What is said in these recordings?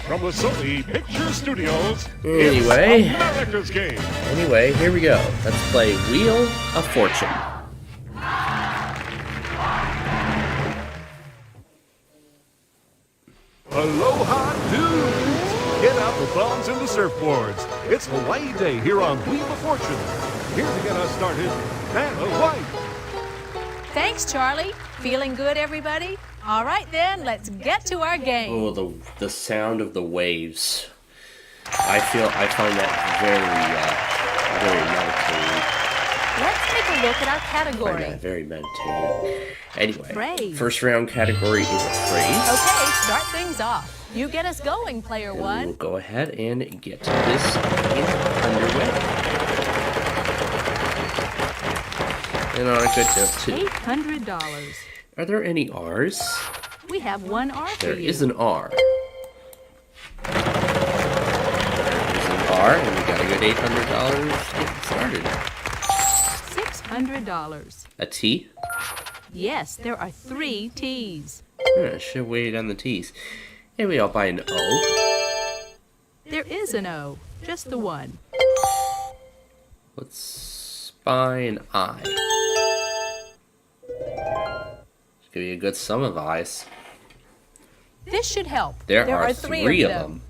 From the Sony Picture Studios, Anyway, it's a Director's Game. Anyway, here we go. Let's play Wheel of Fortune. Aloha, dudes! Get out the thongs and the surfboards. It's Hawaii Day here on Wheel of Fortune. Here to get us started, Vanna White. Thanks, Charlie. Feeling good, everybody? All right, then, let's get to our game. Oh, the sound of the waves. I find that very meditating. Let's take a look at our I find category. that very meditating. Anyway, Phrase. first round category is a phrase. Okay, start things off. You get us going, player And one. we'll go ahead and get this game underway. And on a good note, too. $800. Are there any R's? We have one R for There you. is an R. There is an R, and we got a good $800 getting started. $600. A T? Yes, there are 3 T's. I should have waited on the T's. Maybe I'll buy an O. There is an O, just the one. Let's buy an I. It's gonna be a good sum of I's. This should help. There are three three of of them.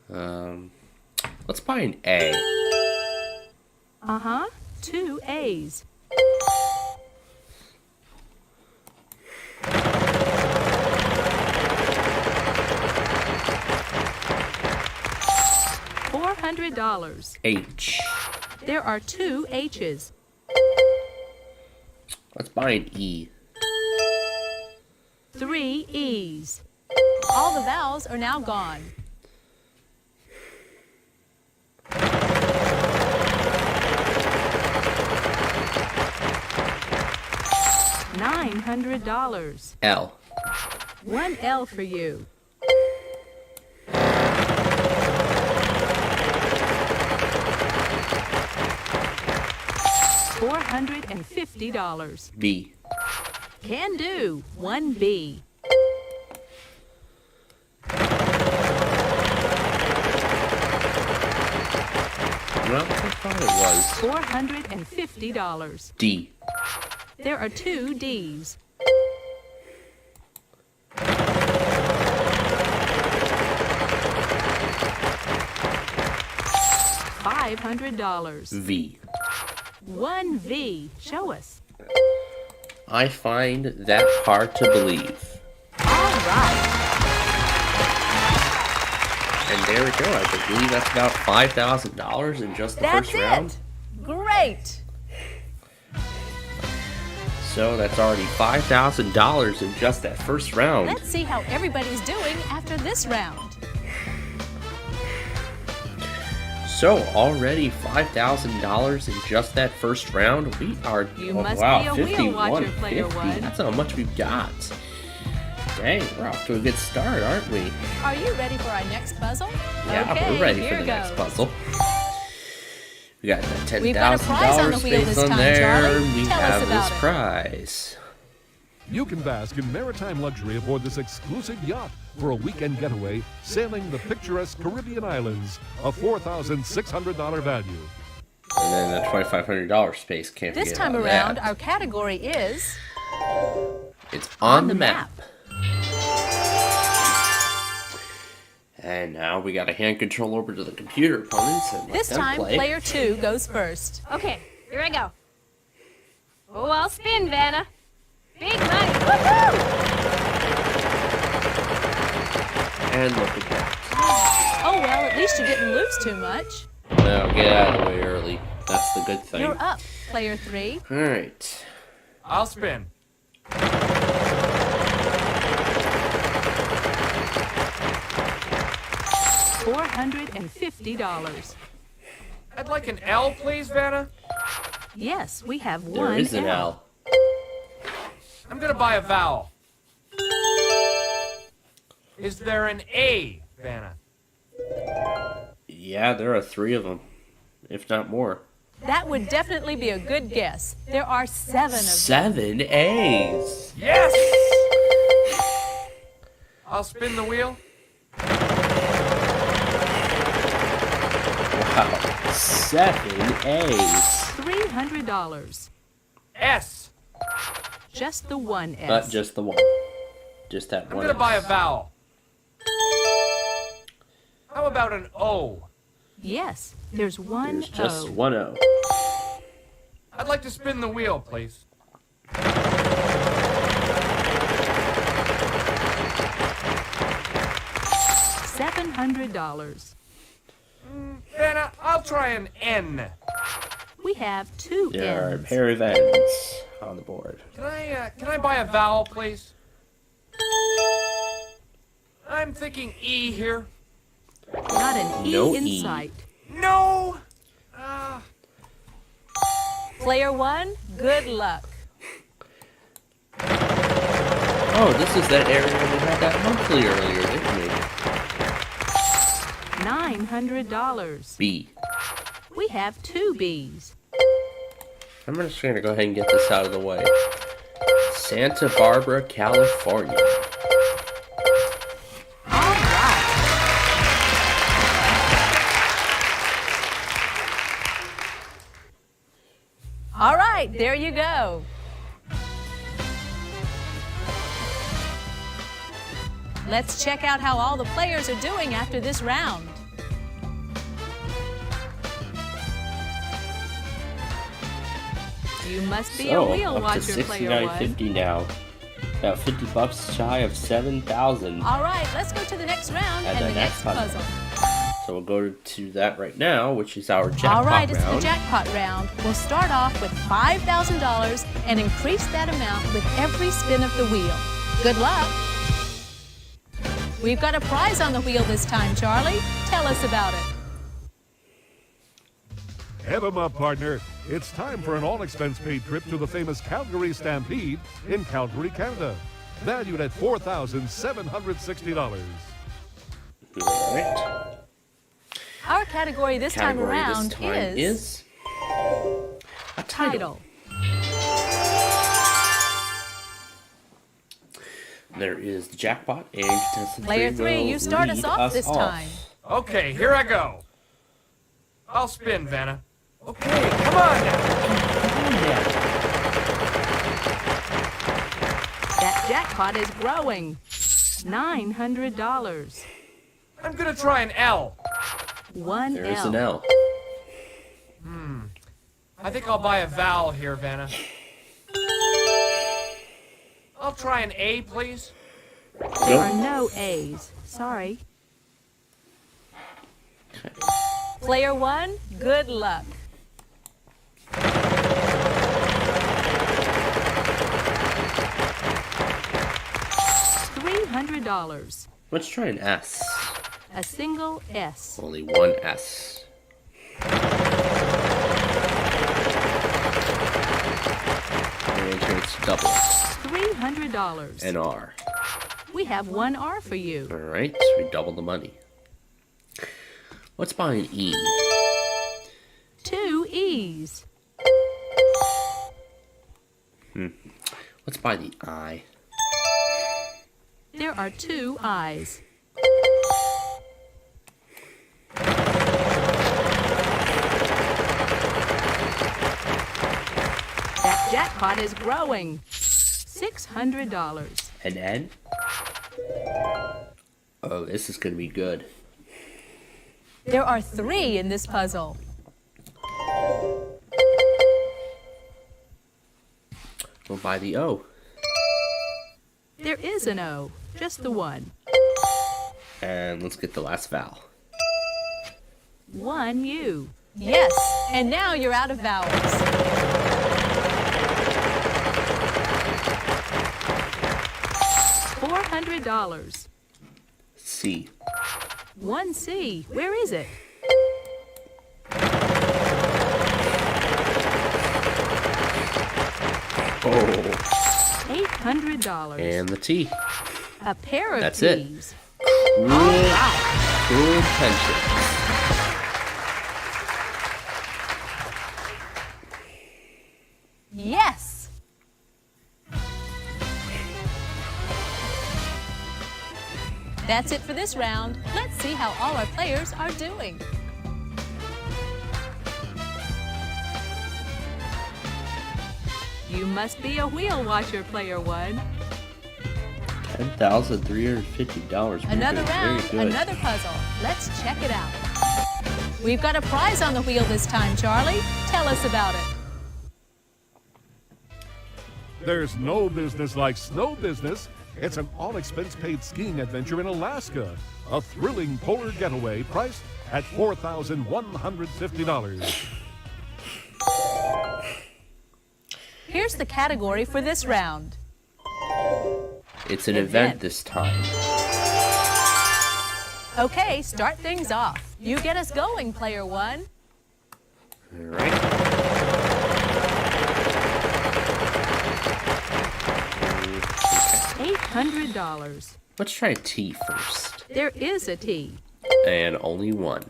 them. Let's buy an A. Uh-huh, 2 A's. $400. H. There are 2 H's. Let's buy an E. 3 E's. All the vowels are now gone. $900. L. 1 L for you. $450. B. Can do. 1 B. Well, I thought it was. $450. D. There are 2 D's. $500. V. 1 V. Show us. I find that hard to believe. All right. And there we go. I believe that's about $5,000 in just the That's first round. it. Great. So that's already $5,000 in just that first round. Let's see how everybody's doing after this round. So already $5,000 in just that first round. We are You must be a wheel watcher, player 51.50. one. That's how much we've got. Dang, we're off to a good start, aren't we? Are you ready for our next puzzle? Yeah, okay, we're ready here for the next goes. puzzle. We got the We've got a prize on the $10,000 wheel space this on time, there. Charlie. We Tell us have about this it. prize. You can bask in maritime luxury aboard this exclusive yacht for a weekend getaway sailing the picturesque Caribbean islands, a $4,600 value. And then the $2,500 space. Can't This forget time about around, that. our category is It's on the map. And now we got to hand control over to the computer opponents and let this them time play. player 2 goes first. Okay, here I go. Oh, I'll spin, Vanna. Big money. Woohoo! And look at that. Oh, well, at least you didn't lose too much. Well, get out of the way early. That's the good thing. You're up, player 3. Alright. I'll spin. $450. I'd like an L, please, Vanna. Yes, we have There one is an L. I'm gonna buy a vowel. Is there an A, Vanna? Yeah, there are 3 of them, if not more. That would definitely be a good guess. There are 7 of them. 7 A's. Yes! I'll spin the wheel. Wow, 7 A's. $300. S. Just the one S. Not just the one. Just that I'm one. gonna buy a vowel. How about an O? Yes, there's one There's just O. one O. I'd like to spin the wheel, please. $700. Vanna, I'll try an N. We have 2 There are a N's. pair of N's on the board. Can I buy a vowel, please? I'm thinking E here. Not an E No in E. sight. No! Player 1, good luck. Oh, this is that area we had that monthly earlier, didn't we? $900. B. We have 2 B's. I'm just gonna go ahead and get this out of the way. Santa Barbara, California. All right. All right, there you go. Let's check out how all the players are doing after this round. You must be So, a wheel up to watcher, player 1. $69.50 now. About $50 shy of 7,000. All right, let's go to the next round And and the the next next puzzle. So we'll go to that right now, which is our jackpot All right, it's the round. jackpot round. We'll start off with $5,000 and increase that amount with every spin of the wheel. Good luck. We've got a prize on the wheel this time, Charlie. Tell us about it. Head 'em up, partner. It's time for an all-expense-paid trip to the famous Calgary Stampede in Calgary, Canada. Valued at $4,760. All right. Our category this time Category around this time is a title. There is the jackpot and contestant Player 3, will you start us lead off this time. Okay, here I go. I'll spin, Vanna. Okay, come on now. That jackpot is growing. $900. I'm gonna try an L. One There is L. an L. I think I'll buy a vowel here, Vanna. I'll try an A, please. There are no A's. Sorry. Player 1, good luck. $300. Let's try an S. A single S. Only one S. And it's double $300. an R. We have one R for you. All right, we double the money. Let's buy an E. 2 E's. Let's buy the I. There are 2 I's. That jackpot is growing. $600. An N. Oh, this is gonna be good. There are 3 in this puzzle. We'll buy the O. There is an O. Just the one. And let's get the last vowel. 1 U. Yes, and now you're out of vowels. $400. C. 1 C. Where is it? Oh. $800. And the T. A pair of That's it. T's. Cruel Intentions. Yes. That's it for this round. Let's see how all our players are doing. You must be a wheel watcher, player 1. $10,350. Another round, Very good. another puzzle. Let's check it out. We've got a prize on the wheel this time, Charlie. Tell us about it. There's no business like snow business. It's an all-expense-paid skiing adventure in Alaska. A thrilling polar getaway priced at $4,150. Here's the category for this round. It's an event this time. Okay, start things off. You get us going, player 1. All right. $800. Let's try a T first. There is a T. And only one.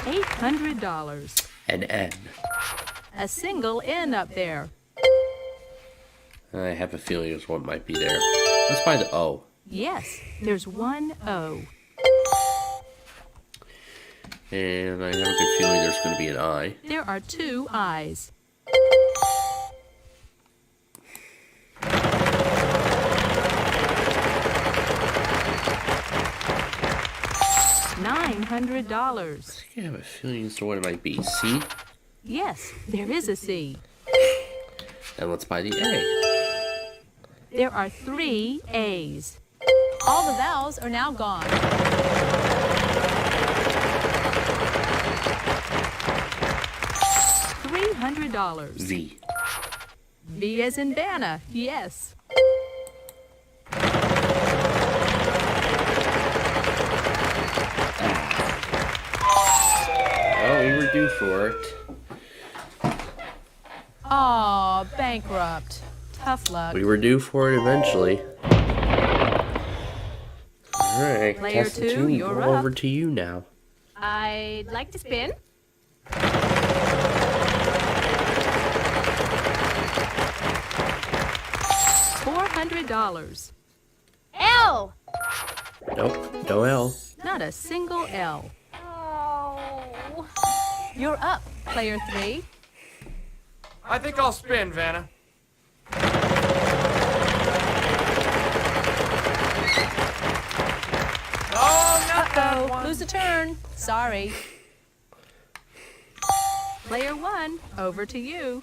$800. An N. A single N up there. I have a feeling there's one might be there. Let's buy the O. Yes, there's 1 O. And I have a good feeling there's going to be an I. There are 2 I's. $900. I have a feeling as to what it might be. C. Yes, there is a C. And let's buy the A. There are 3 A's. All the vowels are now gone. $300. V. V as in Vanna, yes. Oh, we were due for it. Aw, bankrupt. Tough luck. We were due for it eventually. Alright, Player test 2, two. you're Go up. over to you now. I'd like to spin. $400. L. Nope, no L. Not a single L. Oh. You're up, player 3. I think I'll spin, Vanna. Oh, not that Uh-oh, one. lose a turn. Sorry. Player 1, over to you.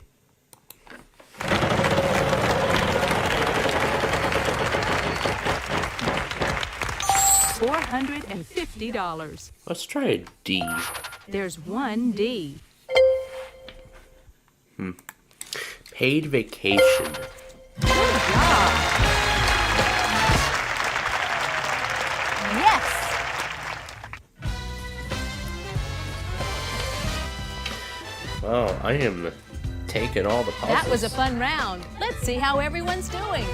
$450. Let's try a D. There's 1 D. Paid vacation. Good job. Yes. Oh, I am taking all the puzzles. That was a fun round. Let's see how everyone's doing.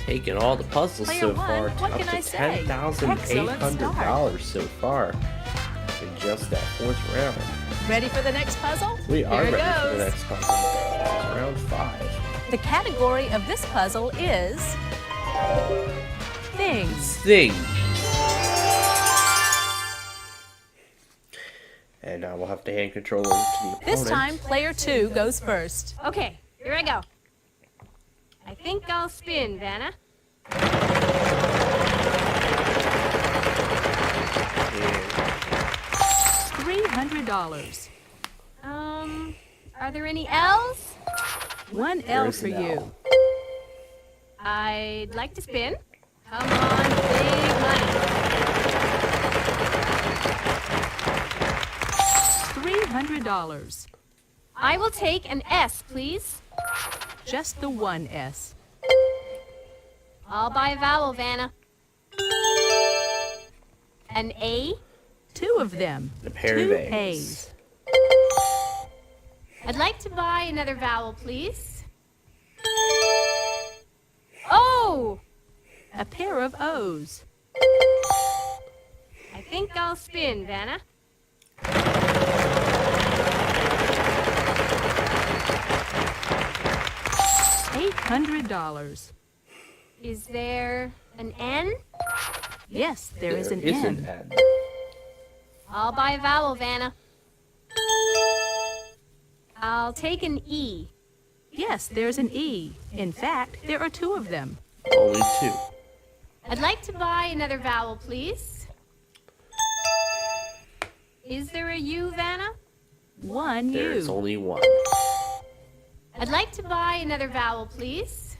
Taking all the puzzles Player so one, far. what Up can to I say? $10,800 so far in just that 4th round. Ready for the next puzzle? We are Here it ready for the goes. next puzzle. It's round 5. The category of this puzzle is things. Thing. And now we'll have to hand control over to the opponent. This time, player 2 goes first. Okay, here I go. I think I'll spin, Vanna. $300. Are there any L's? One There L is for an you. L. I'd like to spin. Come on, big money. $300. I will take an S, please. Just the one S. I'll buy a vowel, Vanna. An A? Two of them. A pair Two of A's. A's. I'd like to buy another vowel, please. O! A pair of O's. I think I'll spin, Vanna. $800. Is there an N? Yes, there is an is N. N. I'll buy a vowel, Vanna. I'll take an E. Yes, there's an E. In fact, there are two of them. Only two. I'd like to buy another vowel, please. Is there a U, Vanna? One There's U. only one. I'd like to buy another vowel, please.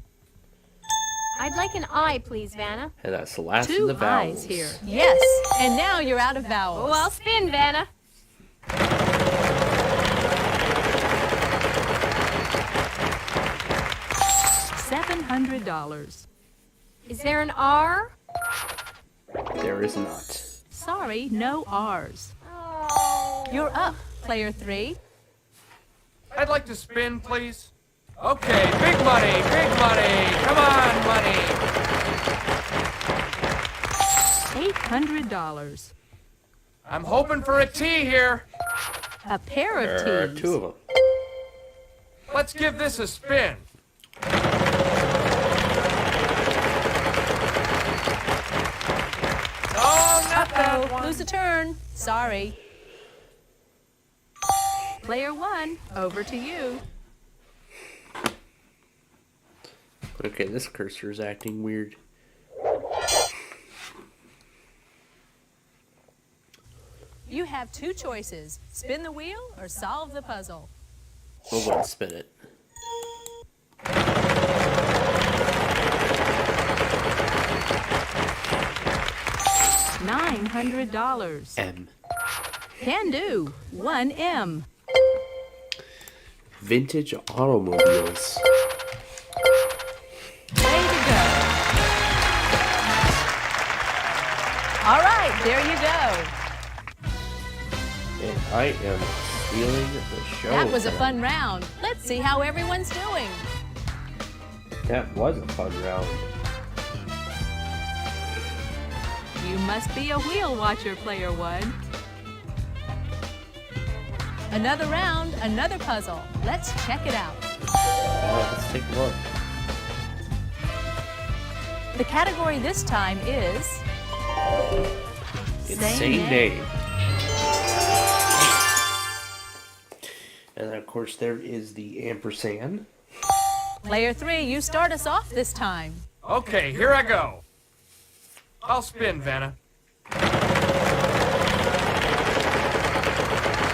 I'd like an I, please, Vanna. And that's the last of Two the vowels. I's here. Yes, and now you're out of vowels. Oh, I'll spin, Vanna. $700. Is there an R? There is not. Sorry, no R's. Oh. You're up, player 3. I'd like to spin, please. Okay, big money, big money. Come on, money. $800. I'm hoping for a T here. A pair of There are T's. two of them. Let's give this a spin. Oh, not that Uh-oh, one. lose a turn. Sorry. Player 1, over to you. Okay, this cursor is acting weird. You have two choices. Spin the wheel or solve the puzzle. We'll go and spin it. $900. M. Can do. 1M. Vintage automobiles. Way to go. All right, there you go. And I am stealing the show. That was a tonight. fun round. Let's see how everyone's doing. That was a fun round. You must be a wheel watcher, player 1. Another round, another puzzle. Let's check it out. Let's take a look. The category this time is It's Same same name. name. And then, of course, there is the ampersand. Player 3. You start us off this time. Okay, here I go. I'll spin, Vanna.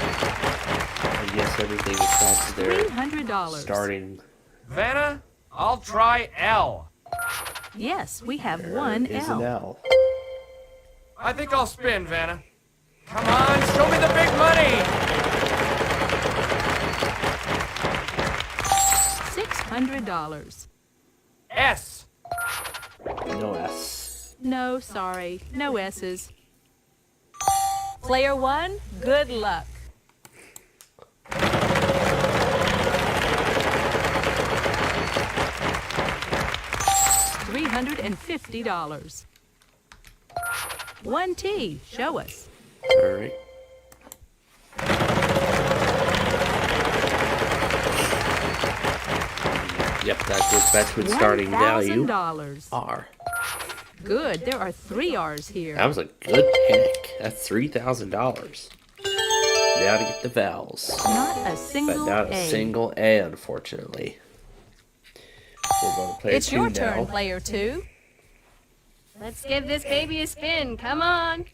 I guess everything is back to their $300. starting. Vanna, I'll try L. Yes, we have There one is an L. L. I think I'll spin, Vanna. Come on, show me the big money. $600. S. No S. No, sorry. No S's. Player 1, good luck. $350. 1T, show us. All right. Yep, that goes back to its starting value. $1,000. R. Good, there are 3 R's here. That was a good pick. That's $3,000. Now to get the vowels. Not a But single not a A. single A, unfortunately. We're going to play It's your two turn, now. player 2. Let's give this baby a spin. Come on.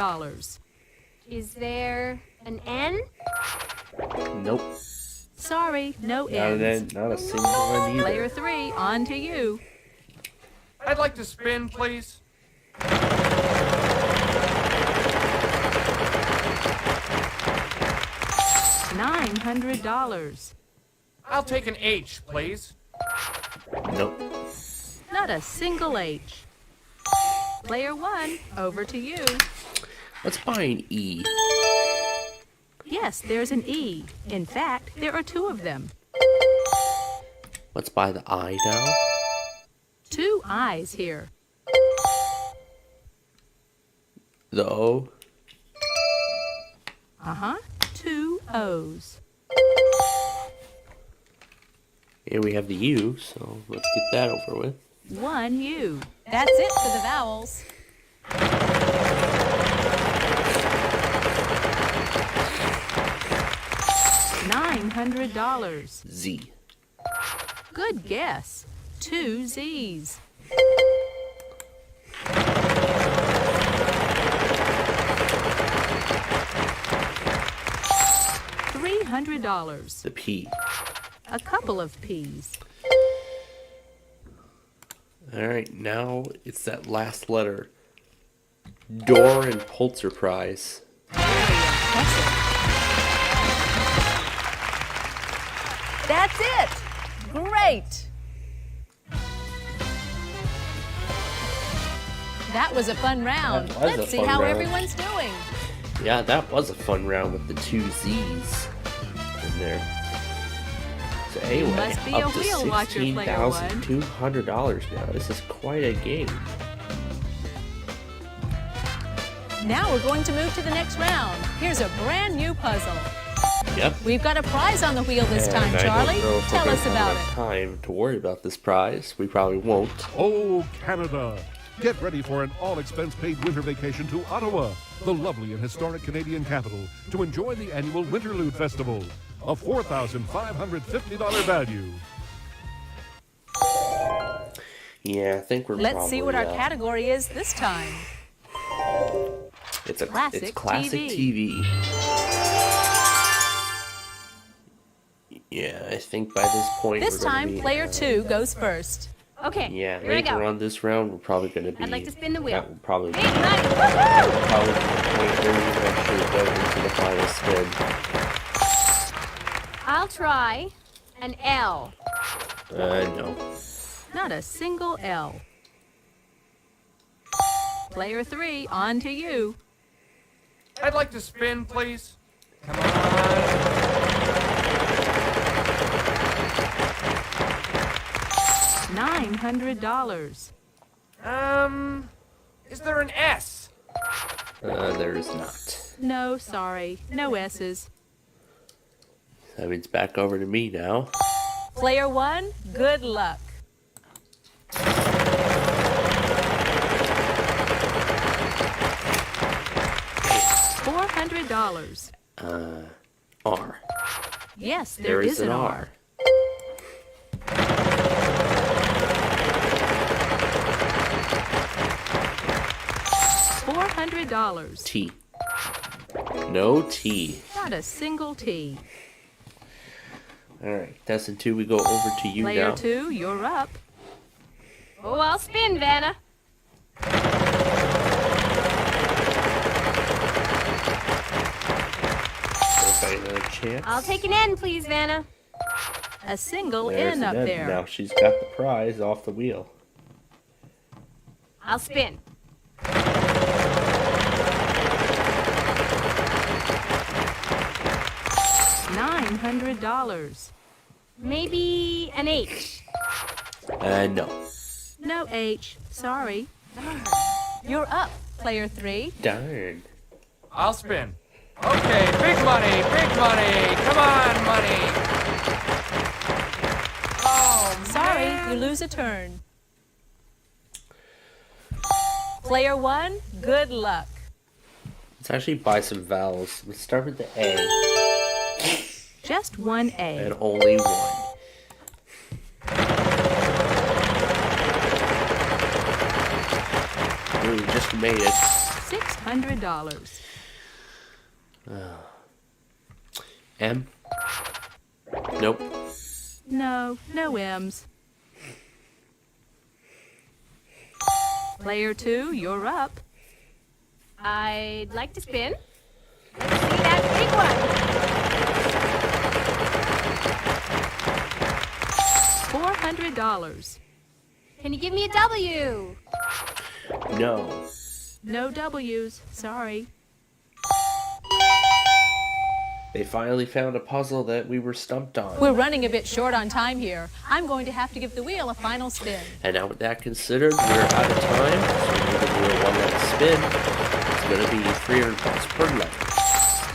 $200. Is there an N? Nope. Sorry, no Not an ends. N, not a single one either. Player 3, on to you. I'd like to spin, please. $900. I'll take an H, please. Nope. Not a single H. Player 1, over to you. Let's buy an E. Yes, there's an E. In fact, there are 2 of them. Let's buy the I now. 2 I's here. The O. Uh-huh. 2 O's. Here we have the U, so let's get that over with. 1 U. That's it for the vowels. $900. Z. Good guess. 2 Z's. $300. The P. A couple of P's. Alright, now it's that last letter. Door and Pulitzer Prize. That's it. Great. That was a fun round. That was a Let's see fun how round. everyone's doing. Yeah, that was a fun round with the 2 Z's in there. So anyway, must be up a to wheel watcher, player one. $16,200 now. This is quite a game. Now we're going to move to the next round. Here's a brand new puzzle. Yep. We've got a prize on the wheel this And time, I Charlie. don't know if Tell we're us gonna about have it. time to worry about this prize. We probably won't. Oh, Canada! Get ready for an all-expense-paid winter vacation to Ottawa, the lovely and historic Canadian capital, to enjoy the annual Winterlude Festival, a $4,550 value. Yeah, I think we're Let's see what our probably, category is this time. It's Classic classic TV. Yeah, I think by this point This we're gonna time, be, player 2 goes first. Okay, Yeah, here I later go. on this round we're probably gonna be. I'd like to spin the wheel. That will probably be Big money! Woohoo! probably be the point where we eventually go into the final spin. I'll try an L. No. Not a single L. Player 3, on to you. I'd like to spin, please. Come on. $900. Is there an S? There is not. No, sorry. No S's. That means back over to me now. Player 1, good luck. $400. R. Yes, there is an R. $400. T. No T. Not a single T. Alright, that's until we go over to you Player now. 2, you're up. Oh, I'll spin, Vanna. Everybody another chance. I'll take an N, please, Vanna. A single There's N an up N. there. Now she's got the prize off the wheel. I'll spin. $900. Maybe an H. No. No H. Sorry. You're up, player 3. Darn. I'll spin. Okay, big money, big money. Come on, money. Oh, Sorry, man. you lose a turn. Player 1, good luck. Let's actually buy some vowels. Let's start with the A Just one and A. only one. Ooh, just made it. $600. M? Nope. No, no M's. Player 2, you're up. I'd like to spin. Let's see that big one. $400. Can you give me a W? No. No W's, sorry. They finally found a puzzle that we were stumped on. We're running a bit short on time here. I'm going to have to give the wheel a final spin. And now with that considered, we're out of time. So we're going to do a one-night spin. It's going to be $300 per letter.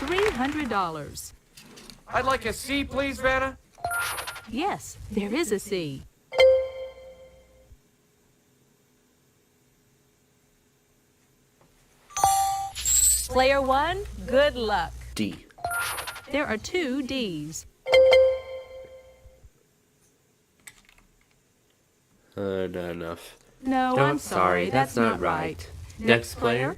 $300. I'd like a C, please, Vanna. Yes, there is a C. Player 1, good luck. D. There are 2 D's. Not enough. No, I'm sorry, that's not right. Next player.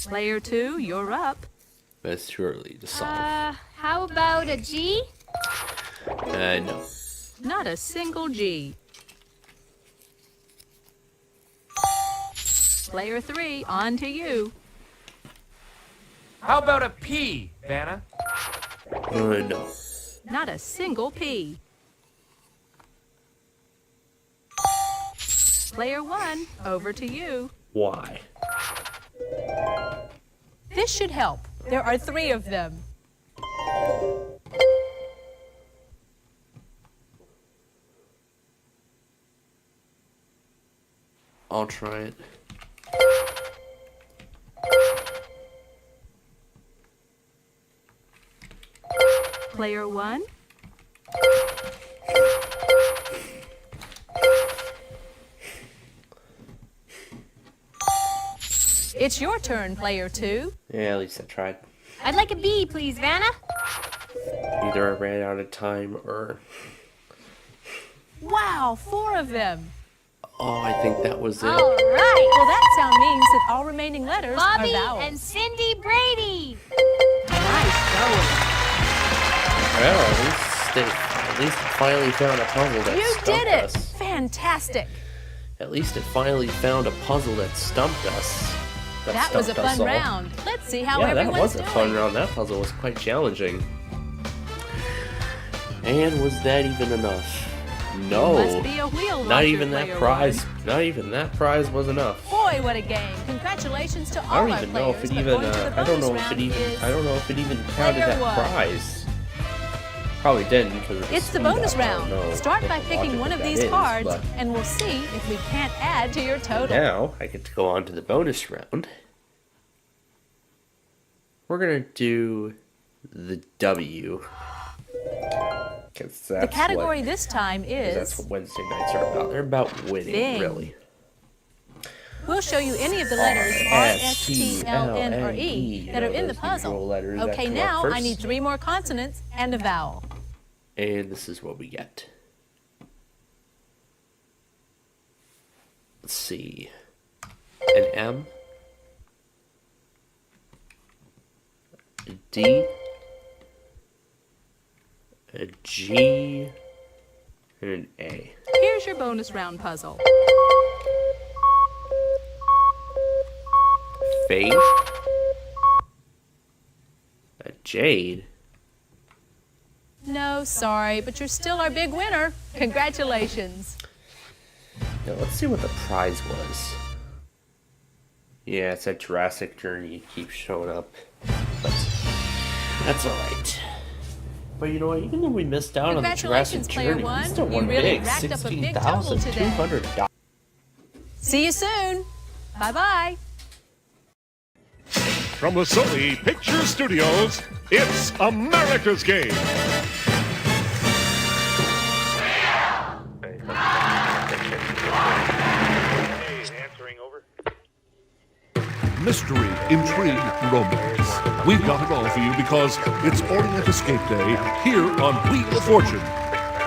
Player 2, you're up. That's too early to solve. How about a G? No. Not a single G. Player 3, on to you. How about a P, Vanna? No. Not a single P. Player 1, over to you. Y. This should help. There are 3 of them. I'll try it. Player 1. It's your turn, player 2. Yeah, at least I tried. I'd like a B, please, Vanna. Either I ran out of time or... Wow, 4 of them. Oh, I think that was it. All right. Well, that sound means that all remaining letters Bobby are vowels. and Cindy Brady. Nice going. Well, at least it finally found a puzzle that You stumped did it. us. Fantastic. At least it finally found a puzzle that stumped us. That was a stumped us fun all. round. Let's see how Yeah, that everyone's was a doing. fun round. That puzzle was quite challenging. And was that even enough? No. Must be a wheel Not launcher, even that player prize. 1. Not even that prize was enough. Boy, what a game. Congratulations to I all don't our even know players. if it but even. going to the I don't know bonus if it round even. is I don't know if it even counted player that 1. prize. Probably didn't because It's the bonus round. Start by what the picking logic one of that these is, cards, but and we'll see if we can't add to your total. now I get to go on to the bonus round. We're gonna do the W. The category this time That's is what Wednesday nights are about. They're about winning, Bing. really. we'll show you any of the letters R, S, T, L, N, or E R-S-T-L-N-E, that are in the those usual puzzle. letters that Okay, come up now I first. need 3 more consonants and a vowel. And this is what we get. Let's see. An M. A D. A G. And an A. Here's your bonus round puzzle. Faith. A Jade. No, sorry, but you're still our big winner. Congratulations. Now let's see what the prize was. Yeah, it's that Jurassic Journey. It keeps showing up. But that's alright. But you know what? Even though we missed out on the Jurassic Congratulations, player Journey, we 1. still You won really big. racked up a big total today. $16,200. See you soon. Bye-bye. From the Sony Picture Studios, it's America's Game. Answering over. Mystery, intrigue, romance. We've got it all for you because it's Orient Escape Day here on Wheel of Fortune.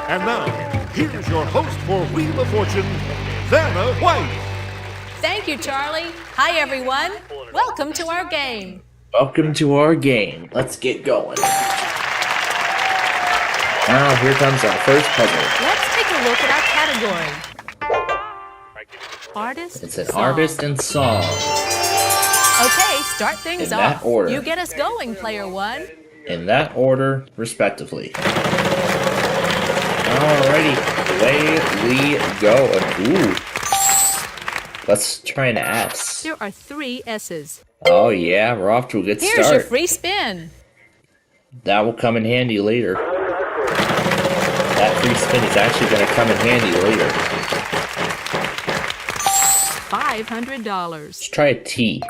And now, here's your host for Wheel of Fortune, Vanna White. Thank Thank you, Charlie. Hi, everyone. Welcome to our game. Welcome to our game. Let's get going. Now, here comes our first puzzle. Let's take a look at our category. Artist. It's an song. artist and song. Okay, start things In that off. order. You get us going, player one. In that order, respectively. Alrighty, away we go. Ooh. Let's try an S. There are 3 S's. Oh yeah, we're off to a good Here's start. your free spin. That will come in handy later. That free spin is actually going to come in handy later. $500. Let's try a T.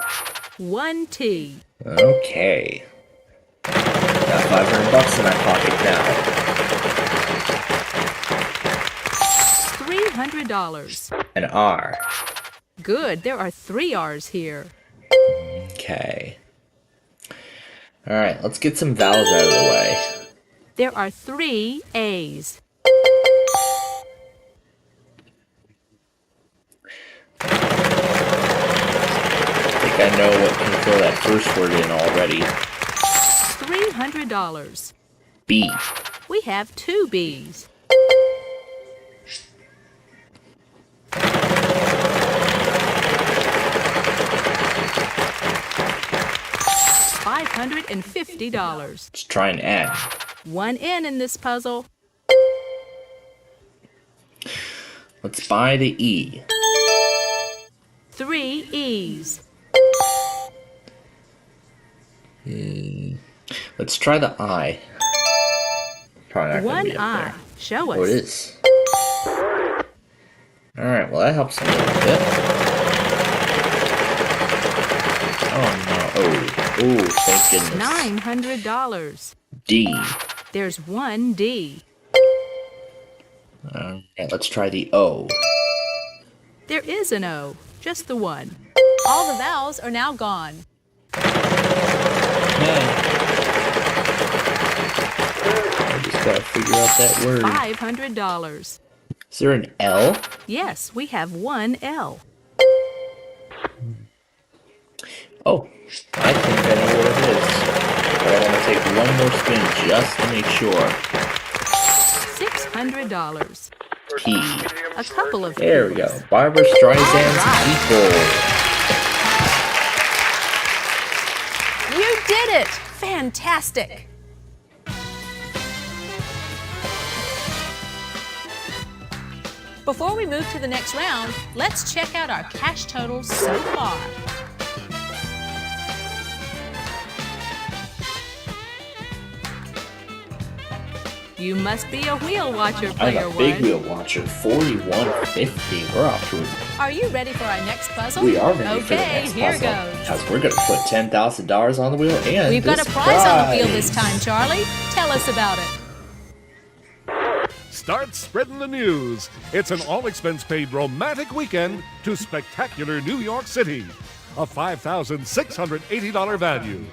1 T. Okay. Got $500 in my pocket now. $300. An R. Good, there are 3 R's here. Okay. Alright, let's get some vowels out of the way. There are 3 A's. I think I know what can fill that first word in already. $300. B. We have 2 B's. $550. Let's try an N. 1 N in this puzzle. Let's buy the E. 3 E's. Let's try the I. Probably not gonna 1 be up I. there. Show Oh, it us. is. Alright, well that helps me a little bit. Oh no. Oh, thank goodness. $900. D. There's 1 D. Alright, let's try the O. There is an O. Just the 1. All the vowels are now gone. Man. I just gotta figure out that word. $500. Is there an L? Yes, we have 1 L. Oh, I think I know what it is. But I want to take one more spin just to make sure. $600. P. A couple of There we go. P's. Barbara Streisand's People. You did it! Fantastic! Before we move to the next round, let's check out our cash totals so far. You must be a wheel watcher, I'm player a big 1. wheel watcher. 4150. We're off to a... Are you ready for our next puzzle? We are ready for the Okay, next here puzzle. goes. Because we're going to put $10,000 on the wheel and We've got this a prize on the wheel this time, Charlie. Tell us about it. Start spreading the news. It's an all-expense-paid romantic weekend to spectacular New York City. A $5,680 value.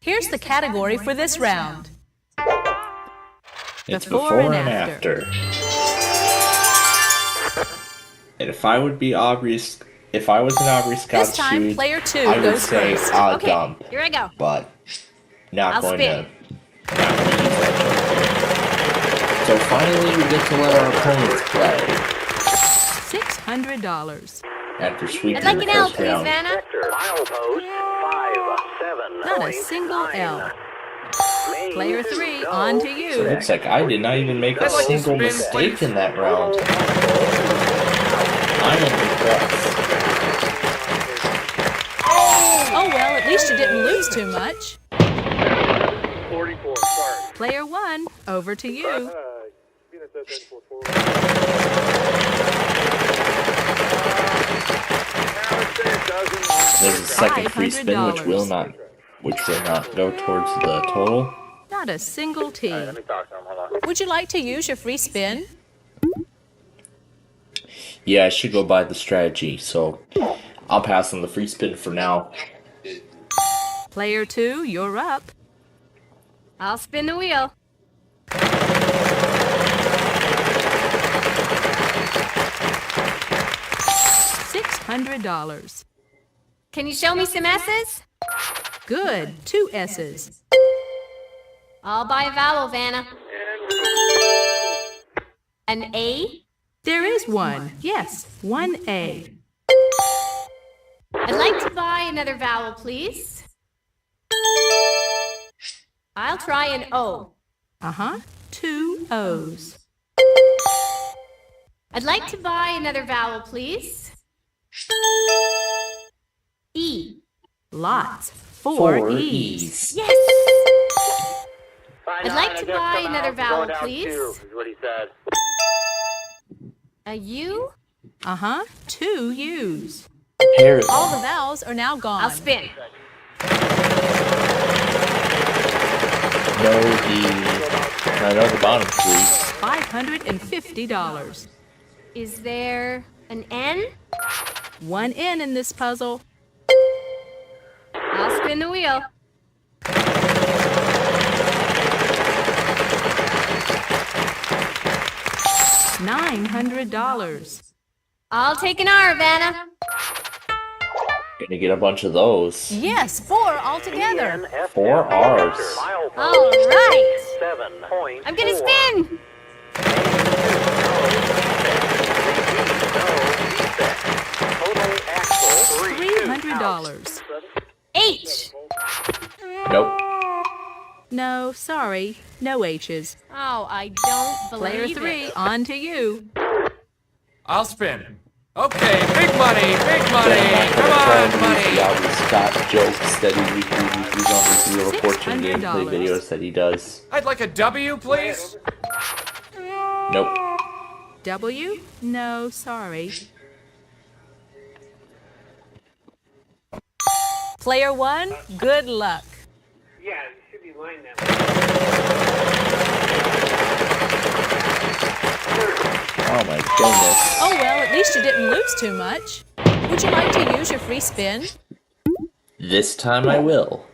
Here's the category for this round. It's Before and after. And if I would be Aubrey's, if I was in Aubrey Scott's This time, shoes, player 2 I would goes say first. a Okay, dump, here I go. but not I'll going spin. to use that joke here. So finally, we get to let our opponents play $600. after sweeping I'd like the an L, first please, round. Vanna. Milepost 57. Not a single L. Player 3, on to So it you. looks like I did not even make a I'd like to single spin, mistake please. in that round. I am impressed. Oh, well, at least you didn't lose too much. 44, sorry. Player 1, over to you. There's a second free spin, which will not go towards the total. Not a single T. Would you like to use your free spin? Yeah, I should go by the strategy, so I'll pass on the free spin for now. Player 2, you're up. I'll spin the wheel. $600. Can you show me some S's? Good, 2 S's. I'll buy a vowel, Vanna. An A? There is one. Yes, 1A. I'd like to buy another vowel, please. I'll try an O. 2 O's. I'd like to buy another vowel, please. E. Lots, 4 E's. Yes! I'd like to buy another vowel, please. Is what he said. A U? 2 U's. All the vowels are now gone. I'll spin. No, I know the bottom 3. $550. Is there an N? 1 N in this puzzle. I'll spin the wheel. $900. I'll take an R, Vanna. Gonna get a bunch of those. Yes, 4 altogether. 4 R's. All right. 7.4. I'm gonna spin. Total axle $300. H. Nope. No, sorry, no H's. Oh, I don't Player believe 3, it. on to you. I'll spin. Okay, big money, big Then money. I'm not Come gonna try on, and use money. the Albert Scott jokes that he uses on his Wheel of Fortune gameplay $600. videos that he does. I'd like a W, please. Nope. W? No, sorry. Player 1, good luck. Yeah, you should be lined that Oh my goodness. Oh well, at least you didn't lose too much. Would you like to use your free spin? This time I will.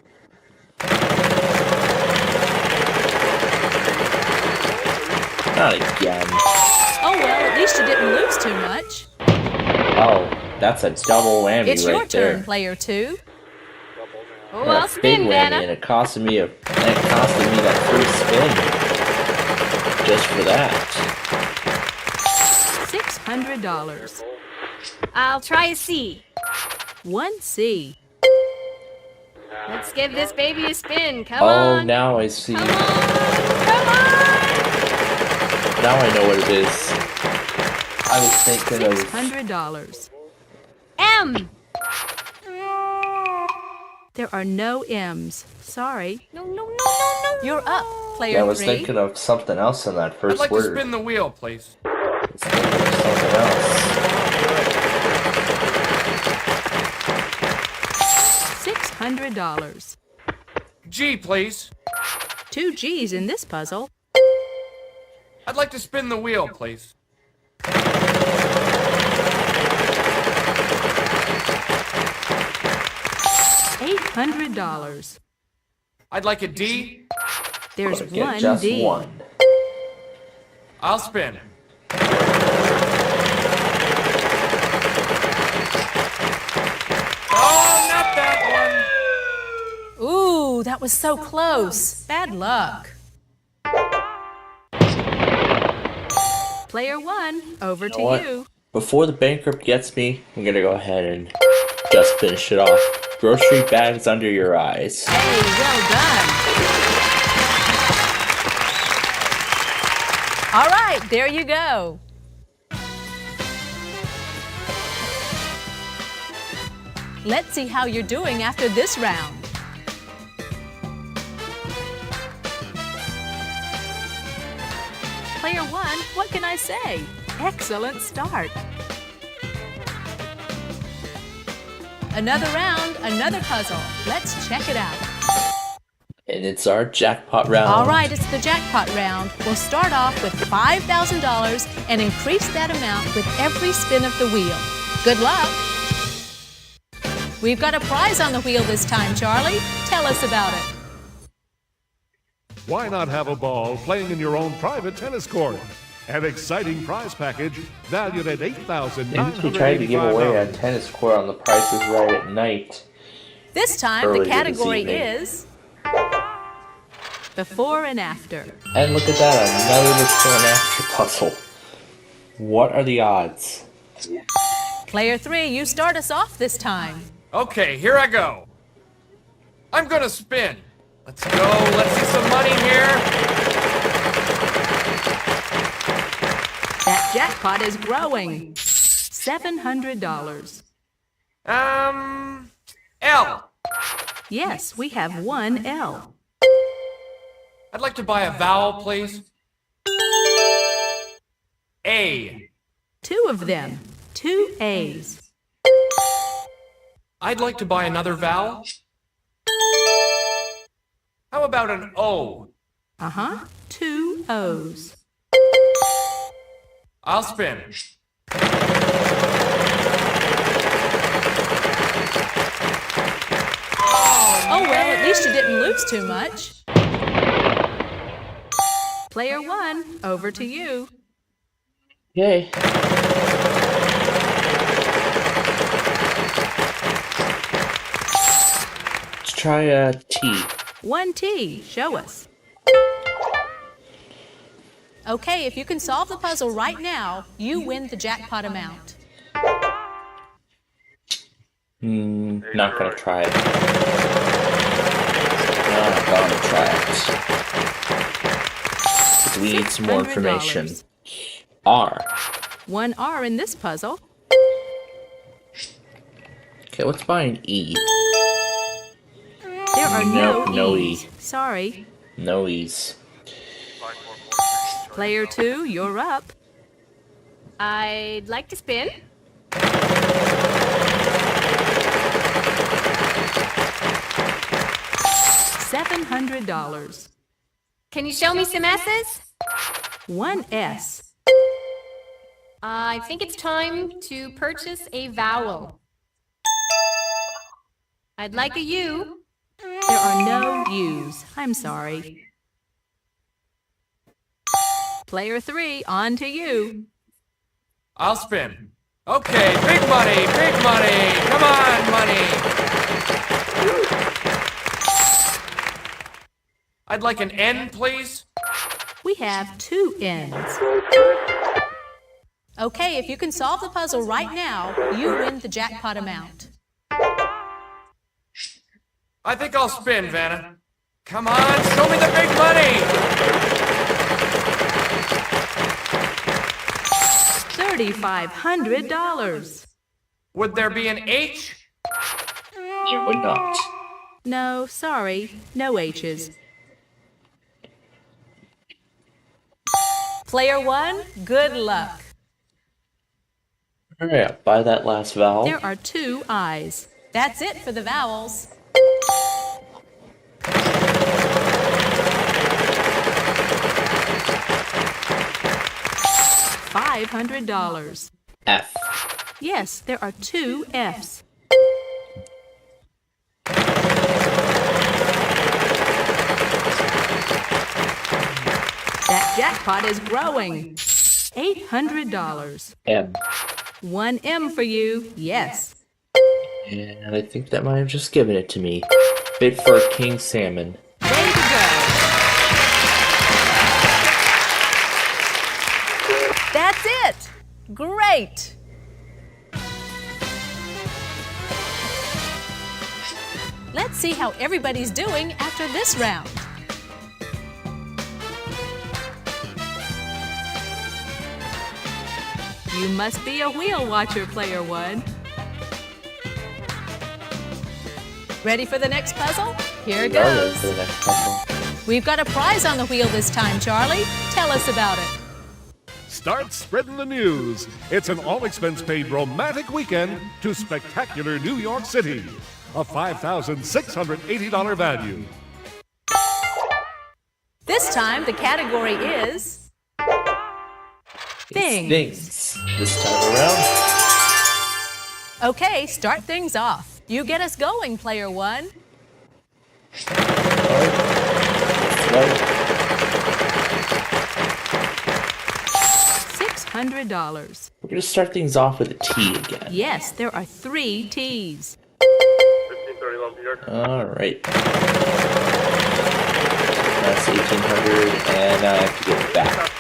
Not again. Oh well, at least you didn't lose too much. Oh, that's a double whammy It's your right turn, there. Player 2. Oh, And I'll a big spin, whammy, Vanna. and it costed me that free spin. Just for that. $600. I'll try a C. 1C. Let's give this baby a spin. Come Oh, on. now I see. Come on. Come on. Now I know what it is. I was thinking of $600. M. There are no M's. Sorry. No, no, no, no, no. You're up, Yeah, I Player was 3. thinking of something else in that I'd first like to word. spin the wheel, please. I was thinking of something else. $600. G, please. 2 G's in this puzzle. I'd like to spin the wheel, please. $800. I'd like a D. There's Gonna get 1 just D. one. I'll spin. Oh, not that one. Ooh, that was so close. Bad luck. Player 1, over to what? you. Before the bankrupt gets me, I'm gonna go ahead and just finish it off. Grocery bags under your eyes. Hey, well done. All right, there you go. Let's see how you're doing after this round. Player 1, what can I say? Excellent start. Another round, another puzzle. Let's check it out. And it's our jackpot round. All right, it's the jackpot round. We'll start off with $5,000 and increase that amount with every spin of the wheel. Good luck. We've got a prize on the wheel this time, Charlie. Tell us about it. Why not have a ball playing in your own private tennis court? An exciting prize package valued at $8,985. They tried to give away a tennis court on The Price is Right at night. This time, Earlier the this category evening. is Before and after. And look at that, another before and after puzzle. What are the odds? Player 3. You start us off this time. Okay, here I go. I'm gonna spin. Let's go. Let's see some money here. That jackpot is growing. $700. L. Yes, we have one L. I'd like to buy a vowel, please. A. 2 of them. 2 A's. I'd like to buy another vowel. How about an O? 2 O's. I'll spin. Oh, well, at least you didn't lose too much. Player 1, over to you. Yay. Let's try a T. 1 T. Show us. Okay, if you can solve the puzzle right now, you win the jackpot amount. Not gonna try it. Not gonna try it. Because we need some more information. R. 1 R in this puzzle. Okay, let's buy an E. There are no No E's. E. Sorry. No E's. Player 2, you're up. I'd like to spin. $700. Can you show me some S's? 1 S. I think it's time to purchase a vowel. I'd like a U. There are no U's. I'm sorry. Player 3, on to you. I'll spin. Okay, big money, big money. Come on, money. I'd like an N, please. We have 2 N's. Okay, if you can solve the puzzle right now, you win the jackpot amount. I think I'll spin, Vanna. Come on, show me the big money. $3,500. Would there be an H? There would not. No, sorry. No H's. Player 1, good luck. Alright, I'll buy that last vowel. There are 2 I's. That's it for the vowels. $500. F. Yes, there are 2 F's. That jackpot is growing. $800. M. 1 M for you, yes. And I think that might have just given it to me. Bid for a king salmon. Way to go. That's it! Great! Let's see how everybody's doing after this round. You must be a wheel watcher, Player 1. Ready for the next puzzle? Here it We are ready goes. for the next puzzle. We've got a prize on the wheel this time, Charlie. Tell us about it. Start spreading the news. It's an all-expense-paid romantic weekend to spectacular New York City. A $5,680 value. This time, the category is things. Things. This time around. Okay, start things off. You get us going, Player 1. Alright. Let's go. $100. We're gonna start things off with a T again. Yes, there are 3 T's. 1531 Peter. All right. That's 1,800, and I have to get it back.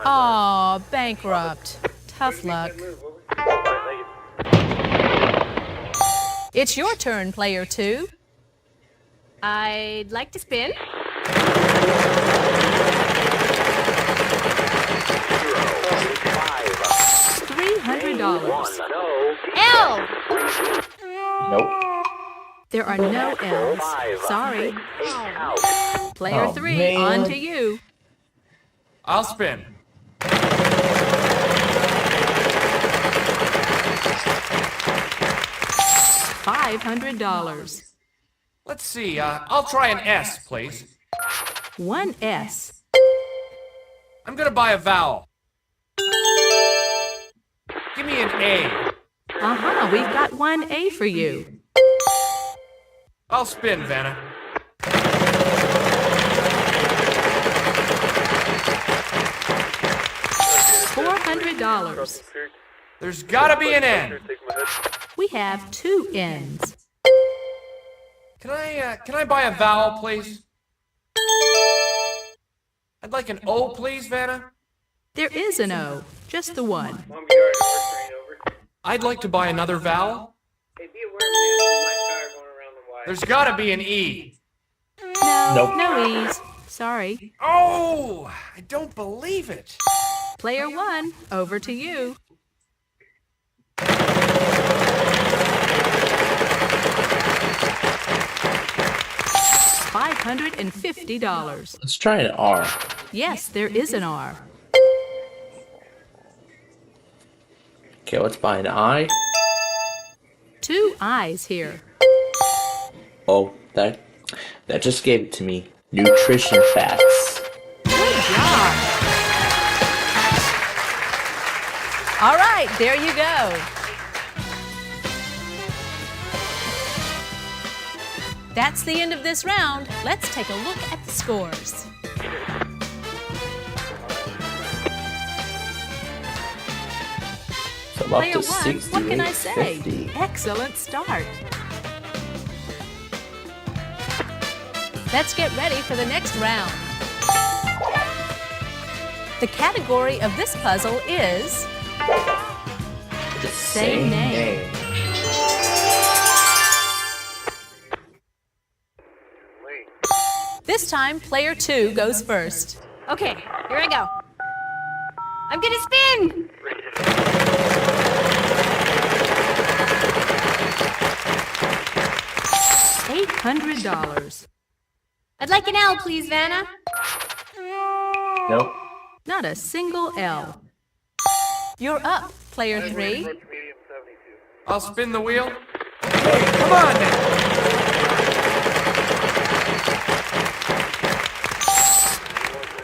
Aw, bankrupt. Tough luck. It's your turn, player 2. I'd like to spin. $300. L! Nope. There are no L's. Sorry. Player Oh, 3, man. on to you. I'll spin. $500. Let's see, I'll try an S, please. 1 S. I'm gonna buy a vowel. Give me an A. Uh-huh, we've got 1 A for you. I'll spin, Vanna. $400. There's gotta be an N. We have 2 N's. Can I buy a vowel, please? I'd like an O, please, Vanna. There is an O, just the one. I'd like to buy another vowel. Hey, be aware of my car going around the wire. There's gotta be an E. No, Nope. no E's. Sorry. Oh, I don't believe it. Player 1, over to you. $550. Let's try an R. Yes, there is an R. Okay, let's buy an I. 2 I's here. Oh, that just gave it to me. Nutrition facts. Good job. All right, there you go. That's the end of this round. Let's take a look at the scores. So I'm up Player to 1, what can I say? 68.50. Excellent start. Let's get ready for the next round. The category of this puzzle is The Same name. This time, player 2 goes first. Okay, here I go. I'm gonna spin! $800. I'd like an L, please, Vanna. Nope. Not a single L. You're up, player 3. I'll spin the wheel. Hey, come on now.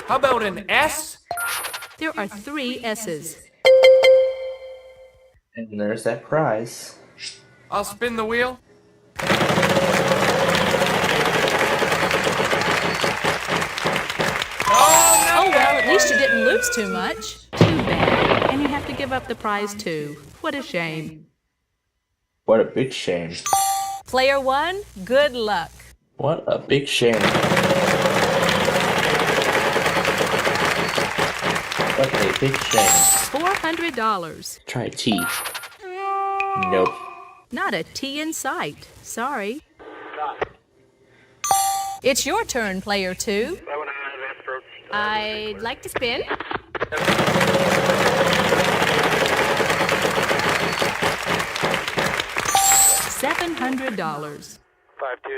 How about an S? There are 3 S's. And there's that prize. I'll spin the wheel. Oh well, at least you didn't lose too much. Too bad. And you have to give up the prize too. What a shame. What a big shame. Player 1, good luck. What a big shame. What a big shame. $400. Try a T. Nope. Not a T in sight. Sorry. It's your turn, player 2. I'd like to spin. $700.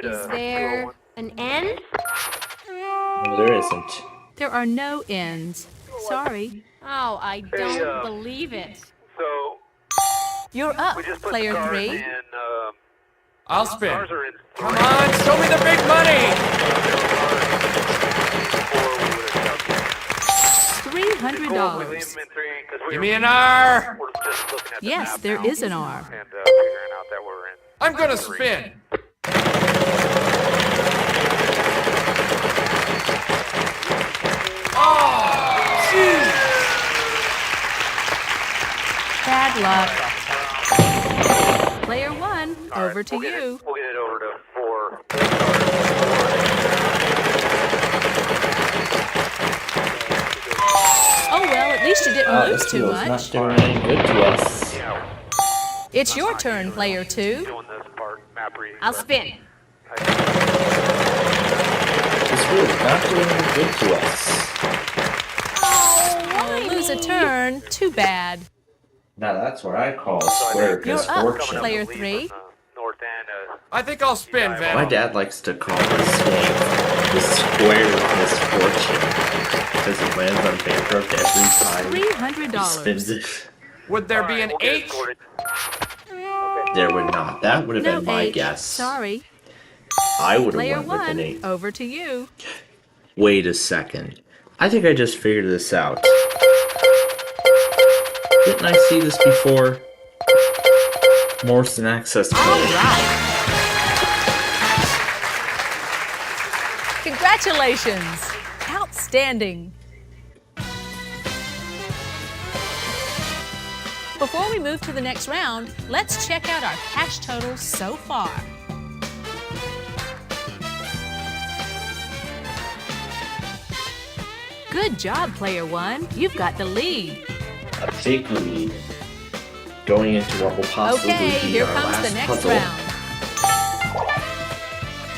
Is there an N? No, there isn't. There are no N's. Sorry. Oh, I don't believe it. So, You're up, we just put player the cars 3. in, I'll spin. cars are in Come on, show me the big money. $300. Give me an R. Yes, there is an R. And figuring out that we're in. I'm gonna spin. Oh, luck. Player 1, over to you. We'll get it over to 4. Oh, well, at least you didn't lose This too wheel's not much. doing any good to us. It's your turn, player 2. Doing this part, map reading. I'll spin. This wheel's not doing any good to us. Oh, lose a turn. Too bad. Now that's what I call square You're up, misfortune. player 3. North end. I think I'll spin, My Vanna. dad likes to call this game the square misfortune because it lands on bankrupt every time he spins $300. it. Would there be an H? There would not. That would have No been my H. guess. Sorry. I would Player have went with an 1, 8. over to you. Wait a second. I think I just figured this out. Didn't I see this before? Morrison access code. Congratulations. Outstanding. Before we move to the next round, let's check out our cash totals so far. Good job, player 1. You've got the lead. A big lead. Going into what will possibly Okay, be here our comes last the next puzzle. round.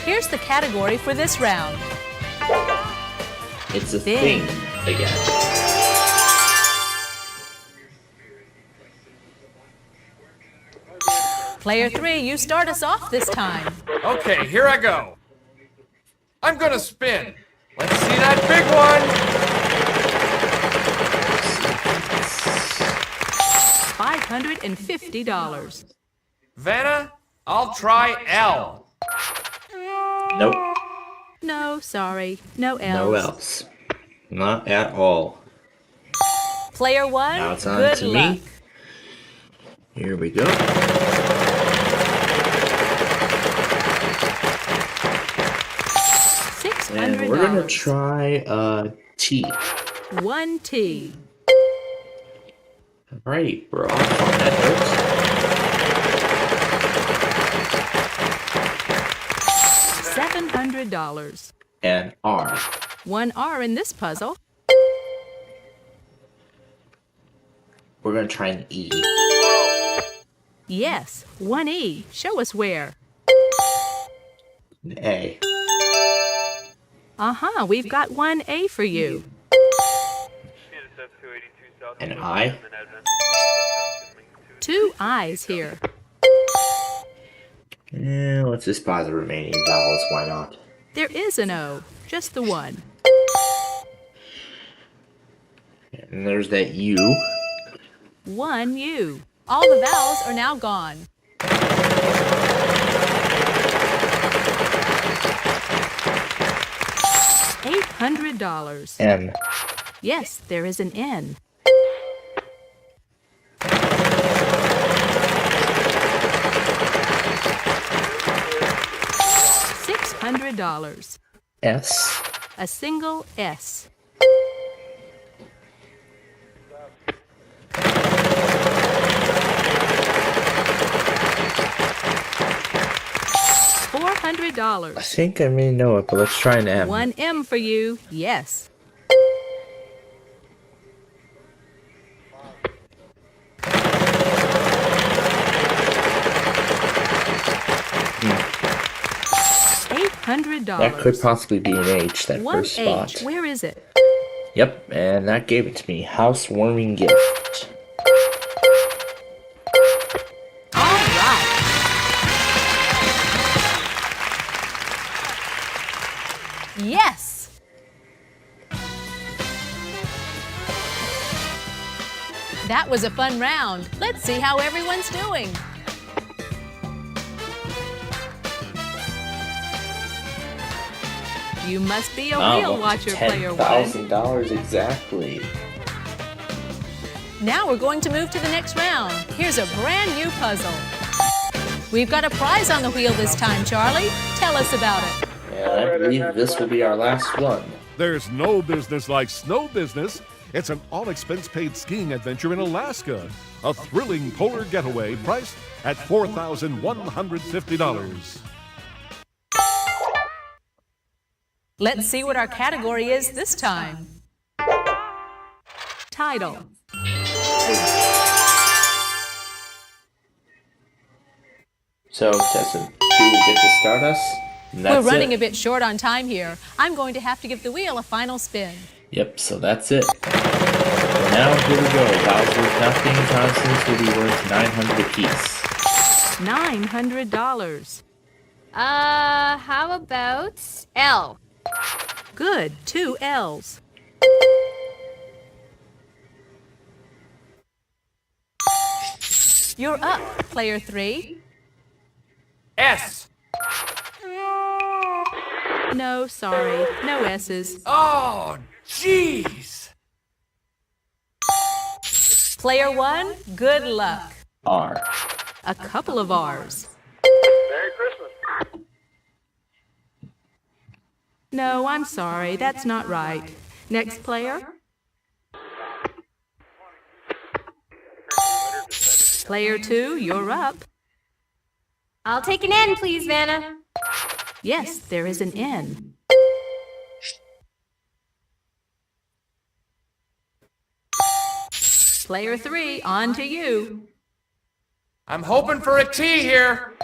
Here's the category for this round. It's a Thing. thing again. Player 3, you start us off this time. Okay, here I go. I'm gonna spin. Let's see that big one. $550. Vanna, I'll try L. Nope. No, sorry. No L's. No else. Not at all. Player 1, Now it's on good to luck. me. Here we go. And we're gonna $600. try T. 1 T. Alright, we're off on that $700. note. And R. 1 R in this puzzle. We're gonna try an E. Yes, 1 E. Show us where. An A. Uh-huh, we've got 1 A for you. An I. 2 I's here. Let's just buy the remaining vowels, why not? There is an O, just the one. And there's that U. 1 U. All the vowels are now gone. $800. N. Yes, there is an N. $600. S. A single S. $400. I think I may know it, but let's try an M. 1 M for you. Yes. $800. That could possibly be an H, that 1 first spot. H. Where is it? Yep, and that gave it to me. Housewarming gift. All right. Yes! That was a fun round. Let's see how everyone's doing. You must be a wheel watcher, player 1. $10,000 exactly. Now we're going to move to the next round. Here's a brand new puzzle. We've got a prize on the wheel this time, Charlie. Tell us about it. And I believe this will be our last one. There's no business like snow business. It's an all-expense-paid skiing adventure in Alaska. A thrilling polar getaway priced at $4,150. Let's see what our category is this time. Title. So, Tessa, 2 get to start us. And that's We're running it. a bit short on time here. I'm going to have to give the wheel a final spin. Yep, so that's it. So now, here we go. Vowels with nothing, consonants will be worth 900 apiece. $900. How about L? Good, 2 L's. You're up, player 3. S. No, sorry, no S's. Oh, jeez. Player 1, good luck. R. A couple of R's. Merry Christmas. No, I'm sorry, that's not right. Next player. Player 2, you're up. I'll take an N, please, Vanna. Yes, there is an N. Player 3, on to you. I'm hoping for a T here.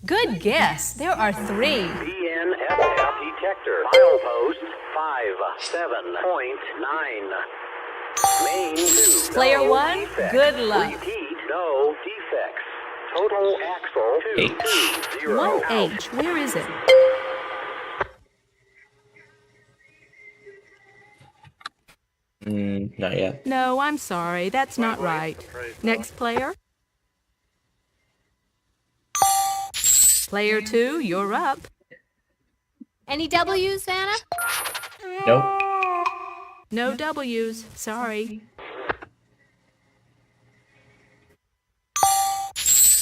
Good guess. There are 3. PNFF detector. Milepost 57.9. Main 2. Player No 1, defects. good luck. Repeat, no defects. Total axle H. 220. 1H, where is it? Not yet. No, I'm sorry, that's not right. Next player. Player 2, you're up. Any W's, Vanna? Nope. No W's, sorry.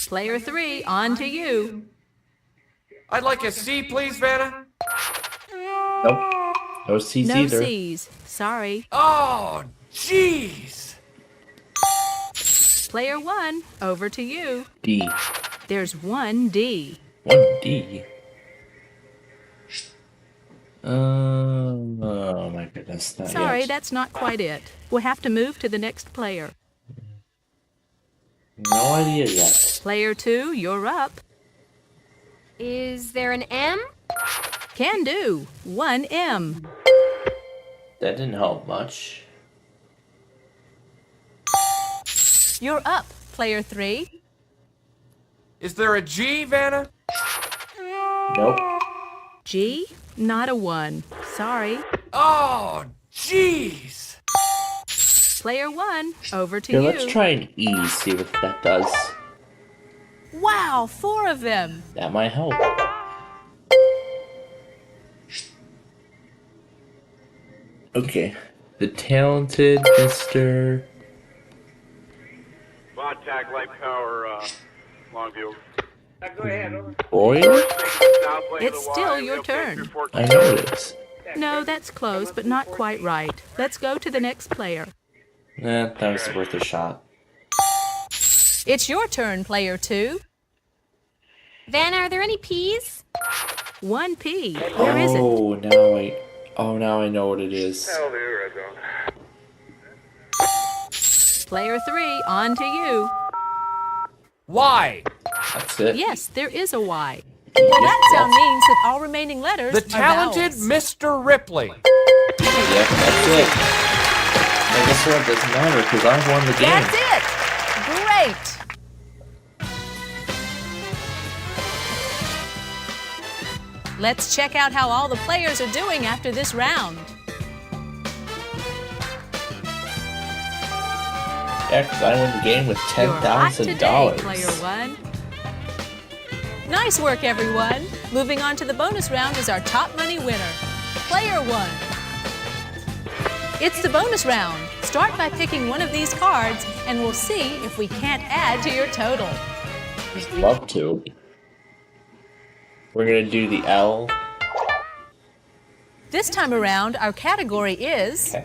Player 3, on to you. I'd like a C, please, Vanna. Nope. No C's No either. C's, sorry. Oh, jeez. Player 1, over to you. D. There's 1 D. 1 D. Oh my goodness. Not Sorry, yet. that's not quite it. We'll have to move to the next player. No idea yet. Player 2, you're up. Is there an M? Can do. 1 M. That didn't help much. You're up, player 3. Is there a G, Vanna? Nope. G, not a 1. Sorry. Oh, jeez. Player 1, over to Here, you. let's try an E, see what that does. Wow, 4 of them. That might help. Okay. The talented Mr. Contact light power, Longview. Go ahead. Boyle? It's still your turn. I know it is. No, that's close, but not quite right. Let's go to the next player. That was worth a shot. It's your turn, player 2. Vanna, are there any P's? 1 P. Where is it? Now I know what it is. Player 3, on to you. Y. That's it. Yes, there is a Y. Well, that sound means that all remaining letters The are talented vowels. Mr. Ripley. Yep, that's it. I guess what, it doesn't matter because I won the game. That's it. Great. Let's check out how all the players are doing after this round. Yeah, because I won the game with You're hot today, $10,000. player 1. Nice work, everyone. Moving on to the bonus round is our top money winner, player 1. It's the bonus round. Start by picking one of these cards, and we'll see if we can't add to your total. Love to. We're gonna do the L. This time around, our category is Okay.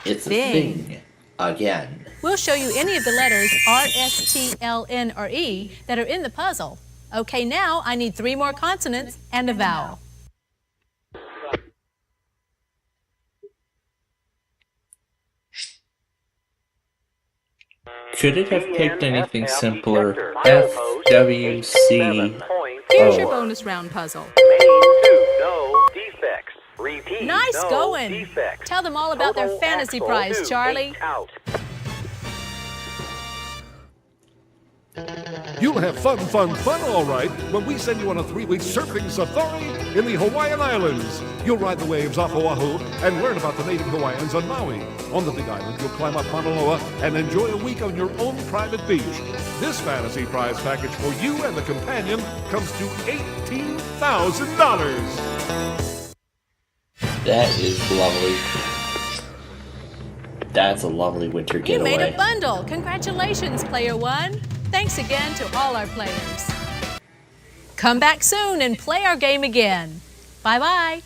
It's a Thing. thing. Again. We'll show you any of the letters R, S, T, L, N, or E that are in the puzzle. Okay, now I need 3 more consonants and a vowel. Could it have picked anything simpler? F, W, C, Here's your O. bonus round puzzle. No defects. Repeat. Nice no going. Defects. Tell them all about their Total fantasy axle prize, to Charlie. 8 out. You'll have fun, all right, when we send you on a 3-week surfing safari in the Hawaiian Islands. You'll ride the waves off Oahu and learn about the native Hawaiians on Maui. On the Big Island, you'll climb up Mauna Loa and enjoy a week on your own private beach. This fantasy prize package for you and the companion comes to $18,000. That is lovely. That's a lovely winter You getaway. made a bundle. Congratulations, Player 1. Thanks again to all our players. Come back soon and play our game again. Bye-bye.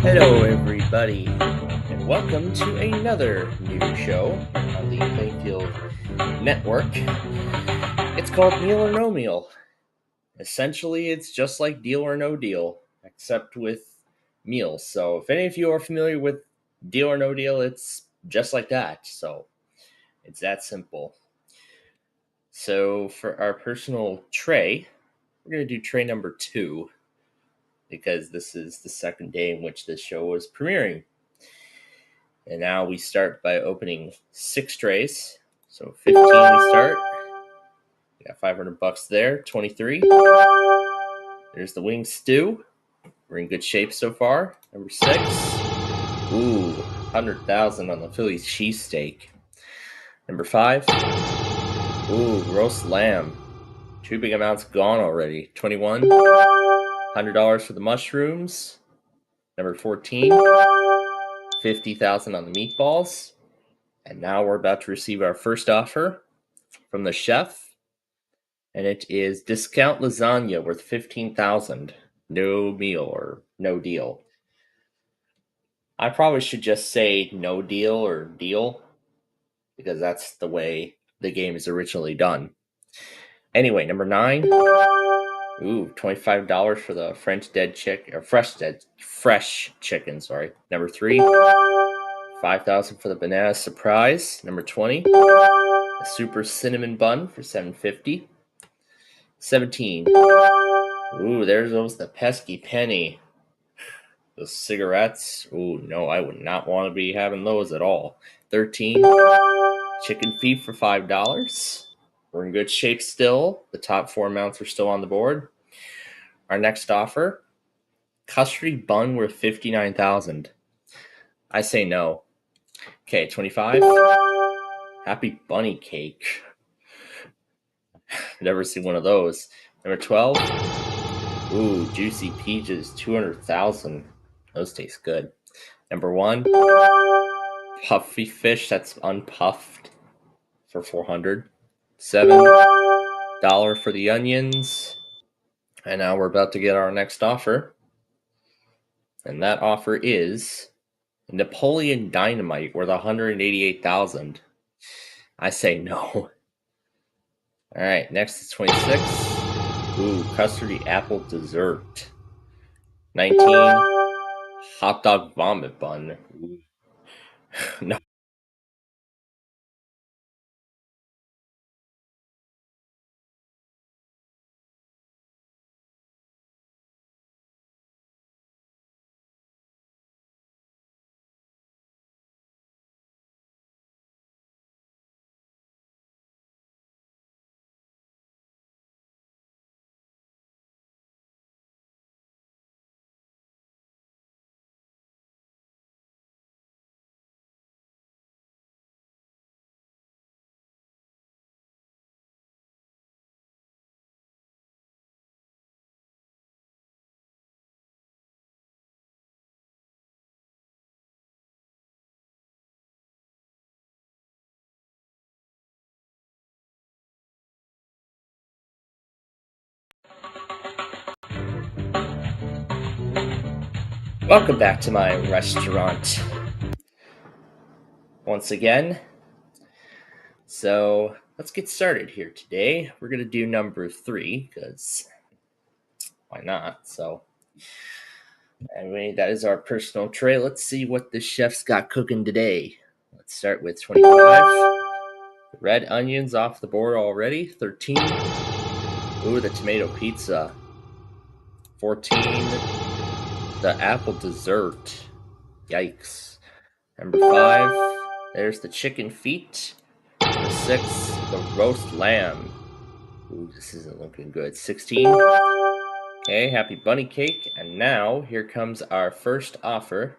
Hello, everybody, and welcome to another new show on the Plainfield Network. It's called Meal or No Meal. Essentially, it's just like Deal or No Deal, except with meals. So if any of you are familiar with Deal or No Deal, it's just like that. So it's that simple. So for our personal tray, we're going to do tray number 2, because this is the second day in which this show was premiering. And now we start by opening 6 trays. So 15 we start. We got $500 there. 23. There's the wing stew. We're in good shape so far. Number 6. Ooh, 100,000 on the Philly cheesesteak. Number 5. Ooh, roast lamb. 2 big amounts gone already. 21. $100 for the mushrooms. Number 14. 50,000 on the meatballs. And now we're about to receive our first offer from the chef. And it is discount lasagna worth 15,000. No meal or no deal. I probably should just say no deal or deal, because that's the way the game is originally done. Anyway, number 9. Ooh, $25 for the fresh chicken, sorry. Number 3. 5,000 for the banana surprise. Number 20. A super cinnamon bun for $7.50. 17. Ooh, there's the pesky penny. The cigarettes. Ooh, no, I would not want to be having those at all. 13. Chicken feet for $5. We're in good shape still. The top 4 amounts are still on the board. Our next offer, custard bun worth 59,000. I say no. Okay, 25. Happy bunny cake. Never seen one of those. Number 12. Ooh, juicy peaches, 200,000. Those taste good. Number 1. Puffy fish that's unpuffed for 400. $7 for the onions. And now we're about to get our next offer. And that offer is Napoleon Dynamite worth 188,000. I say no. All right, next is 26. Ooh, custardy apple dessert. 19. Hot dog vomit bun. Ooh. No. Welcome back to my restaurant once again. So let's get started here today. We're going to do number 3 because why not? So anyway, that is our personal tray. Let's see what the chef's got cooking today. Let's start with 25. Red onions off the board already. 13. Ooh, the tomato pizza. 14. The apple dessert. Yikes. Number 5. There's the chicken feet. Number 6. The roast lamb. Ooh, this isn't looking good. 16. Okay, happy bunny cake. And now, here comes our first offer.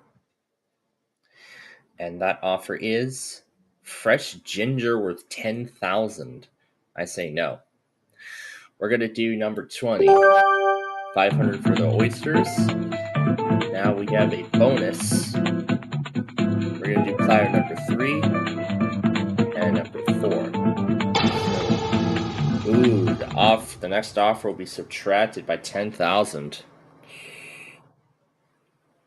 And that offer is fresh ginger worth 10,000. I say no. We're going to do number 20. 500 for the oysters. Now we have a bonus. We're going to do platter number 3 and number 4. So, ooh, the next offer will be subtracted by 10,000.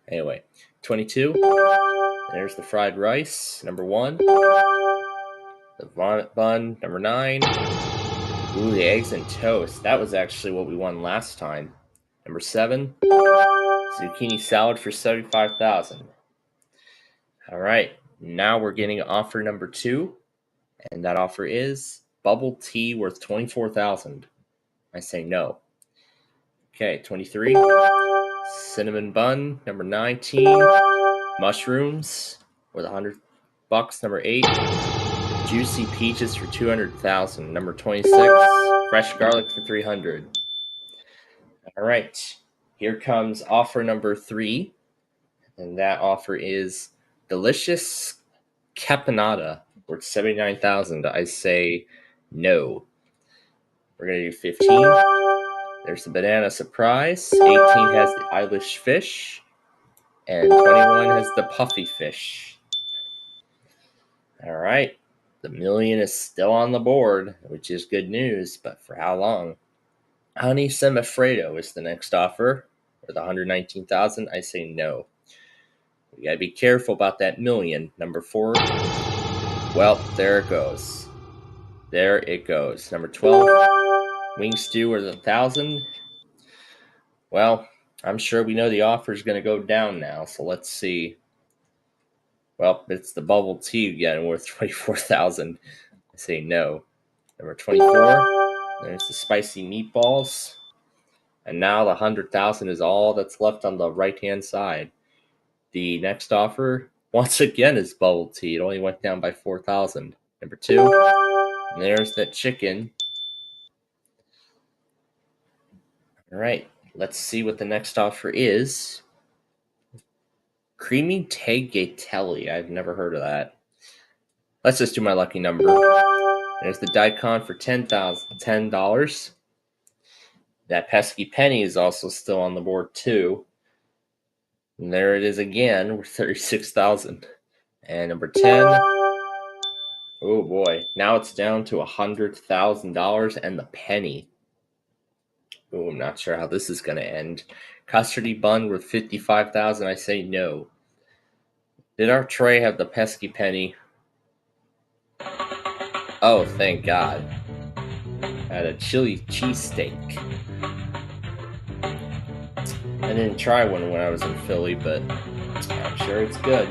Anyway, 22. There's the fried rice, number 1. The vomit bun, number 9. Ooh, the eggs and toast. That was actually what we won last time. Number 7. Zucchini salad for 75,000. All right, now we're getting offer number 2, and that offer is bubble tea worth 24,000. I say no. Okay, 23. Cinnamon bun, number 19. Mushrooms worth $100. Number 8. Juicy peaches for 200,000. Number 26. Fresh garlic for 300. All right, here comes offer number 3, and that offer is delicious caponata worth 79,000. I say no. We're gonna do 15. There's the banana surprise. 18 has the Irish fish, and 21 has the puffy fish. All right, the million is still on the board, which is good news, but for how long? Honey semifredo is the next offer with 119,000. I say no. We gotta be careful about that million. Number 4. Well, there it goes. There it goes. Number 12. Wing stew worth 1,000. Well, I'm sure we know the offer is gonna go down now. So let's see. Well, it's the bubble tea again worth 24,000. I say no. Number 24. There's the spicy meatballs. And now the 100,000 is all that's left on the right-hand side. The next offer, once again, is bubble tea. It only went down by 4,000. Number 2. And there's that chicken. All right, let's see what the next offer is. Creamy tagliatelle. I've never heard of that. Let's just do my lucky number. There's the daikon for $10. That pesky penny is also still on the board too. And there it is again, with 36,000. And number 10. Oh boy, now it's down to $100,000 and the penny. Oh, I'm not sure how this is going to end. Custardy bun worth 55,000. I say no. Did our tray have the pesky penny? Oh, thank God. I had a chili cheesesteak. I didn't try one when I was in Philly, but I'm sure it's good.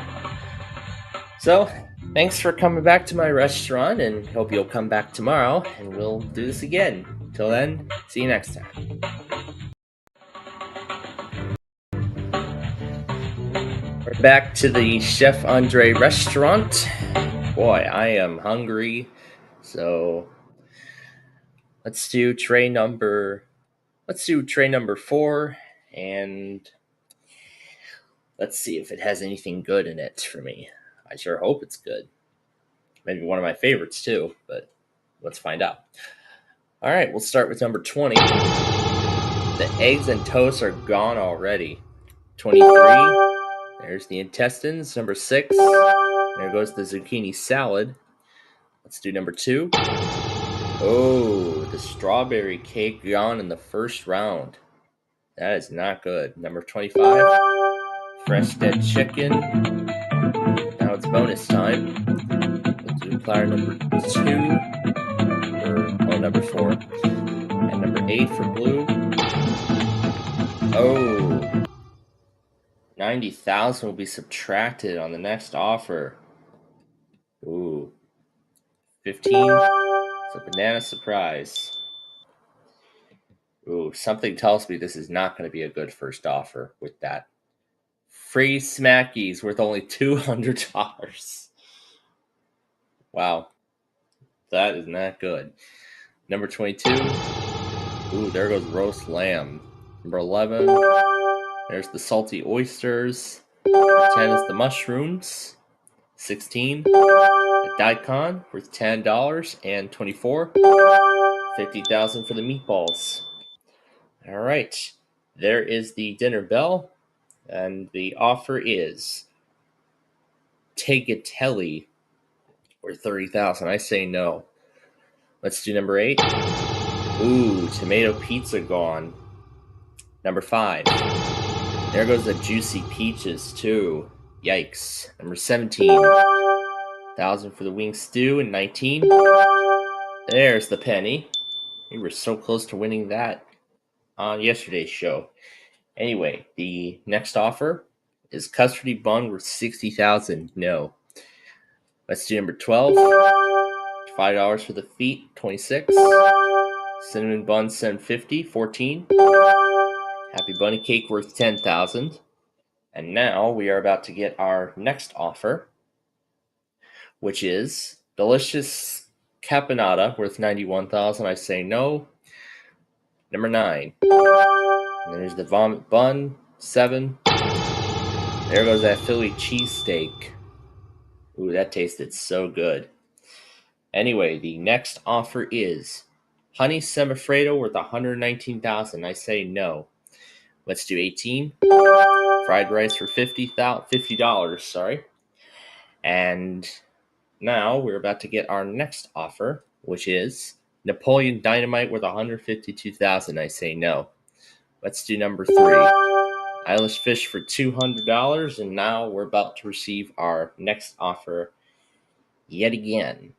So, thanks for coming back to my restaurant, and hope you'll come back tomorrow, and we'll do this again. Till then, see you next time. We're back to the Chef Andre restaurant. Boy, I am hungry. So let's do tray number 4, and let's see if it has anything good in it for me. I sure hope it's good. Maybe one of my favorites too, but let's find out. All right, we'll start with number 20. The eggs and toast are gone already. 23. There's the intestines. Number 6. There goes the zucchini salad. Let's do number 2. Oh, the strawberry cake gone in the first round. That is not good. Number 25. fresh dead chicken. Now it's bonus time. Let's do platter number 2, or number 4, and number 8 for blue. Oh, 90,000 will be subtracted on the next offer. Ooh, 15. It's a banana surprise. Ooh, something tells me this is not going to be a good first offer with that. Free smackies worth only $200. Wow, that is not good. Number 22. Ooh, there goes roast lamb. Number 11. There's the salty oysters. Number 10 is the mushrooms. 16. The daikon worth $10. And 24. 50,000 for the meatballs. All right, there is the dinner bell, and the offer is tagliatelle or 30,000. I say no. Let's do number 8. Ooh, tomato pizza gone. Number 5. There goes the juicy peaches too. Yikes. Number 17. 1,000 for the wing stew, and 19. There's the penny. We were so close to winning that on yesterday's show. Anyway, the next offer is custardy bun worth 60,000. No. Let's do number 12. $5 for the feet. 26. Cinnamon bun $7.50. 14. Happy bunny cake worth 10,000. And now we are about to get our next offer, which is delicious caponata worth 91,000. I say no. Number 9. And there's the vomit bun, 7. There goes that Philly cheesesteak. Ooh, that tasted so good. Anyway, the next offer is honey semifredo worth 119,000. I say no. Let's do 18. Fried rice for $50. Sorry. And now we're about to get our next offer, which is Napoleon Dynamite worth 152,000. I say no. Let's do number 3. Eilish fish for $200, and now we're about to receive our next offer yet again.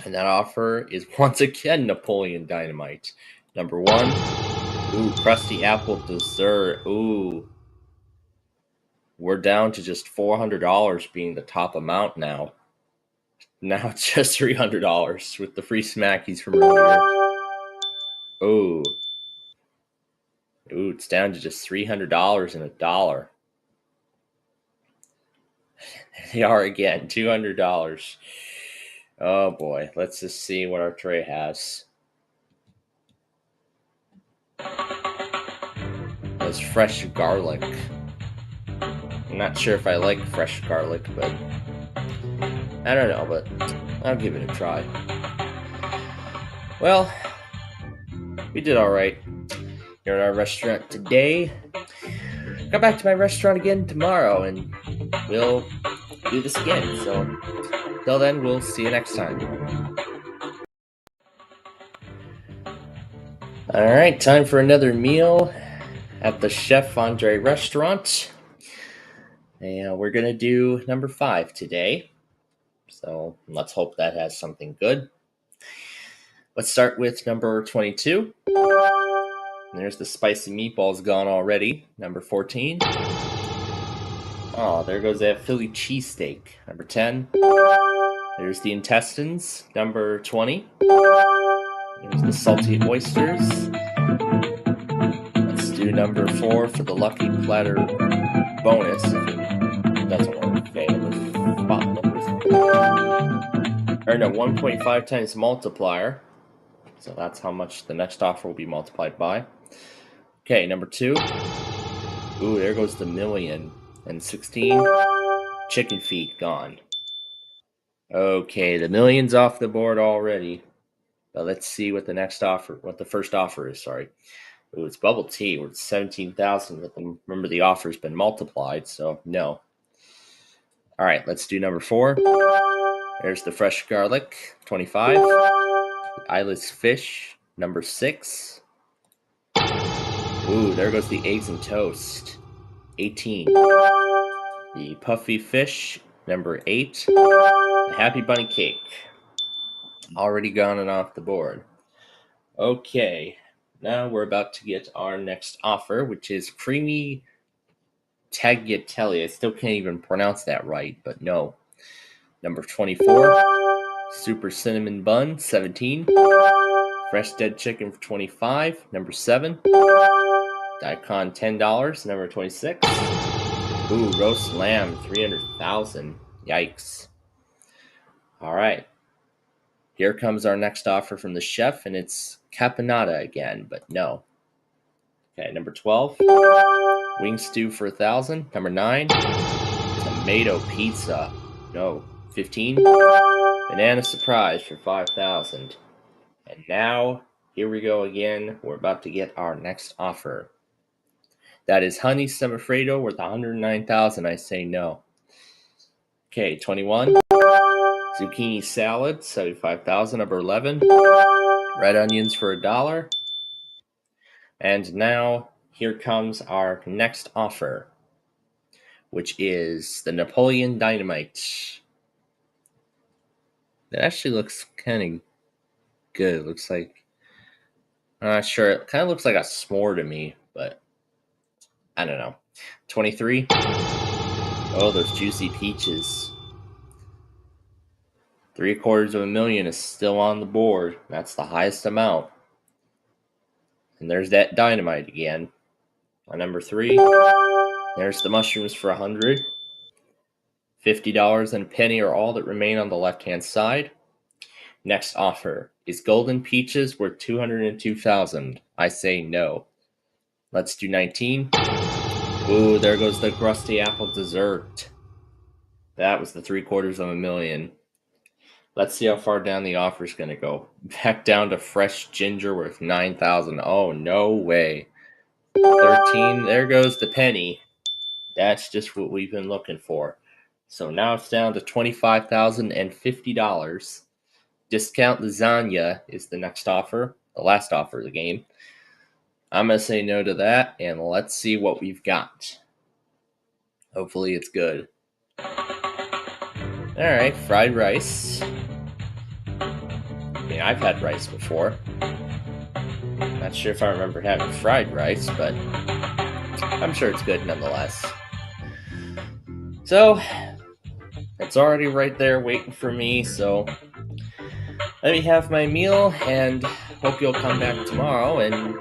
And that offer is once again Napoleon Dynamite. Number 1. Ooh, crusty apple dessert. Ooh. We're down to just $400 being the top amount now. Now it's just $300 with the free smackies from earlier. Ooh. Ooh, it's down to just $300 and $1. There they are again, $200. Oh boy, let's just see what our tray has. There's fresh garlic. I'm not sure if I like fresh garlic, but I don't know, but I'll give it a try. Well, we did all right here at our restaurant today. Come back to my restaurant again tomorrow, and we'll do this again. So, till then, we'll see you next time. All right, time for another meal at the Chef Andre restaurant. And we're going to do number 5 today. So let's hope that has something good. Let's start with number 22. There's the spicy meatballs gone already. Number 14. Oh, there goes that Philly cheesesteak. Number 10. There's the intestines. Number 20. There's the salty oysters. Let's do number 4 for the lucky platter bonus. If it doesn't work. Okay, or no, 1.5 times multiplier. So that's how much the next offer will be multiplied by. Okay, number 2. Ooh, there goes the million. And 16. Chicken feet gone. Okay, the million's off the board already. But let's see what the next offer, what the first offer is, sorry. Ooh, it's bubble tea worth 17,000, but remember the offer's been multiplied, so no. All right, let's do number 4. There's the fresh garlic, 25. The eyeless fish, number 6. Ooh, there goes the eggs and toast. 18. The puffy fish, number 8. The happy bunny cake. Already gone and off the board. Okay, now we're about to get our next offer, which is creamy tagliatelle. I still can't even pronounce that right, but no. Number 24. Super cinnamon bun, 17. Fresh dead chicken for 25, number 7. Daikon, $10, number 26. Ooh, roast lamb, 300,000. Yikes. All right. Here comes our next offer from the chef, and it's caponata again, but no. Okay, number 12. Wing stew for 1,000. Number 9. Tomato pizza. No. 15. Banana surprise for 5,000. And now, here we go again. We're about to get our next offer. That is honey semifredo worth 109,000. I say no. Okay, 21. Zucchini salad, 75,000. Number 11. Red onions for $1. And now, here comes our next offer, which is the Napoleon Dynamite. That actually looks kind of good. It looks like, I'm not sure. It kind of looks like a s'more to me, but I don't know. 23. Oh, those juicy peaches. $750,000 is still on the board. That's the highest amount. And there's that dynamite again. On number 3, there's the mushrooms for 100. $50 and a penny are all that remain on the left-hand side. Next offer is golden peaches worth 202,000. I say no. Let's do 19. Ooh, there goes the crusty apple dessert. That was the $750,000. Let's see how far down the offer is going to go. Back down to fresh ginger worth 9,000. Oh, no way. 13. There goes the penny. That's just what we've been looking for. So now it's down to $25,050. Discount lasagna is the next offer. The last offer of the game. I'm going to say no to that, and let's see what we've got. Hopefully it's good. Alright, fried rice. I mean, I've had rice before. Not sure if I remember having fried rice, but I'm sure it's good nonetheless. So, it's already right there waiting for me, so let me have my meal, and hope you'll come back tomorrow, and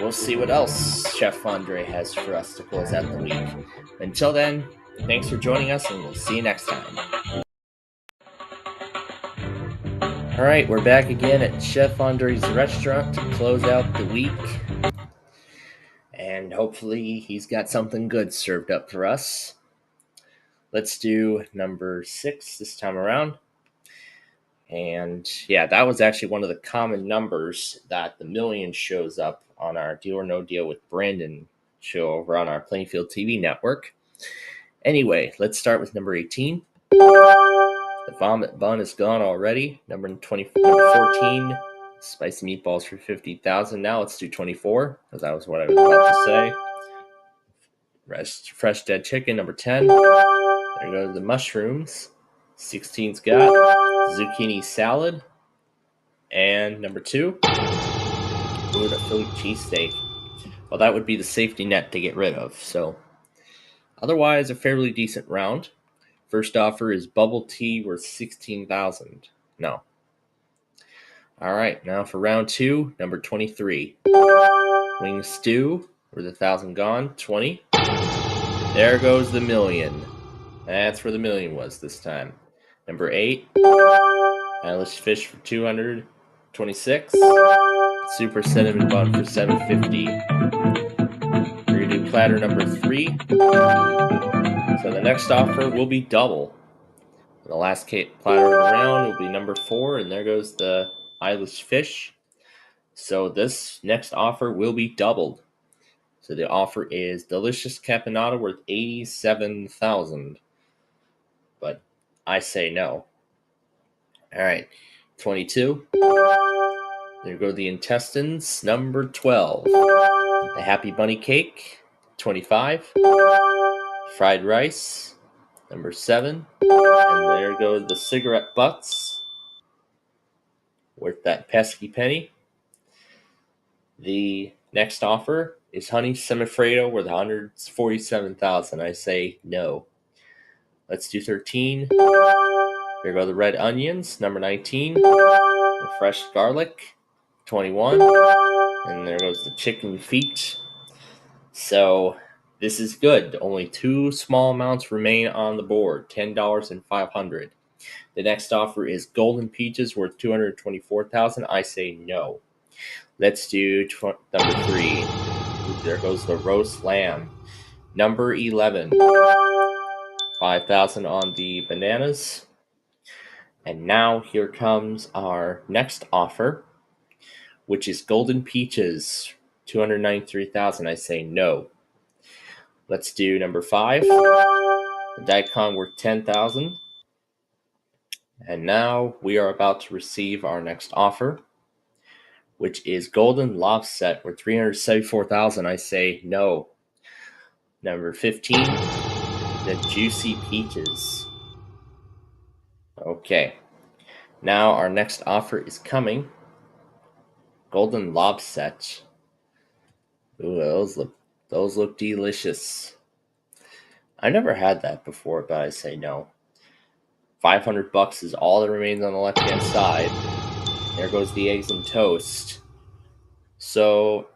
we'll see what else Chef Andre has for us to close out the week. Until then, thanks for joining us, and we'll see you next time. Alright, we're back again at Chef Andre's restaurant to close out the week. And hopefully he's got something good served up for us. Let's do number 6 this time around. And yeah, that was actually one of the common numbers that the million shows up on our Deal or No Deal with Brandon show over on our Plainfield TV network. Anyway, let's start with number 18. The vomit bun is gone already. Number 14, spicy meatballs for 50,000. Now let's do 24, because that was what I was about to say. Fresh dead chicken, number 10. There goes the mushrooms. 16's got zucchini salad. And number 2, ooh, the Philly cheesesteak. Well, that would be the safety net to get rid of. So, otherwise, a fairly decent round. First offer is bubble tea worth 16,000. No. All right, now for round 2, number 23. Wing stew worth 1,000 gone, 20. There goes the million. That's where the million was this time. Number 8. Irish fish for 200, 26. Super cinnamon bun for 750. We're gonna do platter number 3. So the next offer will be double. The last platter of the round will be number 4, and there goes the Irish fish. So this next offer will be doubled. So the offer is delicious caponata worth 87,000. But I say no. All right, 22. There go the intestines. Number 12. The happy bunny cake. 25. Fried rice, number 7. And there goes the cigarette butts, worth that pesky penny. The next offer is honey semifredo worth $147,000. I say no. Let's do 13. There go the red onions, number 19. The fresh garlic, 21. And there goes the chicken feet. So this is good. Only 2 small amounts remain on the board, $10 and $500. The next offer is golden peaches worth $224,000. I say no. Let's do number 3. There goes the roast lamb, number 11. $5,000 on the bananas. And now here comes our next offer, which is golden peaches, $293,000. I say no. Let's do number 5. The daikon worth $10,000. And now we are about to receive our next offer, which is golden lobster worth $374,000. I say no. Number 15, the juicy peaches. Okay. Now our next offer is coming. Golden lobster. Ooh, those look delicious. I've never had that before, but I say no. $500 is all that remains on the left-hand side. There goes the eggs and toast. So,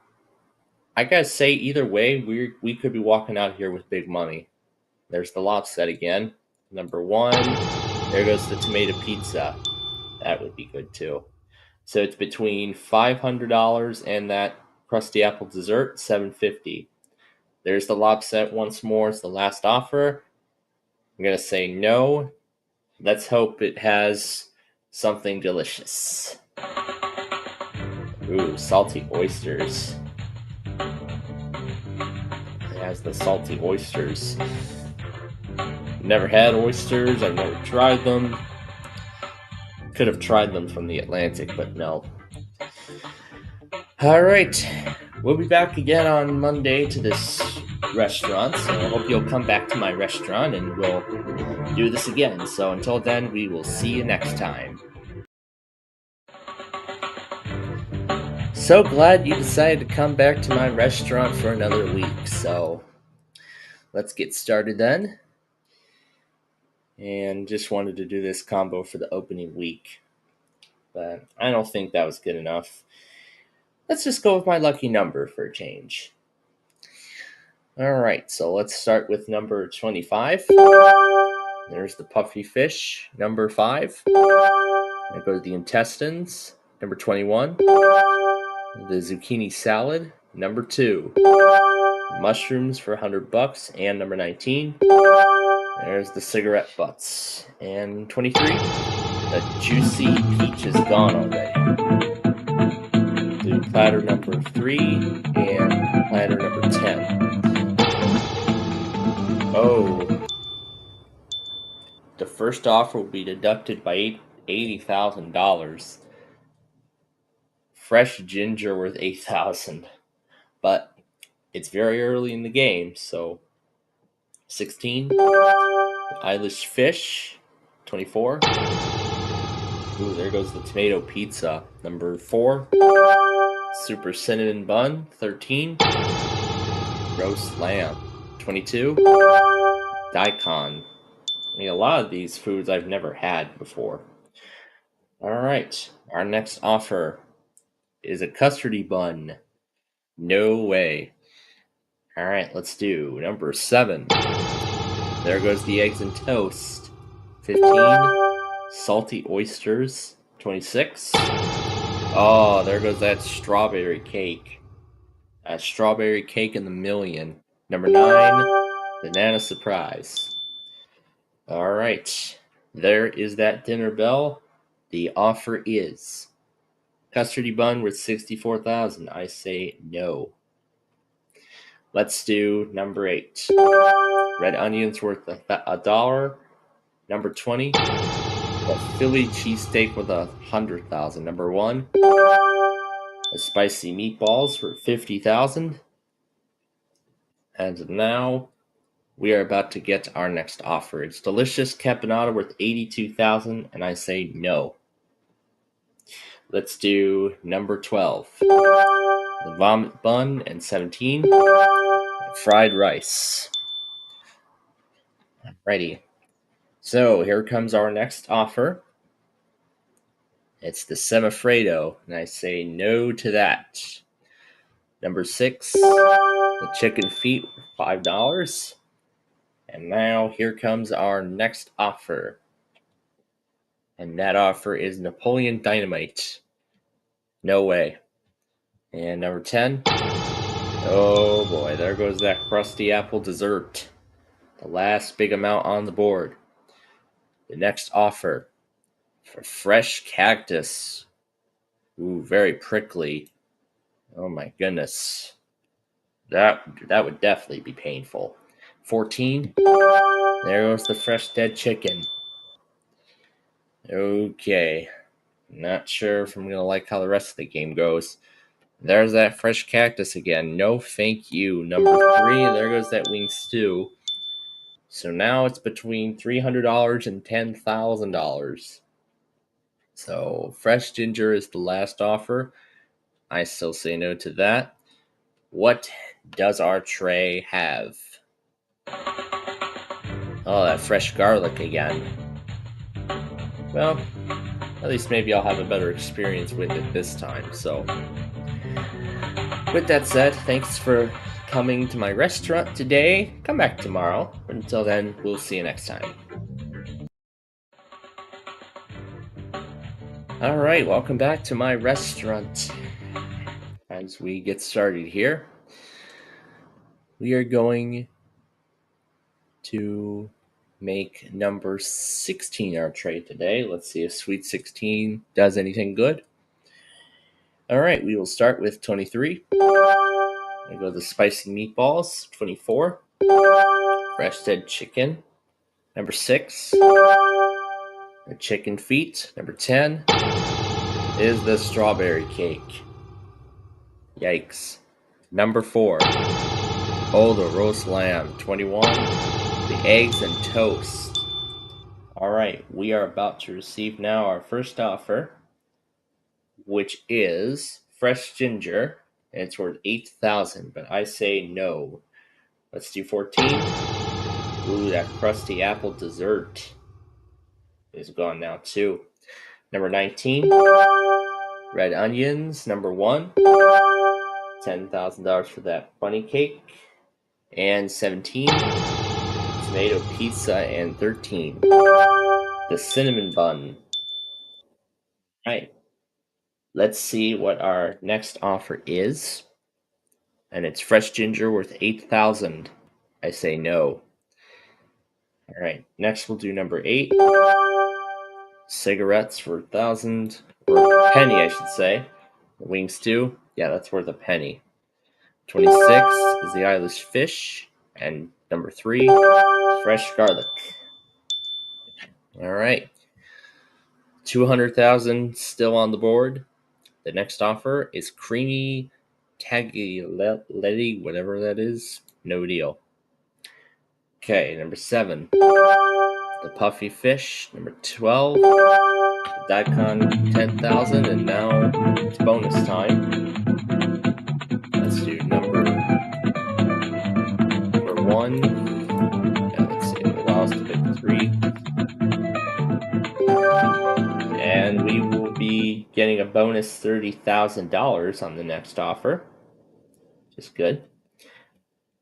I gotta say, either way, we could be walking out here with big money. There's the lobster again. Number 1. There goes the tomato pizza. That would be good too. So it's between $500 and that crusty apple dessert, $750. There's the lobster once more. It's the last offer. I'm gonna say no. Let's hope it has something delicious. Ooh, salty oysters. It has the salty oysters. Never had oysters. I've never tried them. Could have tried them from the Atlantic, but no. Alright. We'll be back again on Monday to this restaurant, so I hope you'll come back to my restaurant and we'll do this again. So until then, we will see you next time. So glad you decided to come back to my restaurant for another week. So let's get started then. And just wanted to do this combo for the opening week, but I don't think that was good enough. Let's just go with my lucky number for a change. Alright, so let's start with number 25. There's the puffy fish, number 5. There goes the intestines, number 21. The zucchini salad, number 2. Mushrooms for $100, and number 19. There's the cigarette butts, and 23. The juicy peach is gone already. Do platter number 3 and platter number 10. Oh. The first offer will be deducted by $80,000. Fresh ginger worth $8,000. But it's very early in the game, so 16. Eilish fish, 24. Ooh, there goes the tomato pizza, number 4. Super cinnamon bun, 13. Roast lamb, 22. Daikon. I mean, a lot of these foods I've never had before. Alright, our next offer is a custardy bun. No way. Alright, let's do number 7. There goes the eggs and toast. 15. Salty oysters. 26. Oh, there goes that strawberry cake. A strawberry cake in the million. Number 9. Banana surprise. Alright. There is that dinner bell. The offer is custardy bun worth $64,000. I say no. Let's do number 8. Red onions worth $1. Number 20. The Philly cheesesteak worth $100,000. Number 1. The spicy meatballs for $50,000. And now we are about to get our next offer. It's delicious caponata worth $82,000, and I say no. Let's do number 12. The vomit bun, and 17. Fried rice. Alrighty. So here comes our next offer. It's the semifredo, and I say no to that. Number 6, the chicken feet, $5. And now here comes our next offer. And that offer is Napoleon Dynamite. No way. And number 10. Oh boy, there goes that crusty apple dessert. The last big amount on the board. The next offer for fresh cactus. Ooh, very prickly. Oh my goodness. That would definitely be painful. 14. There goes the fresh dead chicken. Okay. Not sure if I'm going to like how the rest of the game goes. There's that fresh cactus again. No thank you. Number 3, there goes that wing stew. So now it's between $300 and $10,000. So fresh ginger is the last offer. I still say no to that. What does our tray have? Oh, that fresh garlic again. Well, at least maybe I'll have a better experience with it this time. So, with that said, thanks for coming to my restaurant today. Come back tomorrow. But until then, we'll see you next time. Alright, welcome back to my restaurant. As we get started here, we are going to make number 16 our tray today. Let's see if Sweet 16 does anything good. Alright, we will start with 23. I go the spicy meatballs. 24. Fresh dead chicken. Number 6. The chicken feet. Number 10 is the strawberry cake. Yikes. Number 4. Oh, the roast lamb. 21. The eggs and toast. Alright, we are about to receive now our first offer, which is fresh ginger, and it's worth $8,000, but I say no. Let's do 14. Ooh, that crusty apple dessert is gone now too. Number 19, red onions. Number 1, $10,000 for that bunny cake. And 17, tomato pizza. And 13, the cinnamon bun. Alright, let's see what our next offer is. And it's fresh ginger worth $8,000. I say no. Alright, next we'll do number 8. Cigarettes for $1,000, or penny I should say. Wing stew, yeah, that's worth a penny. 26 is the Irish fish, and number 3, fresh garlic. Alright, $200,000 still on the board. The next offer is creamy tagliatelle, whatever that is. No deal. Okay, number 7, the puffy fish. Number 12, the daikon. 10,000, and now it's bonus time. Let's do number 1. Yeah, let's see, it'll allow us to pick 3. And we will be getting a bonus $30,000 on the next offer, which is good.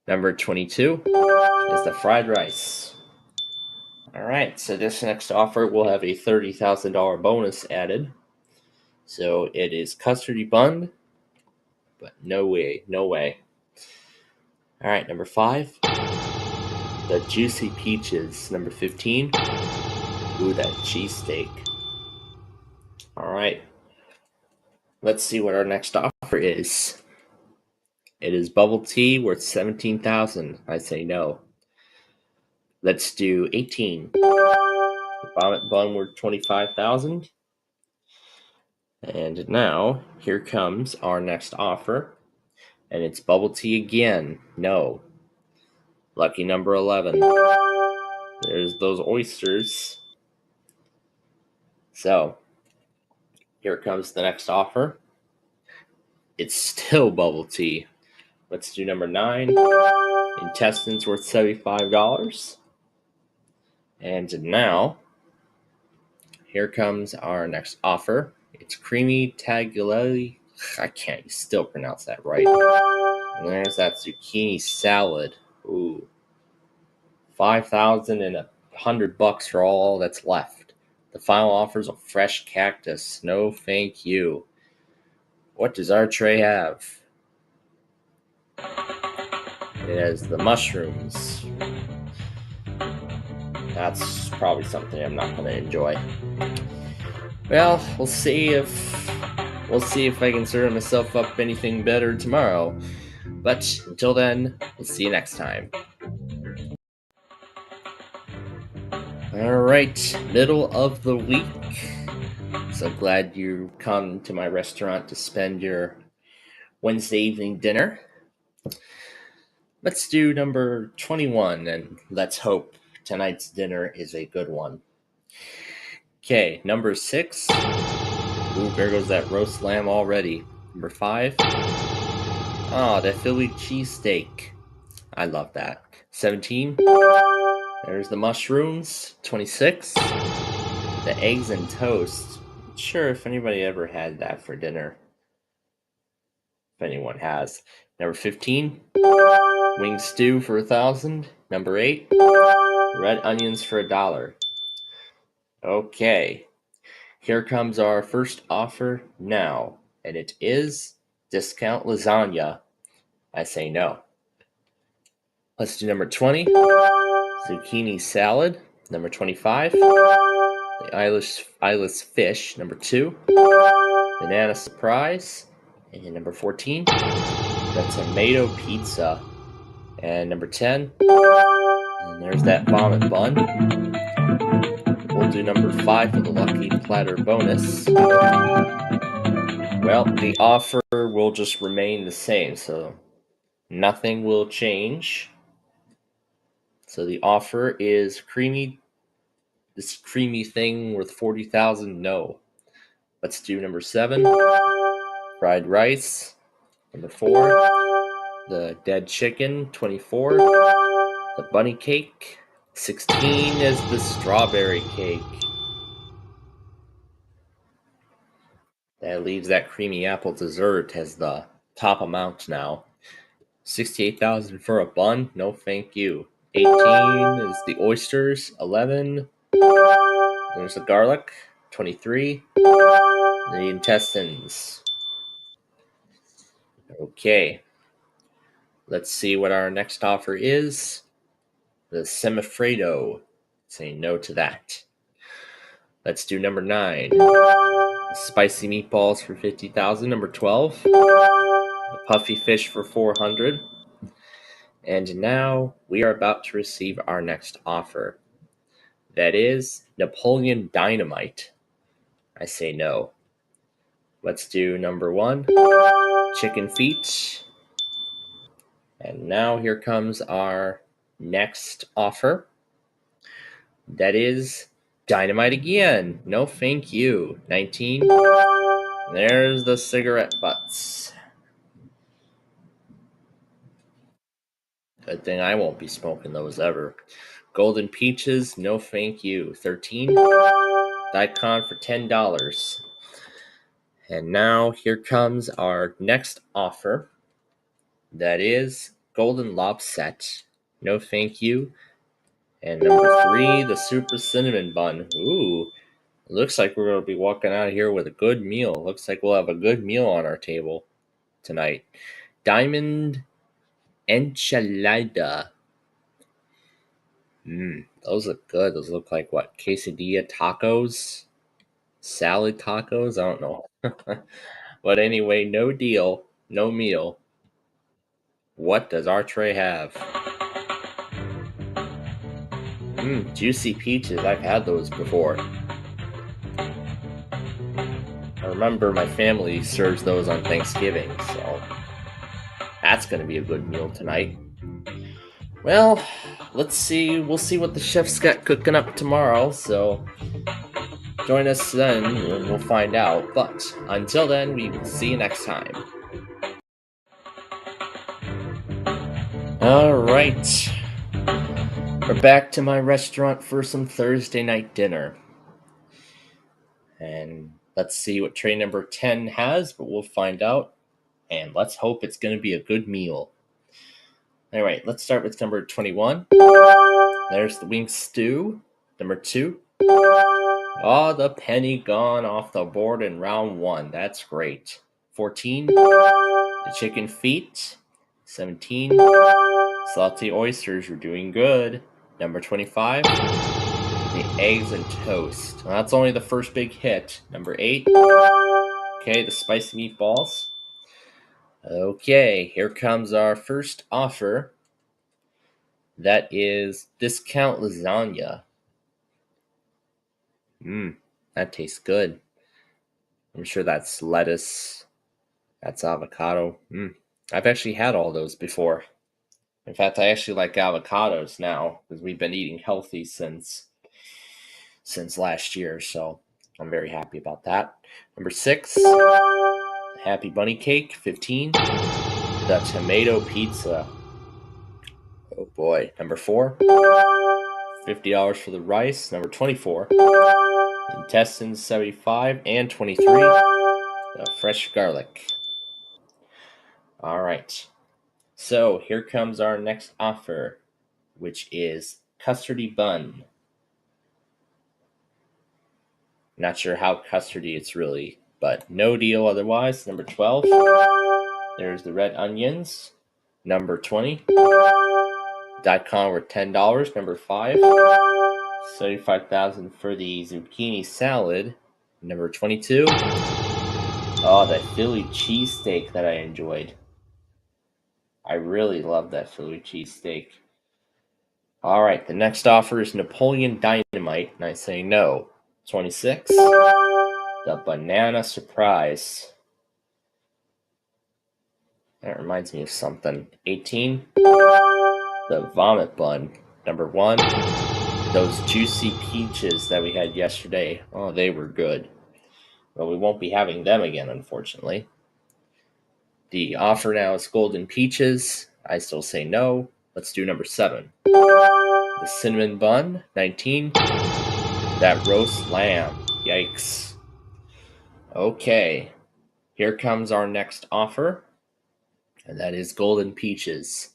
Number 22 is the fried rice. Alright, so this next offer will have a $30,000 bonus added. So it is custardy bun, but no way. Alright, number 5, the juicy peaches. Number 15, ooh, that cheesesteak. Alright, let's see what our next offer is. It is bubble tea worth $17,000. I say no. Let's do 18. The vomit bun worth $25,000. And now, here comes our next offer. And it's bubble tea again. No. Lucky number 11. There's those oysters. So, here comes the next offer. It's still bubble tea. Let's do number 9. Intestines worth $75. And now, here comes our next offer. It's creamy tagliatelle. I can't still pronounce that right. And there's that zucchini salad. Ooh. $5,100 for all that's left. The final offer is a fresh cactus. No thank you. What does our tray have? It has the mushrooms. That's probably something I'm not going to enjoy. Well, we'll see if I can serve myself up anything better tomorrow. But until then, we'll see you next time. Alright, middle of the week. So glad you come to my restaurant to spend your Wednesday evening dinner. Let's do number 21, and let's hope tonight's dinner is a good one. Okay, number 6. Ooh, there goes that roast lamb already. Number 5. Oh, that Philly cheesesteak. I love that. 17. There's the mushrooms. 26. The eggs and toast. Not sure if anybody ever had that for dinner. If anyone has. Number 15. Wing stew for $1,000. Number 8. Red onions for $1. Okay. Here comes our first offer now. And it is discount lasagna. I say no. Let's do number 20. Zucchini salad. Number 25. The eyeless fish. Number 2. Banana surprise. And number 14. The tomato pizza. And number 10. And there's that vomit bun. We'll do number 5 for the lucky platter bonus. Well, the offer will just remain the same, so nothing will change. So the offer is this creamy thing worth 40,000. No. Let's do number 7, fried rice. Number 4, the dead chicken. 24, the bunny cake. 16 is the strawberry cake. That leaves that creamy apple dessert as the top amount now. 68,000 for a bun. No, thank you. 18 is the oysters. 11. There's the garlic. 23. The intestines. Okay. Let's see what our next offer is. The semifredo. Say no to that. Let's do number 9. Spicy meatballs for 50,000. Number 12. The puffy fish for 400. And now we are about to receive our next offer. That is Napoleon Dynamite. I say no. Let's do number 1. Chicken feet. And now here comes our next offer. That is dynamite again. No thank you. 19. There's the cigarette butts. Good thing I won't be smoking those ever. Golden peaches. No thank you. 13. Daikon for $10. And now here comes our next offer. That is golden lobset. No thank you. And number 3, the super cinnamon bun. Ooh, looks like we're going to be walking out of here with a good meal. Looks like we'll have a good meal on our table tonight. Diamond enchilada. Those look good. Those look like what? Quesadilla tacos? Salad tacos? I don't know. But anyway, no deal, no meal. What does our tray have? Juicy peaches. I've had those before. I remember my family serves those on Thanksgiving, so that's going to be a good meal tonight. Well, let's see. We'll see what the chef's got cooking up tomorrow, so join us then and we'll find out. But until then, we will see you next time. Alright. We're back to my restaurant for some Thursday night dinner. And let's see what tray number 10 has, but we'll find out. And let's hope it's going to be a good meal. Alright, let's start with number 21. There's the wing stew. Number 2. Oh, the penny gone off the board in round 1. That's great. 14. The chicken feet. 17. Salty oysters. You're doing good. Number 25. The eggs and toast. Well, that's only the first big hit. Number 8. Okay, the spicy meatballs. Okay, here comes our first offer. That is discount lasagna. That tastes good. I'm sure that's lettuce. That's avocado. I've actually had all those before. In fact, I actually like avocados now because we've been eating healthy since last year, so I'm very happy about that. Number 6, Happy Bunny Cake. 15, the tomato pizza. Oh boy. Number 4, $50 for the rice. Number 24, intestines. 75, and 23, the fresh garlic. All right. So here comes our next offer, which is custardy bun. Not sure how custardy it's really, but no deal otherwise. Number 12, there's the red onions. Number 20, daikon were $10. Number 5, $75,000 for the zucchini salad. Number 22, oh, that Philly cheesesteak that I enjoyed. I really love that Philly cheesesteak. All right, the next offer is Napoleon Dynamite, and I say no. 26, the banana surprise. That reminds me of something. 18, the vomit bun. Number 1, those juicy peaches that we had yesterday. Oh, they were good. Well, we won't be having them again, unfortunately. The offer now is golden peaches. I still say no. Let's do number 7. The cinnamon bun. 19, that roast lamb. Yikes. Okay, here comes our next offer, and that is golden peaches.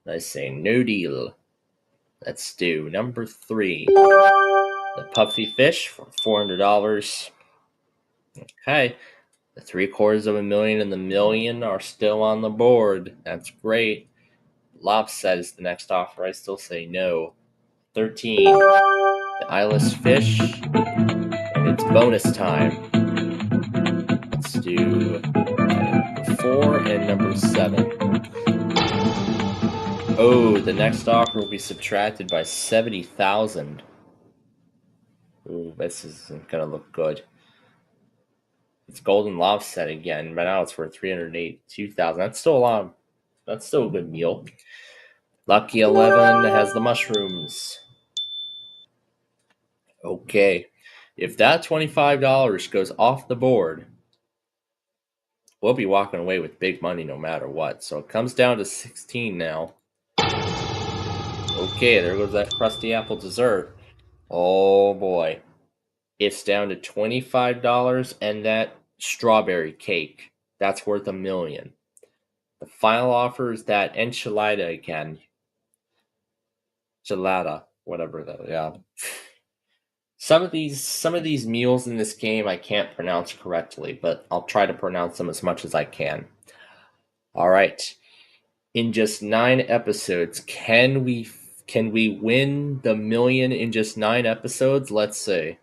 I say no deal. Let's do number 3. The puffy fish for $400. Okay, the $750,000 and the million are still on the board. That's great. Lobster is the next offer. I still say no. 13, the eyeless fish, and it's bonus time. Let's do number 4 and number 7. Oh, the next offer will be subtracted by $70,000. Ooh, this isn't gonna look good. It's golden lobster again, but now it's worth $382,000. That's still a lot. That's still a good meal. Lucky 11 has the mushrooms. Okay, if that $25 goes off the board, we'll be walking away with big money no matter what. So it comes down to 16 now. Okay, there goes that crusty apple dessert. Oh boy. It's down to $25, and that strawberry cake, that's worth $1 million. The final offer is that enchilada again. Gelada, whatever that, yeah. Some of these meals in this game I can't pronounce correctly, but I'll try to pronounce them as much as I can. All right. In just 9 episodes, can we win the $1 million in just 9 episodes? Let's see.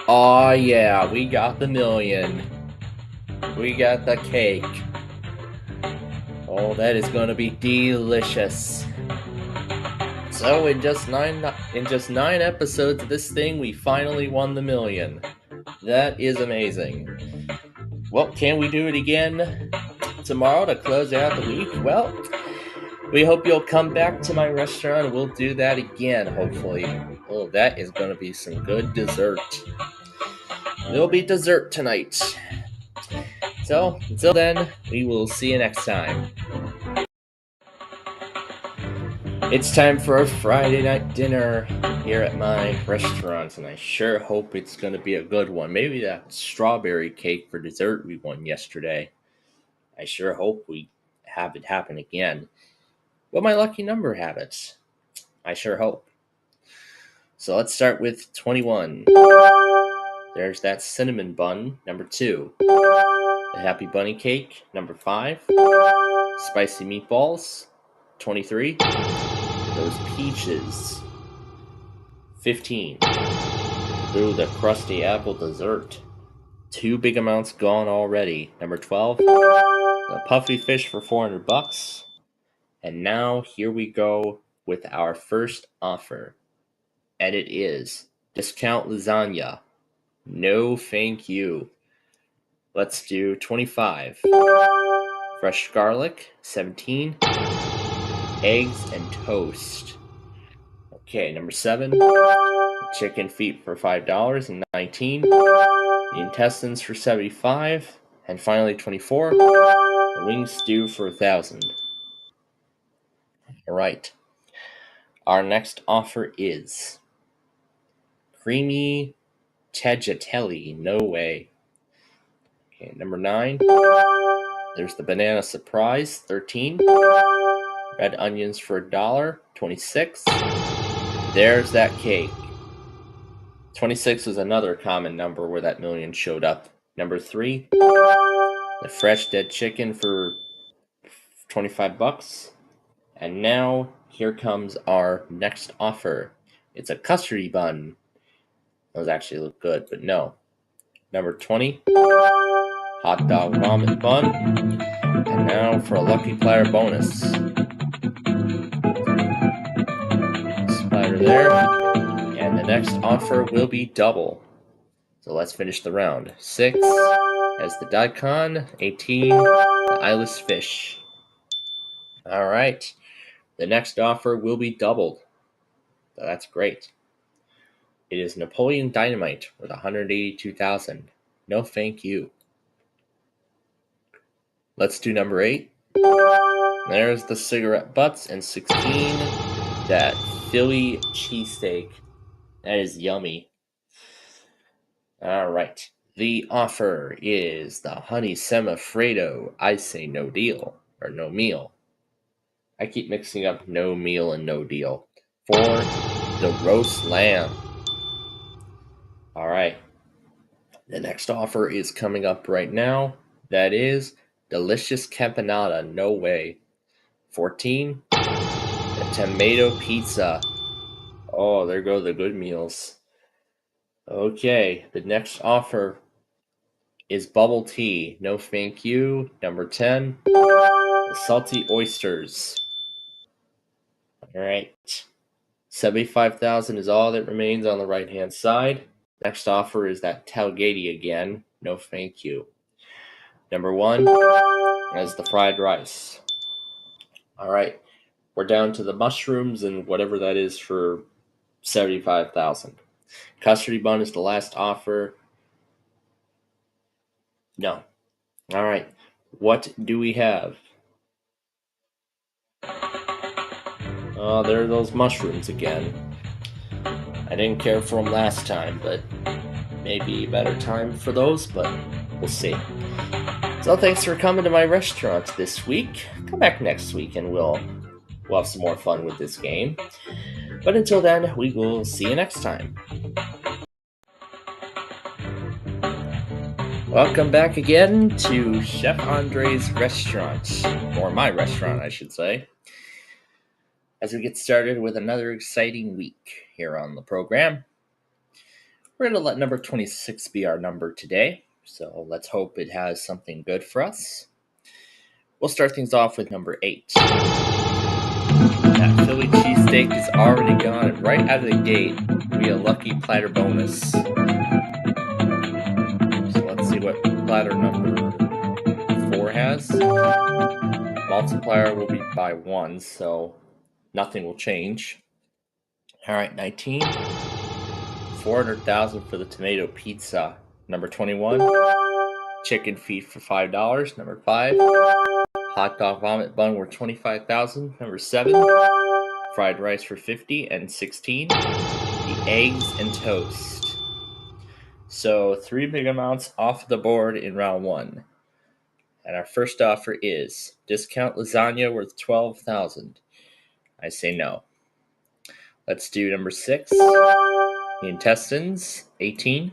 Oh yeah, we got the $1 million. We got the cake. Oh, that is going to be delicious. So in just 9 episodes of this thing, we finally won the $1 million. That is amazing. Well, can we do it again? tomorrow to close out the week, well, we hope you'll come back to my restaurant. We'll do that again, hopefully. Oh, that is going to be some good dessert. There'll be dessert tonight. So, until then, we will see you next time. It's time for our Friday night dinner here at my restaurant, and I sure hope it's going to be a good one. Maybe that strawberry cake for dessert we won yesterday. I sure hope we have it happen again. Will my lucky number have it? I sure hope. So let's start with 21. There's that cinnamon bun, number 2. The happy bunny cake, number 5. Spicy meatballs, 23. Those peaches, 15. Ooh, the crusty apple dessert. 2 big amounts gone already. Number 12. The puffy fish for $400. And now here we go with our first offer. And it is discount lasagna. No thank you. Let's do 25. Fresh garlic, 17. Eggs and toast. Okay, number 7. Chicken feet for $5 and 19. The intestines for 75. And finally 24. The wing stew for 1,000. Alright. Our next offer is creamy tagliatelle. No way. Okay, number 9. There's the banana surprise, 13. Red onions for $1, 26. There's that cake. 26 was another common number where that million showed up. Number 3. The fresh dead chicken for $25. And now here comes our next offer. It's a custardy bun. Those actually look good, but no. Number 20. Hot dog ramen bun. And now for a lucky platter bonus. Splatter there. And the next offer will be double. So let's finish the round. 6 as the daikon. 18, the eyeless fish. Alright. The next offer will be doubled. So that's great. It is Napoleon Dynamite with 182,000. No thank you. Let's do number 8. There's the cigarette butts, and 16, that Philly cheesesteak. That is yummy. Alright. The offer is the honey semifredo. I say no deal, or no meal. I keep mixing up no meal and no deal. For the roast lamb. Alright. The next offer is coming up right now. That is delicious campanata. No way. 14. The tomato pizza. Oh, there go the good meals. Okay, the next offer is bubble tea. No thank you. Number 10. The salty oysters. Alright. 75,000 is all that remains on the right hand side. Next offer is that tailgate again. No thank you. Number 1 is the fried rice. Alright. We're down to the mushrooms and whatever that is for 75,000. Custody bun is the last offer. No. Alright. What do we have? Oh, there are those mushrooms again. I didn't care for them last time, but maybe a better time for those, but we'll see. So thanks for coming to my restaurant this week. Come back next week and we'll have some more fun with this game. But until then, we will see you next time. Welcome back again to Chef Andre's restaurant, or my restaurant, I should say, as we get started with another exciting week here on the program. We're going to let number 26 be our number today, so let's hope it has something good for us. We'll start things off with number 8. That Philly cheesesteak is already gone, and right out of the gate, we a lucky platter bonus. So let's see what platter number 4 has. Multiplier will be by 1, so nothing will change. Alright, 19. 400,000 for the tomato pizza. Number 21. Chicken feet for $5. Number 5. Hot dog vomit bun worth $25,000. Number 7. Fried rice for $50. And 16. The eggs and toast. So 3 big amounts off the board in round 1. And our first offer is discount lasagna worth $12,000. I say no. Let's do number 6. The intestines, 18.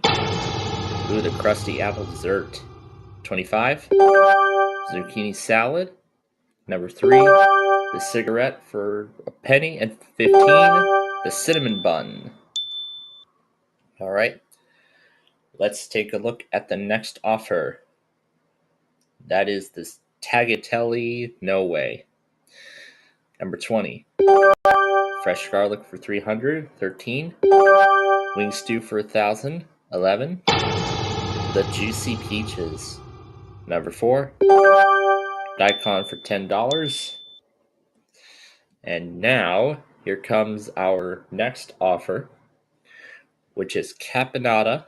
Ooh, the crusty apple dessert, 25. Zucchini salad, number 3. The cigarette for a penny, and 15. The cinnamon bun. All right. Let's take a look at the next offer. That is this tagliatelle, no way. Number 20. Fresh garlic for 300, 13. Wing stew for 1,000, 11. The juicy peaches, number 4. Daikon for $10. And now here comes our next offer, which is caponata.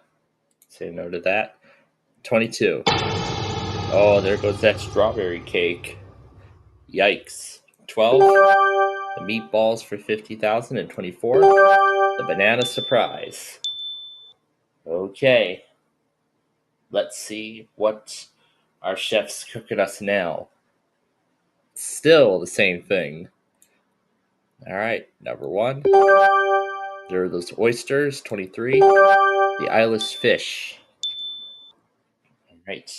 Say no to that. 22. Oh, there goes that strawberry cake. Yikes. 12. The meatballs for 50,000 and 24. The banana surprise. Okay. Let's see what our chef's cooking us now. Still the same thing. All right, number 1. There are those oysters, 23. The eyeless fish. All right.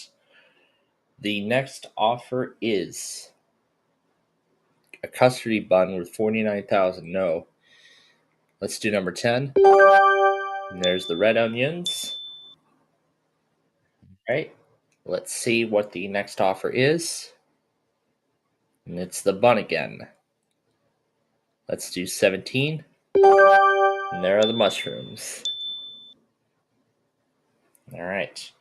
The next offer is a custardy bun with 49,000. No. Let's do number 10. And there's the red onions. All right. Let's see what the next offer is. And it's the bun again. Let's do 17. And there are the mushrooms. All right.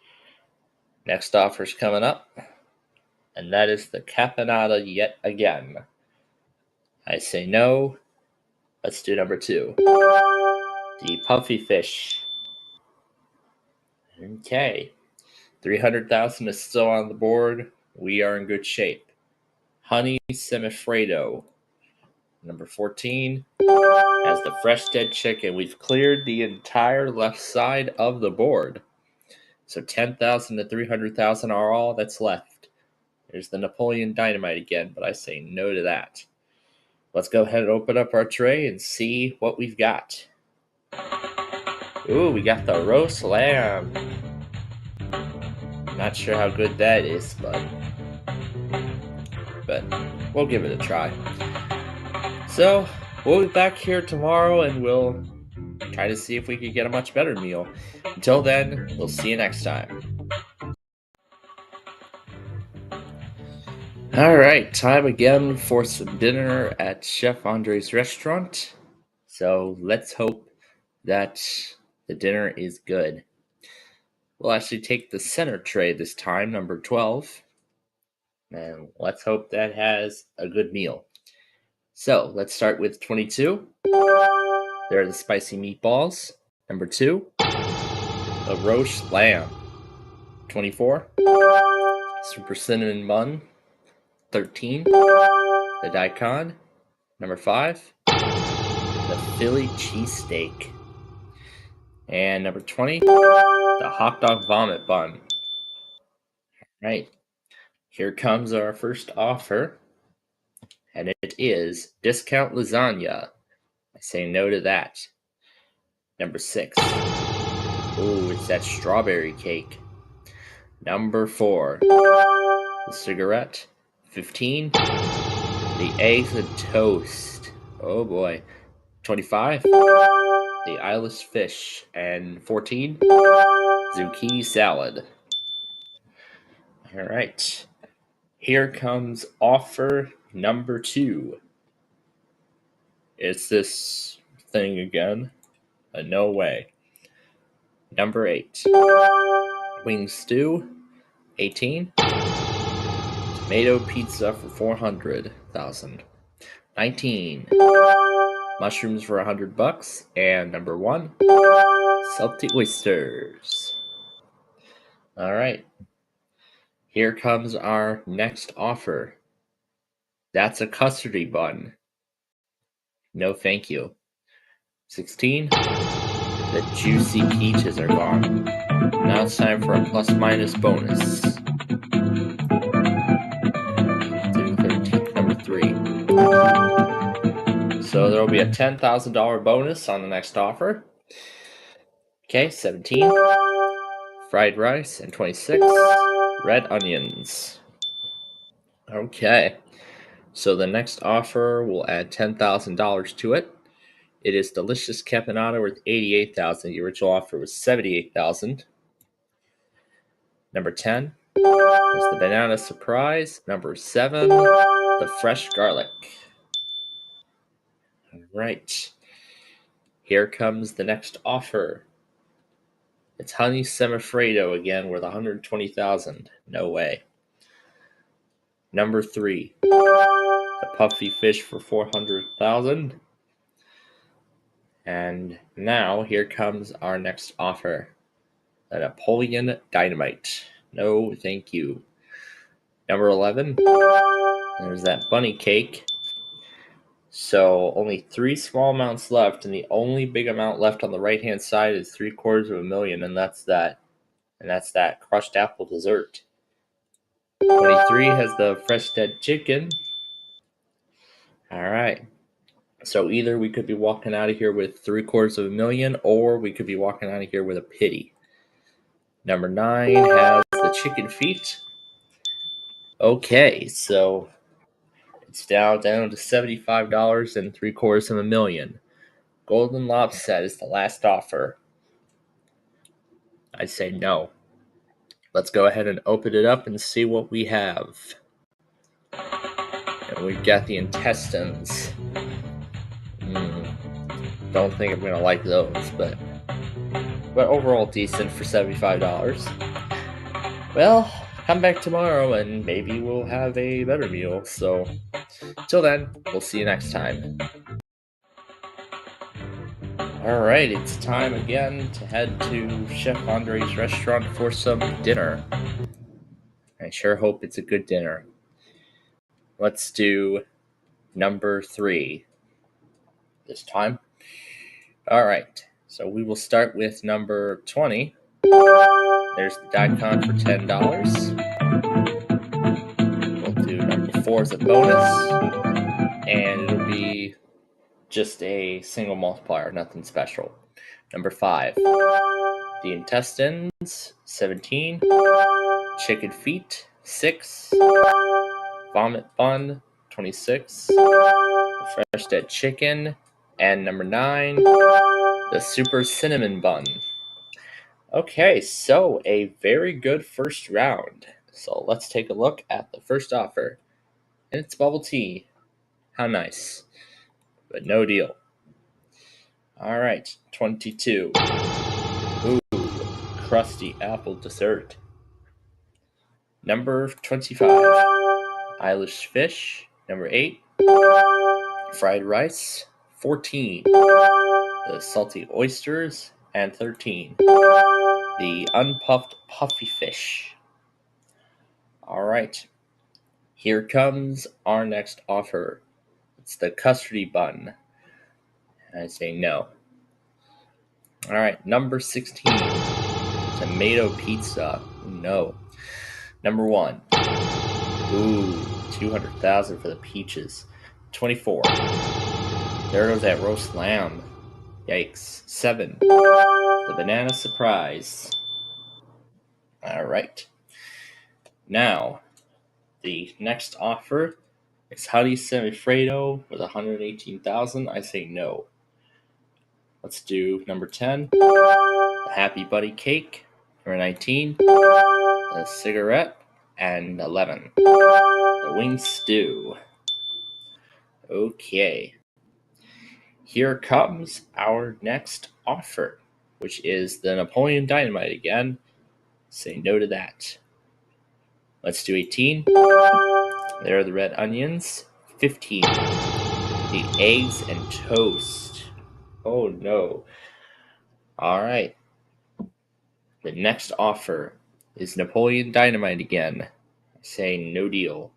Next offer's coming up. And that is the caponata yet again. I say no. Let's do number 2. The puffy fish. Okay. 300,000 is still on the board. We are in good shape. Honey semifredo, number 14, has the fresh dead chicken. We've cleared the entire left side of the board. So 10,000 to 300,000 are all that's left. There's the Napoleon Dynamite again, but I say no to that. Let's go ahead and open up our tray and see what we've got. Ooh, we got the roast lamb. Not sure how good that is, but we'll give it a try. So, we'll be back here tomorrow and we'll try to see if we can get a much better meal. Until then, we'll see you next time. Alright, time again for some dinner at Chef Andre's restaurant. So, let's hope that the dinner is good. We'll actually take the center tray this time, number 12. And let's hope that has a good meal. So, let's start with 22. There are the spicy meatballs. Number 2. The roast lamb. 24. Super cinnamon bun. 13. The daikon. Number 5. The Philly cheesesteak. And number 20. The hot dog vomit bun. Right. Here comes our first offer. And it is discount lasagna. I say no to that. Number 6. Ooh, it's that strawberry cake. Number 4. The cigarette. 15. The eggs and toast. Oh boy. 25. The eyeless fish. And 14. Zucchini salad. Alright. Here comes offer number 2. It's this thing again. No way. Number 8. Wing stew. 18. Tomato pizza for 400,000. 19. Mushrooms for $100. And number 1, salty oysters. All right. Here comes our next offer. That's a custardy bun. No, thank you. 16. The juicy peaches are gone. Now it's time for a plus-minus bonus. 13, number 3. So there will be a $10,000 bonus on the next offer. Okay, 17. Fried rice, and 26. Red onions. Okay. So the next offer will add $10,000 to it. It is delicious caponata with 88,000. The original offer was 78,000. Number 10 is the banana surprise. Number 7, the fresh garlic. All right. Here comes the next offer. It's honey semifredo again worth 120,000. No way. Number 3, the puffy fish for 400,000. And now here comes our next offer. The Napoleon Dynamite. No, thank you. Number 11. There's that bunny cake. So only 3 small amounts left, and the only big amount left on the right-hand side is $750,000, and that's that. And that's that crushed apple dessert. 23 has the fresh dead chicken. All right. So either we could be walking out of here with $750,000, or we could be walking out of here with a pity. Number 9 has the chicken feet. Okay, so it's down to $75.00. Golden Lobster is the last offer. I say no. Let's go ahead and open it up and see what we have. And we've got the intestines. Don't think I'm gonna like those, but overall decent for $75. Well, come back tomorrow and maybe we'll have a better meal. So, till then, we'll see you next time. Alright, it's time again to head to Chef Andre's restaurant for some dinner. I sure hope it's a good dinner. Let's do number 3 this time. Alright, so we will start with number 20. There's the daikon for $10. We'll do number 4 as a bonus. And it'll be just a single multiplier, nothing special. Number 5. The intestines, 17. Chicken feet, 6. Vomit bun, 26. Fresh dead chicken. And number 9, the super cinnamon bun. Okay, so a very good first round. So let's take a look at the first offer. And it's bubble tea. How nice. But no deal. Alright, 22. Ooh, crusty apple dessert. Number 25. Eilish fish. Number 8. Fried rice. 14. The salty oysters. And 13. The unpuffed puffy fish. Alright. Here comes our next offer. It's the custardy bun. I say no. Alright, number 16. Tomato pizza. No. Number 1. Ooh, 200,000 for the peaches. 24. There goes that roast lamb. Yikes. 7. The banana surprise. Alright. Now, the next offer is honey semifredo with 118,000. I say no. Let's do number 10. The happy buddy cake. Number 19. The cigarette. And 11. The wing stew. Okay. Here comes our next offer, which is the Napoleon Dynamite again. Say no to that. Let's do 18. There are the red onions. 15. The eggs and toast. Oh no. Alright. The next offer is Napoleon Dynamite again. I say no deal.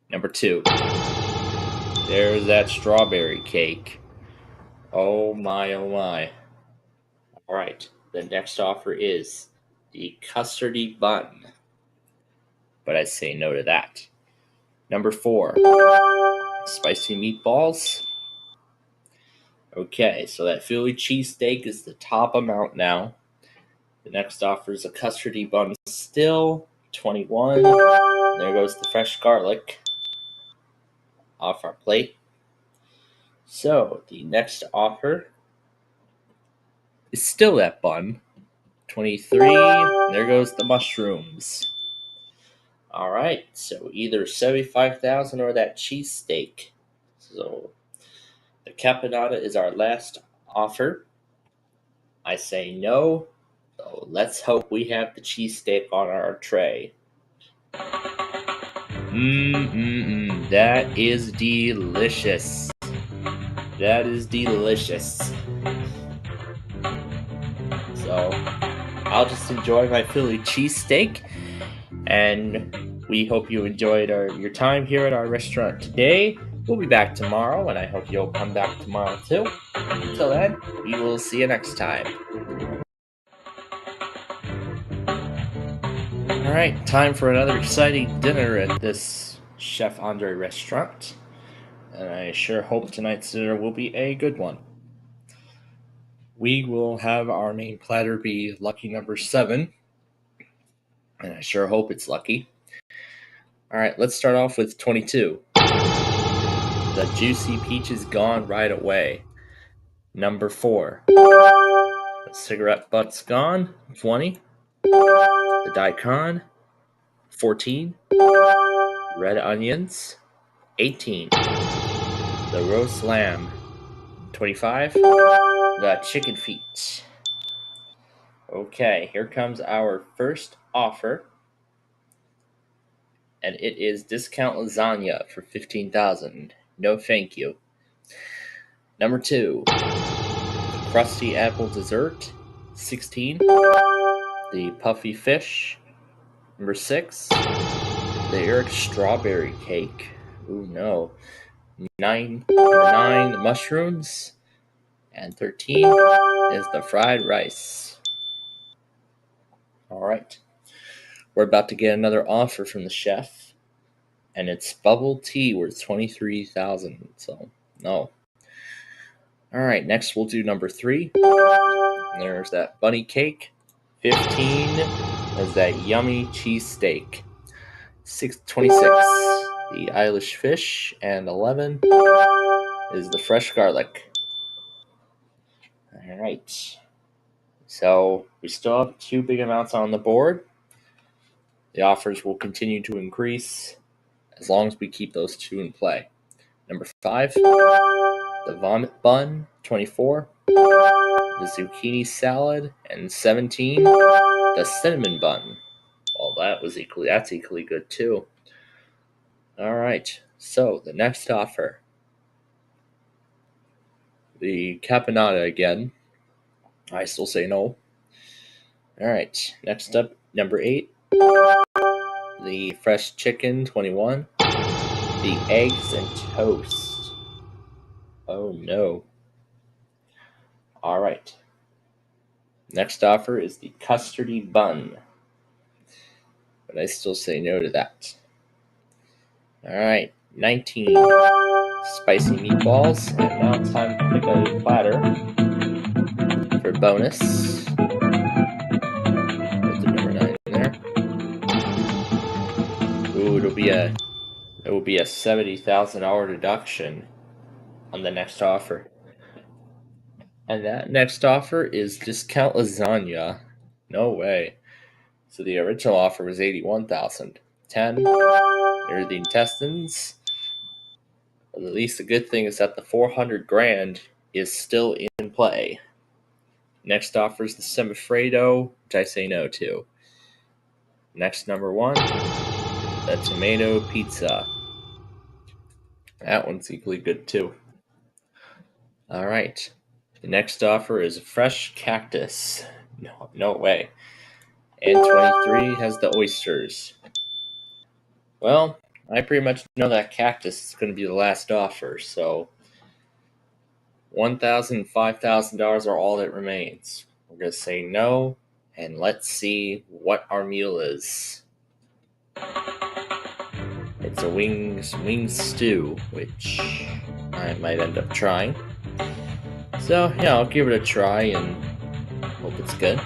Number 2. There's that strawberry cake. Oh my, oh my. Alright. The next offer is the custardy bun. But I say no to that. Number 4. Spicy meatballs. Okay, so that Philly cheesesteak is the top amount now. The next offer is a custardy bun still, 21. There goes the fresh garlic off our plate. So the next offer is still that bun, 23. There goes the mushrooms. All right, so either 75,000 or that cheesesteak. So the caponata is our last offer. I say no. So let's hope we have the cheesesteak on our tray. That is delicious. That is delicious. So I'll just enjoy my Philly cheesesteak, and we hope you enjoyed your time here at our restaurant today. We'll be back tomorrow, and I hope you'll come back tomorrow too. Until then, we will see you next time. Alright, time for another exciting dinner at this Chef Andre restaurant. And I sure hope tonight's dinner will be a good one. We will have our main platter be lucky number 7. And I sure hope it's lucky. Alright, let's start off with 22. The juicy peach is gone right away. Number 4. The cigarette butt's gone. 20. The daikon. 14. Red onions. 18. The roast lamb. 25. The chicken feet. Okay, here comes our first offer. And it is discount lasagna for $15,000. No thank you. Number 2. The crusty apple dessert. 16. The puffy fish. Number 6. The Eric strawberry cake. Ooh, no. 9. Number 9. The mushrooms. And 13 is the fried rice. Alright. We're about to get another offer from the chef. And it's bubble tea worth $23,000. So, no. Alright, next we'll do number 3. And there's that bunny cake. 15 is that yummy cheesesteak. 26, the Irish fish. And 11 is the fresh garlic. Alright. So, we still have 2 big amounts on the board. The offers will continue to increase as long as we keep those 2 in play. Number 5, the vomit bun, 24. The zucchini salad, and 17. The cinnamon bun. Well, that's equally good too. Alright, so the next offer. The caponata again. I still say no. Alright, next up, number 8. The fresh chicken, 21. The eggs and toast. Oh no. Alright. Next offer is the custardy bun. But I still say no to that. Alright, 19. Spicy meatballs. And now it's time to pick a platter for bonus. Put the number 9 in there. Ooh, it will be a $70,000 deduction on the next offer. And that next offer is discount lasagna. No way. So the original offer was $81,000. 10. There are the intestines. But at least the good thing is that the $400,000 is still in play. Next offer is the semifredo, which I say no to. Next, number 1, the tomato pizza. That one's equally good too. Alright, the next offer is fresh cactus. No way. And 23 has the oysters. Well, I pretty much know that cactus is going to be the last offer, so $1,000 and $5,000 are all that remains. We're going to say no, and let's see what our meal is. It's a wing stew, which I might end up trying. So, yeah, I'll give it a try and hope it's good.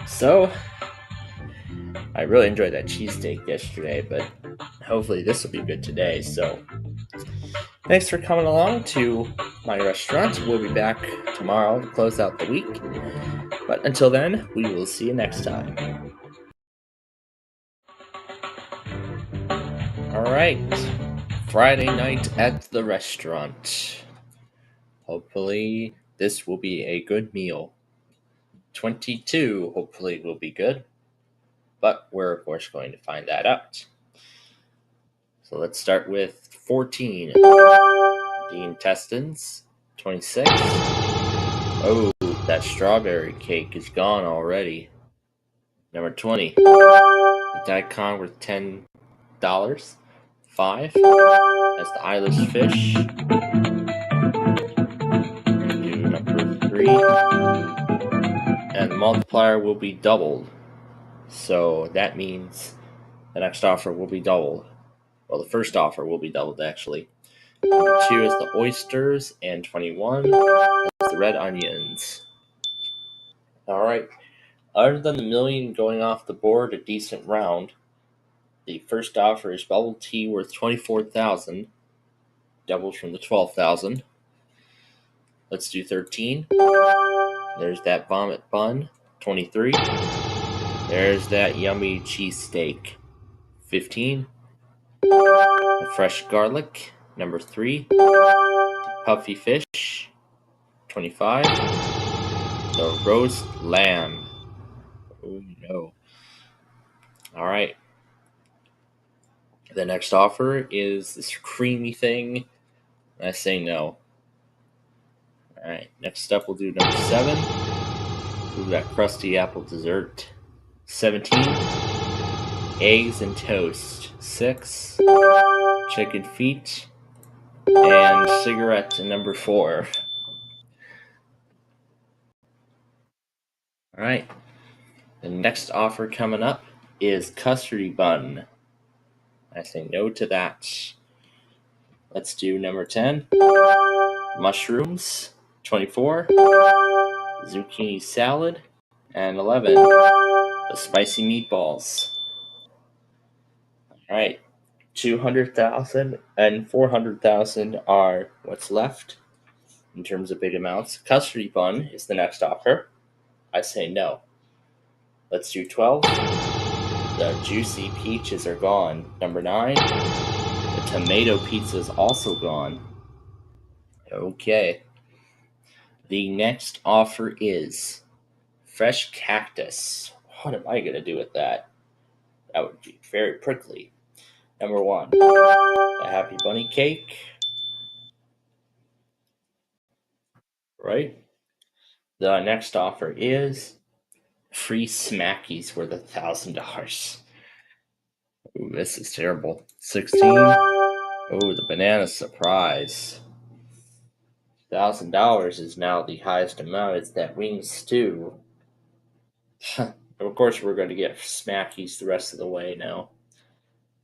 So, I really enjoyed that cheesesteak yesterday, but hopefully this will be good today. So, thanks for coming along to my restaurant. We'll be back tomorrow to close out the week. But until then, we will see you next time. Alright, Friday night at the restaurant. Hopefully this will be a good meal. 22 hopefully will be good, but we're of course going to find that out. So let's start with 14, the intestines. 26, oh, that strawberry cake is gone already. Number 20, the daikon worth $10. 5, that's the eyeless fish. Number 3, and the multiplier will be doubled, so that means the next offer will be doubled. Well, the first offer will be doubled actually. Number 2 is the oysters, and 21 is the red onions. Alright, other than the million going off the board a decent round, the first offer is bubble tea worth $24,000, doubles from the $12,000. Let's do 13. There's that vomit bun, 23. There's that yummy cheesesteak, 15. The fresh garlic, number 3. Puffy fish, 25. The roast lamb. Oh no. Alright. The next offer is this creamy thing. I say no. Alright, next up we'll do number 7. Ooh, that crusty apple dessert. 17. Eggs and toast. 6. Chicken feet. And cigarette number 4. Alright. The next offer coming up is custardy bun. I say no to that. Let's do number 10. Mushrooms. 24. Zucchini salad. And 11. The spicy meatballs. Alright. 200,000 and 400,000 are what's left in terms of big amounts. Custardy bun is the next offer. I say no. Let's do 12. The juicy peaches are gone. Number 9. The tomato pizza is also gone. Okay. The next offer is fresh cactus. What am I going to do with that? That would be very prickly. Number 1. The happy bunny cake. Right. The next offer is free smackies worth $1,000. Ooh, this is terrible. 16. Oh, the banana surprise. $1,000 is now the highest amount. It's that wing stew. Of course, we're going to get smackies the rest of the way now.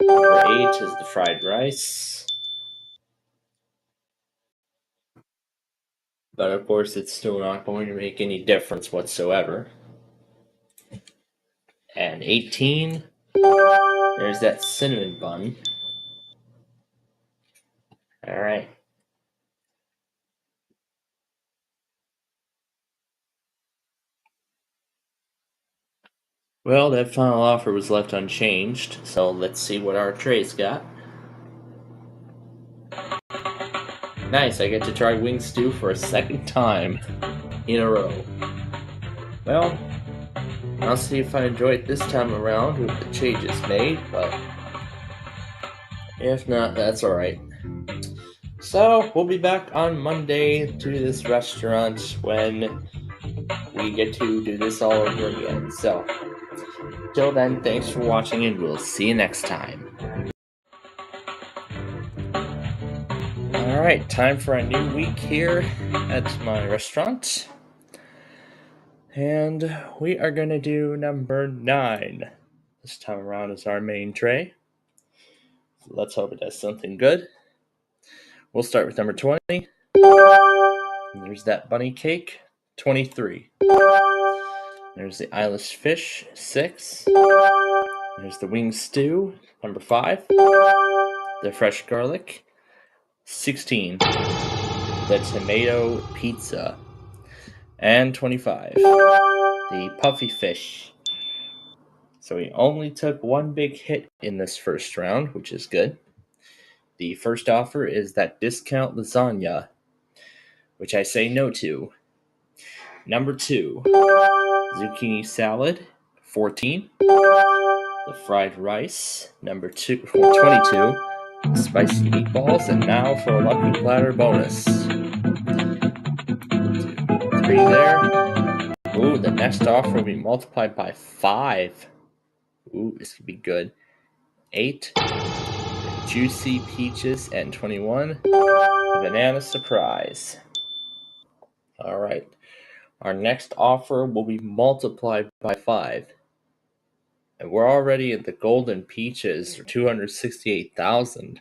Number 8 is the fried rice. But of course, it's still not going to make any difference whatsoever. And 18, there's that cinnamon bun. Alright. Well, that final offer was left unchanged, so let's see what our tray's got. Nice, I get to try wing stew for a second time in a row. Well, I'll see if I enjoy it this time around with the changes made, but if not, that's alright. So, we'll be back on Monday to this restaurant when we get to do this all over again. So, till then, thanks for watching and we'll see you next time. Alright, time for a new week here at my restaurant. And we are going to do number 9. This time around is our main tray. So let's hope it does something good. We'll start with number 20. There's that bunny cake, 23. There's the eyeless fish, 6. There's the wing stew, number 5. The fresh garlic, 16. The tomato pizza, and 25. The puffy fish. So we only took one big hit in this first round, which is good. The first offer is that discount lasagna, which I say no to. Number 2, zucchini salad, 14. The fried rice, number 22. Spicy meatballs, and now for a lucky platter bonus. 3 there. Ooh, the next offer will be multiplied by 5. Ooh, this could be good. 8. Juicy peaches, and 21. The banana surprise. Alright. Our next offer will be multiplied by 5. And we're already at the golden peaches for $268,000.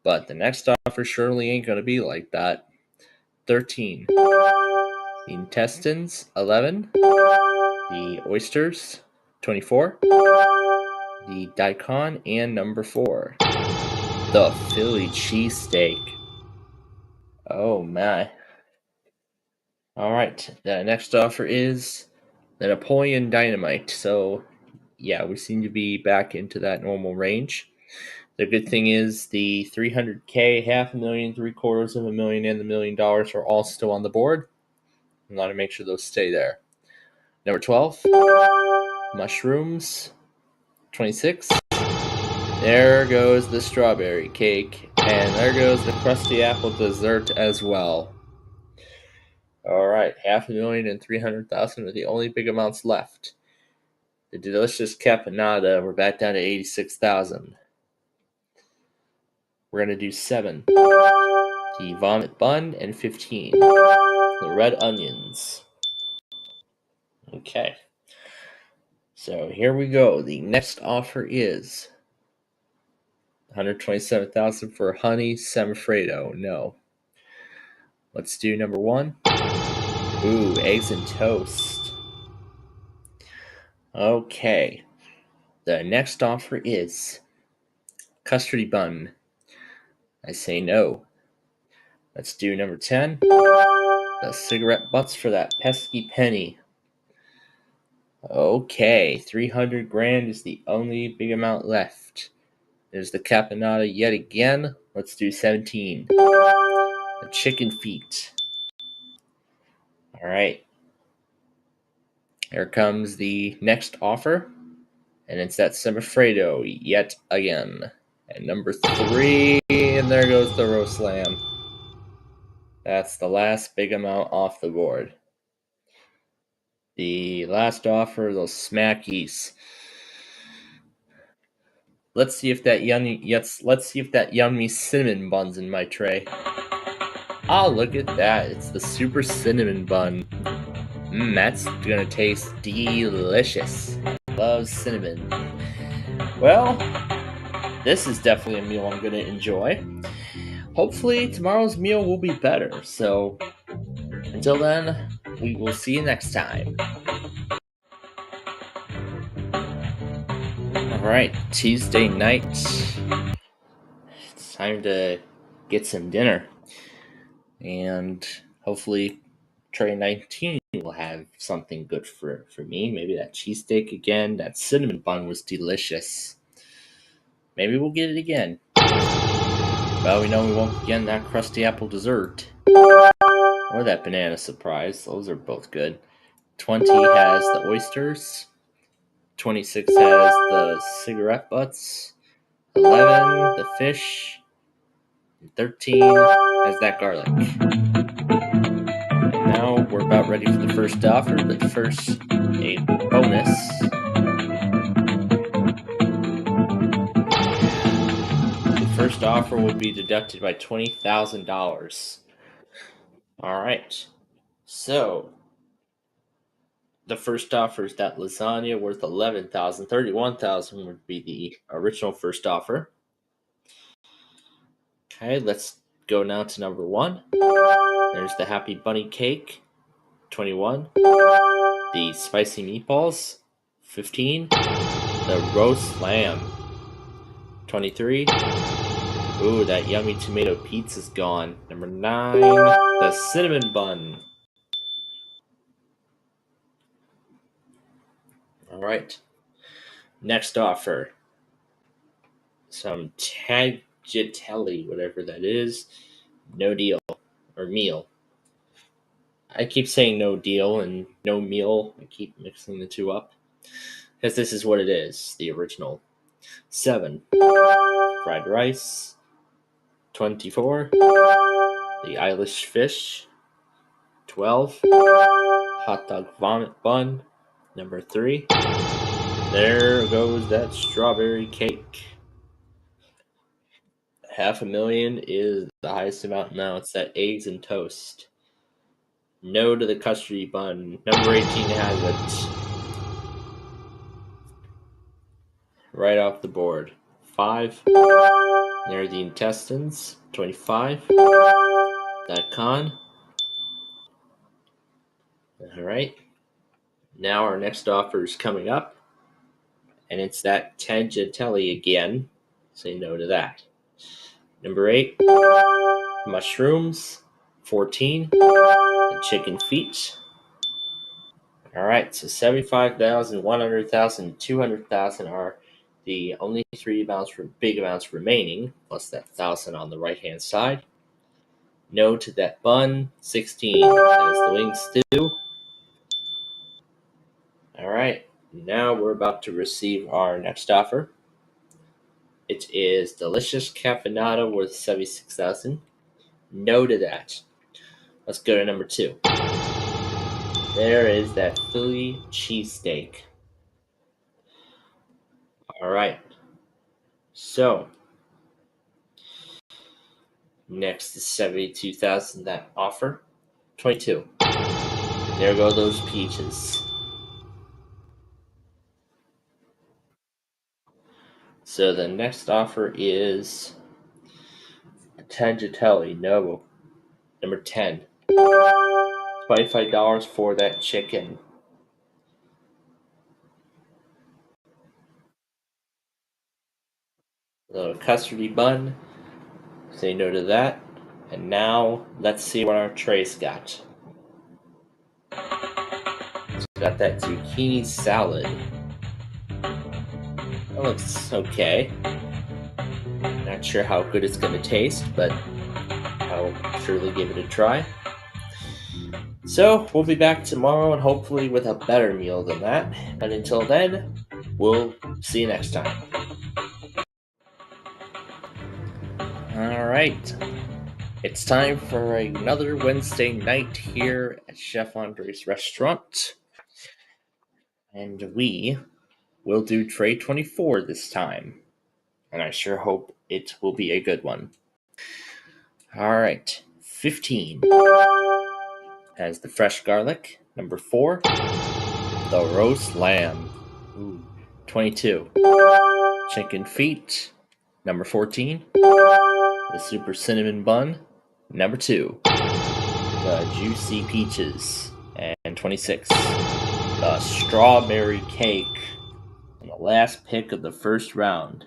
But the next offer surely ain't going to be like that. 13. The intestines, 11. The oysters, 24. The daikon, and number 4. The Philly cheesesteak. Oh my. Alright, the next offer is the Napoleon Dynamite. So, yeah, we seem to be back into that normal range. The good thing is the $300K, $500,000, $750,000, and the $1 million are all still on the board. I want to make sure those stay there. Number 12, mushrooms, 26. There goes the strawberry cake, and there goes the crusty apple dessert as well. Alright, $500,000 and $300,000 are the only big amounts left. The delicious caponata, we're back down to $86,000. We're going to do 7. The vomit bun, and 15. The red onions. Okay. So here we go. The next offer is $127,000 for honey semifredo. No. Let's do number 1. Ooh, eggs and toast. Okay. The next offer is custardy bun. I say no. Let's do number 10. The cigarette butts for that pesky penny. Okay, $300,000 is the only big amount left. There's the caponata yet again. Let's do 17. The chicken feet. Alright. Here comes the next offer. And it's that semifredo yet again. And number 3, and there goes the roast lamb. That's the last big amount off the board. The last offer, those smackies. Let's see if that yummy cinnamon bun's in my tray. Oh, look at that. It's the super cinnamon bun. That's gonna taste delicious. I love cinnamon. Well, this is definitely a meal I'm gonna enjoy. Hopefully tomorrow's meal will be better. So until then, we will see you next time. Alright, Tuesday night. It's time to get some dinner. And hopefully tray 19 will have something good for me. Maybe that cheesesteak again. That cinnamon bun was delicious. Maybe we'll get it again. Well, we know we won't get that crusty apple dessert. Or that banana surprise. Those are both good. 20 has the oysters. 26 has the cigarette butts. 11, the fish. 13 has that garlic. And now we're about ready for the first offer, but first, a bonus. The first offer will be deducted by $20,000. Alright, so the first offer is that lasagna worth $11,000. $31,000 would be the original first offer. Okay, let's go now to number 1. There's the Happy Bunny Cake, 21. The Spicy Meatballs, 15. The Roast Lamb, 23. Ooh, that yummy tomato pizza's gone. Number 9, the Cinnamon Bun. Alright. Next offer. Some tagliatelle, whatever that is. No deal. Or meal. I keep saying no deal and no meal. I keep mixing the two up. Because this is what it is, the original. 7. Fried rice. 24. The Irish fish. 12. Hot dog vomit bun. Number 3. There goes that strawberry cake. $500,000 is the highest amount now. It's that eggs and toast. No to the custody bun. Number 18 has it. Right off the board. 5. There are the intestines. 25. That con. Alright. Now our next offer is coming up. And it's that tagliatelle again. Say no to that. Number 8. Mushrooms. 14. The chicken feet. Alright, so 75,000, 100,000, 200,000 are the only three big amounts remaining, plus that 1,000 on the right hand side. No to that bun. 16. That is the wing stew. Alright, now we're about to receive our next offer. It is delicious caponata worth 76,000. No to that. Let's go to number 2. There is that Philly cheesesteak. Alright. So, next is 72,000, that offer. 22. There go those peaches. So the next offer is a tagliatelle. No. Number 10. $25 for that chicken. A little custardy bun. Say no to that. And now, let's see what our trays got. It's got that zucchini salad. That looks okay. Not sure how good it's going to taste, but I'll surely give it a try. So, we'll be back tomorrow and hopefully with a better meal than that. And until then, we'll see you next time. Alright. It's time for another Wednesday night here at Chef Andre's restaurant. And we will do tray 24 this time. And I sure hope it will be a good one. Alright. 15 has the fresh garlic. Number 4, the roast lamb. 22, chicken feet. Number 14, the super cinnamon bun. Number 2, the juicy peaches. And 26, the strawberry cake. And the last pick of the first round.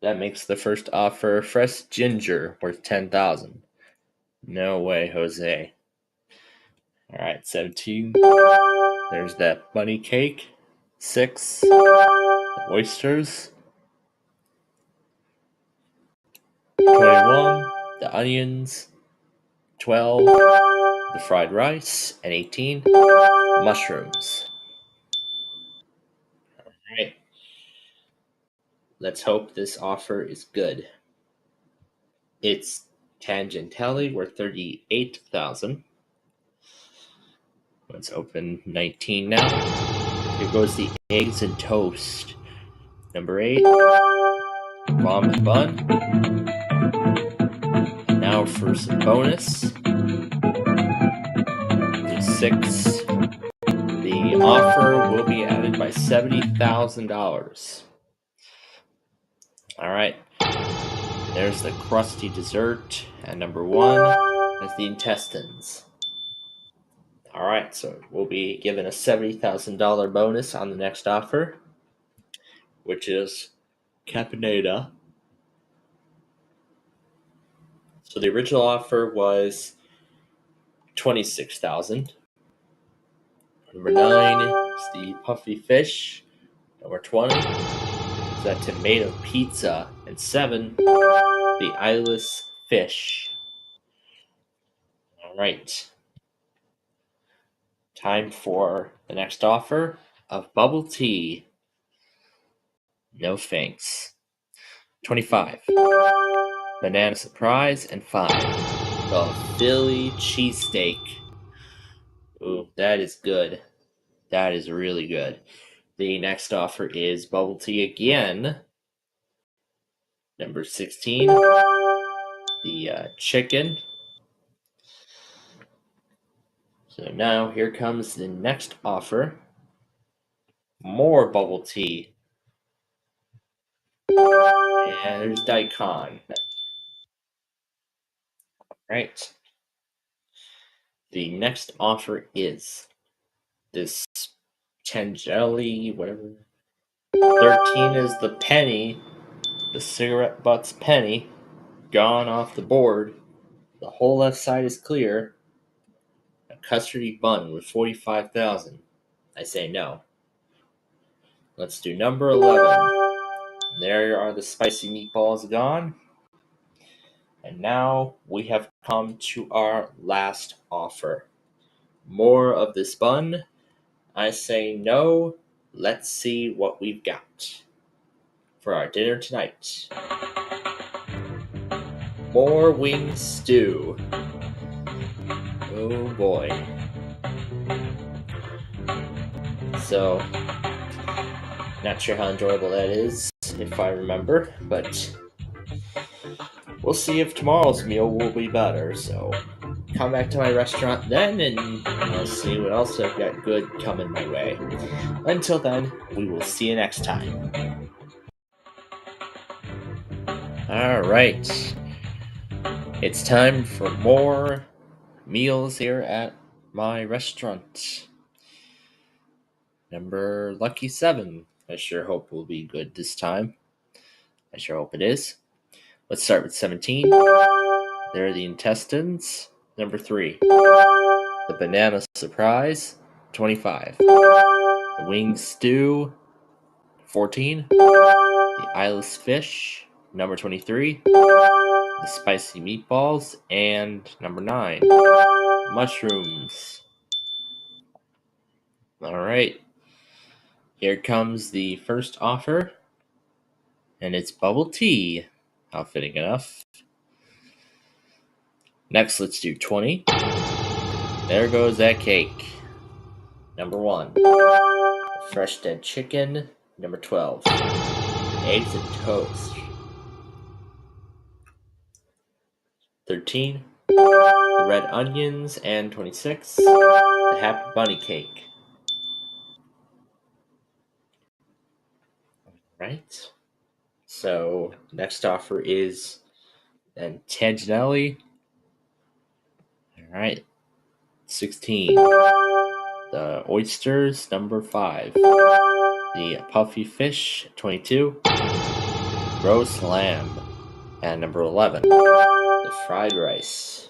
That makes the first offer fresh ginger worth 10,000. No way, Jose. Alright, 17. There's that bunny cake. 6. The oysters. 21. The onions. 12. the fried rice, and 18 mushrooms. All right. Let's hope this offer is good. It's tangentially worth 38,000. Let's open 19 now. Here goes the eggs and toast. Number 8, ramen bun. And now for some bonus. The 6. The offer will be added by $70,000. All right. There's the crusty dessert, and number 1 is the intestines. All right, so we'll be given a $70,000 bonus on the next offer, which is caponata. So the original offer was $26,000. Number 9 is the puffy fish. Number 20 is that tomato pizza, and 7, the eyeless fish. All right. Time for the next offer of bubble tea. No thanks. 25. Banana surprise, and 5. The Philly cheesesteak. Ooh, that is good. That is really good. The next offer is bubble tea again. Number 16. The chicken. So now here comes the next offer. More bubble tea. And there's daikon. Right. The next offer is this Tangeli, whatever. 13 is the penny, the cigarette butts penny, gone off the board. The whole left side is clear. A custardy bun with 45,000. I say no. Let's do number 11. There are the spicy meatballs gone. And now we have come to our last offer. More of this bun. I say no. Let's see what we've got for our dinner tonight. More wing stew. Oh boy. So, not sure how enjoyable that is, if I remember, but we'll see if tomorrow's meal will be better. So, come back to my restaurant then, and I'll see what else I've got good coming my way. Until then, we will see you next time. Alright. It's time for more meals here at my restaurant. Number lucky 7. I sure hope will be good this time. I sure hope it is. Let's start with 17. There are the intestines. Number 3. The banana surprise. 25. The wing stew. 14. The eyeless fish. Number 23. The spicy meatballs. And number 9. Mushrooms. Alright. Here comes the first offer. And it's bubble tea. How fitting enough. Next, let's do 20. There goes that cake. Number 1. Fresh dead chicken. Number 12. Eggs and toast. 13. The red onions. And 26. The happy bunny cake. Right. So, next offer is then Tanginelli. Alright. 16. The oysters, number 5. The puffy fish, 22. Roast lamb. And number 11. The fried rice.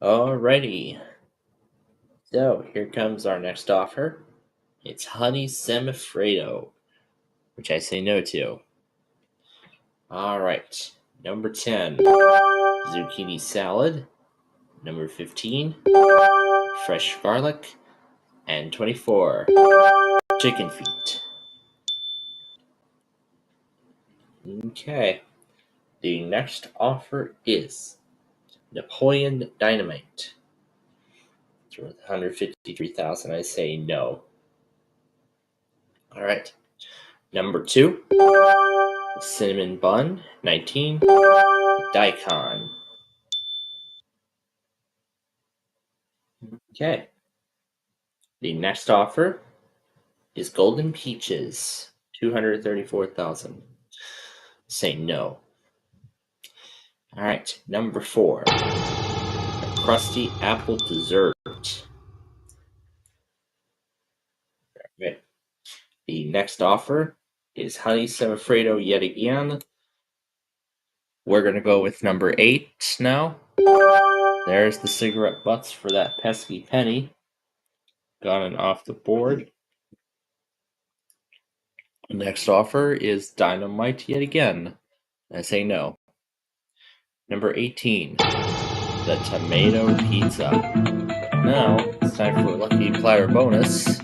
Alrighty. So, here comes our next offer. It's honey semifredo, which I say no to. Alright. Number 10. Zucchini salad. Number 15, fresh garlic. And 24, chicken feet. Okay. The next offer is Napoleon Dynamite. It's worth $153,000. I say no. All right. Number 2, cinnamon bun. 19, daikon. Okay. The next offer is golden peaches. $234,000. Say no. All right. Number 4, a crusty apple dessert. Okay. The next offer is honey semifredo yet again. We're going to go with number 8 now. There's the cigarette butts for that pesky penny. Gone off the board. The next offer is dynamite yet again. I say no. Number 18, the tomato pizza. Now it's time for a lucky platter bonus.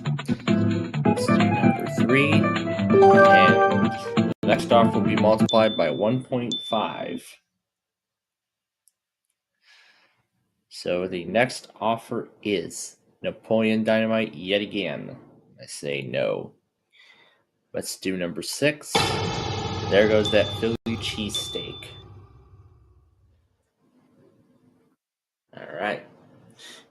Let's do number 3. And the next offer will be multiplied by 1.5. So the next offer is Napoleon Dynamite yet again. I say no. Let's do number 6. There goes that Philly cheesesteak. Alright.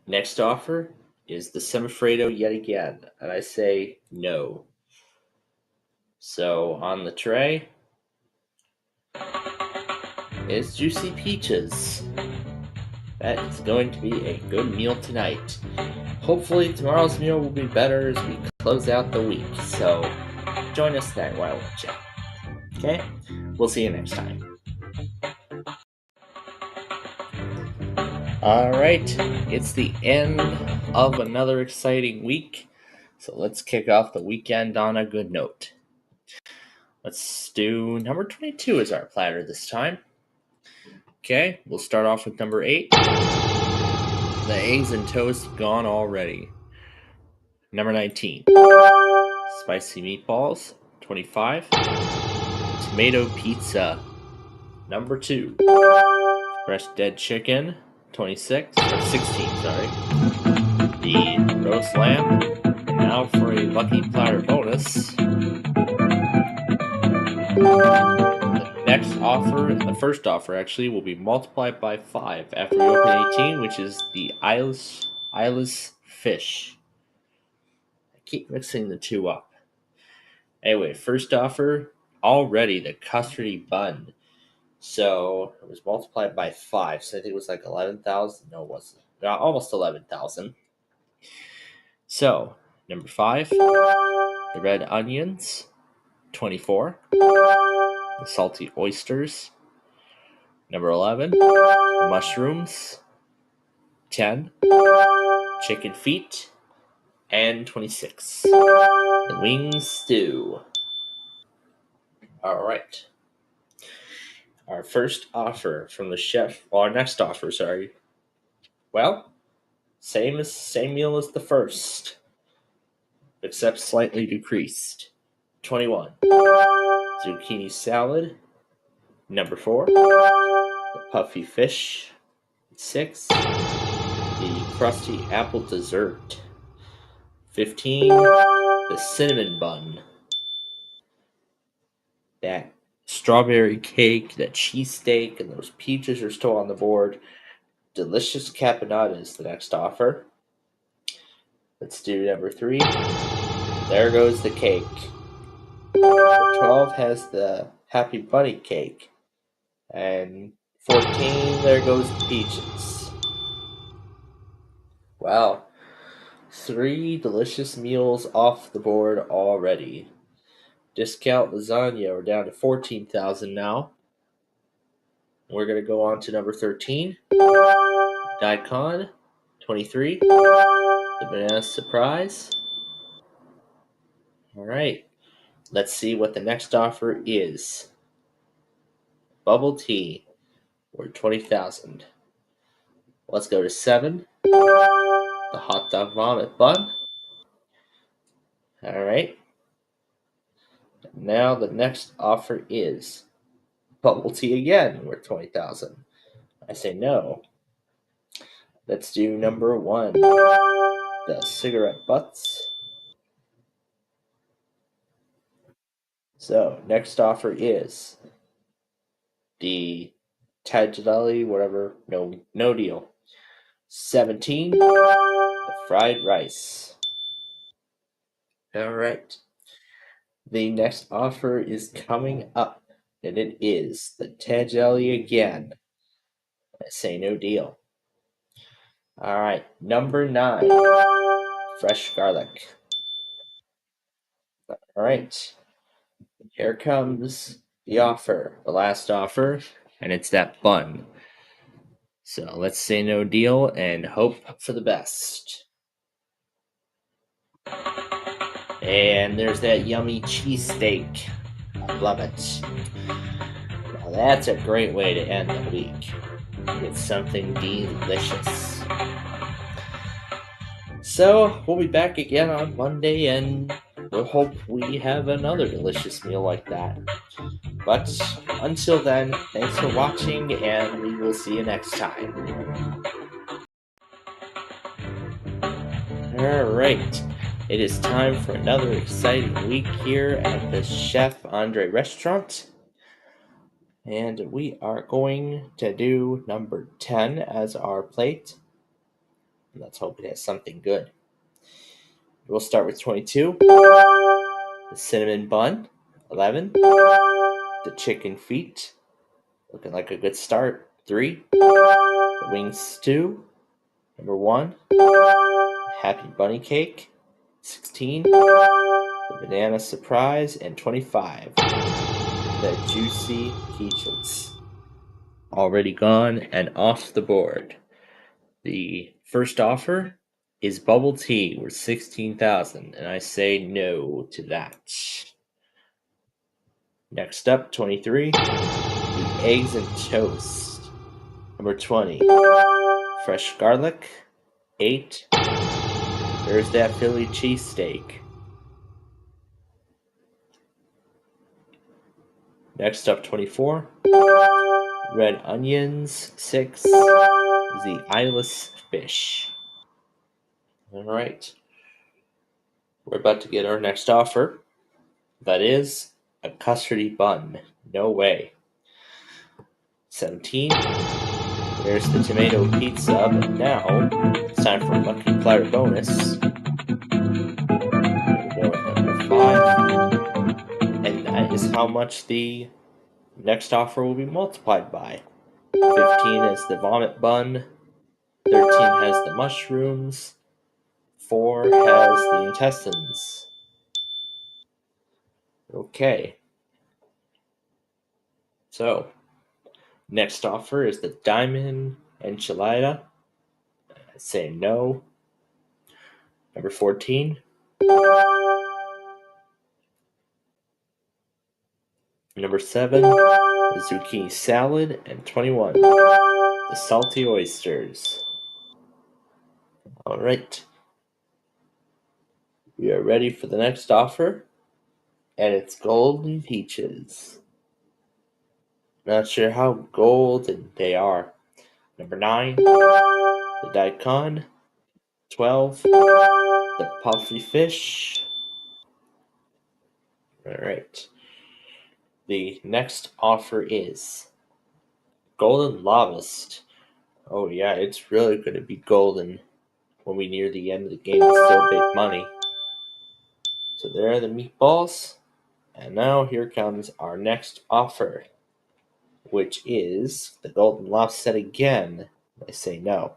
Next offer is the semifredo yet again. And I say no. So on the tray is Juicy Peaches. That is going to be a good meal tonight. Hopefully tomorrow's meal will be better as we close out the week. So join us then, why won't you? Okay? We'll see you next time. Alright, it's the end of another exciting week. So let's kick off the weekend on a good note. Let's do number 22 as our platter this time. Okay, we'll start off with number 8. The eggs and toast gone already. Number 19. Spicy meatballs. 25. Tomato pizza. Number 2. Fresh dead chicken. 26. Or 16, sorry. The roast lamb. And now for a lucky platter bonus. The next offer, the first offer actually, will be multiplied by 5 after we open 18, which is the eyeless fish. I keep mixing the two up. Anyway, first offer, already the custardy bun. So it was multiplied by 5, so I think it was like 11,000. No, it wasn't. Almost 11,000. So, number 5, the red onions, 24. The salty oysters. Number 11, the mushrooms. 10, chicken feet. And 26, the wing stew. Alright. Our first offer from the chef, or our next offer, sorry. Well, same meal as the first, except slightly decreased. 21, zucchini salad. Number 4, the puffy fish. 6, the crusty apple dessert. 15, the cinnamon bun. That strawberry cake, that cheesesteak, and those peaches are still on the board. Delicious caponata is the next offer. Let's do number 3. There goes the cake. 12 has the happy bunny cake. And 14, there goes the peaches. Wow. 3 delicious meals off the board already. Discount lasagna, we're down to 14,000 now. We're going to go on to number 13. Daikon. 23. The banana surprise. Alright. Let's see what the next offer is. Bubble tea. Worth 20,000. Let's go to 7. The hot dog vomit bun. Alright. Now the next offer is bubble tea again, worth 20,000. I say no. Let's do number 1. The cigarette butts. So, next offer is the Tagliatelle, whatever, no deal. 17, the fried rice. Alright. The next offer is coming up, and it is the Tagliatelle again. I say no deal. Alright, number 9, fresh garlic. Alright, here comes the offer, the last offer, and it's that bun. So let's say no deal and hope for the best. And there's that yummy cheesesteak. I love it. Now that's a great way to end the week. It's something delicious. So we'll be back again on Monday, and we'll hope we have another delicious meal like that. But until then, thanks for watching, and we will see you next time. Alright, it is time for another exciting week here at the Chef Andre restaurant. And we are going to do number 10 as our plate. Let's hope it has something good. We'll start with 22. The cinnamon bun. 11. The chicken feet. Looking like a good start. 3. The wing stew. Number 1. Happy bunny cake. 16. The banana surprise. And 25. The juicy peaches. Already gone and off the board. The first offer is bubble tea worth 16,000, and I say no to that. Next up, 23, the eggs and toast. Number 20, fresh garlic. 8, there's that Philly cheesesteak. Next up, 24, red onions. 6, the eyeless fish. Alright, we're about to get our next offer. That is a custardy bun. No way. 17, there's the tomato pizza, but now it's time for a lucky platter bonus. We'll go with number 5, and that is how much the next offer will be multiplied by. 15 is the vomit bun, 13 has the mushrooms, 4 has the intestines. Okay. So, next offer is the diamond enchilada. I say no. Number 14. Number 7, the zucchini salad. And 21, the salty oysters. Alright. We are ready for the next offer, and it's golden peaches. Not sure how golden they are. Number 9, the daikon. 12, the puffy fish. Alright. The next offer is golden lobster. Oh yeah, it's really going to be golden when we near the end of the game. It's still big money. So there are the meatballs. And now here comes our next offer, which is the golden lobster again. I say no.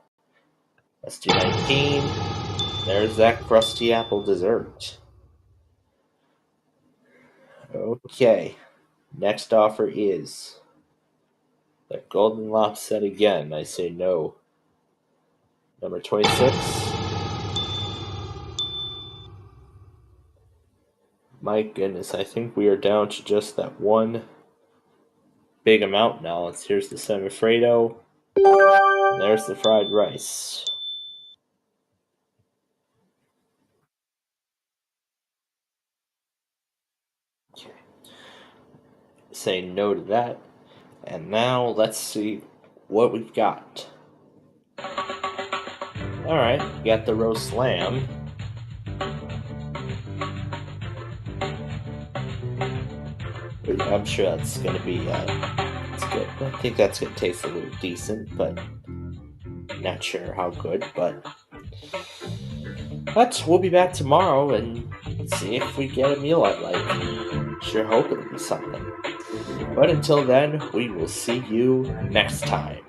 Let's do 19. There's that crusty apple dessert. Okay. Next offer is the golden lobster again. I say no. Number 26. My goodness, I think we are down to just that one big amount now. Here's the San Alfredo. And there's the fried rice. Okay. Say no to that. And now let's see what we've got. Alright, we got the roast lamb. I'm sure that's going to be, it's good. I think that's going to taste a little decent, but not sure how good, but we'll be back tomorrow and see if we get a meal I like. Sure hope it'll be something. But until then, we will see you next time.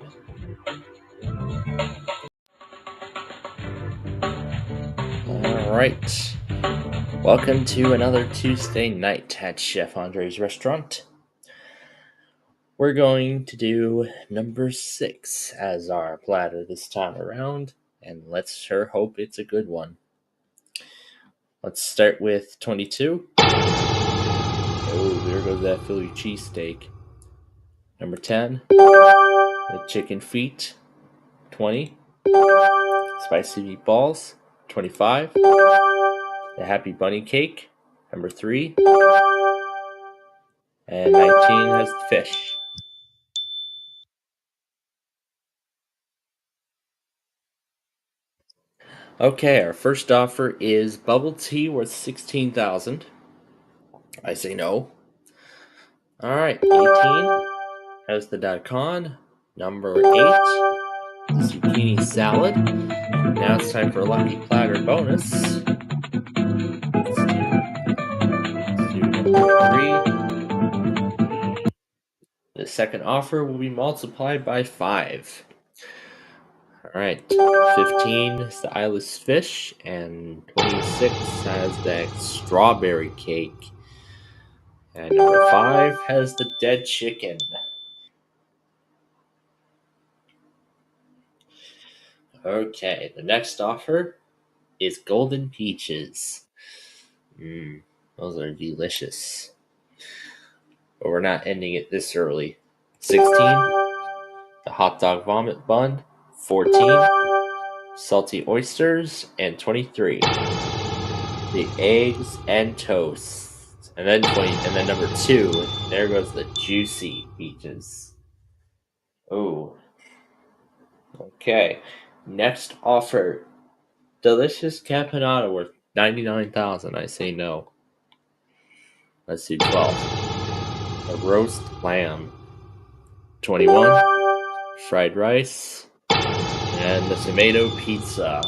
Alright. Welcome to another Tuesday night at Chef Andre's restaurant. We're going to do number 6 as our platter this time around, and let's sure hope it's a good one. Let's start with 22. Oh, there goes that Philly cheesesteak. Number 10, the chicken feet. 20, spicy meatballs. 25, the happy bunny cake. Number 3, and 19 has the fish. Okay, our first offer is bubble tea worth $16,000. I say no. Alright, 18 has the daikon. Number 8, zucchini salad. Now it's time for a lucky platter bonus. Let's do number 3. The second offer will be multiplied by 5. Alright, 15 is the eyeless fish, and 26 has that strawberry cake. And number 5 has the dead chicken. Okay, the next offer is golden peaches. Those are delicious. But we're not ending it this early. 16, the hot dog vomit bun. 14, salty oysters. And 23, the eggs and toast. And then number 2, there goes the juicy peaches. Oh. Okay. Next offer. Delicious caponata worth $99,000. I say no. Let's do 12. A roast lamb. 21. Fried rice. And the tomato pizza.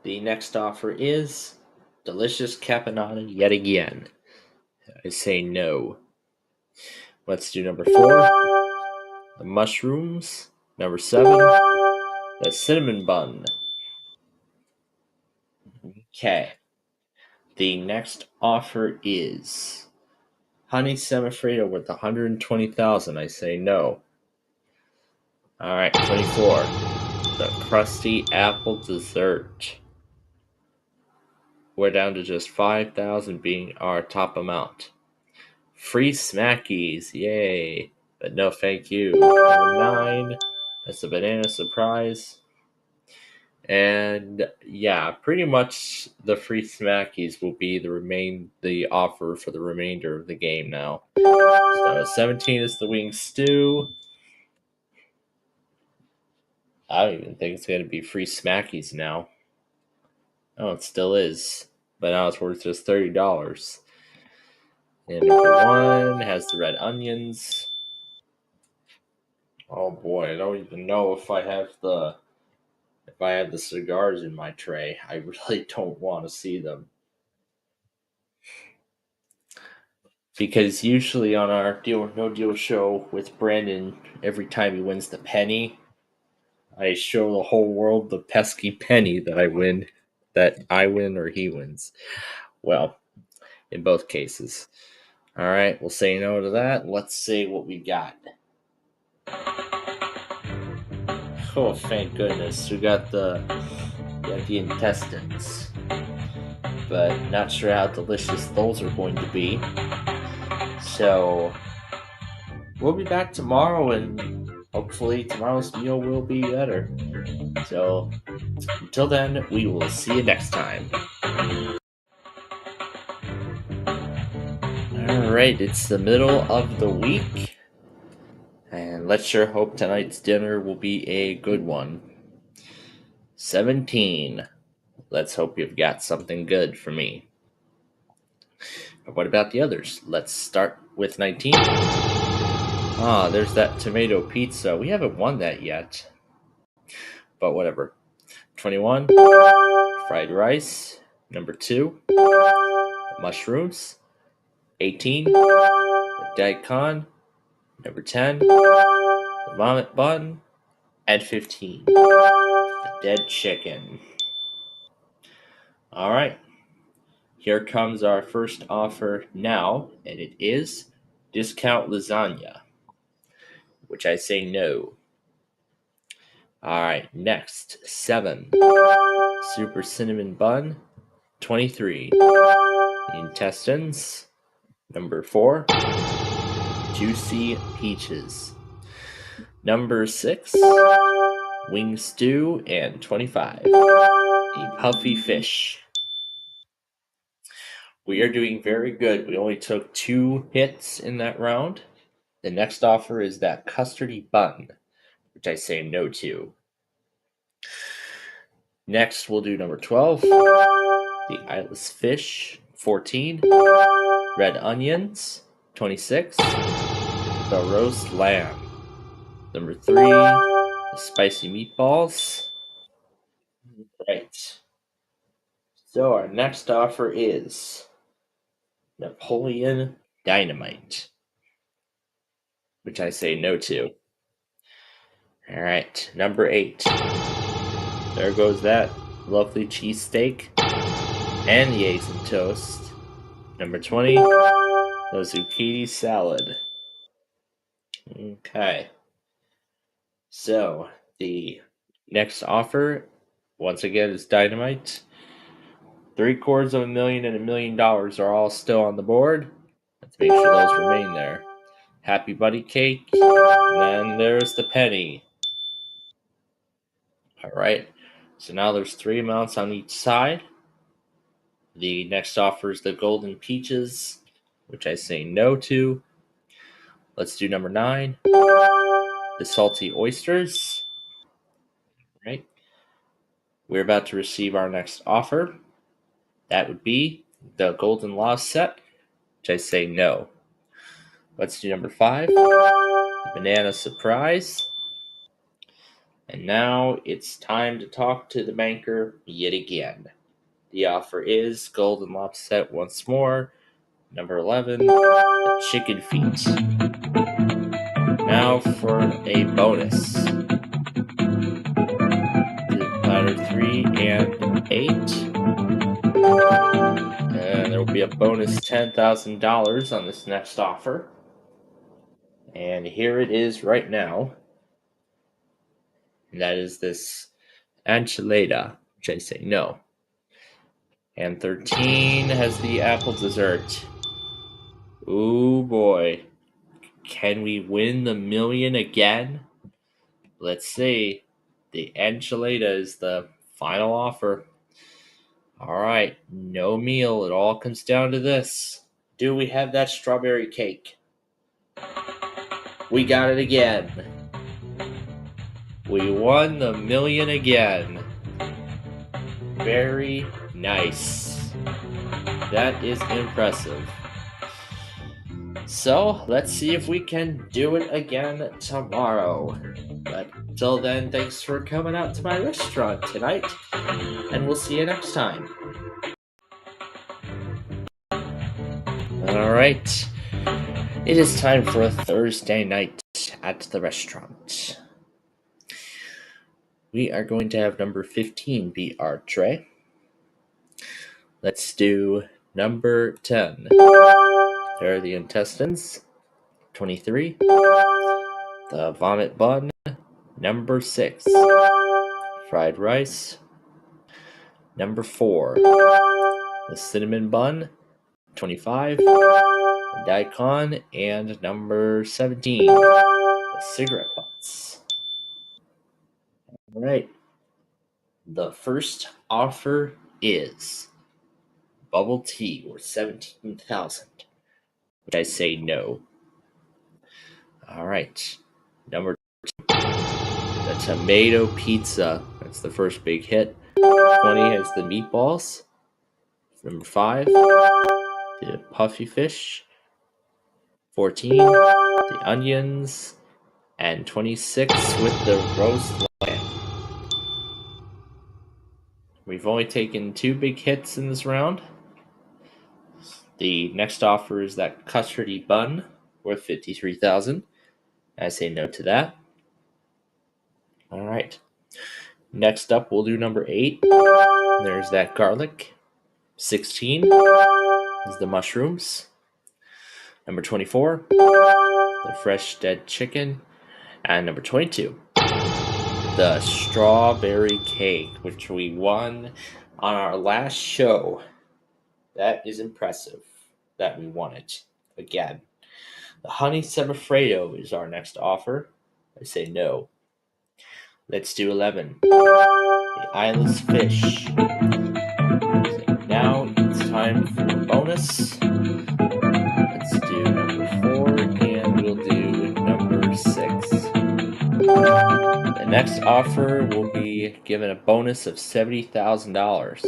The next offer is delicious caponata yet again. I say no. Let's do number 4. The mushrooms. Number 7. The cinnamon bun. Okay. The next offer is honey semifreddo worth $120,000. I say no. Alright, 24. The crusty apple dessert. We're down to just $5,000 being our top amount. Free smackies, yay. But no thank you. Number 9. That's a banana surprise. And yeah, pretty much the free smackies will be the offer for the remainder of the game now. So 17 is the wing stew. I don't even think it's going to be free smackies now. Oh, it still is. But now it's worth just $30. And number 1 has the red onions. Oh boy, I don't even know if I have the cigars in my tray. I really don't want to see them. Because usually on our Deal or No Deal show with Brandon, every time he wins the penny, I show the whole world the pesky penny that I win or he wins. Well, in both cases. Alright, we'll say no to that. Let's see what we got. Oh, thank goodness. We got the intestines. But not sure how delicious those are going to be. So, we'll be back tomorrow, and hopefully tomorrow's meal will be better. So, until then, we will see you next time. Alright, it's the middle of the week, and let's sure hope tonight's dinner will be a good one. 17. Let's hope you've got something good for me. What about the others? Let's start with 19. Ah, there's that tomato pizza. We haven't won that yet. But whatever. 21. Fried rice. Number 2. Mushrooms. 18. The daikon. Number 10. The vomit bun. And 15. The dead chicken. Alright. Here comes our first offer now, and it is discount lasagna, which I say no. Alright, next, 7. Super cinnamon bun, 23. Intestines, number 4. Juicy peaches, number 6. Wing stew, and 25. A puffy fish. We are doing very good. We only took 2 hits in that round. The next offer is that custardy bun, which I say no to. Next, we'll do number 12. The eyeless fish, 14. Red onions, 26. The roast lamb, number 3. The spicy meatballs. Right. So our next offer is Napoleon Dynamite, which I say no to. Alright, number 8. There goes that lovely cheesesteak and the eggs and toast. Number 20, the zucchini salad. Okay. So, the next offer, once again, is Dynamite. $750,000 and $1 million are all still on the board. Let's make sure those remain there. Happy Buddy Cake, and then there's the penny. Alright, so now there's 3 amounts on each side. The next offer is the Golden Peaches, which I say no to. Let's do number 9. The Salty Oysters. Right. We're about to receive our next offer. That would be the Golden Law Set, which I say no. Let's do number 5. The Banana Surprise. And now it's time to talk to the banker yet again. The offer is Golden Lobster once more. Number 11, the Chicken Feet. Now for a bonus. The platter 3 and 8. And there will be a bonus $10,000 on this next offer. And here it is right now. And that is this enchilada, which I say no. And 13 has the apple dessert. Ooh boy. Can we win the million again? Let's see. The enchilada is the final offer. Alright, no meal. It all comes down to this. Do we have that strawberry cake? We got it again. We won the million again. Very nice. That is impressive. So, let's see if we can do it again tomorrow. But until then, thanks for coming out to my restaurant tonight, and we'll see you next time. Alright, it is time for a Thursday night at the restaurant. We are going to have number 15 be our tray. Let's do number 10. There are the intestines. 23. The vomit bun. Number 6. Fried rice. Number 4. The cinnamon bun. 25. Daikon, and number 17, the cigarette butts. All right. The first offer is bubble tea worth 17,000, which I say no. All right. Number 2, the tomato pizza. That's the first big hit. 20 has the meatballs. Number 5, the puffy fish. 14, the onions. And 26 with the roast lamb. We've only taken 2 big hits in this round. The next offer is that custardy bun worth 53,000. I say no to that. All right. Next up, we'll do number 8. There's that garlic. 16 is the mushrooms. Number 24, the fresh dead chicken. And number 22, the strawberry cake, which we won on our last show. That is impressive that we won it again. The honey semifredo is our next offer. I say no. Let's do 11. The eyeless fish. Now it's time for a bonus. Let's do number 4, and we'll do number 6. The next offer will be given a bonus of $70,000.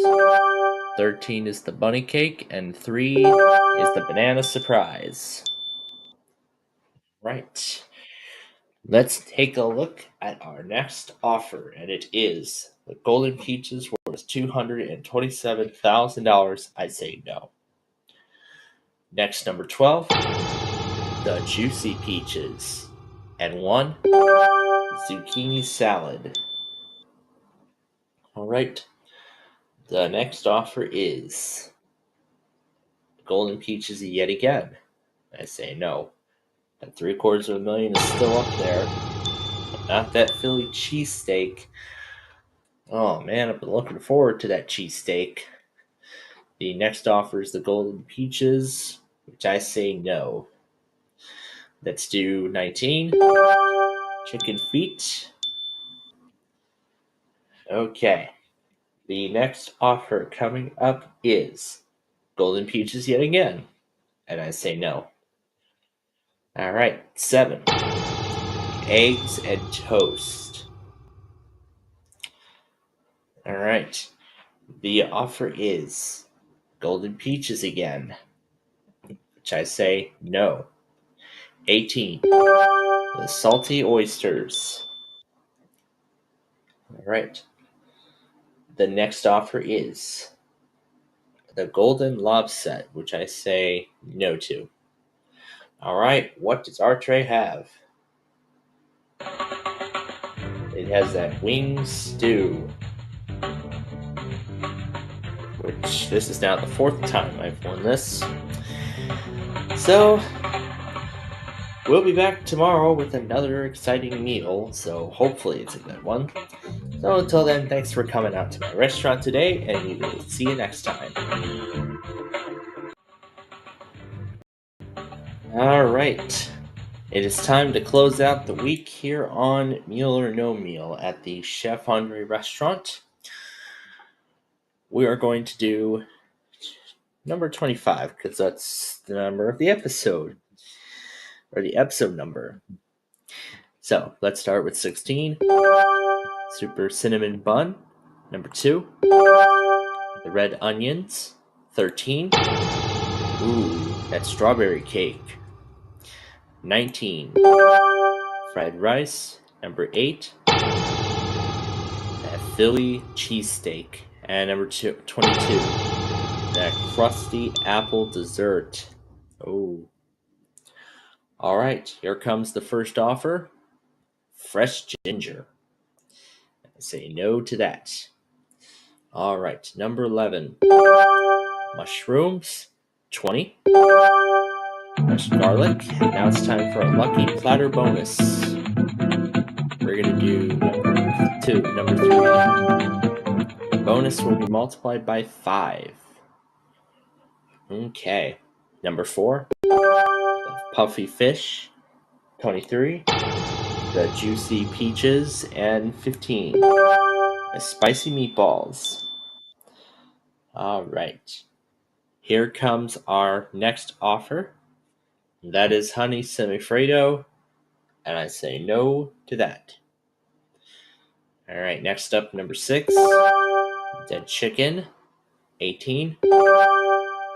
13 is the bunny cake, and 3 is the banana surprise. Right. Let's take a look at our next offer, and it is the golden peaches worth $227,000. I say no. Next, number 12, the juicy peaches, and 1, zucchini salad. All right. The next offer is golden peaches yet again. I say no. That $750,000 is still up there, but not that Philly cheesesteak. Oh man, I've been looking forward to that cheesesteak. The next offer is the golden peaches, which I say no. Let's do 19. Chicken feet. Okay. The next offer coming up is golden peaches yet again, and I say no. All right, 7. Eggs and toast. All right. The offer is golden peaches again, which I say no. 18. The salty oysters. All right. The next offer is the golden lobster, which I say no to. All right. What does our tray have? It has that wing stew, which this is now the 4th time I've won this. So we'll be back tomorrow with another exciting meal, so hopefully it's a good one. So until then, thanks for coming out to my restaurant today, and we will see you next time. Alright, it is time to close out the week here on Meal or No Meal at the Chef Andre restaurant. We are going to do number 25, because that's the number of the episode, or the episode number. So let's start with 16, super cinnamon bun. Number 2, the red onions. 13, ooh, that strawberry cake. 19, fried rice. Number 8, that Philly cheesesteak. And number 22, that crusty apple dessert. Oh. All right, here comes the first offer. Fresh ginger. I say no to that. All right, number 11. Mushrooms. 20. Fresh garlic. Now it's time for a lucky platter bonus. We're going to do number 3. The bonus will be multiplied by 5. Okay. Number 4. the puffy fish, 23, the juicy peaches, and 15, the spicy meatballs. All right, here comes our next offer. That is honey semifredo, and I say no to that. All right, next up, number 6, dead chicken, 18,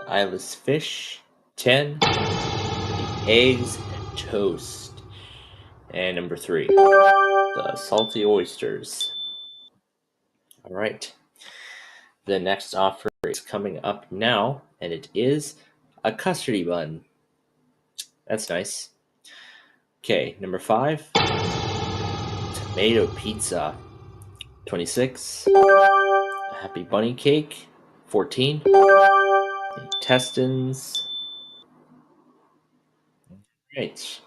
eyeless fish, 10, the eggs and toast, and number 3, the salty oysters. All right, the next offer is coming up now, and it is a custardy bun. That's nice. Okay, number 5, tomato pizza, 26, a happy bunny cake, 14, intestines. Great.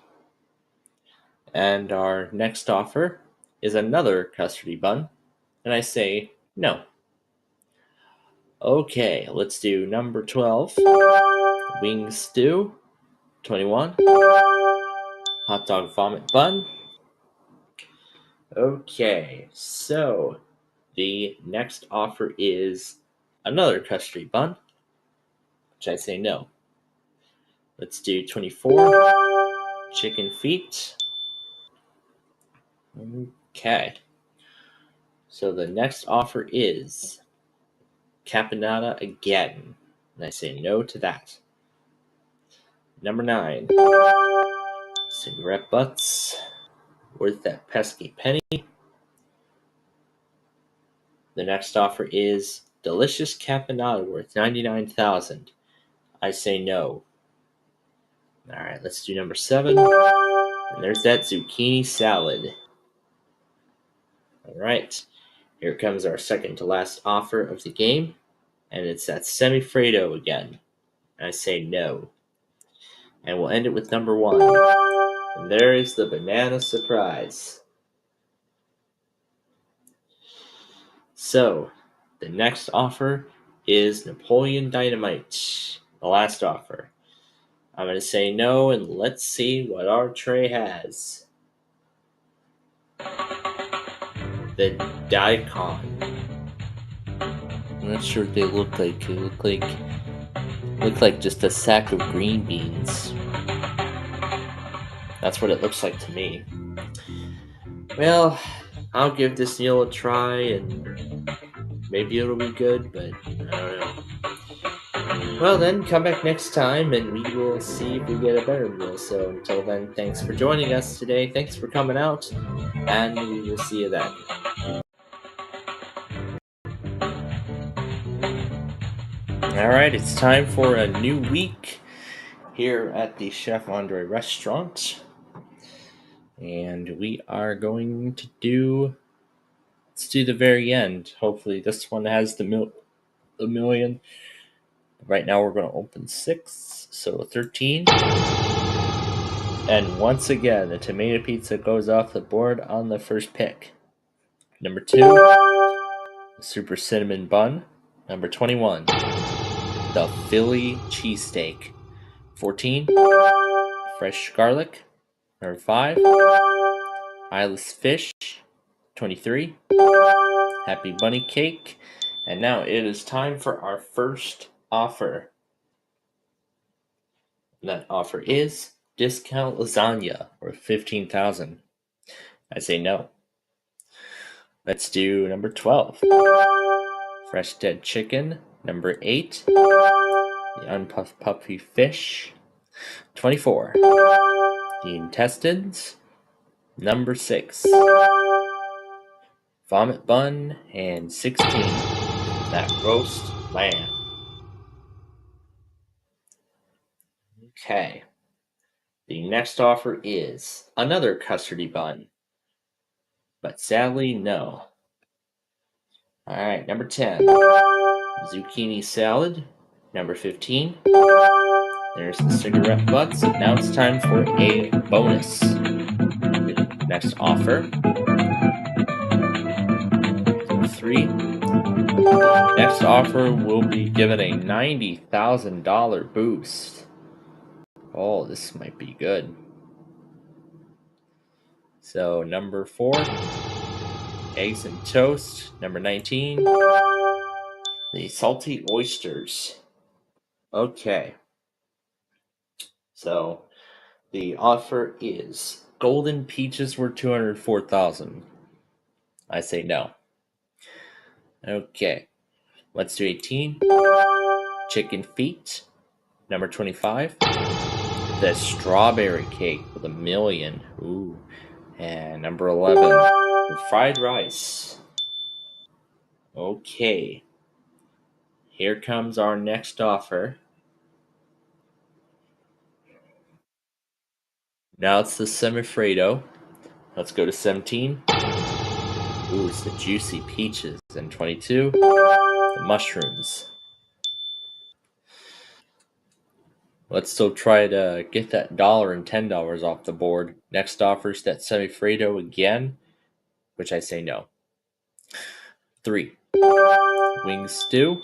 And our next offer is another custardy bun, and I say no. Okay, let's do number 12, wing stew, 21, hot dog vomit bun. Okay, so the next offer is another custardy bun, which I say no. Let's do 24, chicken feet. Okay, so the next offer is caponata again, and I say no to that. Number 9, cigarette butts, worth that pesky penny. The next offer is delicious caponata worth 99,000. I say no. All right, let's do number 7. And there's that zucchini salad. All right, here comes our second to last offer of the game, and it's that semifredo again. I say no. And we'll end it with number 1. And there is the banana surprise. So, the next offer is Napoleon Dynamite, the last offer. I'm going to say no, and let's see what our tray has. The daikon. I'm not sure what they look like. They look like just a sack of green beans. That's what it looks like to me. Well, I'll give this meal a try, and maybe it'll be good, but I don't know. Well then, come back next time, and we will see if we get a better meal. So until then, thanks for joining us today. Thanks for coming out, and we will see you then. Alright, it's time for a new week here at the Chef Andre restaurant. And we are going to let's do the very end. Hopefully this one has the million. Right now we're going to open 6, so 13. And once again, the tomato pizza goes off the board on the first pick. Number 2, the super cinnamon bun. Number 21, the Philly cheesesteak. 14, fresh garlic. Number 5, eyeless fish. 23, happy bunny cake. And now it is time for our first offer. That offer is discount lasagna worth 15,000. I say no. Let's do number 12, fresh dead chicken. Number 8, the unpuffed puffy fish. 24, the intestines. Number 6, vomit bun. And 16, that roast lamb. Okay. The next offer is another custardy bun. But sadly, no. Alright, number 10, zucchini salad. Number 15, there's the cigarette butts. Now it's time for a bonus. The next offer, 3. The next offer will be given a $90,000 boost. Oh, this might be good. So number 4, eggs and toast. Number 19, the salty oysters. Okay. So the offer is golden peaches were 204,000. I say no. Okay. Let's do 18. Chicken feet. Number 25. The strawberry cake with $1 million. Ooh. And number 11. The fried rice. Okay. Here comes our next offer. Now it's the semifredo. Let's go to 17. Ooh, it's the juicy peaches. And 22. The mushrooms. Let's still try to get that $1 and $10 off the board. Next offer is that semifredo again, which I say no. 3. Wing stew.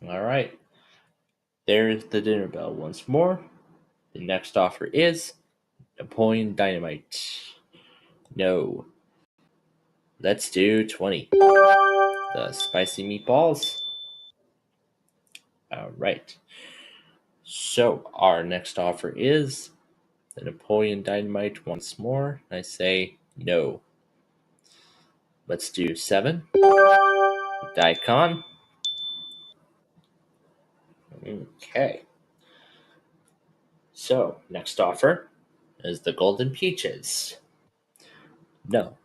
All right. There's the dinner bell once more. The next offer is Napoleon Dynamite. No. Let's do 20. The spicy meatballs. All right. So our next offer is the Napoleon Dynamite once more. I say no. Let's do 7. Daikon. Okay. So, next offer is the Golden Peaches. No.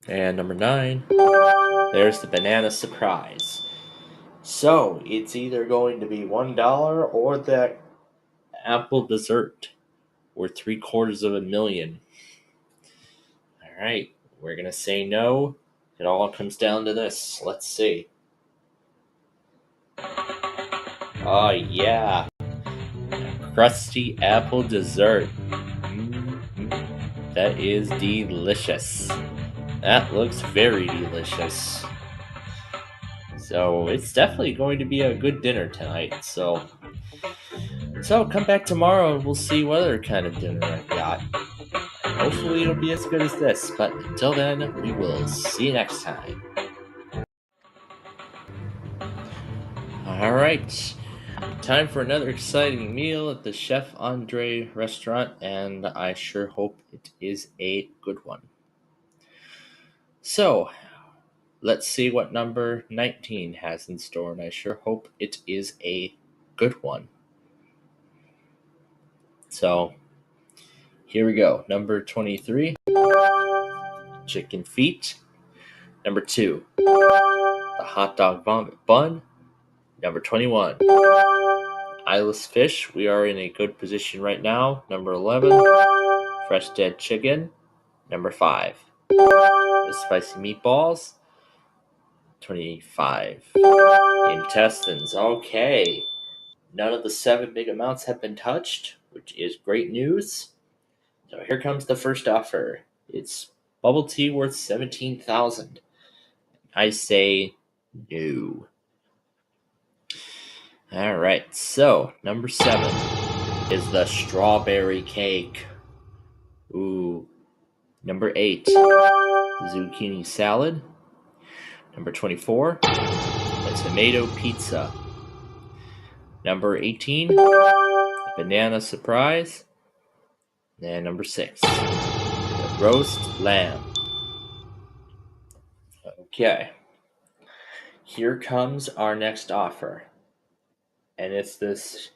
And number 9, there's the Banana Surprise. So, it's either going to be $1 or that apple dessert worth $750,000. Alright, we're going to say no. It all comes down to this. Let's see. Oh, yeah. Crusty apple dessert. That is delicious. That looks very delicious. So it's definitely going to be a good dinner tonight. So come back tomorrow and we'll see what other kind of dinner I've got. Hopefully it'll be as good as this. But until then, we will see you next time. Alright. Time for another exciting meal at the Chef Andre restaurant, and I sure hope it is a good one. So, let's see what number 19 has in store, and I sure hope it is a good one. So, here we go. Number 23, chicken feet. Number 2, the hot dog vomit bun. Number 21, eyeless fish. We are in a good position right now. Number 11, fresh dead chicken. Number 5, the spicy meatballs. 25, intestines. Okay, none of the 7 big amounts have been touched, which is great news. So here comes the first offer. It's bubble tea worth 17,000. I say no. All right, so number 7 is the strawberry cake. Ooh. Number 8, zucchini salad. Number 24, the tomato pizza. Number 18, the banana surprise. And number 6, the roast lamb. Okay. Here comes our next offer. And it's this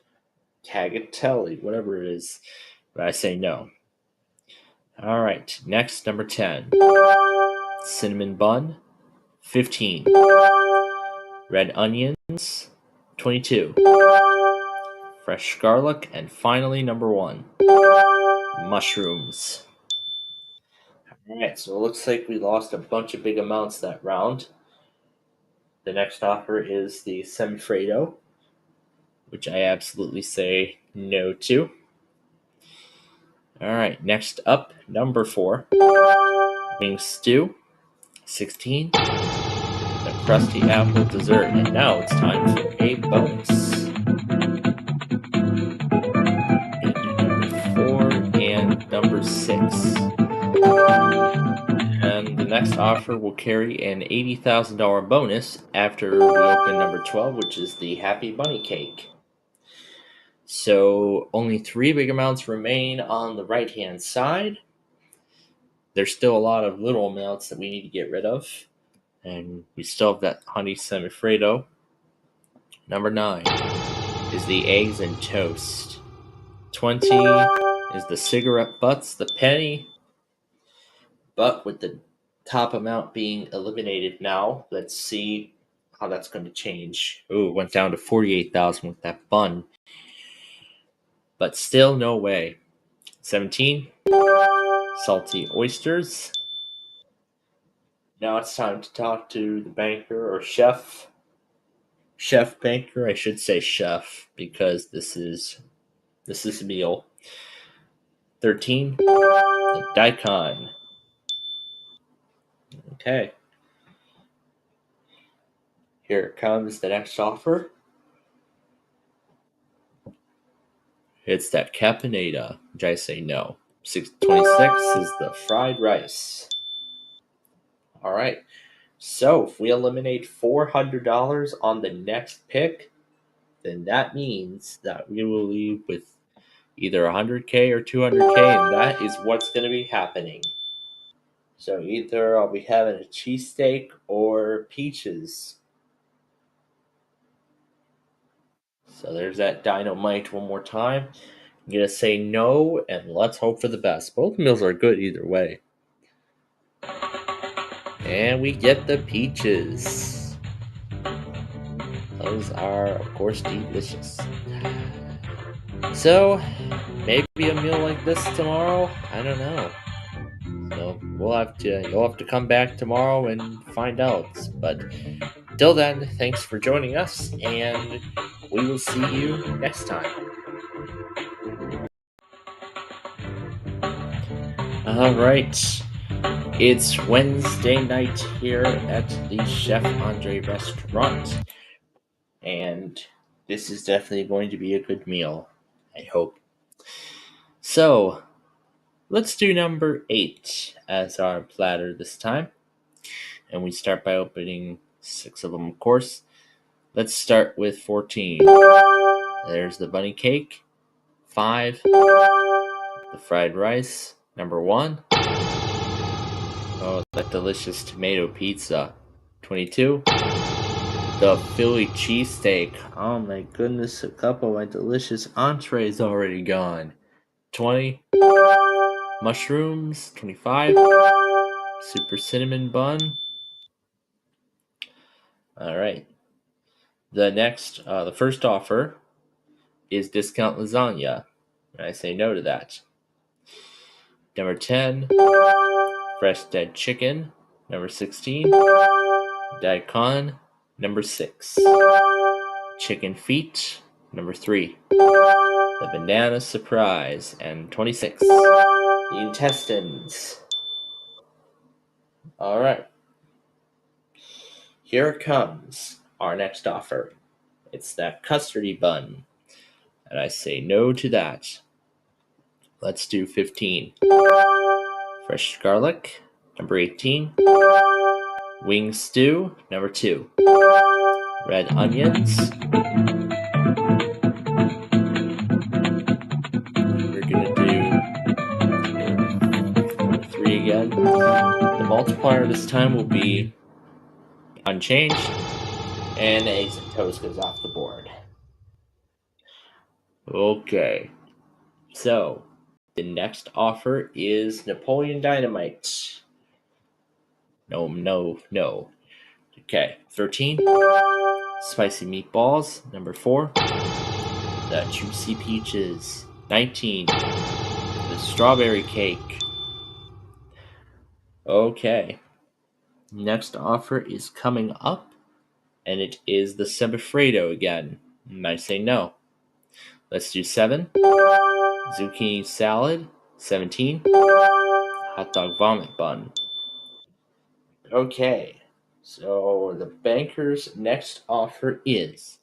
tagliatelle, whatever it is. But I say no. Alright, next, number 10. Cinnamon bun. 15. Red onions. 22. Fresh garlic. And finally, number 1. Mushrooms. Alright, so it looks like we lost a bunch of big amounts that round. The next offer is the semifredo, which I absolutely say no to. Alright, next up, number 4. Wing stew. 16. The crusty apple dessert. And now it's time for a bonus. Number 4 and number 6. And the next offer will carry an $80,000 bonus after we open number 12, which is the Happy Bunny Cake. So only 3 big amounts remain on the right-hand side. There's still a lot of little amounts that we need to get rid of. And we still have that honey semifredo. Number 9 is the eggs and toast. 20 is the cigarette butts, the penny. But with the top amount being eliminated now, let's see how that's going to change. Ooh, it went down to 48,000 with that bun. But still no way. 17, salty oysters. Now it's time to talk to the banker or chef. Chef banker, I should say chef, because this is a meal. 13, the daikon. Okay. Here comes the next offer. It's that caponata, which I say no. 626 is the fried rice. All right. So if we eliminate $400 on the next pick, then that means that we will leave with either 100K or 200K, and that is what's going to be happening. So either I'll be having a cheesesteak or peaches. So there's that dynamite one more time. I'm going to say no, and let's hope for the best. Both meals are good either way. And we get the peaches. Those are, of course, delicious. So, maybe a meal like this tomorrow? I don't know. So, you'll have to come back tomorrow and find out. But till then, thanks for joining us, and we will see you next time. Alright, it's Wednesday night here at the Chef Andre restaurant, and this is definitely going to be a good meal, I hope. So, let's do number 8 as our platter this time, and we start by opening 6 of them, of course. Let's start with 14. There's the bunny cake. 5, the fried rice. Number 1. Oh, that delicious tomato pizza. 22. The Philly cheesesteak. Oh my goodness, a couple of my delicious entrees already gone. 20. Mushrooms. 25. Super cinnamon bun. Alright. The first offer is discount lasagna. And I say no to that. Number 10, fresh dead chicken. Number 16, daikon. Number 6, chicken feet. Number 3, the banana surprise. And 26, the intestines. Alright. Here comes our next offer. It's that custardy bun. And I say no to that. Let's do 15. Fresh garlic. Number 18. Wing stew. Number 2. Red onions. We're going to do number 3 again. The multiplier this time will be unchanged. And eggs and toast goes off the board. Okay. So, the next offer is Napoleon Dynamite. No. Okay, 13. Spicy meatballs. Number 4. The juicy peaches. 19. The strawberry cake. Okay. Next offer is coming up, and it is the semifredo again. And I say no. Let's do 7. Zucchini salad. 17. Hot dog vomit bun. Okay. So the banker's next offer is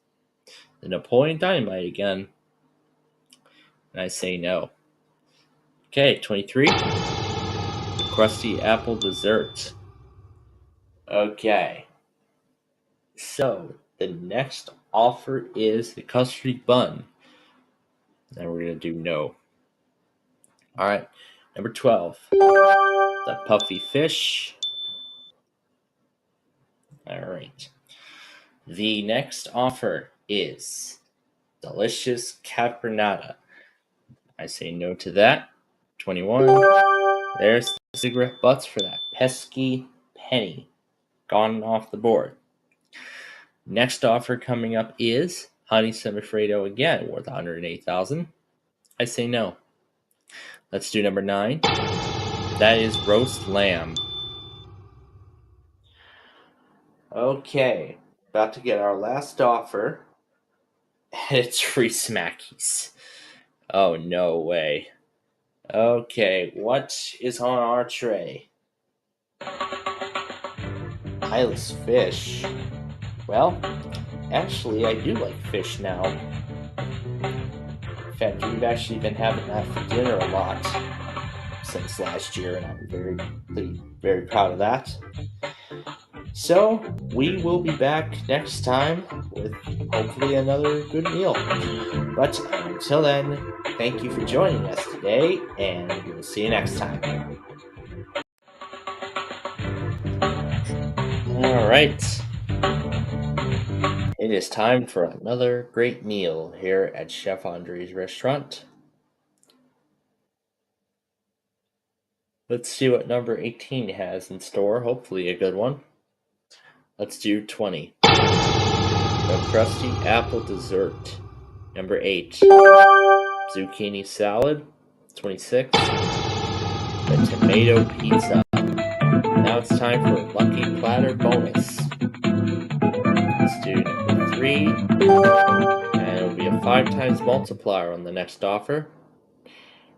the Napoleon Dynamite again. And I say no. Okay, 23. The Crusty Apple Dessert. Okay. So the next offer is the Custody Bun. And we're going to do no. Alright. Number 12. The Puffy Fish. Alright. The next offer is Delicious Caponata. I say no to that. 21. There's the cigarette butts for that pesky penny. Gone off the board. Next offer coming up is Honey Semifredo again, worth $108,000. I say no. Let's do number 9. That is roast lamb. Okay, about to get our last offer. And it's free Smackies. Oh, no way. Okay, what is on our tray? Eyeless fish. Well, actually, I do like fish now. In fact, we've actually been having that for dinner a lot since last year, and I'm very proud of that. So, we will be back next time with hopefully another good meal. But until then, thank you for joining us today, and we'll see you next time. Alright. It is time for another great meal here at Chef Andre's restaurant. Let's see what number 18 has in store. Hopefully a good one. Let's do 20. The Crusty Apple Dessert. Number 8. Zucchini Salad. 26. The Tomato Pizza. Now it's time for a Lucky Platter bonus. Let's do number 3. And it'll be a 5 times multiplier on the next offer.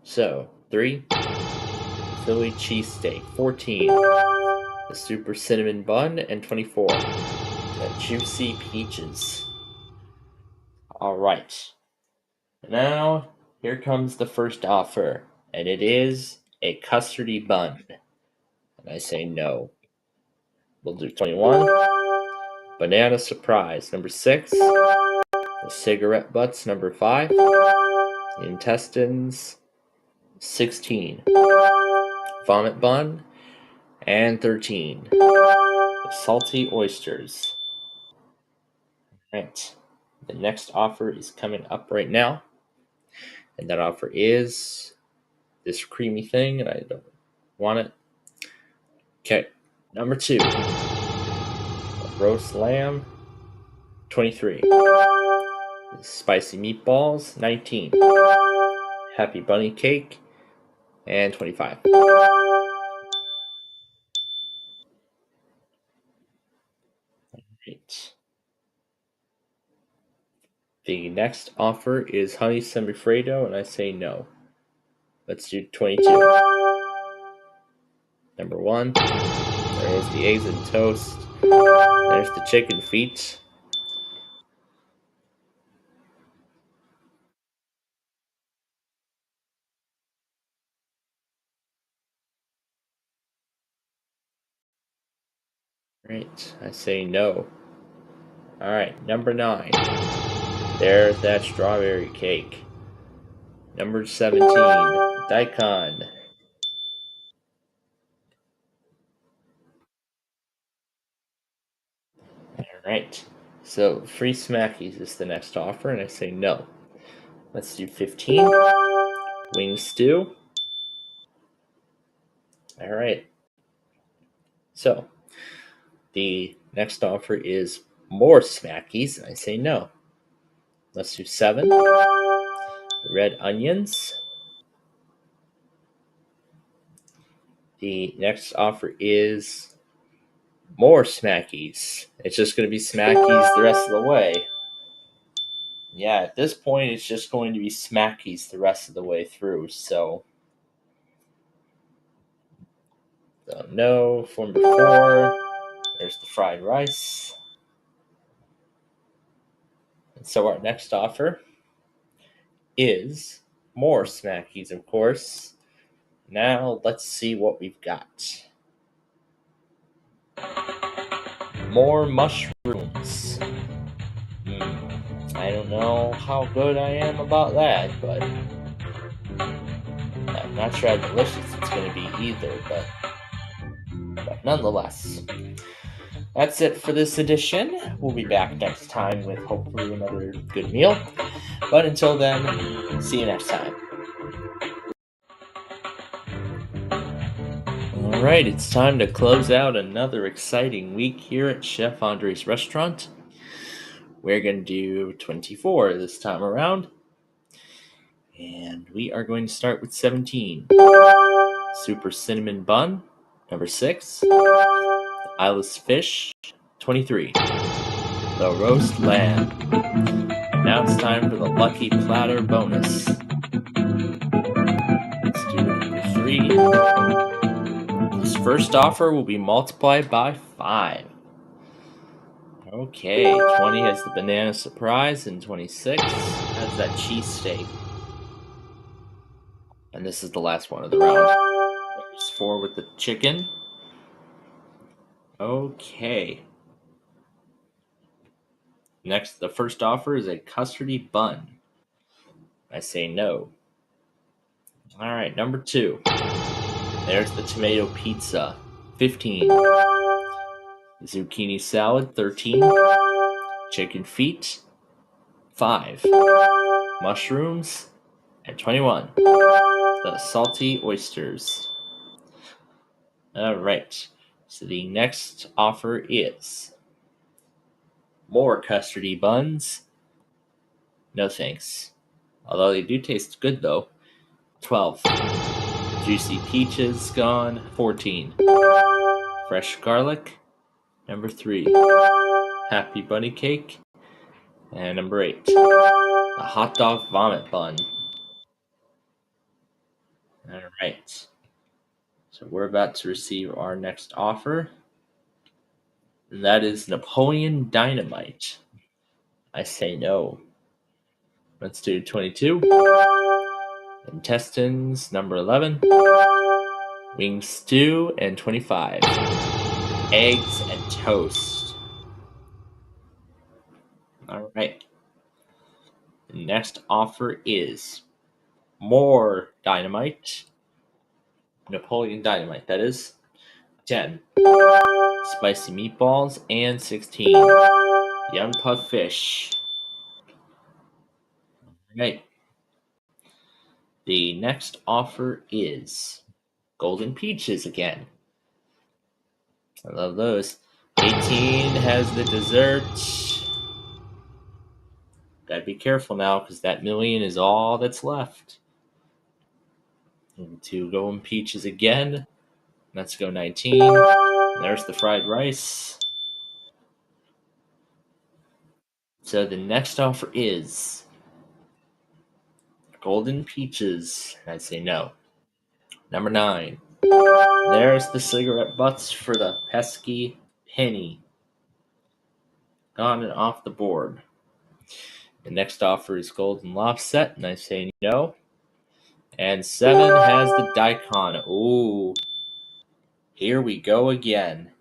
So, 3. Philly cheesesteak. 14. The super cinnamon bun. And 24. The juicy peaches. Alright. Now, here comes the first offer. And it is a custardy bun. And I say no. We'll do 21. Banana surprise. Number 6. The cigarette butts. Number 5. The intestines. 16. Vomit bun. And 13. The salty oysters. Alright. The next offer is coming up right now. And that offer is this creamy thing, and I don't want it. Okay. Number 2. Roast lamb. 23. Spicy meatballs. 19. Happy bunny cake. And 25. Right. The next offer is honey semifredo, and I say no. Let's do 22. Number 1. There's the eggs and toast. There's the chicken feet. Right, I say no. Alright, number 9. There's that strawberry cake. Number 17. Daikon. Alright, so free Smackies is the next offer, and I say no. Let's do 15. Wing stew. Alright. So, the next offer is more Smackies, and I say no. Let's do 7. Red onions. The next offer is more Smackies. It's just going to be Smackies the rest of the way. Yeah, at this point, it's just going to be Smackies the rest of the way through, so no for number 4. There's the fried rice. And so our next offer is more Smackies, of course. Now let's see what we've got. More mushrooms. I don't know how good I am about that, but I'm not sure how delicious it's going to be either, but nonetheless. That's it for this edition. We'll be back next time with hopefully another good meal. But until then, see you next time. Alright, it's time to close out another exciting week here at Chef Andre's restaurant. We're going to do 24 this time around. And we are going to start with 17. Super Cinnamon Bun, number 6. Eyeless Fish, 23. The Roast Lamb. Now it's time for the Lucky Platter bonus. Let's do number 3. This first offer will be multiplied by 5. Okay, 20 has the Banana Surprise, and 26 has that cheesesteak. And this is the last one of the round. There's 4 with the chicken. Okay. Next, the first offer is a custardy bun. I say no. Alright, number 2. There's the tomato pizza, 15. Zucchini salad, 13. Chicken feet, 5. Mushrooms, and 21. The salty oysters. Alright, so the next offer is more custardy buns. No thanks. Although they do taste good though. 12. Juicy peaches gone. 14. Fresh garlic. Number 3. Happy bunny cake. And number 8. The hot dog vomit bun. Alright. So we're about to receive our next offer. And that is Napoleon Dynamite. I say no. Let's do 22. Intestines, number 11. Wing stew, and 25. Eggs and toast. Alright. The next offer is more dynamite. Napoleon Dynamite, that is. 10. Spicy meatballs, and 16. Young puff fish. Alright. The next offer is golden peaches again. I love those. 18 has the dessert. Gotta be careful now, because that million is all that's left. To golden peaches again. Let's go 19. There's the fried rice. So the next offer is golden peaches. I say no. Number 9. There's the cigarette butts for the pesky penny. Gone and off the board. The next offer is golden lobster, and I say no. And 7 has the daikon. Ooh. Here we go again.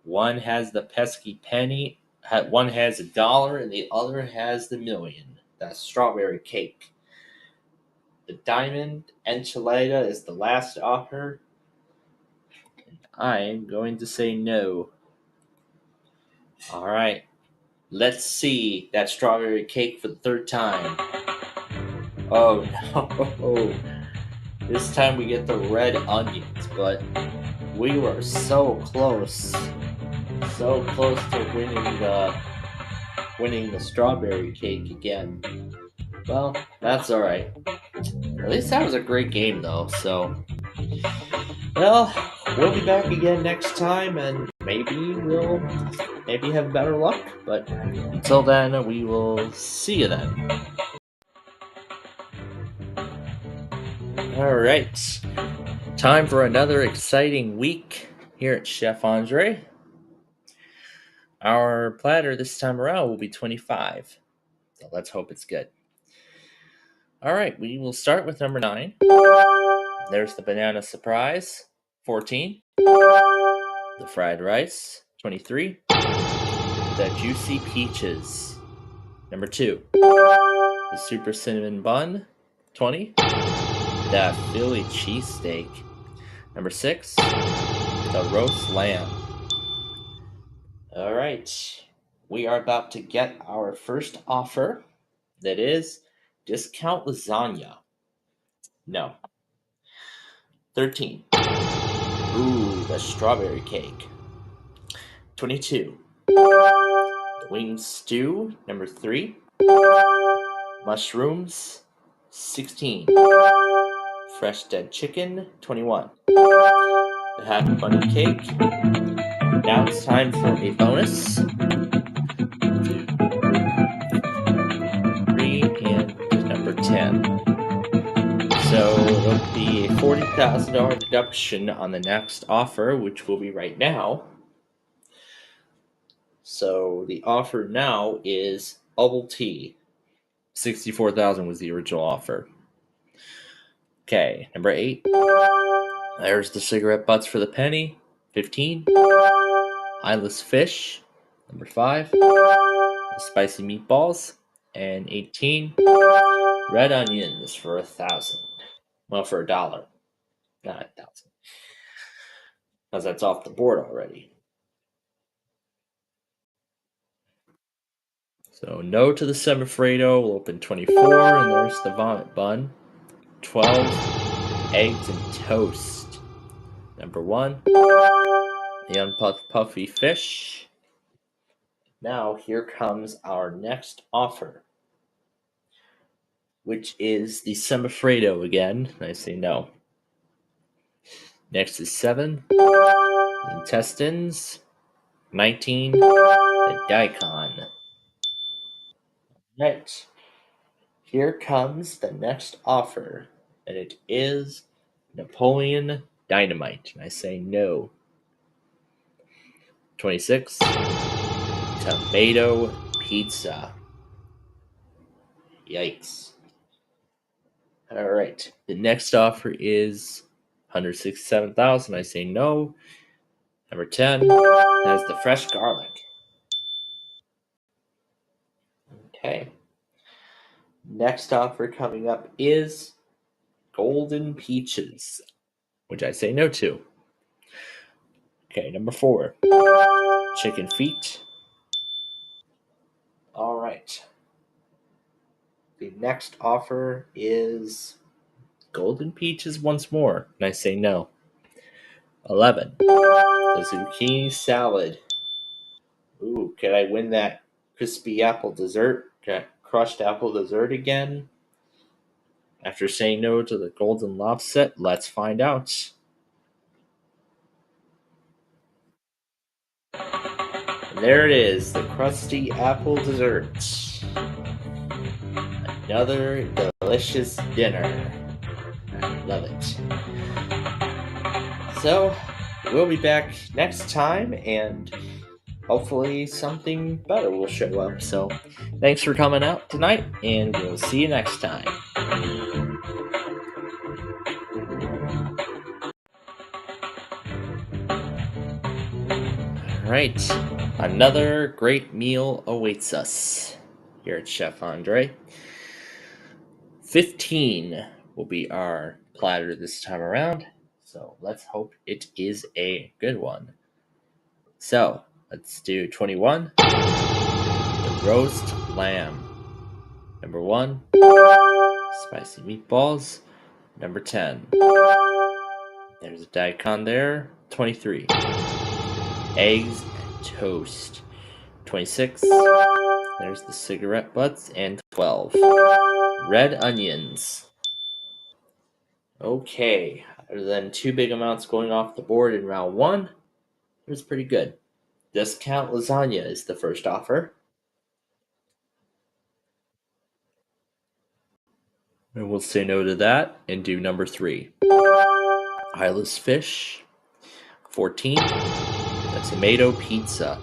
1 has the pesky penny. 1 has $1, and the other has the million. That's strawberry cake. The diamond enchilada is the last offer. And I'm going to say no. Alright. Let's see that strawberry cake for the 3rd time. Oh no. This time we get the red onions, but we were so close. So close to winning the strawberry cake again. Well, that's alright. At least that was a great game though, so. Well, we'll be back again next time, and maybe we'll have better luck, but until then, we will see you then. Alright, time for another exciting week here at Chef Andre. Our platter this time around will be 25. So let's hope it's good. All right, we will start with number 9. There's the banana surprise, 14. The fried rice, 23. The juicy peaches, number 2. The super cinnamon bun, 20. The Philly cheesesteak, number 6. The roast lamb. All right, we are about to get our first offer. That is discount lasagna. No. 13. Ooh, the strawberry cake. 22. Wing stew, number 3. Mushrooms, 16. Fresh dead chicken, 21. The happy bunny cake. Now it's time for a bonus. 2, 3, and number 10. So it'll be a $40,000 deduction on the next offer, which will be right now. So the offer now is bubble tea. $64,000 was the original offer. Okay, number 8. There's the cigarette butts for the penny. 15. Eyeless fish. Number 5. The spicy meatballs. And 18. Red onions for $1,000. Well, for $1. Not $1,000. Because that's off the board already. So no to the semifredo. We'll open 24, and there's the vomit bun. 12. Eggs and toast. Number 1. The puffy fish. Now here comes our next offer, which is the semifredo again. I say no. Next is 7. The intestines. 19. The daikon. Right. Here comes the next offer, and it is Napoleon Dynamite. And I say no. 26. Tomato pizza. Yikes. Alright. The next offer is $167,000. I say no. Number 10. That is the fresh garlic. Okay. Next offer coming up is golden peaches, which I say no to. Okay, number 4. Chicken feet. Alright. The next offer is golden peaches once more, and I say no. 11. The zucchini salad. Ooh, can I win that crispy apple dessert? Crushed apple dessert again? After saying no to the golden lobster, let's find out. There it is, the crusty apple dessert. Another delicious dinner. I love it. So, we'll be back next time, and hopefully something better will show up. So, thanks for coming out tonight, and we'll see you next time. Alright, another great meal awaits us here at Chef Andre. 15 will be our platter this time around, so let's hope it is a good one. So, let's do 21. The roast lamb. Number 1. Spicy meatballs. Number 10. There's a daikon there. 23. Eggs and toast. 26. There's the cigarette butts. And 12. Red onions. Okay, other than 2 big amounts going off the board in round 1, it was pretty good. Discount lasagna is the first offer. And we'll say no to that and do number 3. Eyeless fish. 14, the tomato pizza.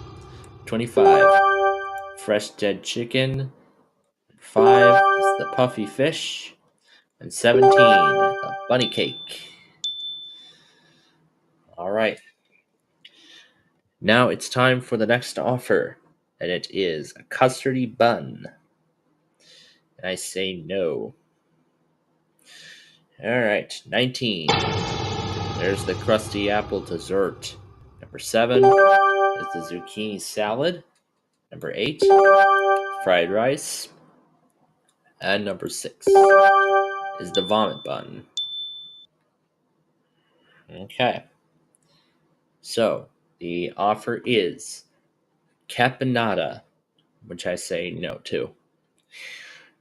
25, fresh dead chicken. 5 is the puffy fish. And 17, the bunny cake. All right. Now it's time for the next offer, and it is a custardy bun. And I say no. All right, 19. There's the crusty apple dessert. Number 7 is the zucchini salad. Number 8, fried rice. And number 6 is the vomit bun. Okay. So the offer is caponata, which I say no to.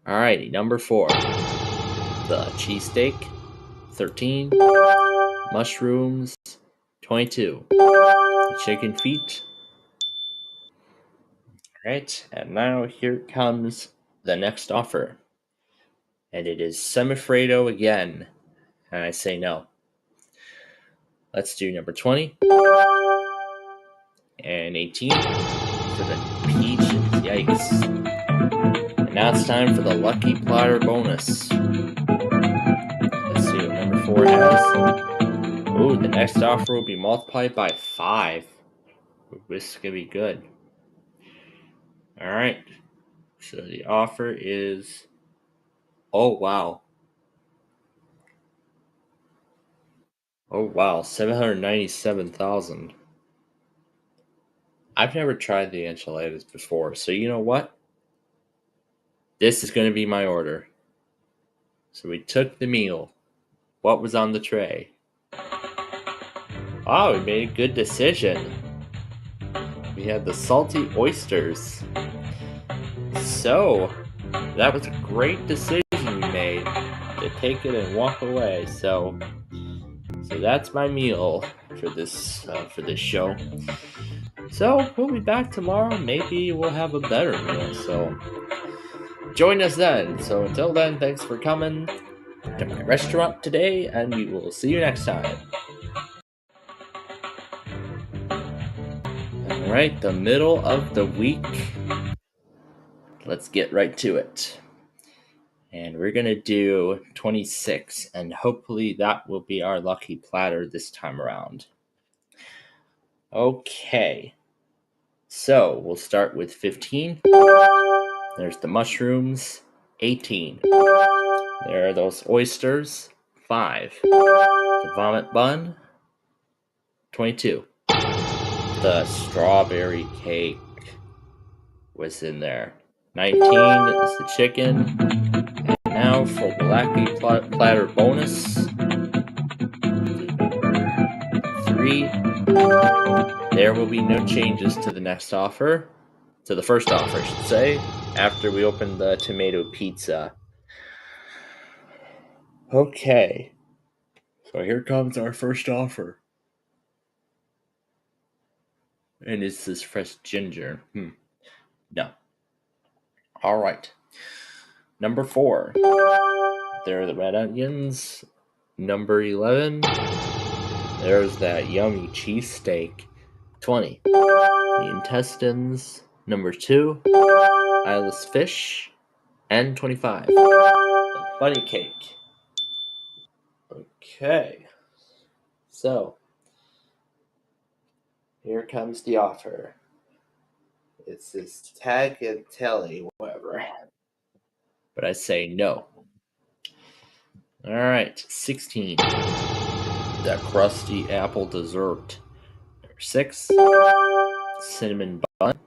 Alrighty, number 4, the cheesesteak. 13, mushrooms. 22, the chicken feet. Alright, and now here comes the next offer. And it is semifredo again. And I say no. Let's do number 20 and 18 for the peaches. Yikes. And now it's time for the lucky platter bonus. Let's see what number 4 has. Ooh, the next offer will be multiplied by 5. This is going to be good. Alright. So the offer is... Oh, wow. Oh, wow. 797,000. I've never tried the enchiladas before, so you know what? This is going to be my order. So we took the meal. What was on the tray? Oh, we made a good decision. We had the salty oysters. So, that was a great decision we made to take it and walk away. So that's my meal for this show. So we'll be back tomorrow. Maybe we'll have a better meal. So join us then. So until then, thanks for coming to my restaurant today, and we will see you next time. Alright, the middle of the week. Let's get right to it. And we're going to do 26, and hopefully that will be our lucky platter this time around. Okay. So we'll start with 15. There's the mushrooms. 18. There are those oysters. 5. The vomit bun. 22. The strawberry cake was in there. 19 is the chicken. And now for the lucky platter bonus. 3. There will be no changes to the next offer. To the first offer, I should say, after we open the tomato pizza. Okay. So here comes our first offer. And it's this fresh ginger. No. Alright. Number 4. There are the red onions. Number 11. There's that yummy cheesesteak. 20. The intestines. Number 2. Eyeless fish. And 25. The bunny cake. Okay. So, here comes the offer. It's this tagliatelle, whatever. But I say no. Alright, 16. The crusty apple dessert. Number 6. Cinnamon bun.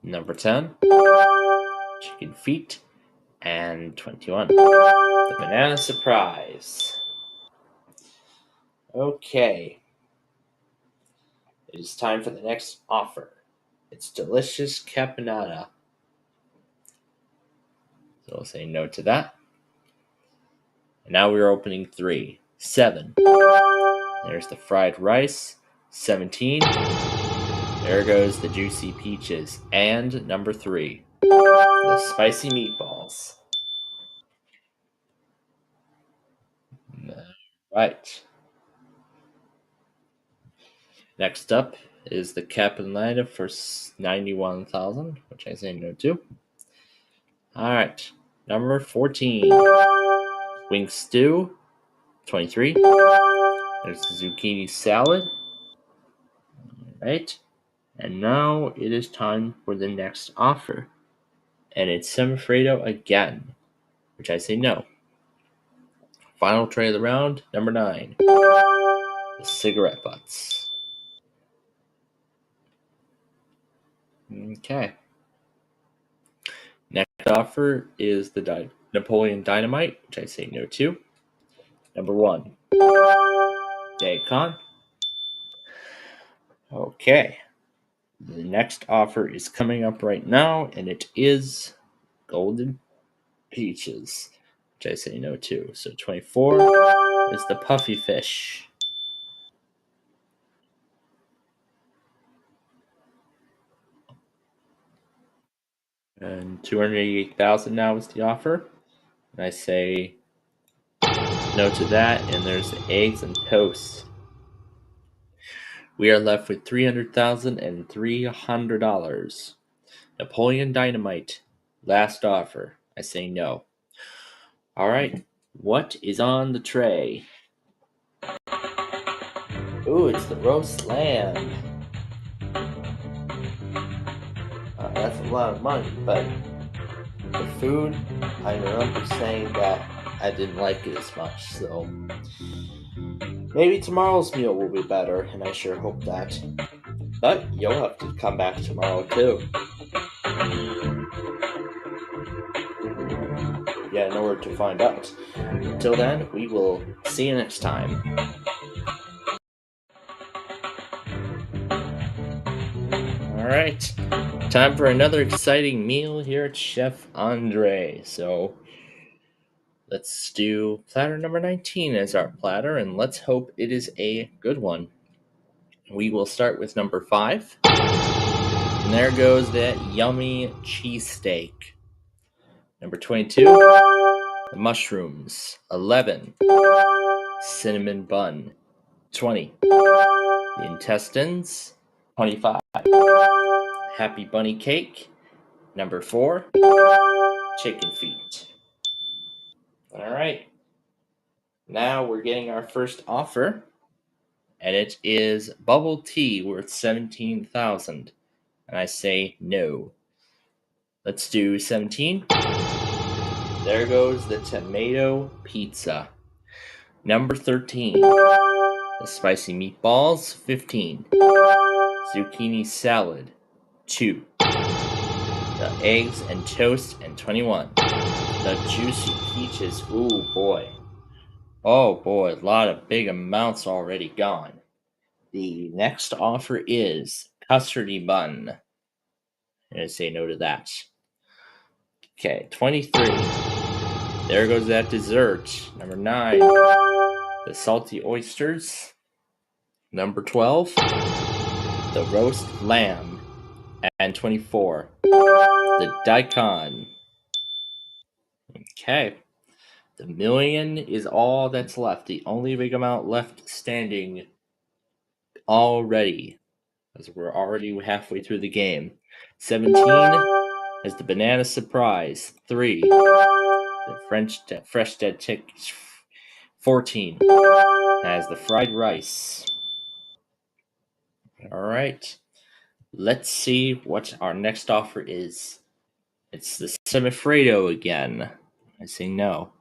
Number 10. Chicken feet. And 21. The banana surprise. Okay. It is time for the next offer. It's delicious caponata. So I'll say no to that. And now we're opening 3. 7. There's the fried rice. 17. There goes the juicy peaches. And number 3. The spicy meatballs. Right. Next up is the Capilano for 91,000, which I say no to. All right, number 14, wing stew, 23. There's the zucchini salad. All right, and now it is time for the next offer, and it's semifredo again, which I say no. Final tray of the round, number 9, the cigarette butts. Okay. Next offer is the Napoleon Dynamite, which I say no to. Number 1, Daikon. Okay. The next offer is coming up right now, and it is Golden Peaches, which I say no to. So 24 is the Puffy Fish. And 288,000 now is the offer. And I say no to that, and there's the eggs and toast. We are left with $300,000 and $300. Napoleon Dynamite, last offer. I say no. All right, what is on the tray? Ooh, it's the roast lamb. That's a lot of money, but the food, I remember saying that I didn't like it as much, so maybe tomorrow's meal will be better, and I sure hope that. But you'll have to come back tomorrow too. Yeah, in order to find out. Until then, we will see you next time. Alright, time for another exciting meal here at Chef Andre. So, let's do platter number 19 as our platter, and let's hope it is a good one. We will start with number 5. And there goes that yummy cheesesteak. Number 22, the mushrooms. 11, cinnamon bun. 20, the intestines. 25, happy bunny cake. Number 4, chicken feet. All right. Now we're getting our first offer, and it is bubble tea worth 17,000, and I say no. Let's do 17. There goes the tomato pizza. Number 13, the spicy meatballs. 15, zucchini salad. 2, the eggs and toast. And 21, the juicy peaches. Ooh boy. Oh boy, a lot of big amounts already gone. The next offer is custardy bun. I'm going to say no to that. Okay, 23. There goes that dessert. Number 9, the salty oysters. Number 12, the roast lamb. And 24, the daikon. Okay. The million is all that's left. The only big amount left standing already, as we're already halfway through the game. 17 is the banana surprise. 3, the fresh dead chick. 14 has the fried rice. All right, let's see what our next offer is. It's the semifredo again. I say no.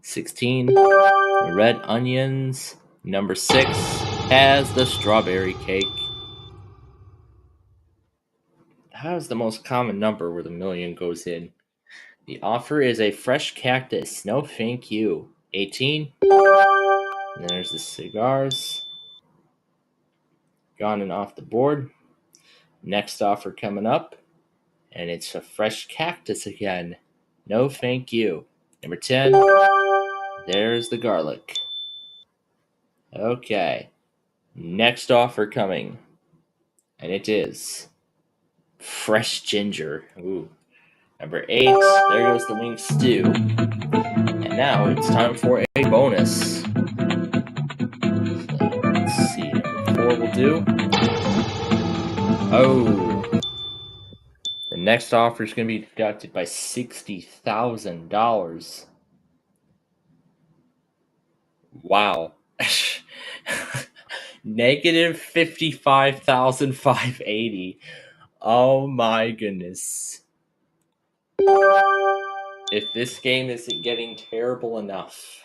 16, the red onions. Number 6 has the strawberry cake. How is the most common number where the million goes in? The offer is a fresh cactus. No thank you. 18. And there's the cigars. Gone and off the board. Next offer coming up. And it's a fresh cactus again. No thank you. Number 10. There's the garlic. Okay. Next offer coming. And it is fresh ginger. Ooh. Number 8. There goes the wing stew. And now it's time for a bonus. So let's see. Number 4 will do. Oh, the next offer is going to be deducted by $60,000. Wow. Negative 55,580. Oh my goodness. If this game isn't getting terrible enough.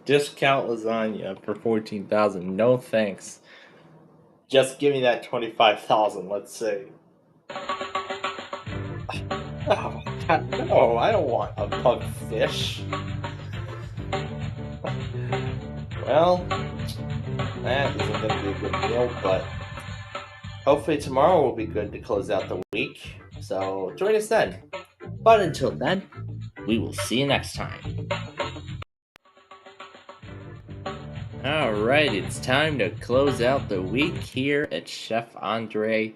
Discount lasagna for 14,000. No thanks. Just give me that 25,000, let's say. Oh, God, no, I don't want a pug fish. Well, that isn't going to be a good meal, but hopefully tomorrow will be good to close out the week. So join us then. But until then, we will see you next time. Alright, it's time to close out the week here at Chef Andre.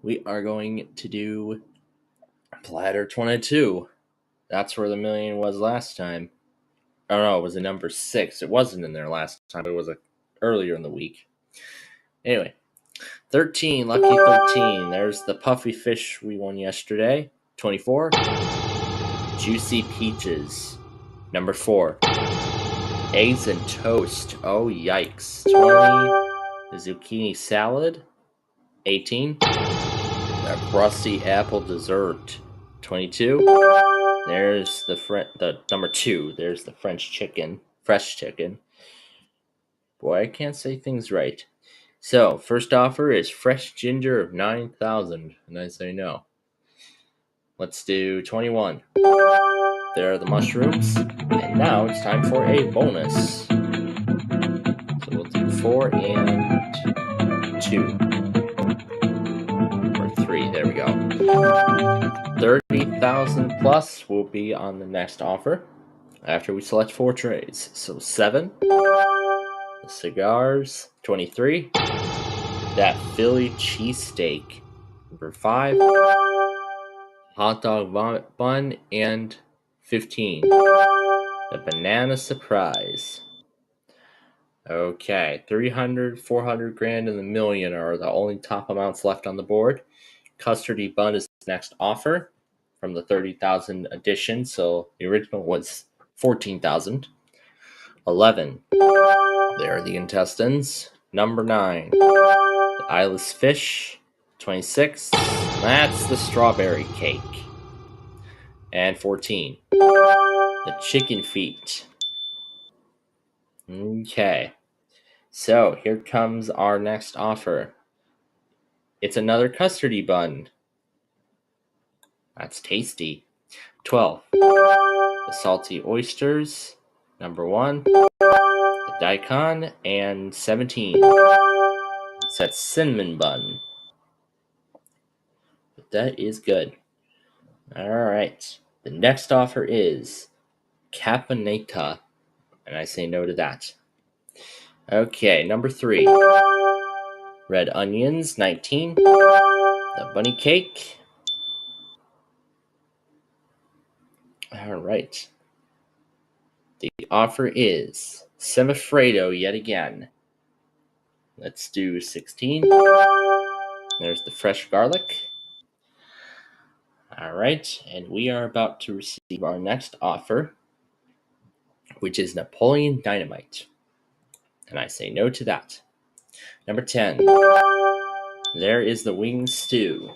We are going to do Platter 22. That's where the million was last time. Oh no, it was a number 6. It wasn't in there last time, but it was earlier in the week. Anyway, 13, lucky 13. There's the puffy fish we won yesterday. 24, juicy peaches. Number 4, eggs and toast. Oh yikes. 20, the zucchini salad. 18, the crusty apple dessert. 22, there's the number 2. There's the fresh chicken. Boy, I can't say things right. So, first offer is fresh ginger of 9,000, and I say no. Let's do 21. There are the mushrooms, and now it's time for a bonus. So we'll do 4 and 2. Or 3, there we go. 30,000 plus will be on the next offer after we select 4 trays. So 7, the cigars. 23, that Philly cheesesteak. Number 5, hot dog bun, and 15, the banana surprise. Okay, 300, 400 grand, and the million are the only top amounts left on the board. Custardy bun is the next offer from the 30,000 edition, so the original was 14,000. 11, there are the intestines. Number 9, the eyeless fish. 26, that's the strawberry cake. And 14, the chicken feet. Okay, so here comes our next offer. It's another custardy bun. That's tasty. 12, the salty oysters. Number 1, the daikon. And 17, it's that cinnamon bun. But that is good. Alright, the next offer is caponata, and I say no to that. Okay, number 3, red onions. 19, the bunny cake. Alright, the offer is semifredo yet again. Let's do 16. There's the fresh garlic. Alright, and we are about to receive our next offer, which is Napoleon Dynamite. And I say no to that. Number 10, there is the wing stew.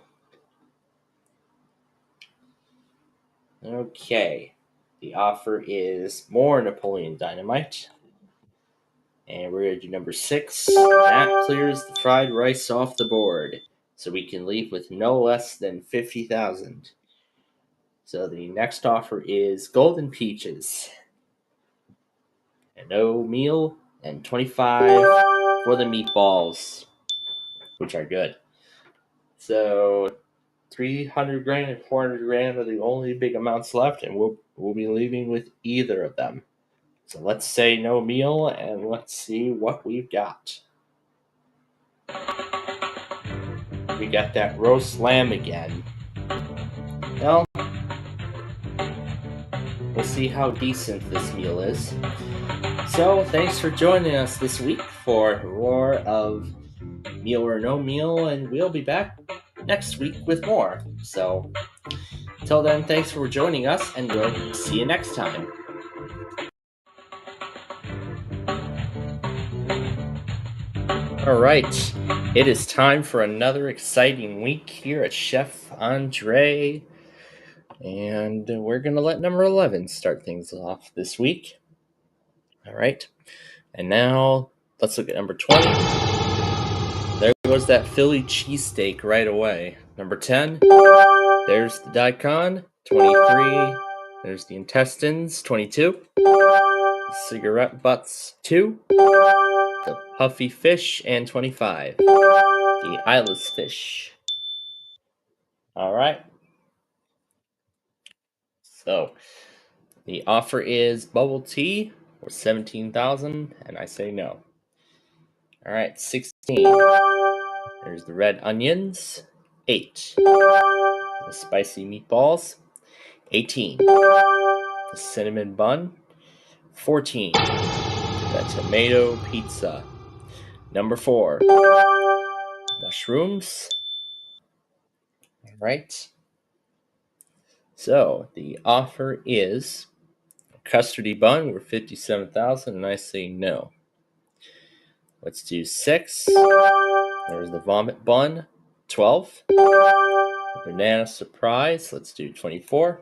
Okay, the offer is more Napoleon Dynamite. And we're going to do number 6. That clears the fried rice off the board, so we can leave with no less than 50,000. So the next offer is golden peaches. And no meal, and 25 for the meatballs, which are good. So 300 grand and 400 grand are the only big amounts left, and we'll be leaving with either of them. So let's say no meal, and let's see what we've got. We got that roast lamb again. Well, we'll see how decent this meal is. So, thanks for joining us this week for Roar of Meal or No Meal, and we'll be back next week with more. So, till then, thanks for joining us, and we'll see you next time. Alright, it is time for another exciting week here at Chef Andre, and we're going to let number 11 start things off this week. Alright, and now let's look at number 20. There goes that Philly cheesesteak right away. Number 10, there's the daikon. 23, there's the intestines. 22, the cigarette butts. 2, the puffy fish. And 25, the eyeless fish. Alright. So, the offer is bubble tea for $17,000, and I say no. Alright, 16. There's the red onions. 8. The spicy meatballs. 18. The cinnamon bun. 14. The tomato pizza. Number 4. Mushrooms. Alright. So, the offer is custardy bun worth $57,000, and I say no. Let's do 6. There's the vomit bun. 12. The banana surprise. Let's do 24.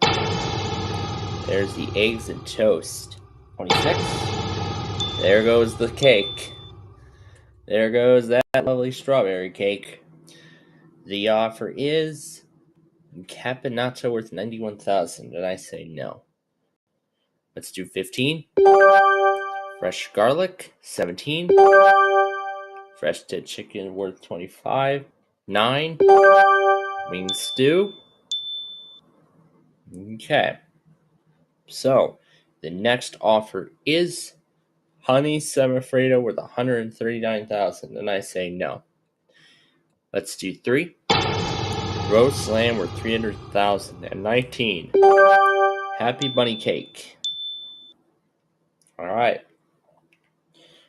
There's the eggs and toast. 26. There goes the cake. There goes that lovely strawberry cake. The offer is caponata worth $91,000, and I say no. Let's do 15. Fresh garlic. 17. Fresh dead chicken worth 25. 9. Wing stew. Okay. So, the next offer is honey semifredo worth $139,000, and I say no. Let's do 3. Roast lamb worth $300,000, and 19. Happy bunny cake. Alright.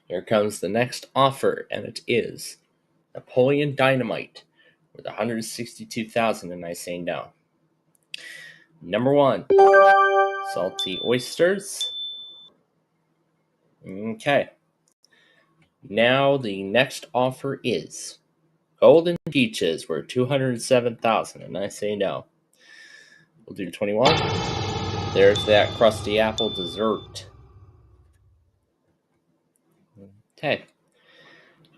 Here comes the next offer, and it is Napoleon Dynamite worth $162,000, and I say no. Number 1. Salty oysters. Okay. Now the next offer is golden peaches worth $207,000, and I say no. We'll do 21. There's that crusty apple dessert. Okay.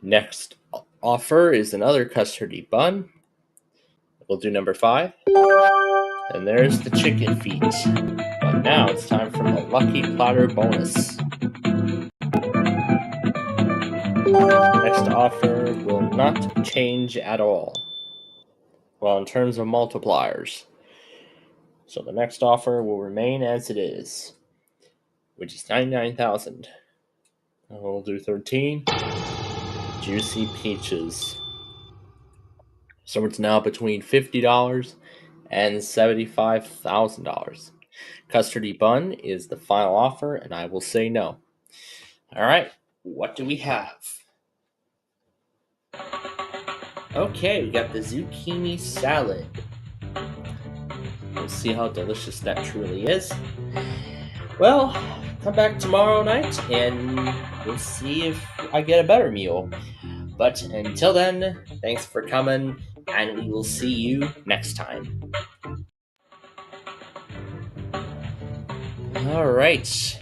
Next offer is another custardy bun. We'll do number 5. And there's the chicken feet. But now it's time for the lucky platter bonus. Next offer will not change at all. Well, in terms of multipliers. So the next offer will remain as it is, which is $99,000. We'll do 13. Juicy peaches. So it's now between $50 and $75,000. Custardy bun is the final offer, and I will say no. All right, what do we have? Okay, we got the zucchini salad. We'll see how delicious that truly is. Well, come back tomorrow night and we'll see if I get a better meal. But until then, thanks for coming, and we will see you next time. Alright,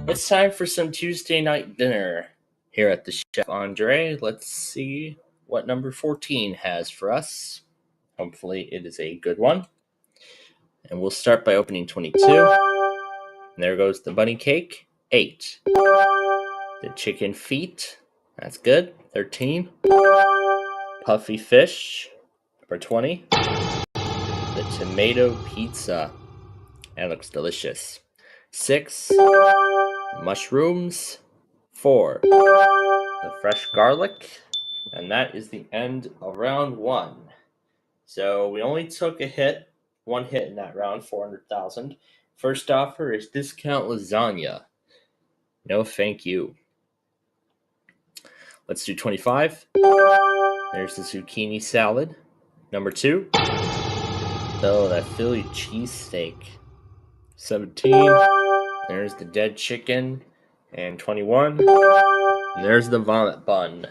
it's time for some Tuesday night dinner here at the Chef Andre. Let's see what number 14 has for us. Hopefully it is a good one. And we'll start by opening 22. And there goes the bunny cake. 8. The chicken feet. That's good. 13. Puffy fish. Number 20. The tomato pizza. That looks delicious. 6. Mushrooms. 4. The fresh garlic. And that is the end of round 1. So we only took one hit in that round, $400,000. First offer is discount lasagna. No, thank you. Let's do 25. There's the zucchini salad. Number 2. Oh, that Philly cheesesteak. 17. There's the dead chicken. And 21. And there's the vomit bun.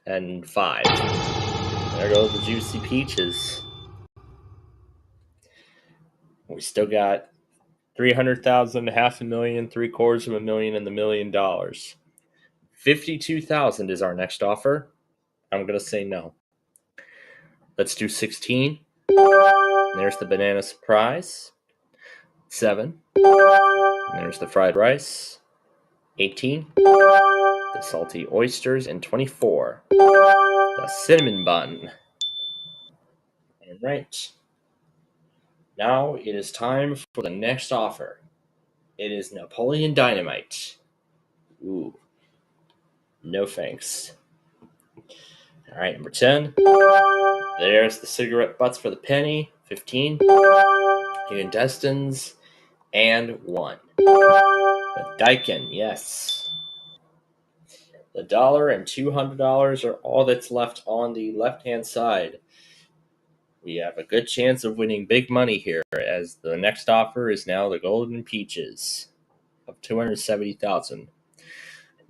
And 5. There go the juicy peaches. We still got 300,000, $500,000, $750,000, and the $1 million. 52,000 is our next offer. I'm gonna say no. Let's do 16. There's the banana surprise. 7. There's the fried rice. 18. The salty oysters. And 24. The cinnamon bun. All right. Now it is time for the next offer. It is Napoleon Dynamite. Ooh. No thanks. All right, number 10. There's the cigarette butts for the penny. 15. Intestines. And 1. The Daikin, yes. The $1 and $200 are all that's left on the left-hand side. We have a good chance of winning big money here, as the next offer is now the Golden Peaches of $270,000.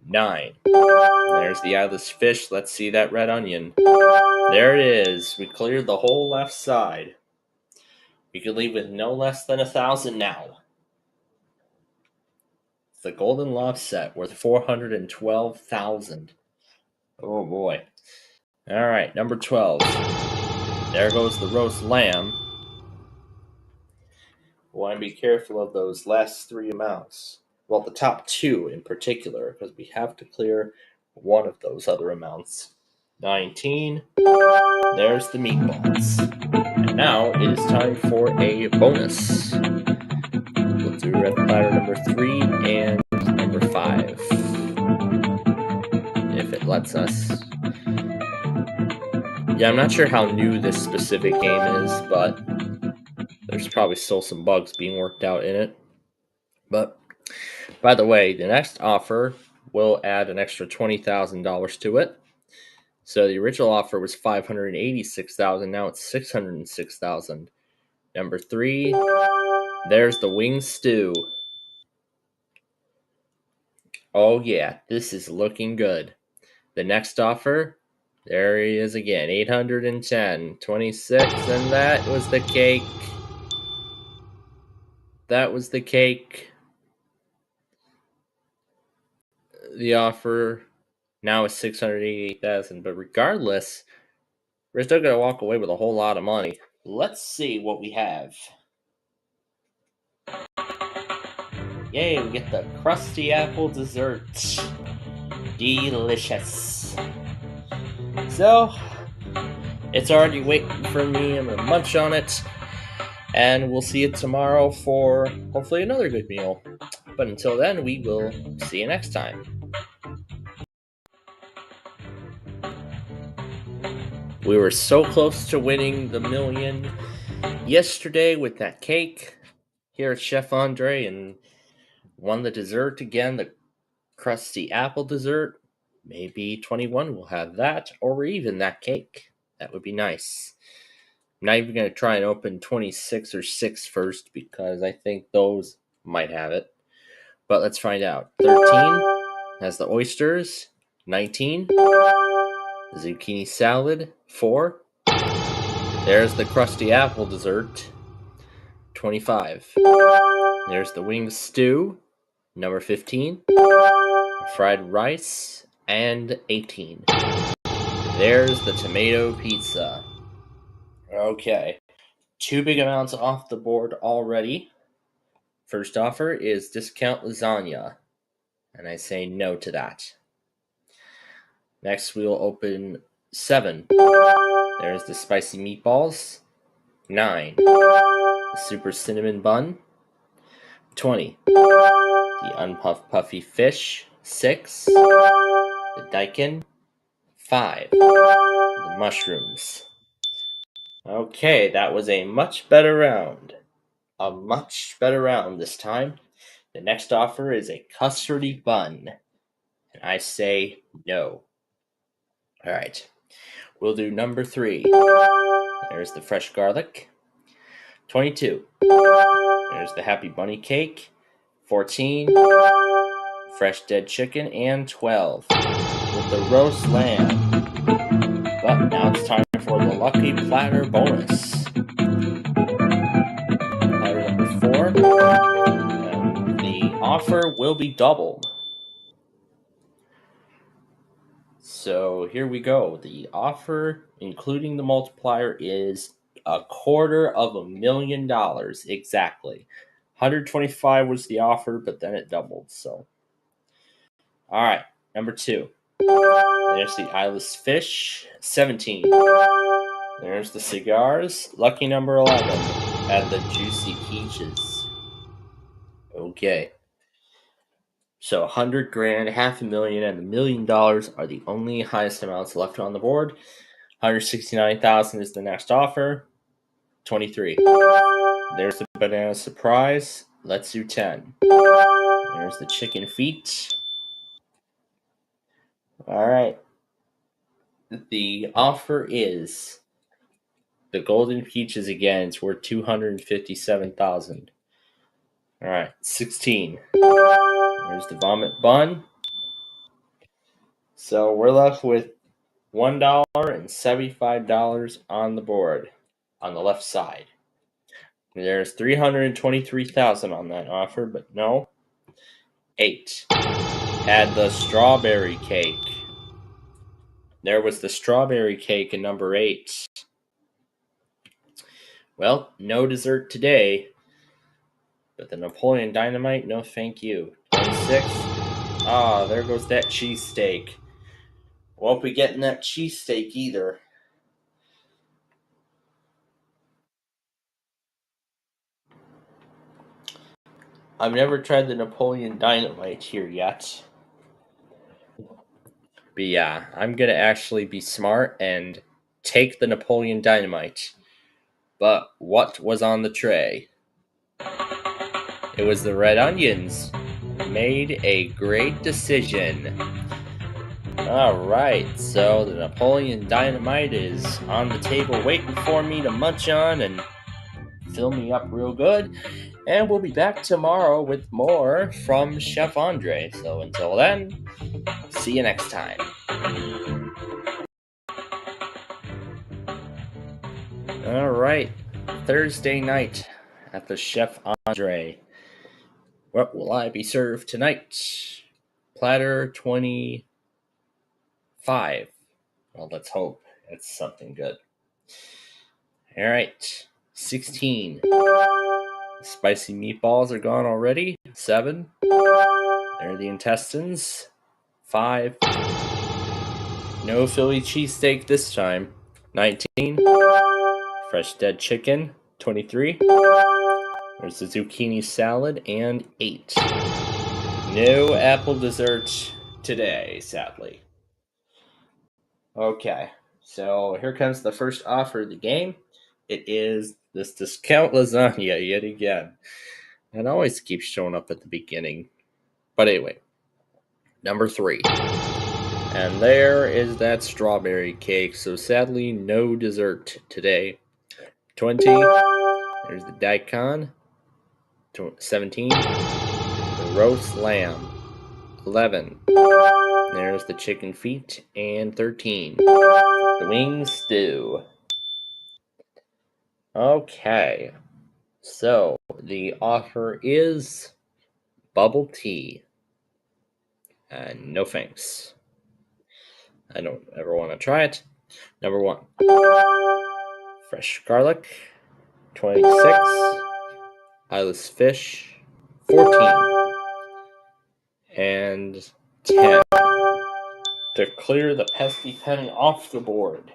9. There's the eyeless fish. Let's see that red onion. There it is. We cleared the whole left side. We could leave with no less than 1,000 now. The Golden Lobset worth $412,000. Oh boy. All right, number 12. There goes the roast lamb. We want to be careful of those last 3 amounts. Well, the top 2 in particular, because we have to clear one of those other amounts. 19. There's the meatballs. And now it is time for a bonus. We'll do red platter number 3 and number 5. If it lets us. Yeah, I'm not sure how new this specific game is, but there's probably still some bugs being worked out in it. But, by the way, the next offer will add an extra $20,000 to it. So the original offer was $586,000. Now it's $606,000. Number 3, there's the wing stew. Oh yeah, this is looking good. The next offer, there he is again, 810, 26, and that was the cake. That was the cake. The offer now is $688,000, but regardless, we're still going to walk away with a whole lot of money. Let's see what we have. Yay, we get the crusty apple dessert. Delicious. So, it's already waiting for me. I'm going to munch on it. And we'll see you tomorrow for hopefully another good meal. But until then, we will see you next time. We were so close to winning the $1 million yesterday with that cake here at Chef Andre, and won the dessert again, the crusty apple dessert. Maybe 21 will have that, or even that cake. That would be nice. I'm not even going to try and open 26 or 6 first, because I think those might have it. But let's find out. 13 has the oysters. 19, the zucchini salad. 4, there's the crusty apple dessert. 25, there's the wing stew. Number 15, fried rice. And 18, there's the tomato pizza. Okay, 2 big amounts off the board already. First offer is discount lasagna, and I say no to that. Next, we will open 7. There's the spicy meatballs. 9, the super cinnamon bun. 20, the unpuffed puffy fish. 6, the daikon. 5, the mushrooms. Okay, that was a much better round. A much better round this time. The next offer is a custardy bun. And I say no. All right. We'll do number 3. There's the fresh garlic. 22. There's the happy bunny cake. 14. Fresh dead chicken. And 12. With the roast lamb. But now it's time for the lucky platter bonus. Platter number 4. And the offer will be doubled. So here we go. The offer, including the multiplier, is $250,000 exactly. 125 was the offer, but then it doubled. So, all right, number 2. There's the eyeless fish. 17. There's the cigars. Lucky number 11. And the juicy peaches. Okay. So 100 grand, $500,000, and $1 million are the only highest amounts left on the board. 169,000 is the next offer. 23. There's the banana surprise. Let's do 10. There's the chicken feet. All right. The offer is the golden peaches again. It's worth 257,000. All right, 16. There's the vomit bun. So we're left with $1.75 on the board on the left side. There's 323,000 on that offer, but no. 8. Add the strawberry cake. There was the strawberry cake in number 8. Well, no dessert today. But the Napoleon Dynamite, no thank you. 26. Ah, there goes that cheesesteak. Won't be getting that cheesesteak either. I've never tried the Napoleon Dynamite here yet. But yeah, I'm going to actually be smart and take the Napoleon Dynamite. But what was on the tray? It was the red onions. Made a great decision. Alright, so the Napoleon Dynamite is on the table waiting for me to munch on and fill me up real good. And we'll be back tomorrow with more from Chef Andre. So until then, see you next time. Alright, Thursday night at the Chef Andre. What will I be served tonight? Platter 25. Well, let's hope it's something good. Alright, 16. Spicy meatballs are gone already. 7. There are the intestines. 5. No Philly cheesesteak this time. 19. Fresh dead chicken. 23. There's the zucchini salad. And 8. No apple dessert today, sadly. Okay, so here comes the first offer of the game. It is this discount lasagna yet again. It always keeps showing up at the beginning. But anyway, number 3. And there is that strawberry cake. So sadly, no dessert today. 20. There's the daikon. 17. The roast lamb. 11. There's the chicken feet. And 13. The wing stew. Okay, so the offer is bubble tea. And no thanks. I don't ever want to try it. Number 1. Fresh garlic. 26. Eyeless fish. 14. And 10. To clear the pesky penny off the board.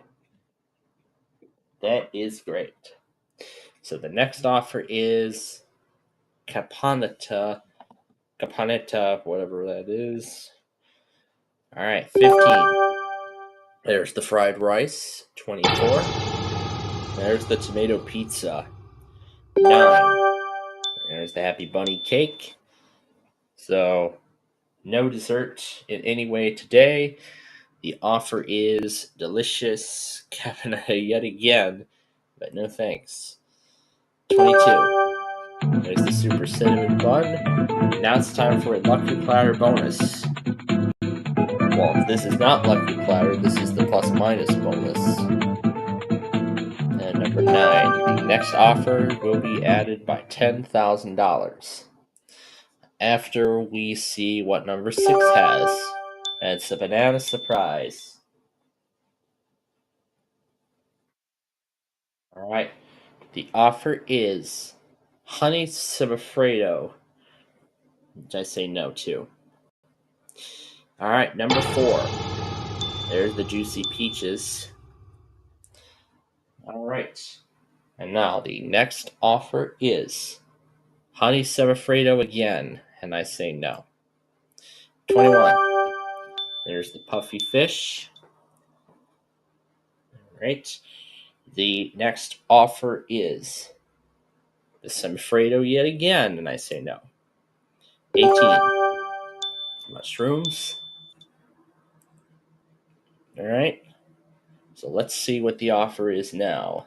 That is great. So the next offer is caponetta, whatever that is. All right, 15. There's the fried rice, 24. There's the tomato pizza, 9. There's the happy bunny cake, So, no dessert in any way today. The offer is delicious cabinet yet again, but no thanks. 22. There's the super cinnamon bun. Now it's time for a lucky platter bonus. Well, this is not lucky platter, this is the plus minus bonus. And number 9, the next offer will be added by $10,000. After we see what number 6 has. And it's a banana surprise. Alright, the offer is honey Alfredo, which I say no to. Alright, number 4. There's the juicy peaches. Alright, and now the next offer is honey Alfredo again, and I say no. 21. There's the puffy fish. Alright, the next offer is the Alfredo yet again, and I say no. 18. Mushrooms. Alright, so let's see what the offer is now.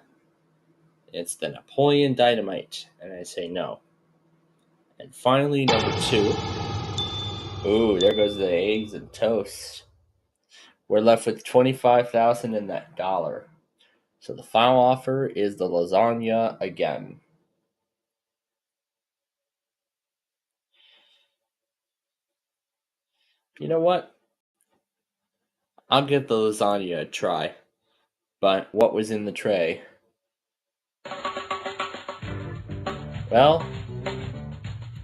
It's the Napoleon Dynamite, and I say no. And finally, number 2. Ooh, there goes the eggs and toast. We're left with $25,000 and that dollar. So the final offer is the lasagna again. You know what? I'll give the lasagna a try. But what was in the tray? Well,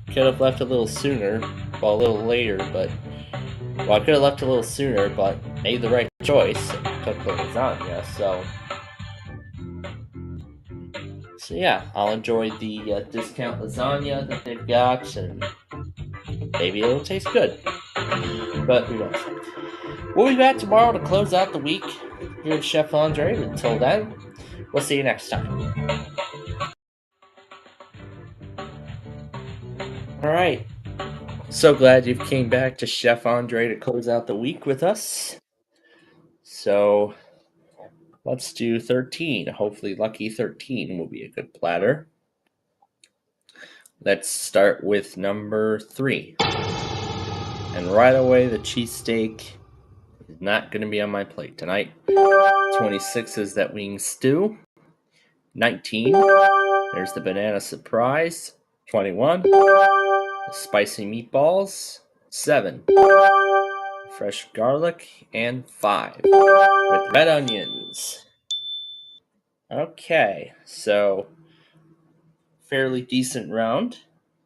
could have left a little sooner, well, a little later, but... Well, I could have left a little sooner, but made the right choice and took the lasagna, so... So yeah, I'll enjoy the discount lasagna that they've got, and maybe it'll taste good. But who knows? We'll be back tomorrow to close out the week here at Chef Andre. Until then, we'll see you next time. Alright, so glad you came back to Chef Andre to close out the week with us. So, let's do 13. Hopefully Lucky 13 will be a good platter. Let's start with number 3. And right away, the cheesesteak is not going to be on my plate tonight. 26 is that wing stew. 19, there's the banana surprise. 21, the spicy meatballs. 7, fresh garlic. And 5, with red onions. Okay, so fairly decent round.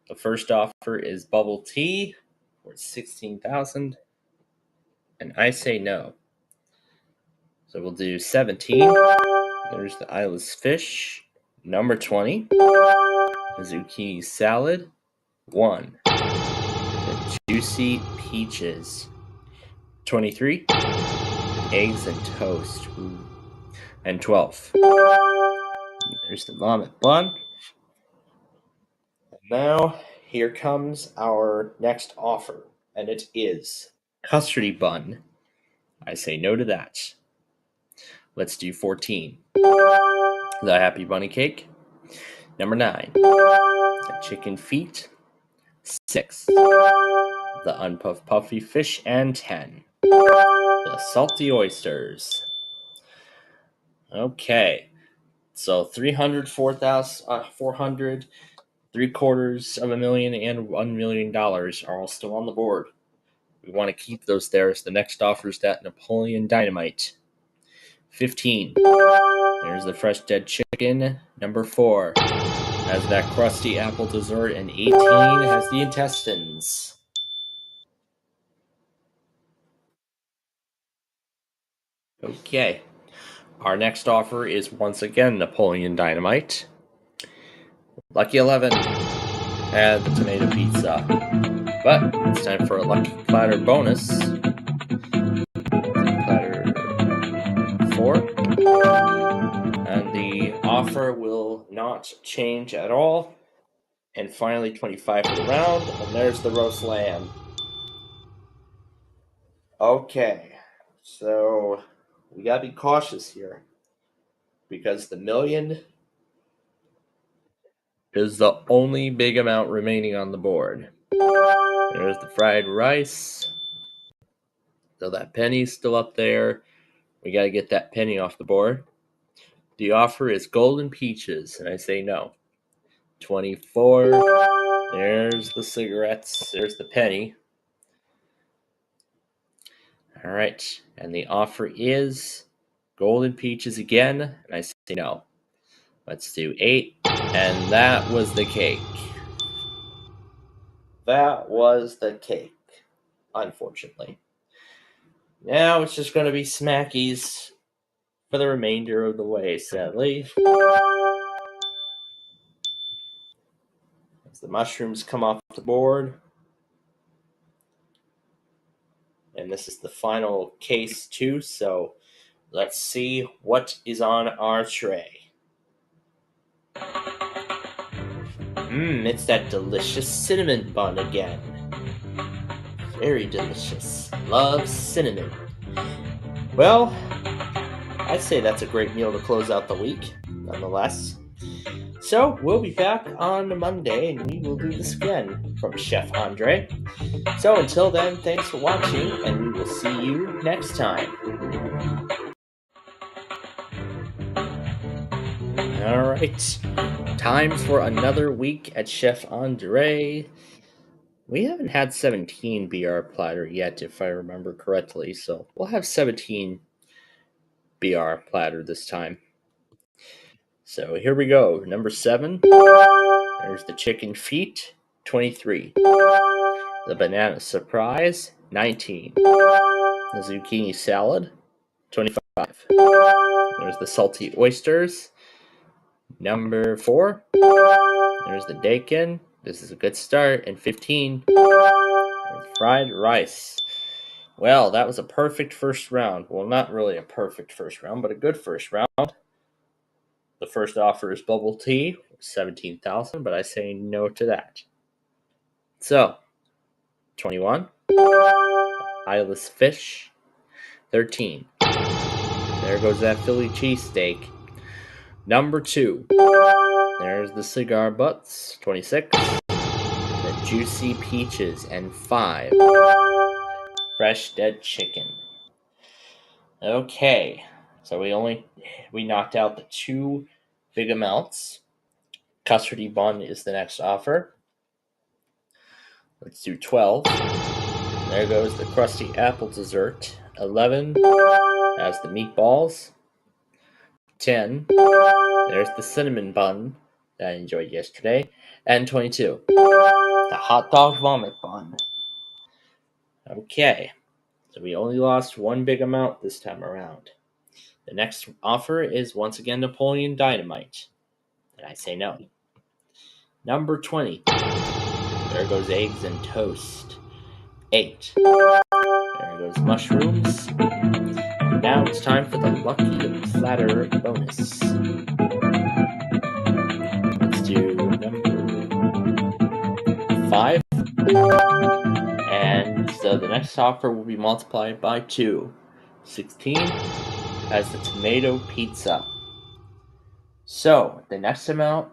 The first offer is bubble tea for $16,000, and I say no. So we'll do 17. There's the eyeless fish. Number 20, the zucchini salad. 1, the juicy peaches. 23, eggs and toast. Ooh. And 12, there's the vomit bun. And now here comes our next offer, and it is custardy bun. I say no to that. Let's do 14, the happy bunny cake. Number 9, the chicken feet. 6, the unpuffed puffy fish. And 10, the salty oysters. Okay, so 400, $750,000, and $1 million are all still on the board. We want to keep those there. So the next offer is that Napoleon Dynamite. 15, there's the fresh dead chicken. Number 4 has that crusty apple dessert, and 18 has the intestines. Okay, our next offer is once again Napoleon Dynamite. Lucky 11 and the tomato pizza. But it's time for a lucky platter bonus. Platter 4. And the offer will not change at all. And finally, 25 for the round. And there's the roast lamb. Okay, so we gotta be cautious here because the million is the only big amount remaining on the board. There's the fried rice. So that penny's still up there. We gotta get that penny off the board. The offer is golden peaches, and I say no. 24. There's the cigarettes. There's the penny. All right, and the offer is golden peaches again, and I say no. Let's do 8, and that was the cake. That was the cake, unfortunately. Now it's just going to be smackies for the remainder of the way, sadly. As the mushrooms come off the board. And this is the final case too, so let's see what is on our tray. It's that delicious cinnamon bun again. Very delicious. Love cinnamon. Well, I'd say that's a great meal to close out the week, nonetheless. So, we'll be back on Monday, and we will do this again from Chef Andre. So, until then, thanks for watching, and we will see you next time. Alright, time for another week at Chef Andre. We haven't had 17 BR platter yet, if I remember correctly, so we'll have 17 BR platter this time. So here we go. Number 7. There's the chicken feet, 23. The banana surprise, 19. The zucchini salad, 25. There's the salty oysters, number 4. There's the bacon. This is a good start. And 15. And fried rice. Well, that was a perfect first round. Well, not really a perfect first round, but a good first round. The first offer is bubble tea, 17,000, but I say no to that. So, 21. Eyeless fish, 13. There goes that Philly cheesesteak. Number 2. There's the cigar butts, 26. The juicy peaches, and 5. Fresh dead chicken. Okay, so we knocked out the 2 big amounts. Custardy bun is the next offer. Let's do 12. There goes the crusty apple dessert. 11 has the meatballs. 10. There's the cinnamon bun that I enjoyed yesterday. And 22. The hot dog vomit bun. Okay, so we only lost 1 big amount this time around. The next offer is once again Napoleon Dynamite. And I say no. Number 20. There goes eggs and toast. 8. There goes mushrooms. And now it's time for the lucky platter bonus. Let's do number 5. And so the next offer will be multiplied by 2. 16 has the tomato pizza. So the next amount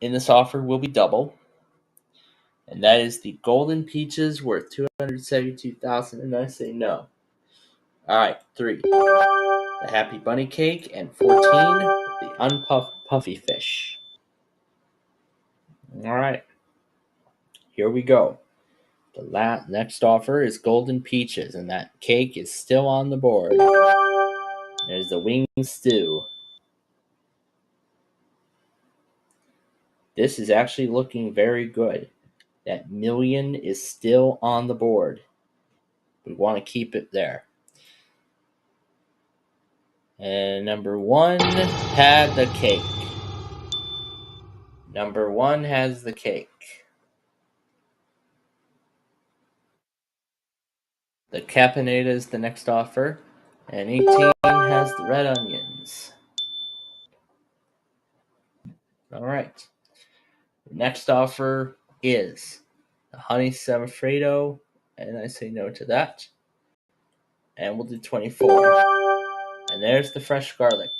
in this offer will be double. And that is the golden peaches worth 272,000, and I say no. Alright, 3. The happy bunny cake, and 14, the unpuffed puffy fish. Alright, here we go. The next offer is golden peaches, and that cake is still on the board. There's the wing stew. This is actually looking very good. That million is still on the board. We want to keep it there. And number 1 had the cake. Number 1 has the cake. The caponata is the next offer. And 18 has the red onions. Alright. The next offer is the honey semifredo, and I say no to that. And we'll do 24. And there's the fresh garlic.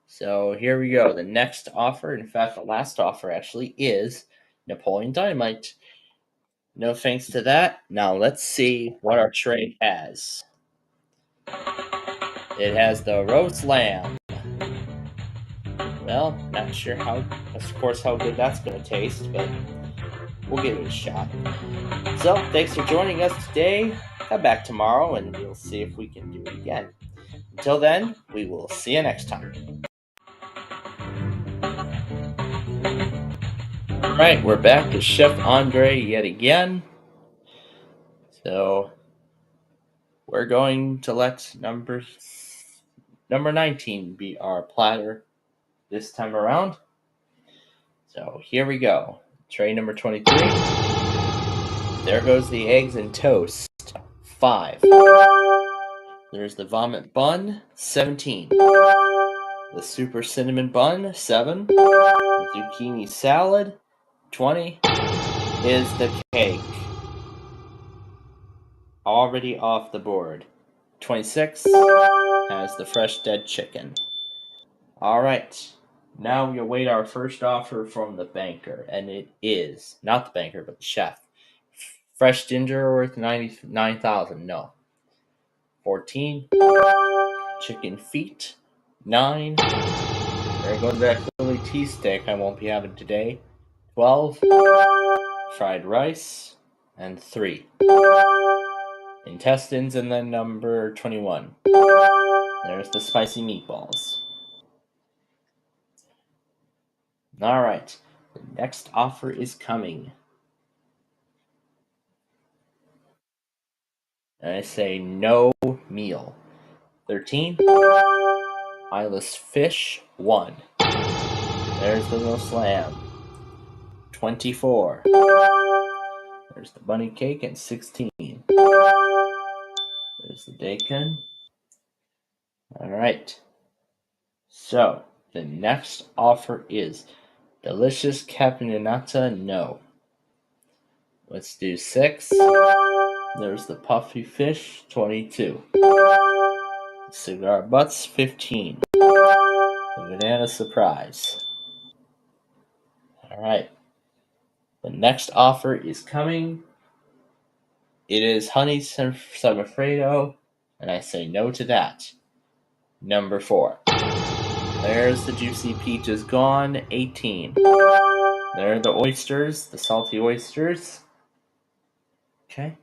So here we go. The next offer, in fact, the last offer actually, is Napoleon Dynamite. No thanks to that. Now let's see what our tray has. It has the roast lamb. Well, not sure how good that's going to taste, but we'll give it a shot. So, thanks for joining us today. Come back tomorrow and we'll see if we can do it again. Until then, we will see you next time. Alright, we're back to Chef Andre yet again. So, we're going to let number 19 be our platter this time around. So, here we go. Tray number 23. There goes the eggs and toast. 5. There's the vomit bun. 17. The super cinnamon bun. 7. The zucchini salad. 20 is the cake. Already off the board. 26 has the fresh dead chicken. Alright, now we await our first offer from the banker, and it is, not the banker, but the chef. Fresh ginger worth 99,000, no. 14, chicken feet, 9, there goes that Philly cheesesteak I won't be having today. 12, fried rice, and 3. Intestines, and then number 21. There's the spicy meatballs. Alright, the next offer is coming. And I say no meal. 13, eyeless fish, 1. There's the roast lamb. 24. There's the bunny cake, and 16. There's the bacon. Alright. So, the next offer is delicious caponata, no. Let's do 6. There's the puffy fish, 22. Cigar butts, 15. The banana surprise. Alright. The next offer is coming. It is honey semifredo, and I say no to that. Number 4. There's the juicy peaches gone, 18. There are the oysters, the salty oysters. Okay.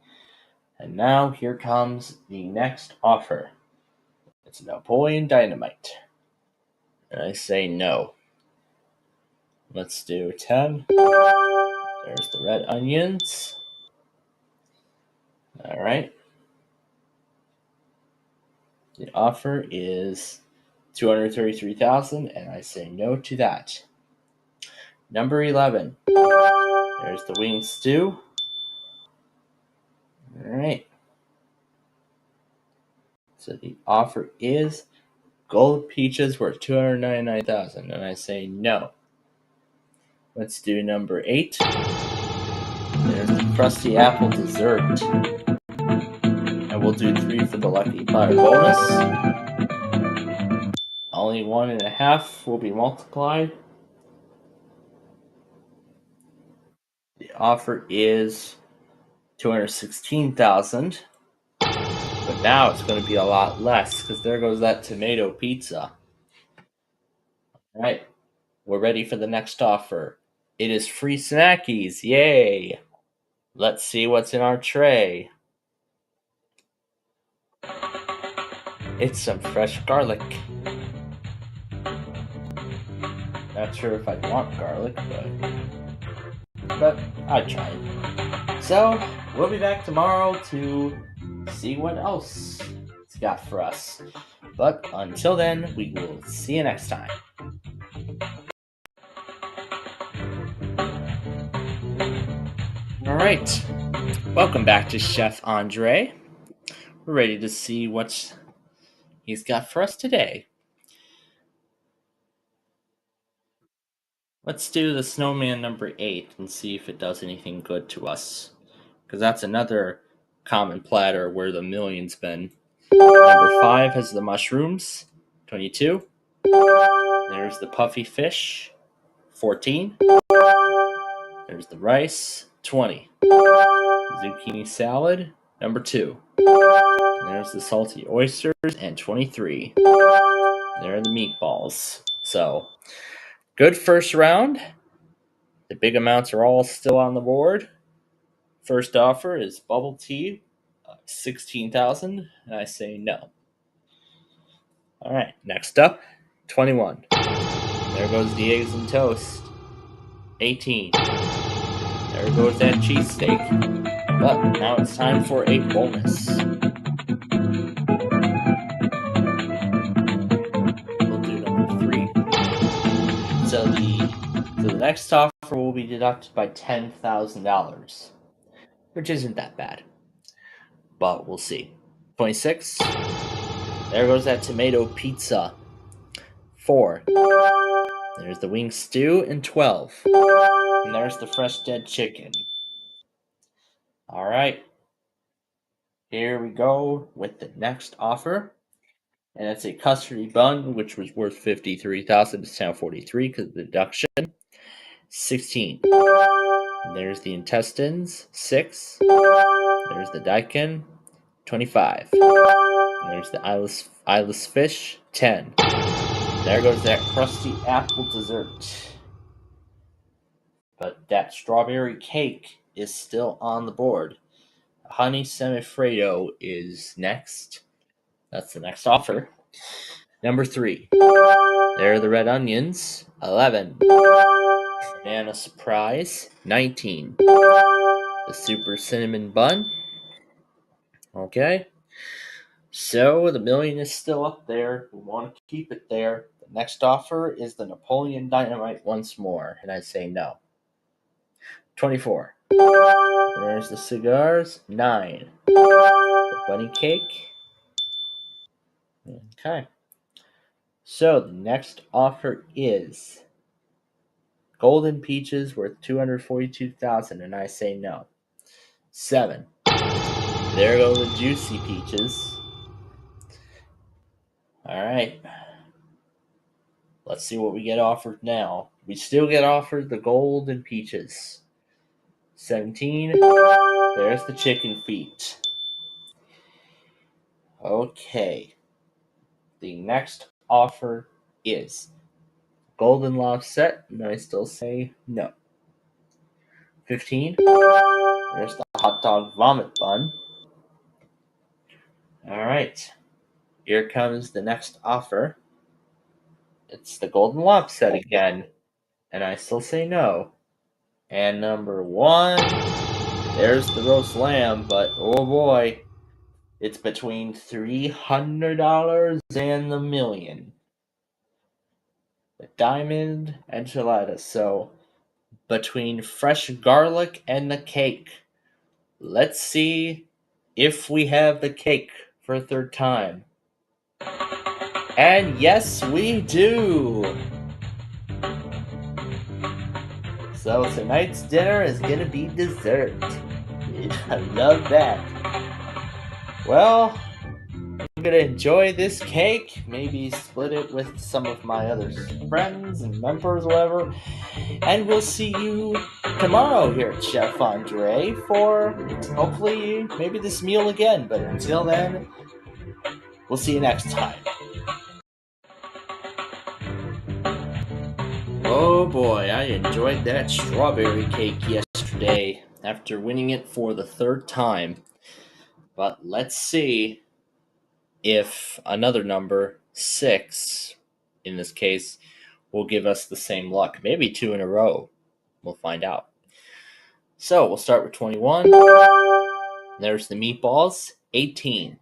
And now here comes the next offer. It's Napoleon Dynamite. And I say no. Let's do 10. There's the red onions. Alright. The offer is $233,000, and I say no to that. Number 11. There's the wing stew. Alright. So the offer is gold peaches worth $299,000, and I say no. Let's do number 8. There's the crusty apple dessert. And we'll do 3 for the lucky platter bonus. Only 1.5 will be multiplied. The offer is $216,000. But now it's going to be a lot less, because there goes that tomato pizza. Alright, we're ready for the next offer. It is free snackies, yay! Let's see what's in our tray. It's some fresh garlic. Not sure if I'd want garlic, but I'd try it. So, we'll be back tomorrow to see what else it's got for us. But until then, we will see you next time. Alright, welcome back to Chef Andre. We're ready to see what he's got for us today. Let's do the snowman number 8 and see if it does anything good to us. Because that's another common platter where the million's been. Number 5 has the mushrooms, 22. There's the puffy fish, 14. There's the rice, 20. Zucchini salad, number 2. There's the salty oysters, and 23. There are the meatballs. So, good first round. The big amounts are all still on the board. First offer is bubble tea, 16,000, and I say no. All right, next up, 21. There goes the eggs and toast, 18. There goes that cheesesteak. But now it's time for a bonus. We'll do number 3. So the next offer will be deducted by $10,000, which isn't that bad. But we'll see. 26. There goes that tomato pizza. 4. There's the wing stew, and 12. And there's the fresh dead chicken. All right. Here we go with the next offer. And it's a custody bun, which was worth $53,000. It's now $43,000 because of the deduction. 16. And there's the intestines, 6. There's the daikon, 25. And there's the eyeless fish, 10. There goes that crusty apple dessert. But that strawberry cake is still on the board. Honey semifreddo is next. That's the next offer. Number 3. There are the red onions, 11. Banana surprise, 19. The super cinnamon bun. Okay. So the million is still up there. We want to keep it there. The next offer is the Napoleon Dynamite once more, and I say no. 24. There's the cigars, 9. The bunny cake. Okay. So the next offer is golden peaches worth $242,000, and I say no. 7. There go the juicy peaches. All right. Let's see what we get offered now. We still get offered the golden peaches. 17. There's the chicken feet. Okay. The next offer is golden lobster, and I still say no. 15. There's the hot dog vomit bun. All right. Here comes the next offer. It's the golden lobster again, and I still say no. And number 1, there's the roast lamb, but oh boy, it's between $300 and the million. The diamond enchilada. So between fresh garlic and the cake, let's see if we have the cake for a third time. And yes, we do! So tonight's dinner is gonna be dessert. I love that. Well, I'm gonna enjoy this cake, maybe split it with some of my other friends and members, whatever. And we'll see you tomorrow here at Chef Andre for hopefully maybe this meal again. But until then, we'll see you next time. Oh boy, I enjoyed that strawberry cake yesterday after winning it for the 3rd time. But let's see if another number, 6, in this case, will give us the same luck. Maybe 2 in a row. We'll find out. So we'll start with 21. There's the meatballs, 18.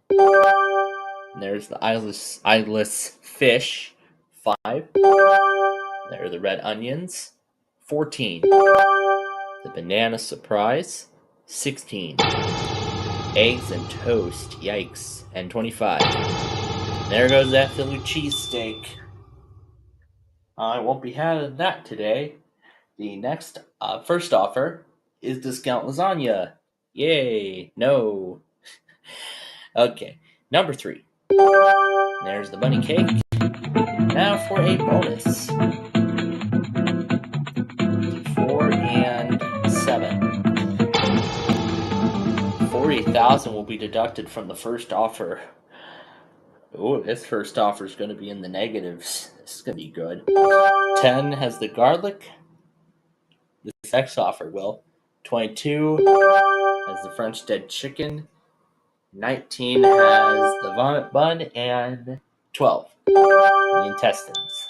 There's the eyeless fish, 5. There are the red onions, 14. The banana surprise, 16. Eggs and toast, yikes, and 25. There goes that Philly cheesesteak. I won't be having that today. The next first offer is discount lasagna. Yay! No. Okay, number 3. There's the bunny cake. Now for a bonus. 4 and 7. 40,000 will be deducted from the first offer. Oh, this first offer is going to be in the negatives. This is going to be good. 10 has the garlic. This next offer will. 22 has the French dead chicken. 19 has the vomit bun. And 12, the intestines.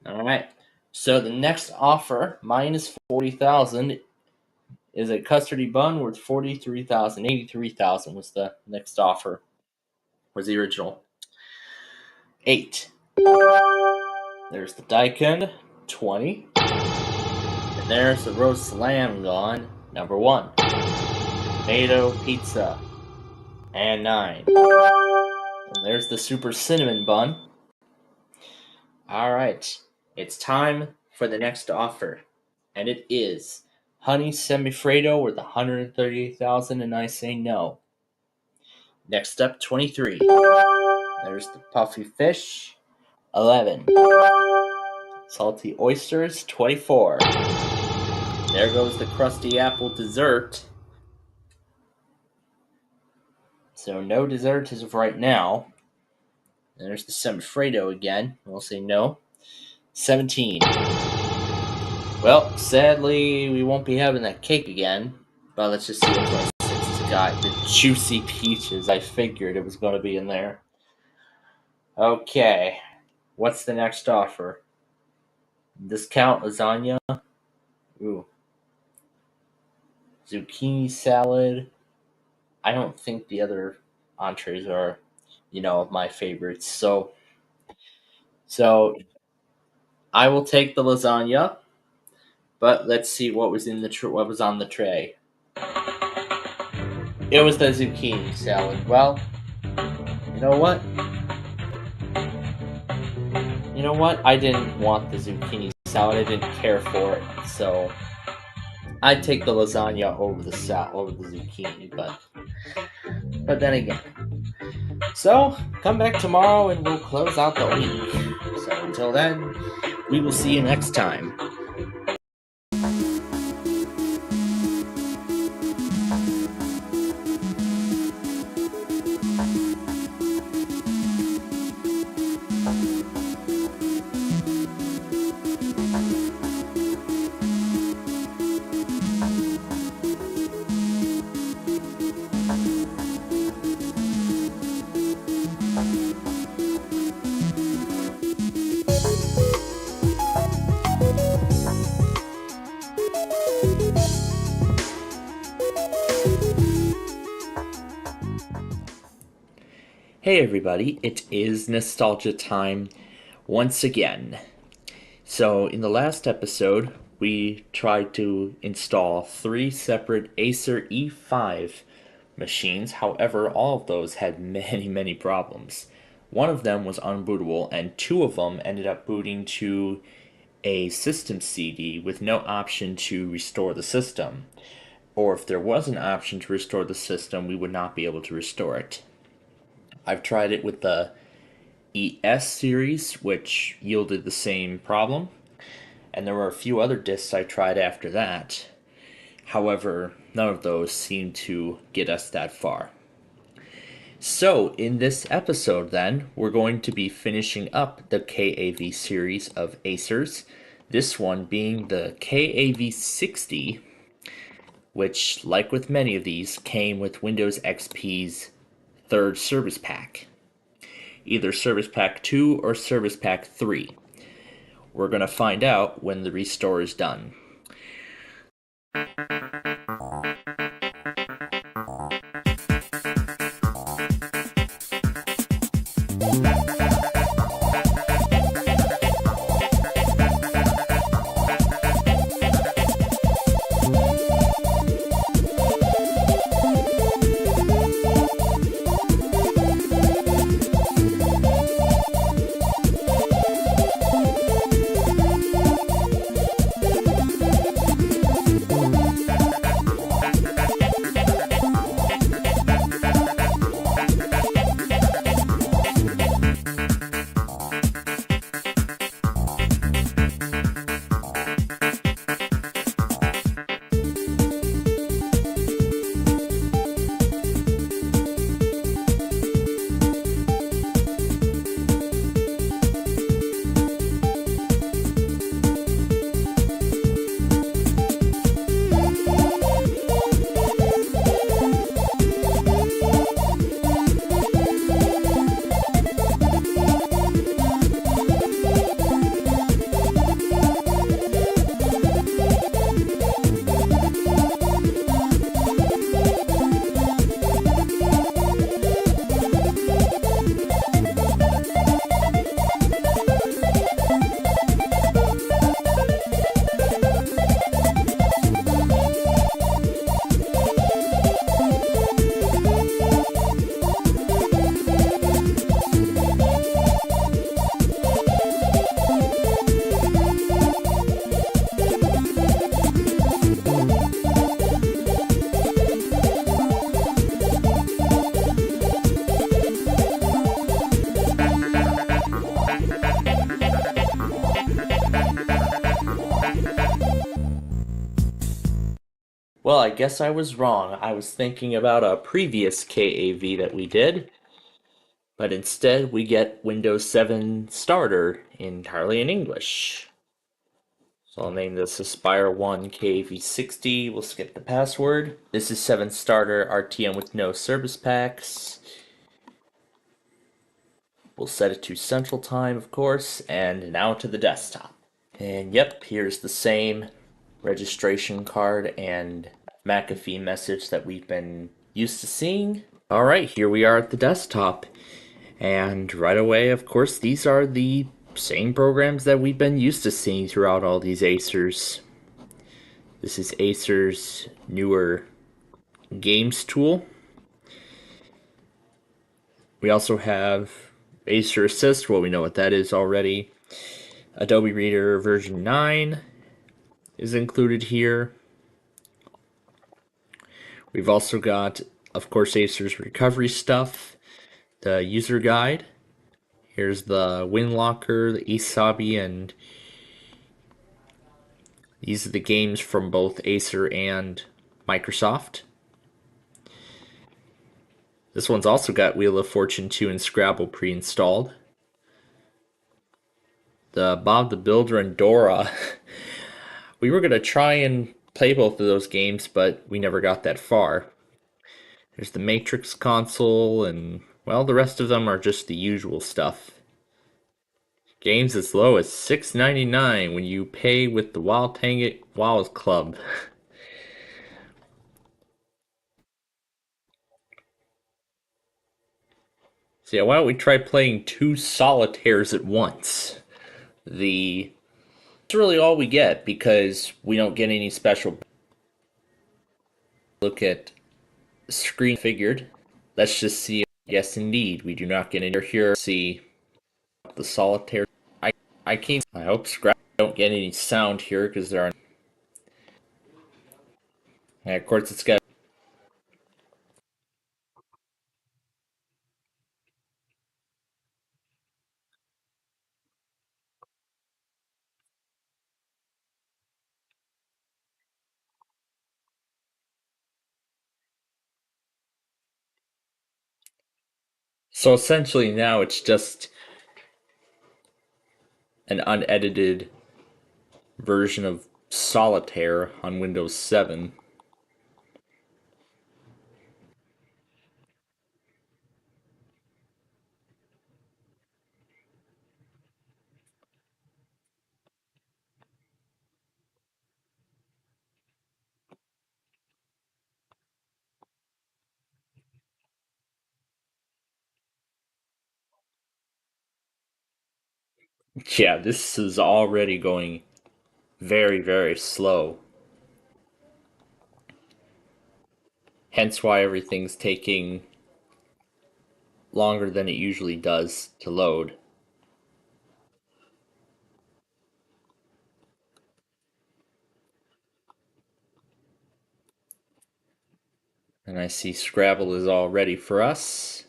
Alright, so the next offer, minus 40,000, is a custardy bun worth 43,000. 83,000 was the next offer. Was the original. 8. There's the daikon, 20. And there's the roast lamb gone, number 1. Tomato pizza, and 9. And there's the super cinnamon bun. Alright, it's time for the next offer. And it is honey semifredo worth 138,000, and I say no. Next up, 23. There's the puffy fish, 11. Salty oysters, 24. There goes the crusty apple dessert. So no dessert as of right now. There's the semifredo again. We'll say no. 17. Well, sadly, we won't be having that cake again. But let's just see what 26 has got. The juicy peaches. I figured it was going to be in there. Okay. What's the next offer? Discount lasagna. Ooh. Zucchini salad. I don't think the other entrees are, my favorites. So I will take the lasagna, but let's see what was in what was on the tray. It was the zucchini salad. Well, you know what? I didn't want the zucchini salad. I didn't care for it, so I'd take the lasagna over the zucchini, but then again. So, come back tomorrow and we'll close out the week. So until then, we will see you next time. Hey everybody, it is nostalgia time once again. So in the last episode, we tried to install 3 separate Acer E5 machines. However, all of those had many problems. One of them was unbootable, and 2 of them ended up booting to a system CD with no option to restore the system. Or if there was an option to restore the system, we would not be able to restore it. I've tried it with the ES series, which yielded the same problem, and there were a few other discs I tried after that. However, none of those seemed to get us that far. So, in this episode then, we're going to be finishing up the KAV series of Acers, this one being the KAV60, which, like with many of these, came with Windows XP's 3rd Service Pack. Either Service Pack 2 or Service Pack 3. We're going to find out when the restore is done. Well, I guess I was wrong. I was thinking about a previous KAV that we did, but instead we get Windows 7 Starter entirely in English. So I'll name this Aspire 1 KAV60. We'll skip the password. This is 7 Starter RTM with no service packs. We'll set it to Central Time, of course, and now to the desktop. And yep, here's the same registration card and McAfee message that we've been used to seeing. Alright, here we are at the desktop. And right away, of course, these are the same programs that we've been used to seeing throughout all these Acers. This is Acer's newer games tool. We also have Acer Assist, well, we know what that is already. Adobe Reader version 9 is included here. We've also got, of course, Acer's recovery stuff, the user guide. Here's the WinLocker, the Isabi, and these are the games from both Acer and Microsoft. This one's also got Wheel of Fortune 2 and Scrabble pre-installed. The Bob the Builder and Dora. We were going to try and play both of those games, but we never got that far. There's the Matrix console, and, well, the rest of them are just the usual stuff. Games as low as $6.99 when you pay with the Wild Tanget Wows Club. So yeah, why don't we try playing 2 solitaires at once? That's really all we get, because we don't get any special. Look at screen figured. Let's just see. Yes, indeed, we do not get any here. See the solitaire. I can't. I hope Scrap don't get any sound here because there are. And of course, it's got. So essentially, now it's just an unedited version of Solitaire on Windows 7. Yeah, this is already going very, very slow. Hence why everything's taking longer than it usually does to load. And I see Scrabble is all ready for us.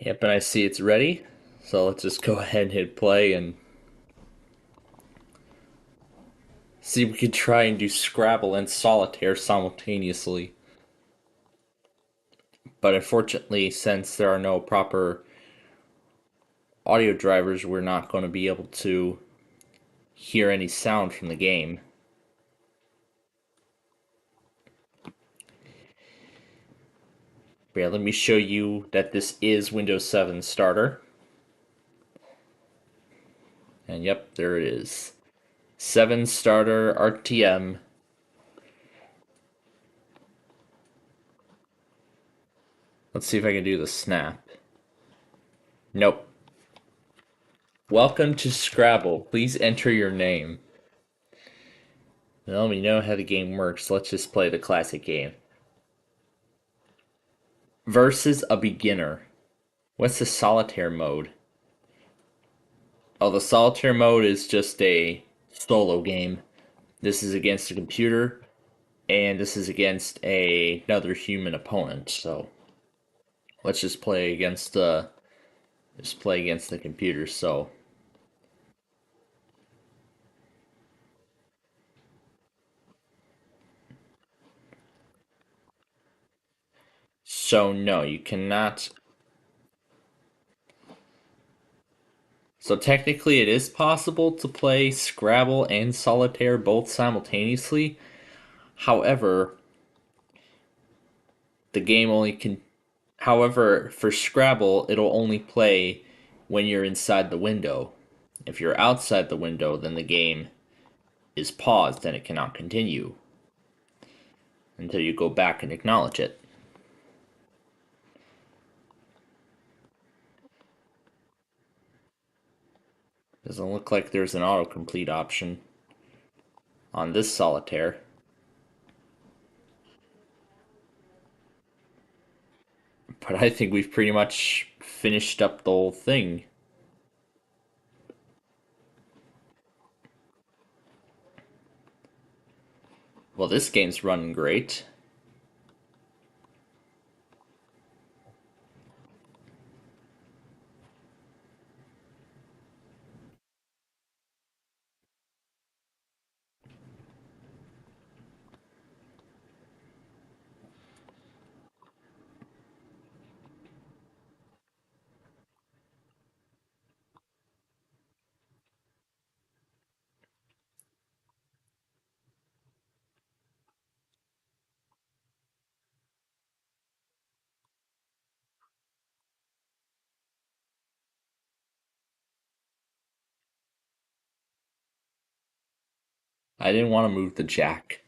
Yep, and I see it's ready. So let's just go ahead and hit play and see if we can try and do Scrabble and Solitaire simultaneously. But unfortunately, since there are no proper audio drivers, we're not going to be able to hear any sound from the game. But yeah, let me show you that this is Windows 7 Starter. And yep, there it is. 7 Starter RTM. Let's see if I can do the snap. Nope. Welcome to Scrabble. Please enter your name. Well, we know how the game works. Let's just play the classic game. Versus a beginner. What's the solitaire mode? Oh, the solitaire mode is just a solo game. This is against a computer, and this is against another human opponent. So let's just play against the computer. So no, you cannot. So technically, it is possible to play Scrabble and Solitaire both simultaneously. However, the game only can. However, for Scrabble, it'll only play when you're inside the window. If you're outside the window, then the game is paused and it cannot continue until you go back and acknowledge it. Doesn't look like there's an autocomplete option on this Solitaire. But I think we've pretty much finished up the whole thing. Well, this game's running great. I didn't want to move the jack.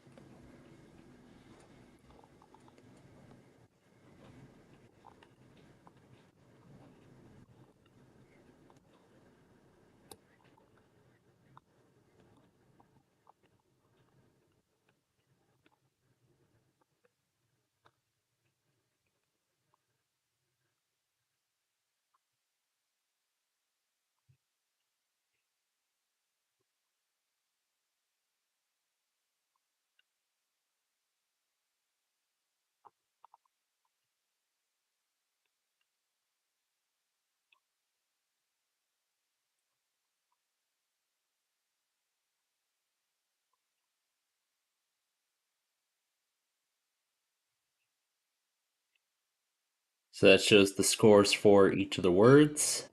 So that shows the scores for each of the words.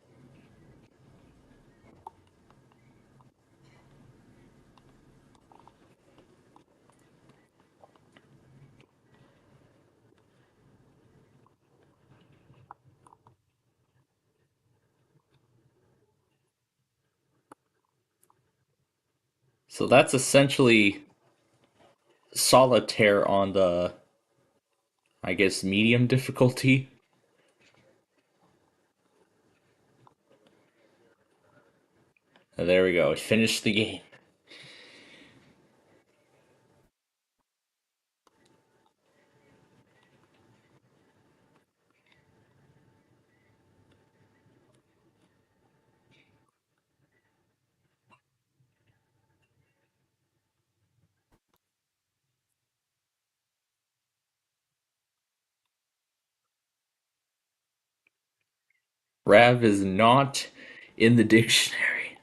So that's essentially Solitaire on the, I guess, medium difficulty. There we go. Finished the game. Rav is not in the dictionary.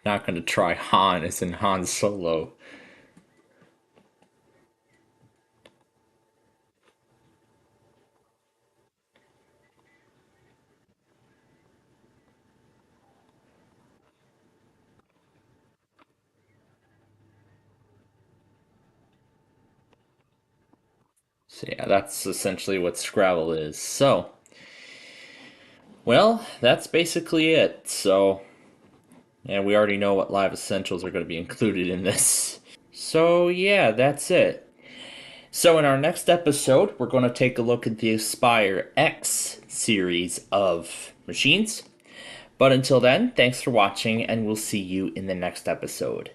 Not gonna try Han as in Han Solo. So yeah, that's essentially what Scrabble is. So, well, that's basically it. So, and we already know what live essentials are going to be included in this. So yeah, that's it. So in our next episode, we're going to take a look at the Aspire X series of machines. But until then, thanks for watching, and we'll see you in the next episode.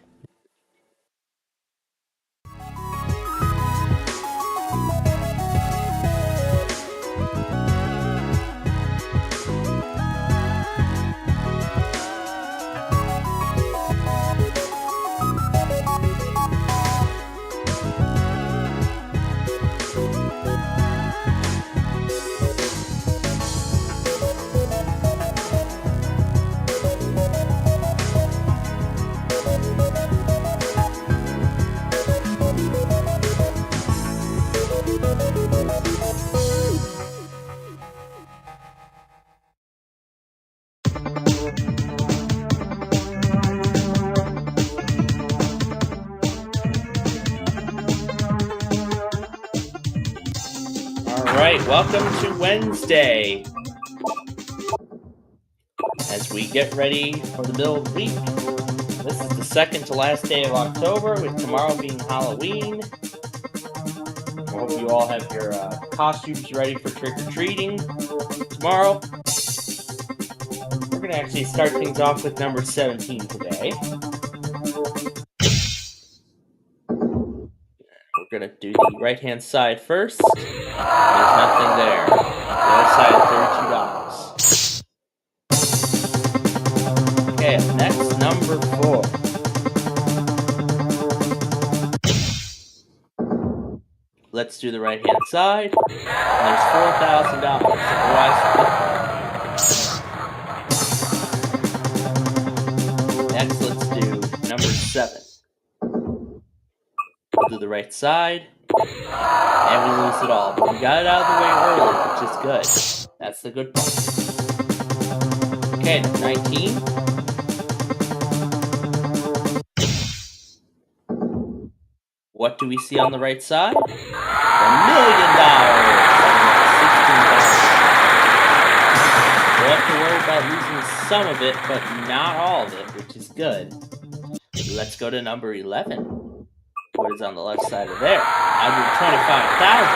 Alright, welcome to Wednesday. As we get ready for the middle of the week, this is the second to last day of October, with tomorrow being Halloween. I hope you all have your costumes ready for trick-or-treating tomorrow. We're going to actually start things off with number 17 today. We're going to do the right-hand side first. There's nothing there. The other side is $32. Okay, up next, number 4. Let's do the right-hand side. And there's $4,000. Next, let's do number 7. We'll do the right side. And we lose it all. But we got it out of the way early, which is good. That's the good part. Okay, 19. What do we see on the right side? $1 million! $16. We'll have to worry about losing some of it, but not all of it, which is good. Let's go to number 11. What is on the left side of there? $125,000.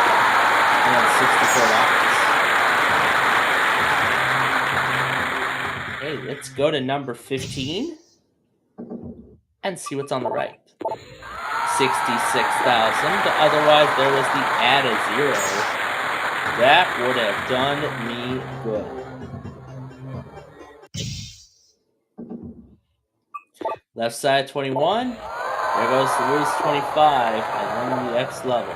And then $64. Okay, let's go to number 15 and see what's on the right. $66,000. Otherwise, there was the add a 0. That would have done me good. Left side 21. There goes the lose 25 and then the X level.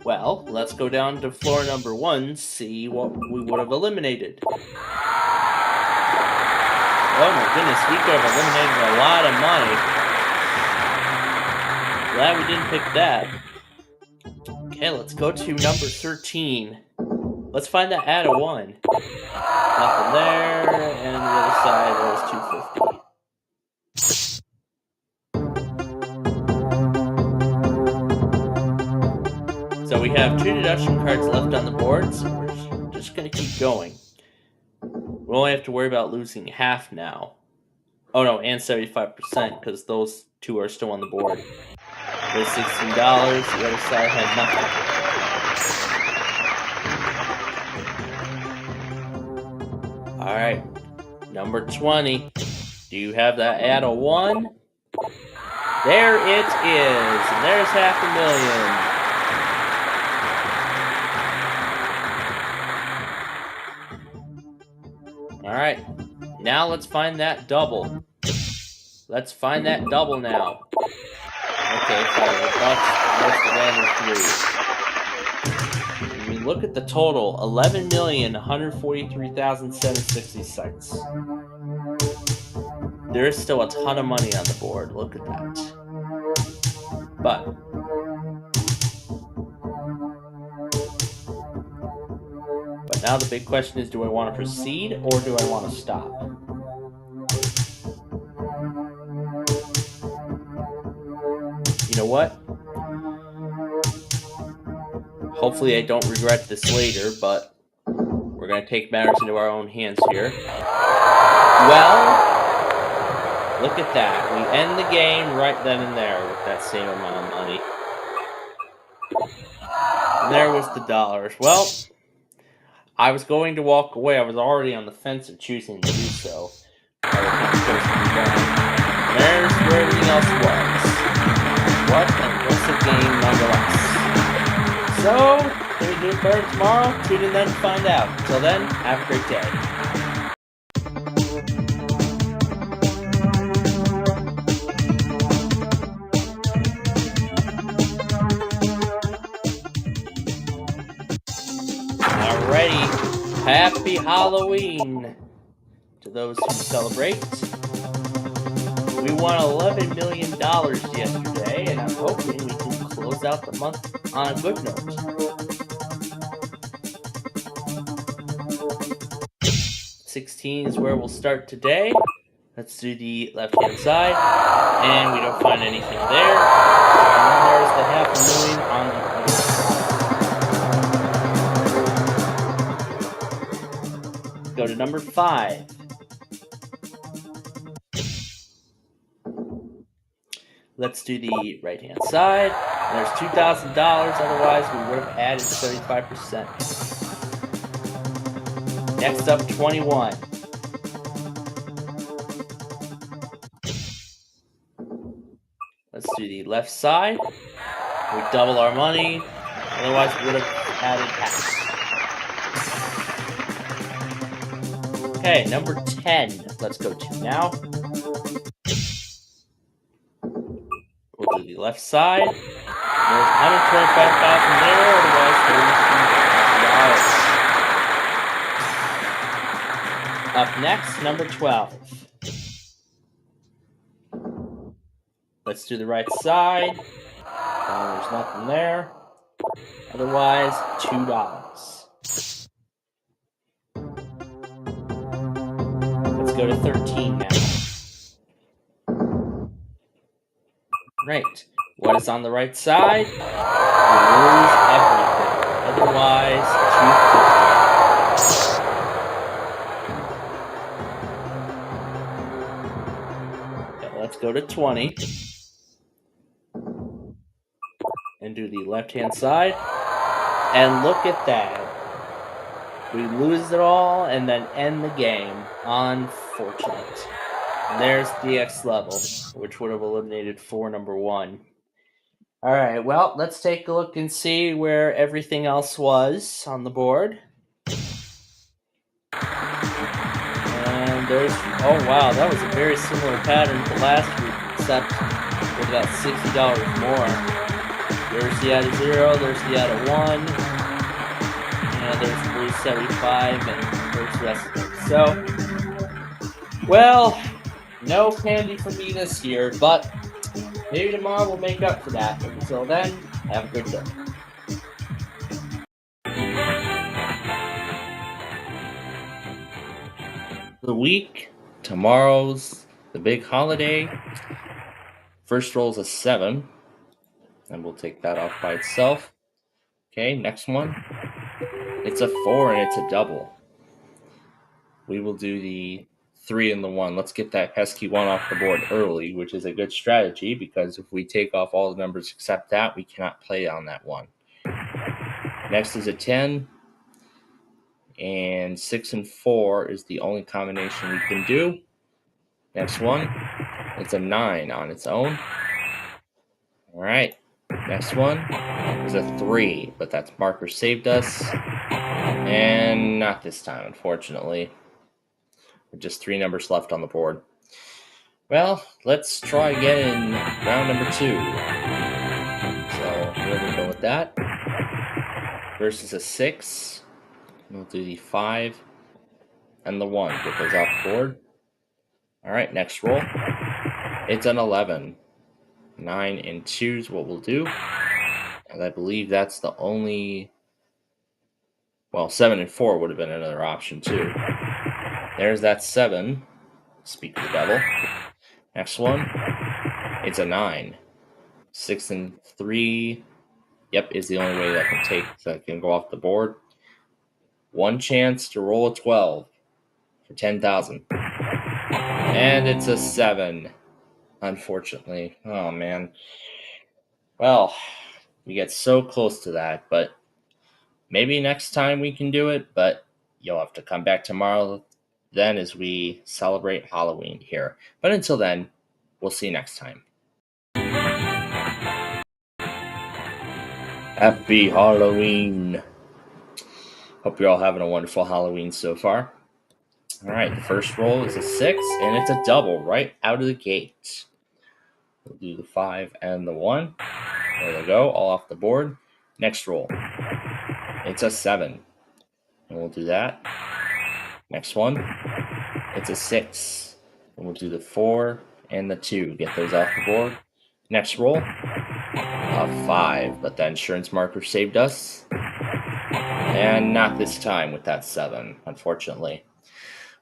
Well, let's go down to floor number 1, see what we would have eliminated. Oh my goodness, we could have eliminated a lot of money. Glad we didn't pick that. Okay, let's go to number 13. Let's find that add a 1. Nothing there, and on the other side there's $250. So we have 2 deduction cards left on the board, so we're just going to keep going. We only have to worry about losing half now. Oh no, and 75%, because those 2 are still on the board. There's $16, the other side had nothing. Alright, number 20. Do you have that add a 1? There it is! And there's $500,000. Alright, now let's find that double. Let's find that double now. Okay, $5 When we look at the total, 11,143,766. There is still a ton of money on the board. Look at that. But now the big question is, do I want to proceed or do I want to stop? You know what? Hopefully I don't regret this later, but we're going to take matters into our own hands here. Well, look at that. We end the game right then and there with that same amount of money. And there was the dollars. Well, I was going to walk away. I was already on the fence of choosing to do so. There's where everything else was. What an impressive game nonetheless. So, can we do it better tomorrow? Tune in then to find out. Until then, have a great day. Alrighty, happy Halloween to those who celebrate. We won $11 million yesterday, and I'm hoping we can close out the month on a good note. 16 is where we'll start today. Let's do the left-hand side, and we don't find anything there. And then there's the $500,000 on the other side. Go to number 5. Let's do the right-hand side. And there's $2,000, otherwise we would have added 35%. Next up, 21. Let's do the left side. We double our money, otherwise we would have added half. Okay, number 10. Let's go to now. We'll do the left side. There's $125,000 there, otherwise $32,000. Up next, number 12. Let's do the right side. There's nothing there. Otherwise, $2. Let's go to 13 now. Right. What is on the right side? We lose everything. Otherwise, $250. Okay, let's go to 20. And do the left-hand side. And look at that. We lose it all and then end the game. Unfortunate. And there's the X level, which would have eliminated for number 1. Alright, well, let's take a look and see where everything else was on the board. And there's, oh wow, that was a very similar pattern to last week, except with about $60 more. There's the out of 0, there's the out of 1, and there's 375, and there's the rest of it. So, well, no candy for me this year, but maybe tomorrow we'll make up for that. Until then, have a good day. The week, tomorrow's the big holiday. First roll's a 7, and we'll take that off by itself. Okay, next one. It's a 4 and it's a double. We will do the 3 and the 1. Let's get that pesky 1 off the board early, which is a good strategy, because if we take off all the numbers except that, we cannot play on that 1. Next is a 10, and 6 and 4 is the only combination we can do. Next one, it's a 9 on its own. All right, next one is a 3, but that's marker saved us, and not this time, unfortunately. Just 3 numbers left on the board. Well, let's try again in round number 2. So here we go with that. Versus a 6. We'll do the 5 and the 1. Get those off the board. Alright, next roll. It's an 11. 9 and 2 is what we'll do. And I believe that's the only... Well, 7 and 4 would have been another option too. There's that 7. Speak of the devil. Next one. It's a 9. 6 and 3. Yep, is the only way that can go off the board. One chance to roll a 12 for 10,000. And it's a 7. Unfortunately. Oh, man. Well, we get so close to that, but maybe next time we can do it, but you'll have to come back tomorrow then as we celebrate Halloween here. But until then, we'll see you next time. Happy Halloween. Hope you're all having a wonderful Halloween so far. Alright, the first roll is a 6, and it's a double right out of the gate. We'll do the 5 and the 1. There we go, all off the board. Next roll. It's a 7. And we'll do that. Next one. It's a 6. And we'll do the 4 and the 2. Get those off the board. Next roll. A 5. But the insurance marker saved us. And not this time with that 7, unfortunately.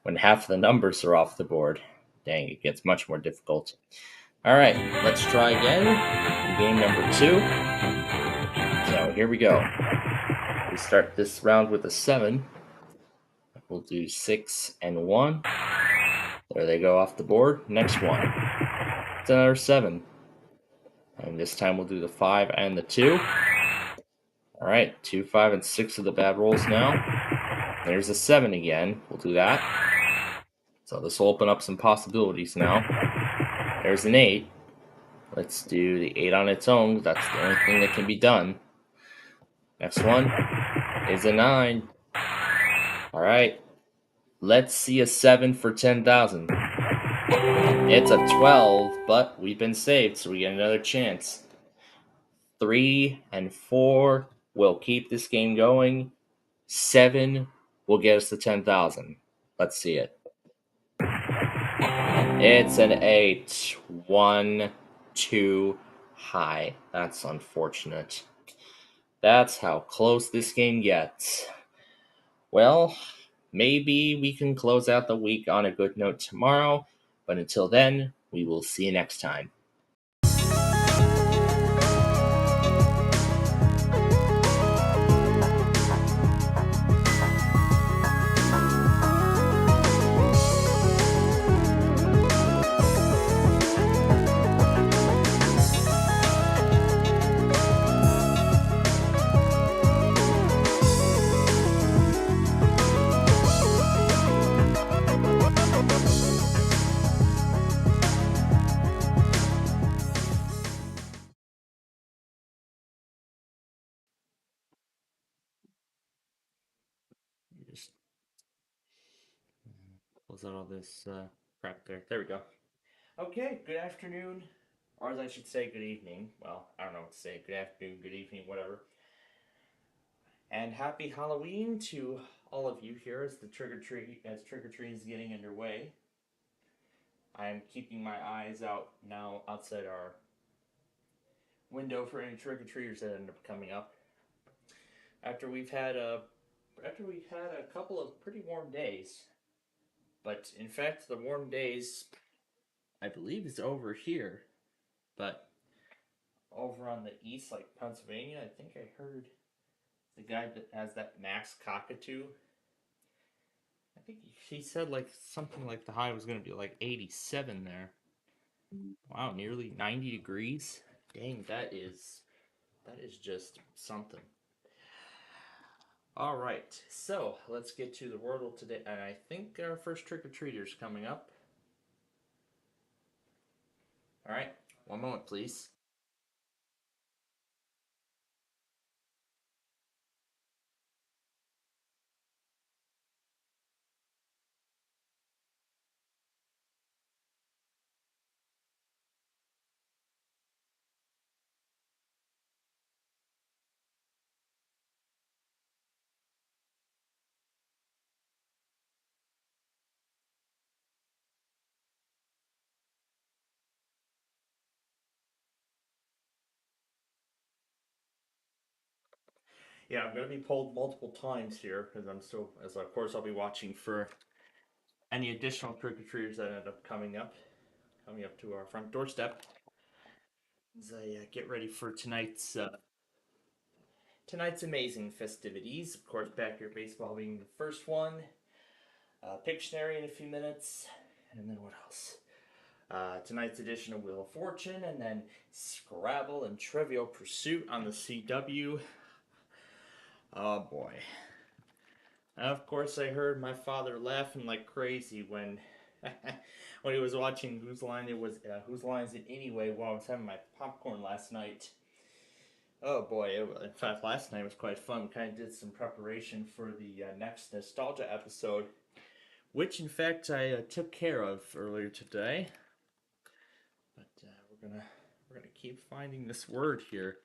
When half the numbers are off the board, dang, it gets much more difficult. Alright, let's try again. Game number 2. So here we go. We start this round with a 7. We'll do 6 and 1. There they go off the board. Next one. It's another 7. And this time we'll do the 5 and the 2. Alright, 2, 5, and 6 are the bad rolls now. There's a 7 again. We'll do that. So this will open up some possibilities now. There's an 8. Let's do the 8 on its own. That's the only thing that can be done. Next one is a 9. Alright. Let's see a 7 for 10,000. It's a 12, but we've been saved, so we get another chance. 3 and 4 will keep this game going. 7 will get us to 10,000. Let's see it. It's an 8. 1, 2, high. That's unfortunate. That's how close this game gets. Well, maybe we can close out the week on a good note tomorrow, but until then, we will see you next time. Just close out all this crap there. There we go. Okay, good afternoon, or as I should say, good evening. Well, I don't know what to say. Good afternoon, good evening, whatever. And happy Halloween to all of you here as trick-or-treating is getting underway. I'm keeping my eyes out now outside our window for any trick-or-treaters that end up coming up. After we've had a couple of pretty warm days. But in fact, the warm days, I believe, is over here. But over on the east, like Pennsylvania, I think I heard the guy that has that Max cockatoo. I think he said like something like the high was going to be like 87 there. Wow, nearly 90 degrees. Dang, that is just something. All right, so let's get to the Wordle today, and I think our first trick-or-treater's coming up. All right, one moment, please. Yeah, I'm gonna be polled multiple times here because as of course I'll be watching for any additional trick-or-treaters that end up coming up to our front doorstep. As I get ready for tonight's amazing festivities. Of course, backyard baseball being the first one. Pictionary in a few minutes, and then what else? Tonight's edition of Wheel of Fortune, and then Scrabble and Trivial Pursuit on the CW. Oh boy. And of course, I heard my father laughing like crazy when when he was watching Whose Line Is It Anyway while I was having my popcorn last night. Oh boy, in fact, last night was quite fun. We kind of did some preparation for the next nostalgia episode, which in fact I took care of earlier today. But we're gonna keep finding this word here.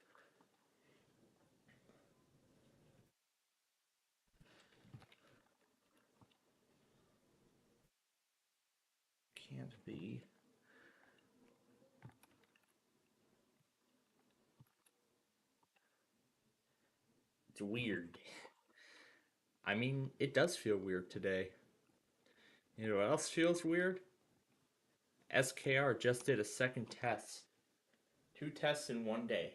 Can't be. It's weird. I mean, it does feel weird today. You know what else feels weird? SKR just did a second test. 2 tests in one day.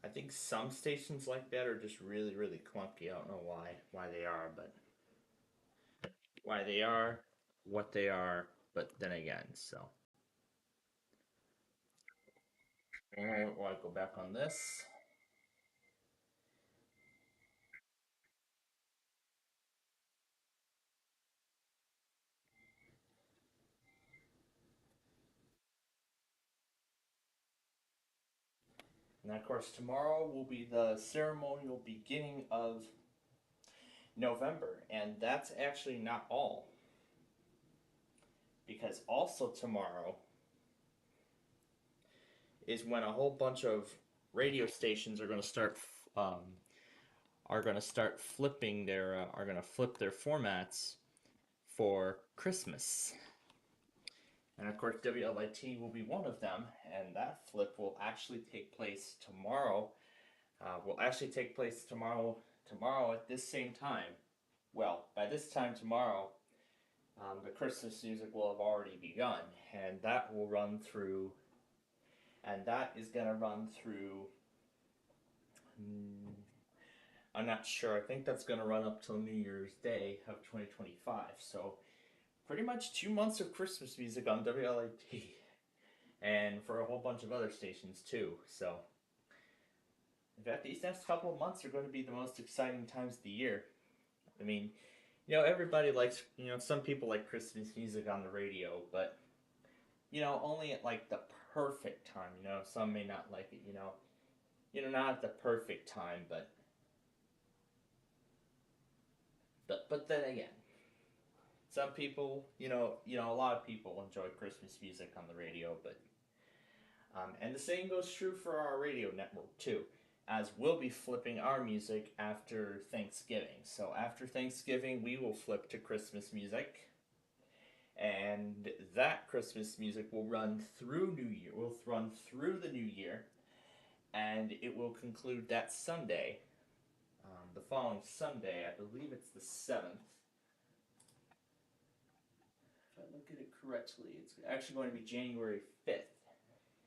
I think some stations like that are just really, really clunky. I don't know why they are, but why they are, what they are, but then again, so. Alright, well, I go back on this. And of course, tomorrow will be the ceremonial beginning of November, and that's actually not all. Because also tomorrow is when a whole bunch of radio stations are going to start flipping their are going to flip their formats for Christmas. And of course, WLIT will be one of them, and that flip will actually take place tomorrow. Tomorrow at this same time. Well, by this time tomorrow, the Christmas music will have already begun, and that will run through. And that is going to run through. I'm not sure. I think that's going to run up till New Year's Day of 2025. So, pretty much 2 months of Christmas music on WLIT. And for a whole bunch of other stations too. So, in fact, these next couple of months are going to be the most exciting times of the year. I mean, everybody likes, some people like Christmas music on the radio, but, only at like the perfect time, some may not like it, not at the perfect time, but then again, some people, a lot of people enjoy Christmas music on the radio, but, and the same goes true for our radio network too, as we'll be flipping our music after Thanksgiving. So after Thanksgiving, we will flip to Christmas music, and that Christmas music will run through New Year. Will run through the New Year, and it will conclude that Sunday. The following Sunday, I believe it's the 7th. If I look at it correctly, it's actually going to be January 5th.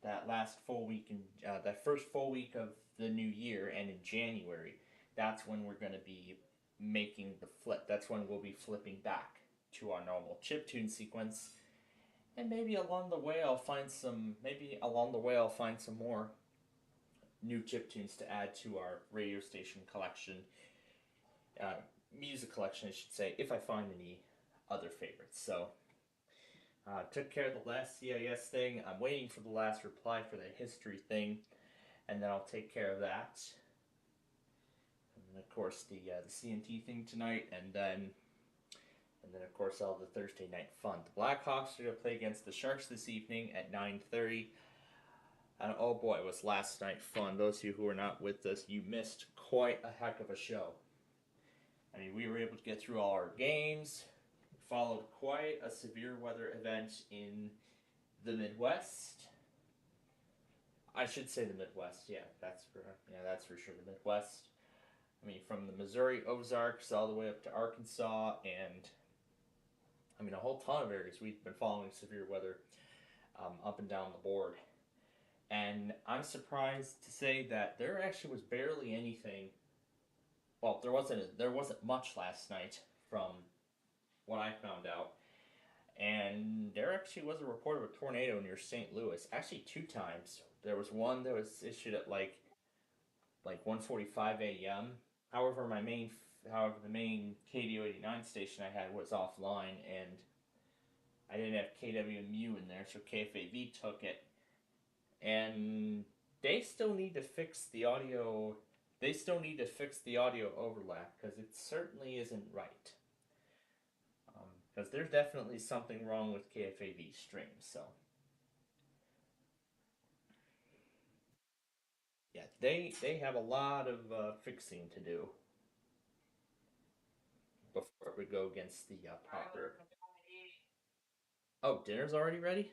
That last full week, that first full week of the new year, and in January, that's when we're going to be making the flip. That's when we'll be flipping back to our normal chiptune sequence. And maybe along the way I'll find some more new chiptunes to add to our radio station collection, music collection, I should say, if I find any other favorites. So, took care of the last CIS thing. I'm waiting for the last reply for the history thing, and then I'll take care of that. And of course the CNT thing tonight, and then of course all the Thursday night fun. The Blackhawks are going to play against the Sharks this evening at 9:30. And oh boy, was last night fun. Those of you who were not with us, you missed quite a heck of a show. I mean, we were able to get through all our games, followed quite a severe weather event in the Midwest. I should say the Midwest. Yeah, that's for sure the Midwest. I mean, from the Missouri Ozarks all the way up to Arkansas, and I mean a whole ton of areas. We've been following severe weather up and down the board, and I'm surprised to say that there actually was barely anything. Well, there wasn't much last night from what I found out. And there actually was a report of a tornado near St. Louis. Actually, two times. There was one that was issued at like 1:45 a.m. However, the main KDO 89 station I had was offline, and I didn't have KWMU in there, so KFAV took it, and they still need to fix the audio. They still need to fix the audio overlap because it certainly isn't right. Because there's definitely something wrong with KFAV stream. So yeah, they have a lot of fixing to do before it would go against the proper. Oh, dinner's already ready?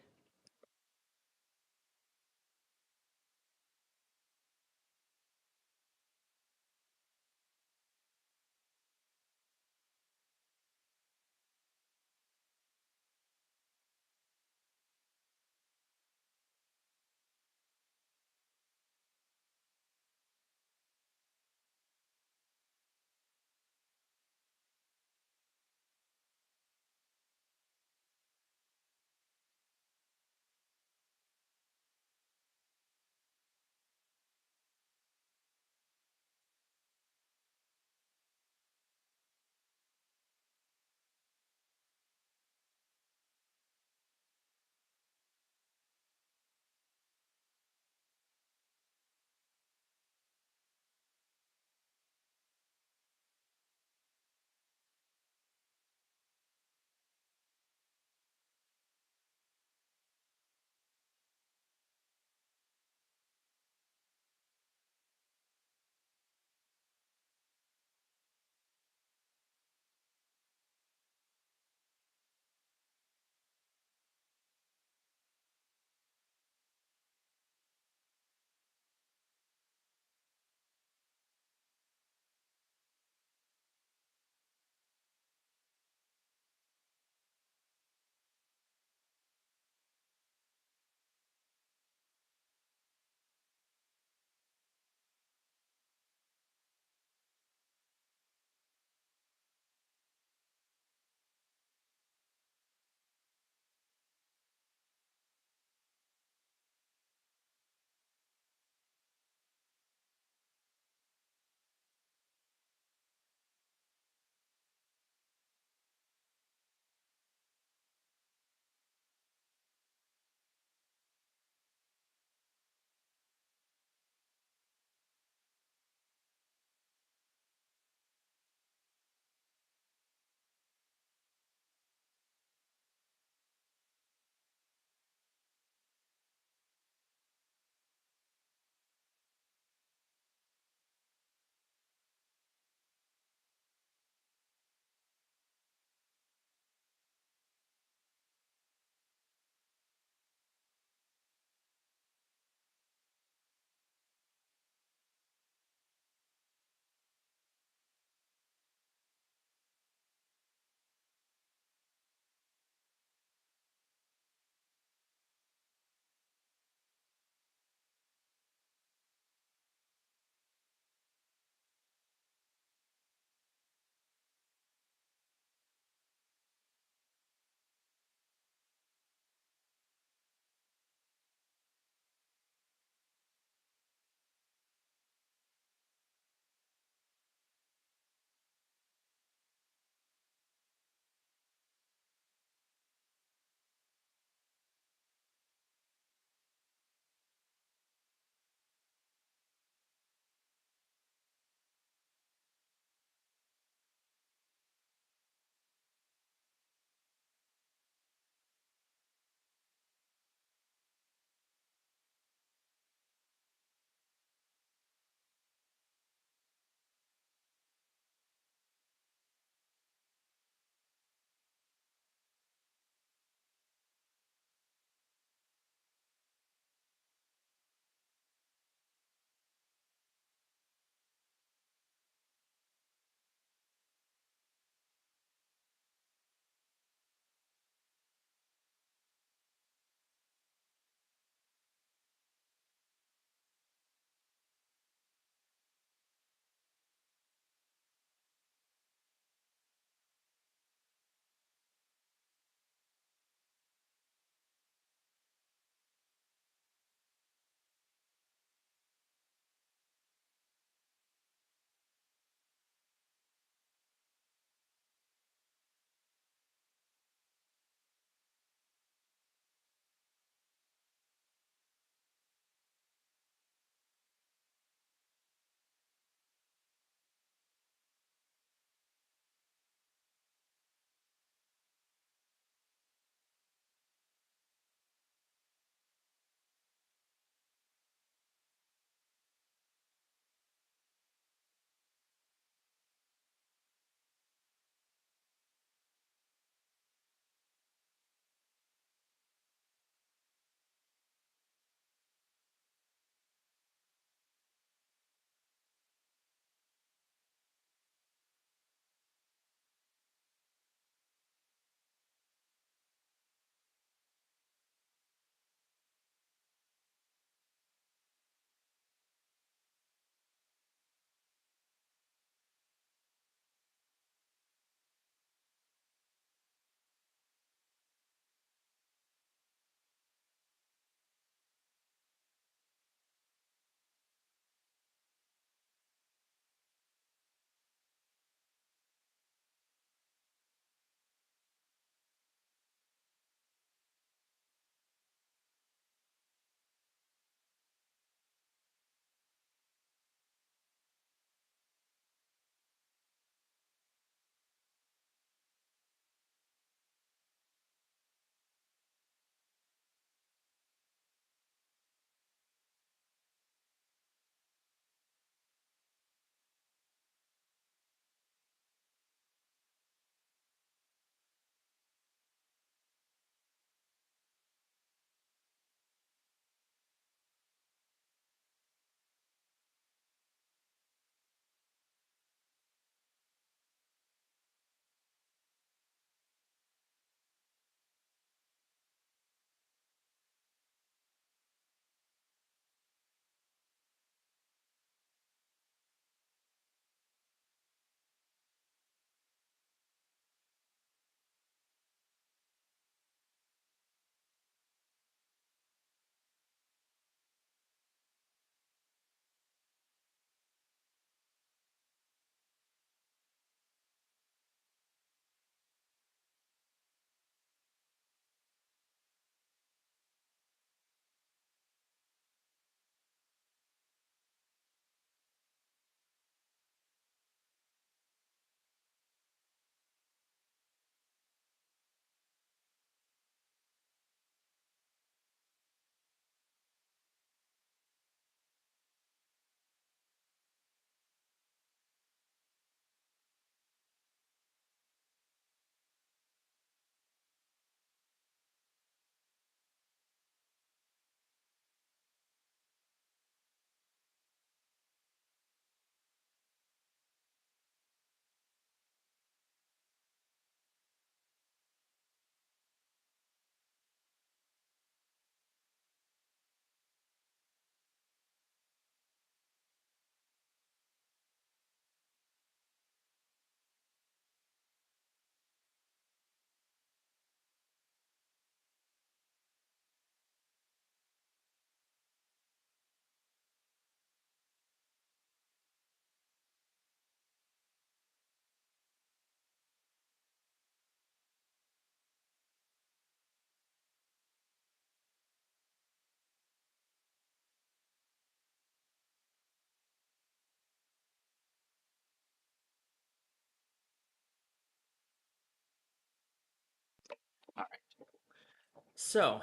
So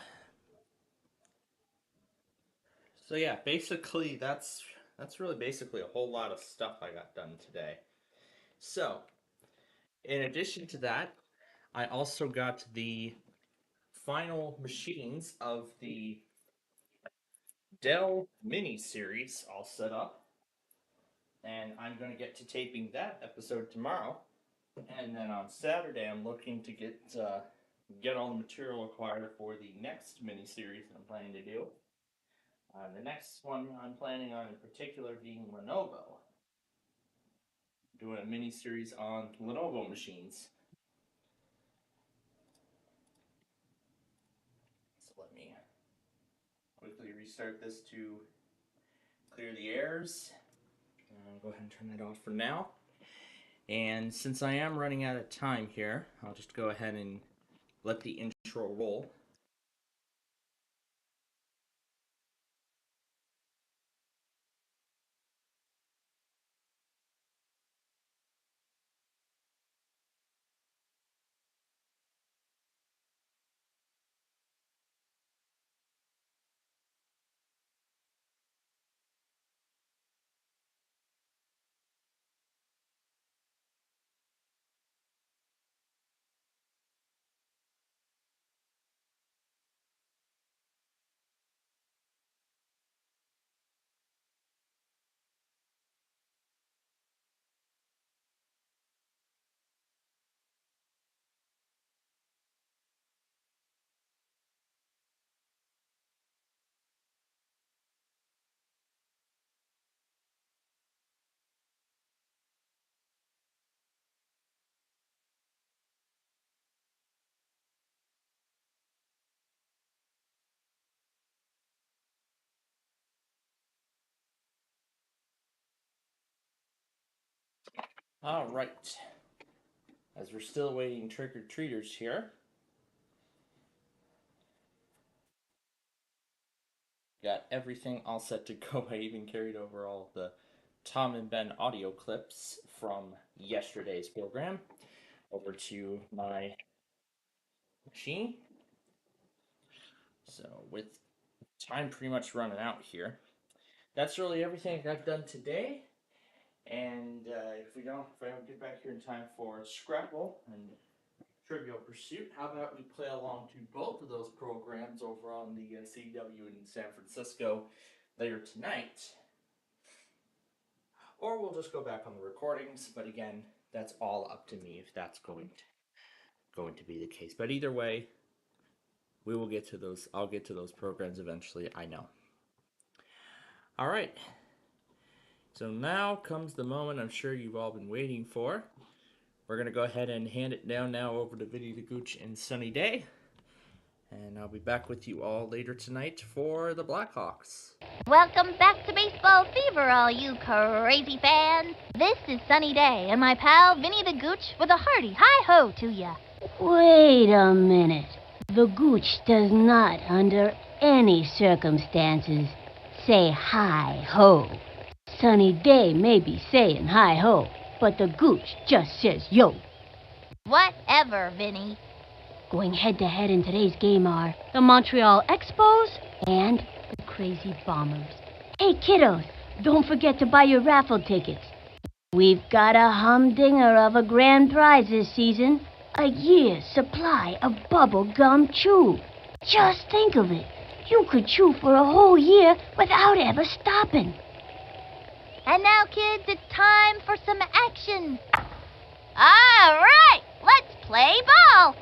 yeah, basically that's really basically a whole lot of stuff I got done today. So, in addition to that, I also got the final machines of the Dell mini series all set up, and I'm going to get to taping that episode tomorrow. And then on Saturday, I'm looking to get all the material acquired for the next mini series that I'm planning to do. The next one I'm planning on in particular being Lenovo. Doing a mini series on Lenovo machines. So let me quickly restart this to clear the airs. I'll go ahead and turn that off for now. And since I am running out of time here, I'll just go ahead and let the intro roll. Alright. As we're still waiting trick-or-treaters here, got everything all set to go. I even carried over all the Tom and Ben audio clips from yesterday's program over to my machine. So with time pretty much running out here, that's really everything I got done today. And if I don't get back here in time for Scrabble and Trivial Pursuit, how about we play along to both of those programs over on the CW in San Francisco later tonight? Or we'll just go back on the recordings, but again, that's all up to me if that's going to be the case. But either way, we will get to those. I'll get to those programs eventually, I know. All right. So now comes the moment I'm sure you've all been waiting for. We're going to go ahead and hand it down now over to Vinny the Gooch and Sunny Day. And I'll be back with you all later tonight for the Blackhawks. Welcome back to Baseball Fever, all you crazy fans. This is Sunny Day and my pal Vinny the Gooch with a hearty hi-ho to ya. Wait a minute. The Gooch does not, under any circumstances, say hi-ho. Sunny Day may be saying hi-ho, but the Gooch just says yo. Whatever, Vinny. Going head-to-head in today's game are the Montreal Expos and the Crazy Bombers. Hey, kiddos, don't forget to buy your raffle tickets. We've got a humdinger of a grand prize this season. A year's supply of bubble gum chew. Just think of it. You could chew for a whole year without ever stopping. And now, kids, it's time for some action. All right, let's play ball.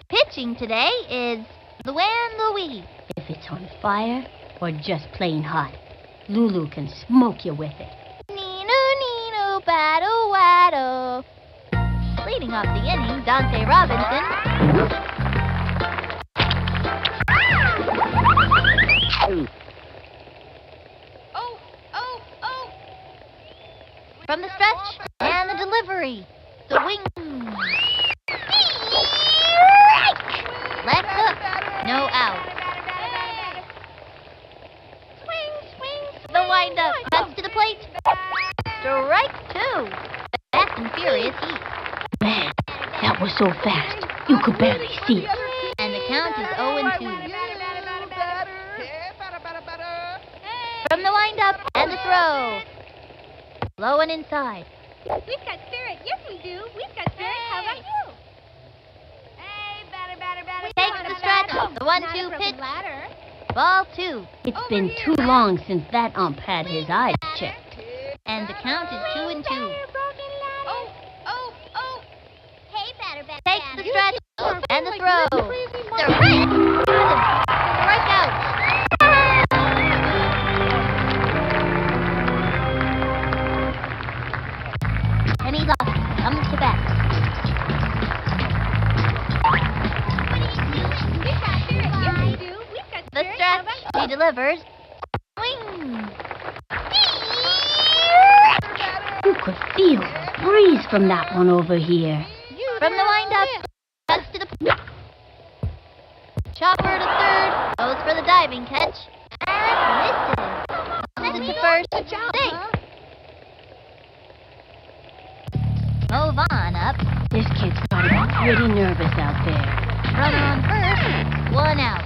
Pitching today is Luann Louise. If it's on fire or just plain hot, Lulu can smoke you with it. Nino, battle, waddle. Leading off the inning, Dante Robinson. From the stretch, and the delivery. The wing. Left hook. No out. Swing. The windup. Cuts to the plate. Strike two. Fast and furious heat. Man, that was so fast, you could barely see it. And the count is 0-2. From the windup and the throw. Low and inside. We've got spirit. Yes, we do. We've got spirit. How about you? Hey, batter. Takes the stretch. The 1-2 pitch. Ball 2. It's been too long since that ump had his eyes checked. And the count is 2-2. Hey, batter. Takes the stretch and the throw. Strikeout. And he's off. Comes to bat. We've got spirit. Yes, we do. We've got The spirit. How stretch. about He delivers. Swing. You could feel the breeze from that one over here. From the windup. Cuts to the... Chopper to third. Goes for the diving catch. And misses. Sends it to first. Safe. Move on up. This kid's gotta be pretty nervous out there. Runner on first. 1 out.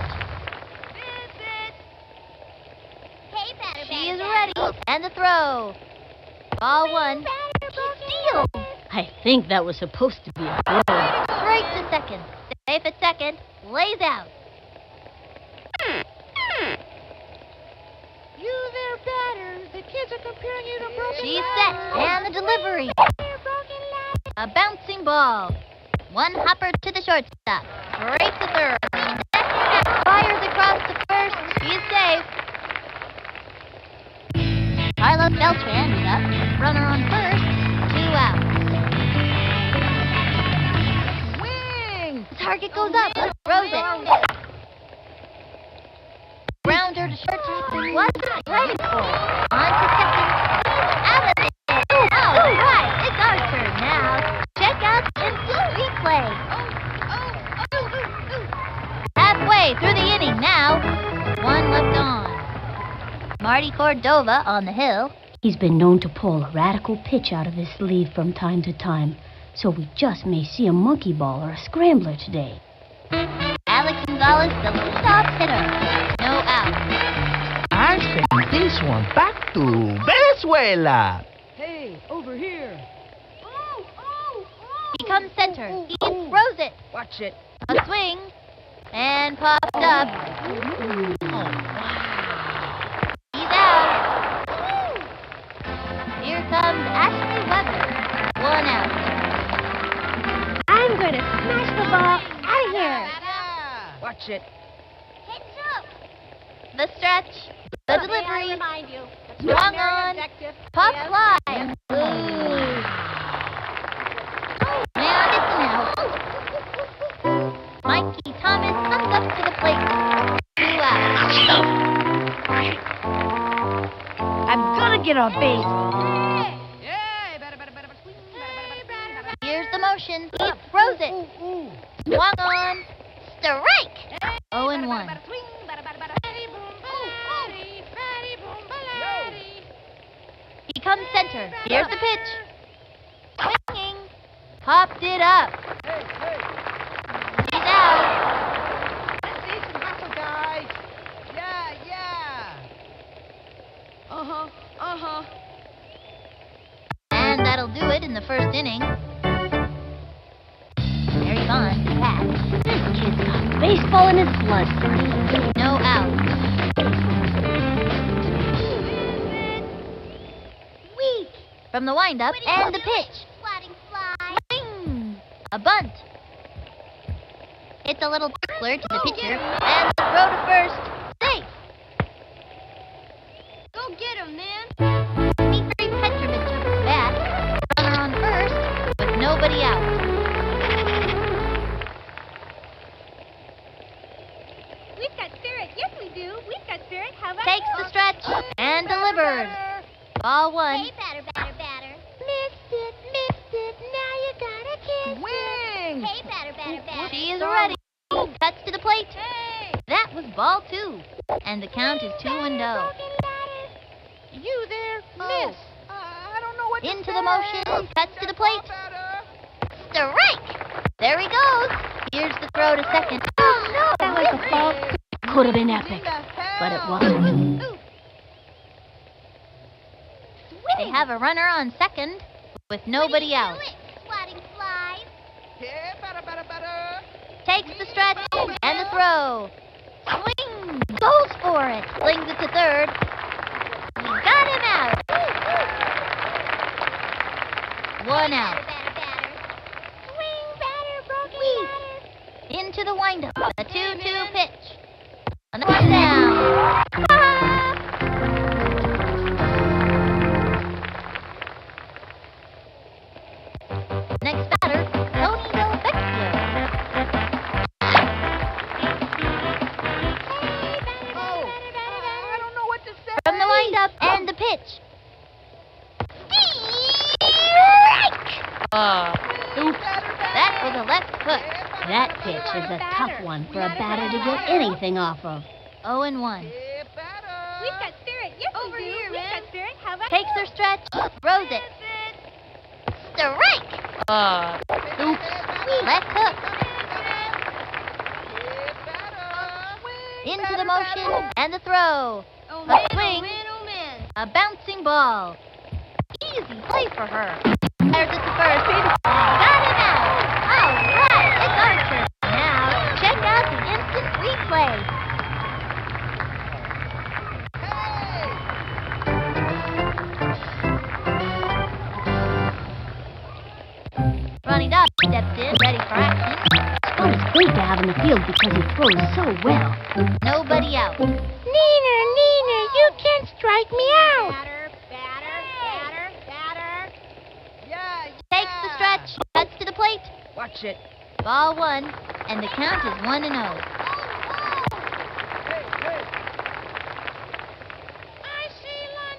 Hey, batter. She is ready. And the throw. Ball 1. Steal. I think that was supposed to be a throw. Straight to second. Safe at second. Lays out. You there, batter. The kids are comparing you to broken She's set. And the delivery. A bouncing ball. 1 hopper to the shortstop. Straight to third. Fires across to first. She's safe. Carlos Beltran is up. Runner on first. 2 out. Swing. The target goes up. Throws it. Grounder to shortstop. What's ready for? On to second. He's out of it. All right. It's our turn now. Check out instant replay. Halfway through the inning now. 1 left on. Marty Cordova on the hill. He's been known to pull a radical pitch out of his sleeve from time to time, so we just may see a monkey ball or a scrambler today. Alex Gonzalez, the leadoff hitter. No out. I send this one back to Venezuela. Hey, over here. He comes center. He throws it. Watch it. A swing. And popped up. He's out. Here comes Ashley Weber. 1 out. I'm going to smash the ball out of here. Watch it. The stretch. The delivery. Swung on. Pop fly. Ooh. And it's an out. Mikey Thomas comes up to the plate. 2 out. I'm gonna get on base. Here's the motion. He throws it. Swung on. Strike. 0-1. He comes center. Here's the pitch. Swinging. Popped it up. He's out. Let's see some hustle, guys. Yeah. And that'll do it in the first inning. Mary Bond to bat. This kid's got baseball in his blood. No out. Weak. From the windup and the pitch. Swing. A bunt. It's a little tickler to the pitcher. And the throw to first. Safe. Go get him, man. Dmitry Petrovich at the bat. Runner on first with nobody out. We've got spirit. Yes, we do. We've got spirit. How about Takes you? the stretch and delivers. Ball 1. Hey, batter. Missed it. Now you gotta kiss Swing. Hey, batter. She is ready. Cuts to the plate. Hey. That was ball 2. And the count is 2-0. You there, miss. I don't know what to Into say. the motion. Cuts to the plate. Strike. There he goes. Here's the throw to second. Oh, ball could have been epic, but it wasn't. They have a runner on second with nobody out. Takes the stretch and the throw. Swing! Goes for it. Flings it to third. Got him out. One out. Into the windup. A 2-2 pitch. Another one down. Next batter, Tony Delvecchio. I don't know what to say. From the windup and the pitch. Oops. That was a left hook. That pitch is a tough one for a batter to get anything off of. 0-1. We've got spirit. Yes, over we do. Here, We've got spirit. How about Takes their stretch, throws it. Strike! Oops. Left hook. Into the motion and the throw. A swing. A bouncing ball. Easy play for her. There's it to first. Got him out. All right, it's Archer. Now, check out the instant replay. Ronnie Dodd steps in, ready for action. Scott is great to have in the field because he throws so well. Nobody out. Neener, you can't strike me out. Batter. Yeah. Takes the stretch, cuts to the plate. Watch it. Ball one, and the count is 1-0.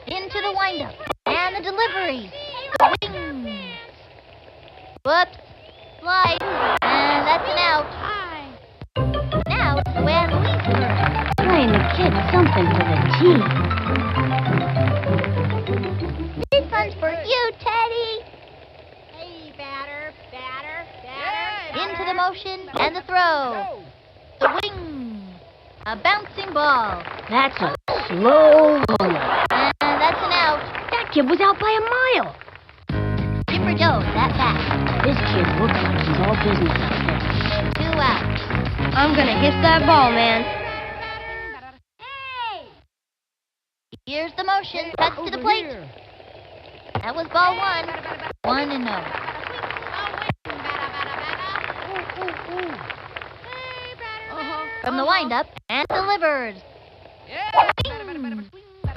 Into the windup, and the delivery. Swing. Whoops. Slide, and that's an out. Now, Luann Leesburg. Trying to get something for the team. This one's for you, Teddy. Hey, batter. Into the motion and the throw. Swing. A bouncing ball. That's a slow roller. And that's an out. That kid was out by a mile. Skipper Joe's at bat. This kid looks like he's all business up there. 2 outs. I'm gonna hit that ball, man. Here's the motion. Cuts to the plate. That was ball one. 1-0. From the windup and delivers.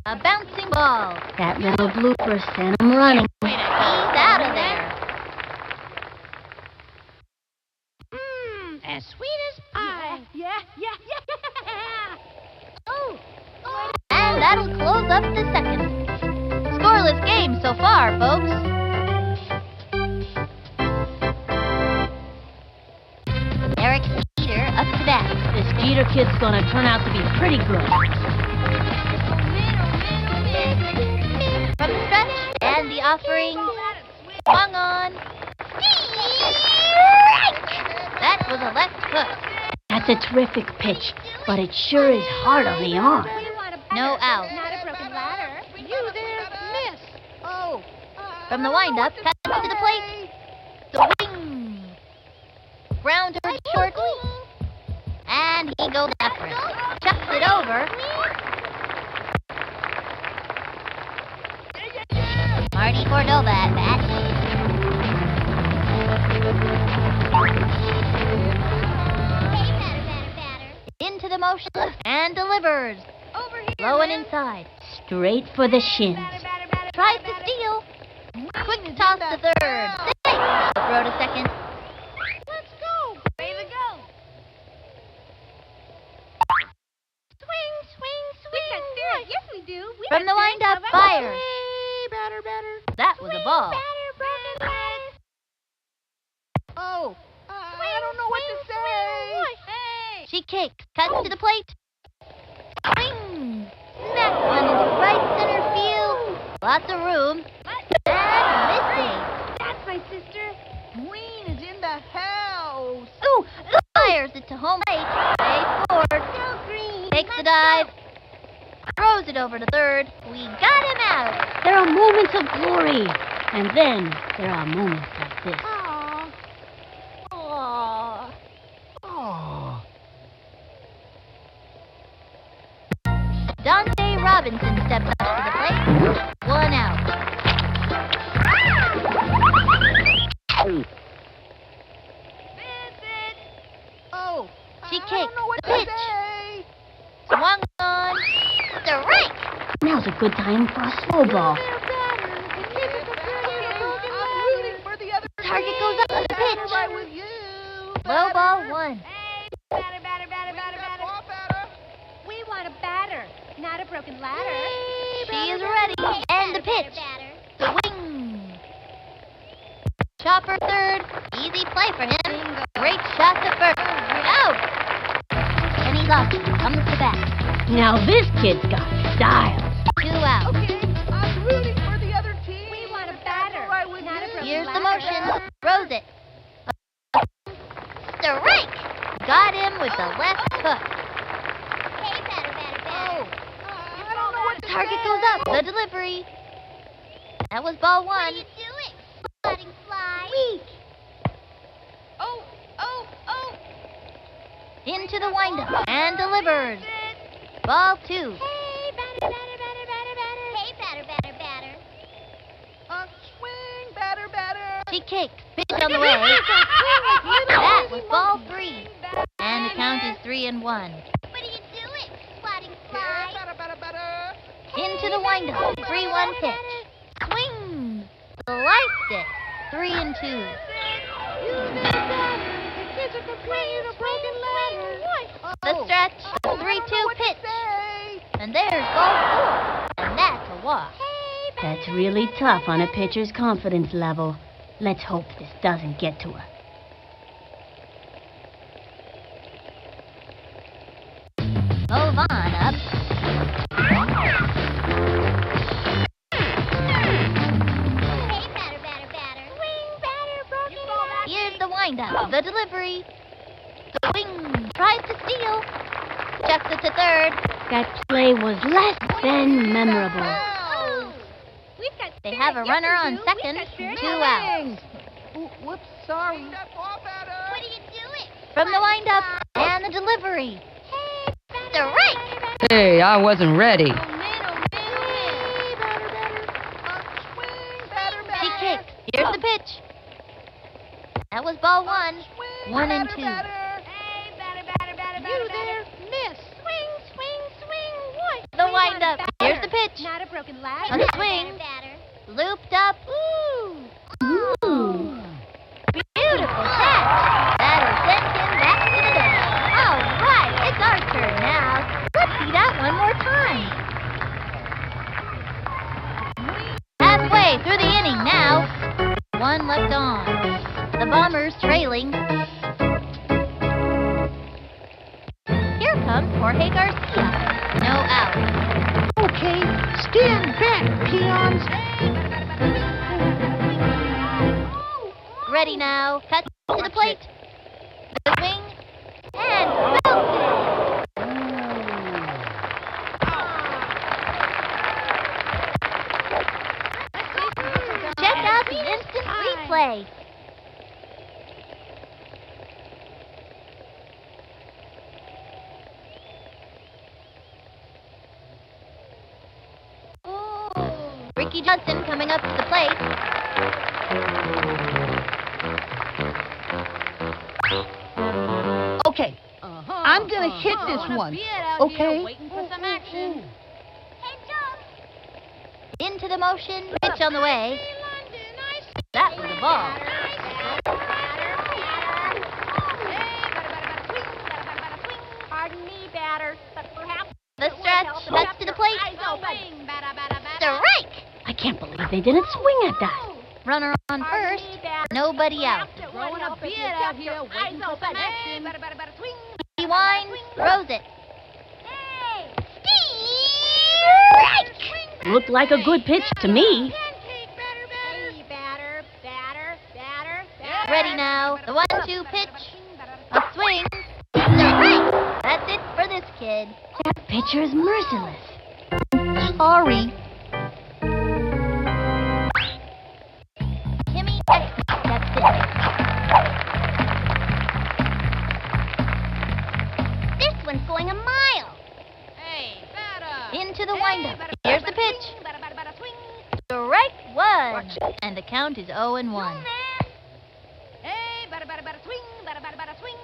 A bouncing ball. That little blooper sent him running. He's out of there. As sweet as pie. Yeah. Oh. And that'll close up the second. Scoreless game so far, folks. Eric Skeeter up to bat. This Skeeter kid's gonna turn out to be pretty good. From the stretch and the offering. Swung on. That was a left hook. That's a terrific pitch, but it sure is hard on the arm. No out. Not a broken ladder. You there, miss. Oh. From the windup, cut to the plate. Swing. Ground towards short. And he goes after it. Chucks it over. Marty Cordova at bat. Into the motion and delivers. Low and inside. Straight for the shins. Tries to steal. Quick toss to third. Safe. Throw to second. Let's go. Way to go. Swing. We've got spirit. Yes, we do. From the windup, fire. Batter. That was a ball. Oh. I don't know what to say. Hey. She kicks. Cuts to the plate. Swing. Smack one into right center field. Lots of room. And missing. That's my sister. Queen is in the house. Ooh, Fires it to home plate. Base forward. Takes the dive. Throws it over to third. We got him out. There are moments of glory, and then there are moments like this. Dante Robinson steps up to the plate. 1 out. Oh, She I kicks don't know what the to pitch. say. Swung on. Strike. Now's a good time for a slow ball. I'm rooting for the other Target goes up on the pitch. right with you. Low ball 1. Batter. We want a batter, not a broken ladder. She is ready. And the pitch. Swing. Chopper third. Easy play for him. Great shot to first. Out. Kenny Luck comes to bat. Now this kid's got style. 2 out. Okay, I'm rooting for the other team. We want a batter, right with not a broken Here's the ladder. motion. Throws it. Strike. Got him with the left hook. I don't know what to Target say. goes up. The delivery. That was ball 1. Weak. Oh. Into the windup and delivered. Ball 2. Swing, batter. She kicks. Pitch on the way. That was ball 3. And the count is 3-1. Batter. Into the windup. 3-1 pitch. Swing. Sliced it. 3-2. The stretch. 3-2 pitch. And there's ball 4. And that's a walk. That's really tough on a pitcher's confidence level. Let's hope this doesn't get to her. Move on up. Here's the windup. The delivery. Swing. Tries to steal. Chucks it to third. That play was less than memorable. They have a runner on second. 2 out. Whoops, sorry. From the windup and the delivery. Strike. Hey, I wasn't ready. She kicks. Here's the pitch. That was ball 1. 1-2. You there, miss. The windup. Here's the pitch. Not a broken ladder. A swing. Looped up. Ooh. Beautiful catch. That'll send him back to the dugout. All right, it's our turn now. Let's see that one more time. Halfway through the inning now. 1 left on. The Bombers trailing. Here comes Jorge Garcia. No out. Okay, stand back, peons. Ready now. Cut to the plate. The swing. And belted. Check out the instant replay. Ricky Johnson coming up to the plate. Okay, I'm gonna hit this one. Okay? Waiting for some action. Into the motion. Pitch on the way. That was a ball. Pardon me, batter, but perhaps The stretch. Cuts to the plate. Strike. I can't believe they didn't swing at that. Runner on first. Nobody out. throwing a bit out here, waiting for some action. He winds. Throws it. Strike. Looked like a good pitch to me. Ready now. The 1-2 pitch. A swing. kid. That pitcher is merciless. Sorry. Timmy steps in. This one's going a mile. Hey, batter. Into the windup. Here's the pitch. Strike one. And the count is 0-1. Hey, batter, swing, batter, swing.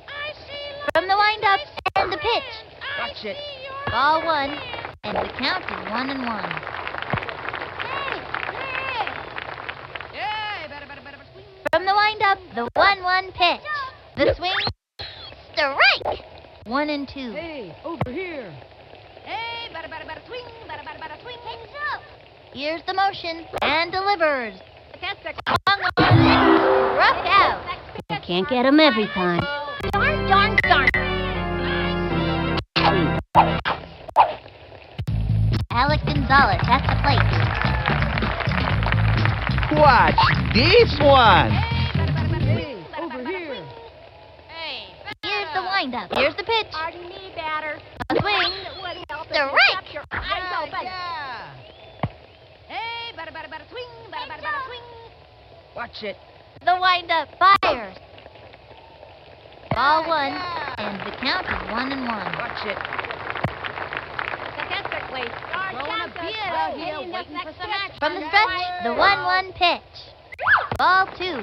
I see. From the windup and the pitch. Watch it. Ball one. And the count is 1-1. Hey, batter, swing. From the windup, the 1-1 pitch. The swing. Strike. 1-2. Hey, over here. Hey, batter, swing, batter, swing. Hands up. Here's the motion and delivers. Swung on, struck out. You can't get him every time. Darn. Alex Gonzalez at the plate. Watch this one. Hey, over here. Hey, Here's the windup. Here's the pitch. pardon me, batter. A swing. Strike. Your eyes open. Hey, batter, swing, batter, swing. Watch it. The windup fires. Ball one, and the count is 1-1. Watch it. Statistically, blowing a beard out here, waiting for some action. From the stretch, the 1-1 pitch. Ball two.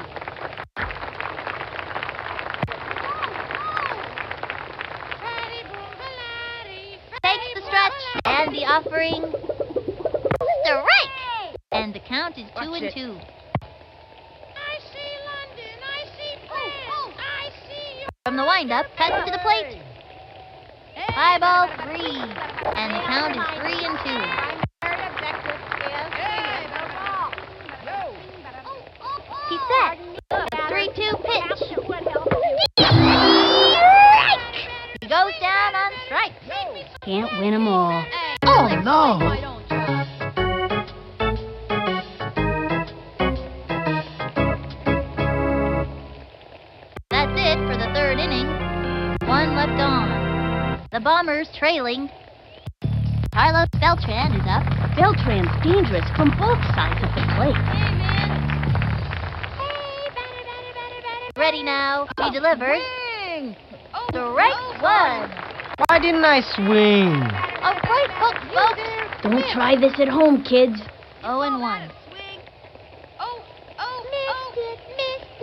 Takes the stretch and the offering. Strike! And the count is 2-2. I see London, I see France, I see you. From the windup, cuts to the plate. High ball three, and the count is 3-2. He's set. 3-2 pitch. He goes down on strike. Can't win them all. Oh, no. That's it for the third inning. One left on. The Bombers trailing. Carlos Beltran is up. Beltran's dangerous from both sides of the plate. Ready now. He delivers. Strike one. Why didn't I swing? A right hook, folks. Don't try this at home, kids. 0-1.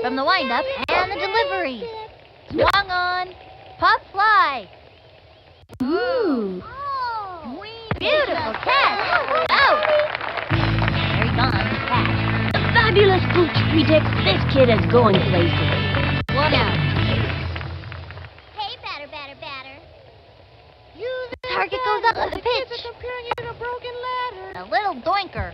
From the windup and the delivery. Swung on. Pop fly. Ooh. Beautiful catch. Out. There he gone. Catch. A fabulous pooch predicts this kid is going places. 1 out. Hey, batter. Target goes up with the pitch. A little doinker.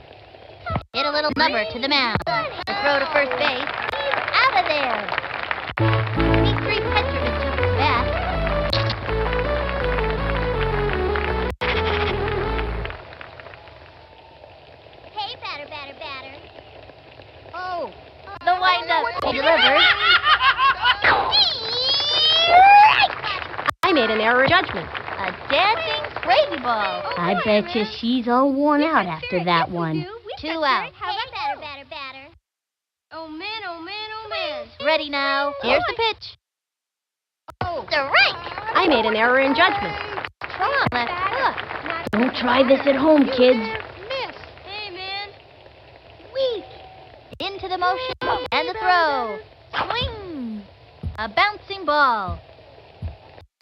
Hit a little number to the mound. The throw to first base. He's out of there. Dmitri Petrovich took his bat. Hey, batter. Oh, the windup. He delivers. I made an error of judgment. A dancing crazy ball. I bet you she's all worn out after that one. 2 out. Hey, batter. Oh, man. Ready now. Here's the pitch. Strike. I made an error in judgment. Strong left hook. Don't try this at home, kids. Hey, man. Weak. Into the motion and the throw. Swing. A bouncing ball.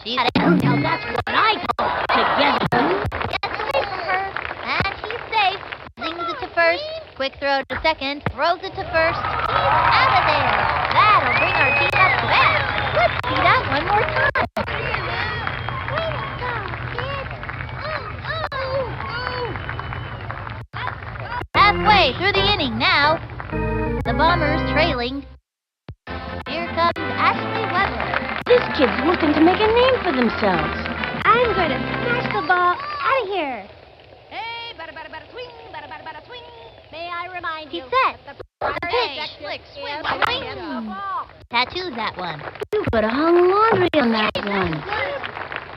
She got it. Now that's what I call together. Gets away from her. And he's safe. Zings it to first. Quick throw to second. Throws it to first. He's out of there. That'll bring our team up to bat. Let's see that one more time. Halfway through the inning now. The Bombers trailing. Here comes Ashley Weber. This kid's looking to make a name for themselves. I'm going to smash the ball out of here. Hey, batter, swing, batter, swing. May I remind He's you? set. The pitch. swing. Tattoos that one. You could have hung laundry on that one.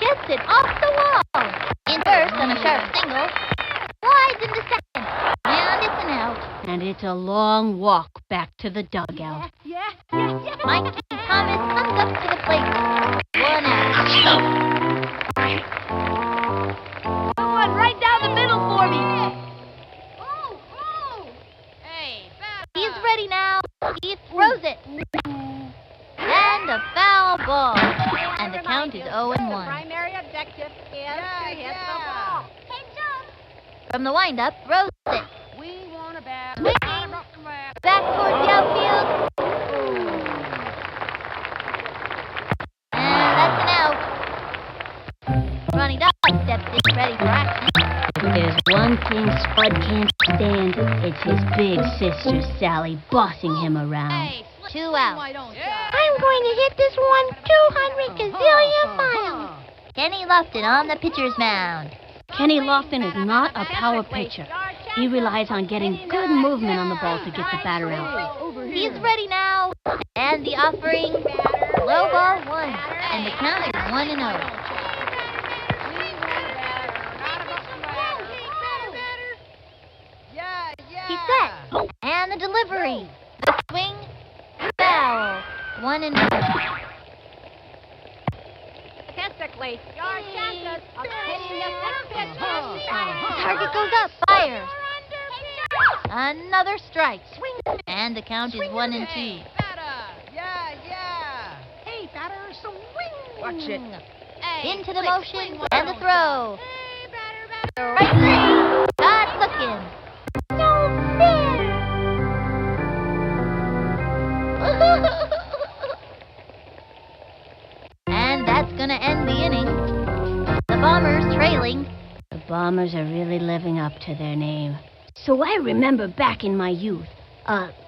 Just it off the wall. In first on a sharp single. Slides into second. And it's an out. And it's a long walk back to the dugout. Mike Thomas comes up to the plate. 1 out. Someone right down the middle for me. He's ready now. He throws it. And a foul ball. And the count is 0-1. Primary objective is to hit the ball. From the windup, throws it. We want a bat. Swinging. Back towards the outfield. And that's an out. Ronnie Dog steps in ready for action. There's one thing Spud can't stand. It's his big sister, Sally, bossing him around. 2 out. I'm going to hit this one 200 gazillion miles. Kenny Lofton on the pitcher's mound. Kenny Lofton is not a power pitcher. He relies on getting good movement on the ball to get the batter out. He's ready now. And the offering, low ball 1. And the count is 1-0. He's set. And the delivery. The swing, foul. 1-2. Statistically, your chances of hitting this pitch Target goes up. Fires. Another strike. And the count is 1-2. Hey, batter, swing. Watch it. Into the motion and the throw. Right three. Got looking. No fair. And that's gonna end the inning. The Bombers trailing. The Bombers are really living up to their name. So I remember back in my youth,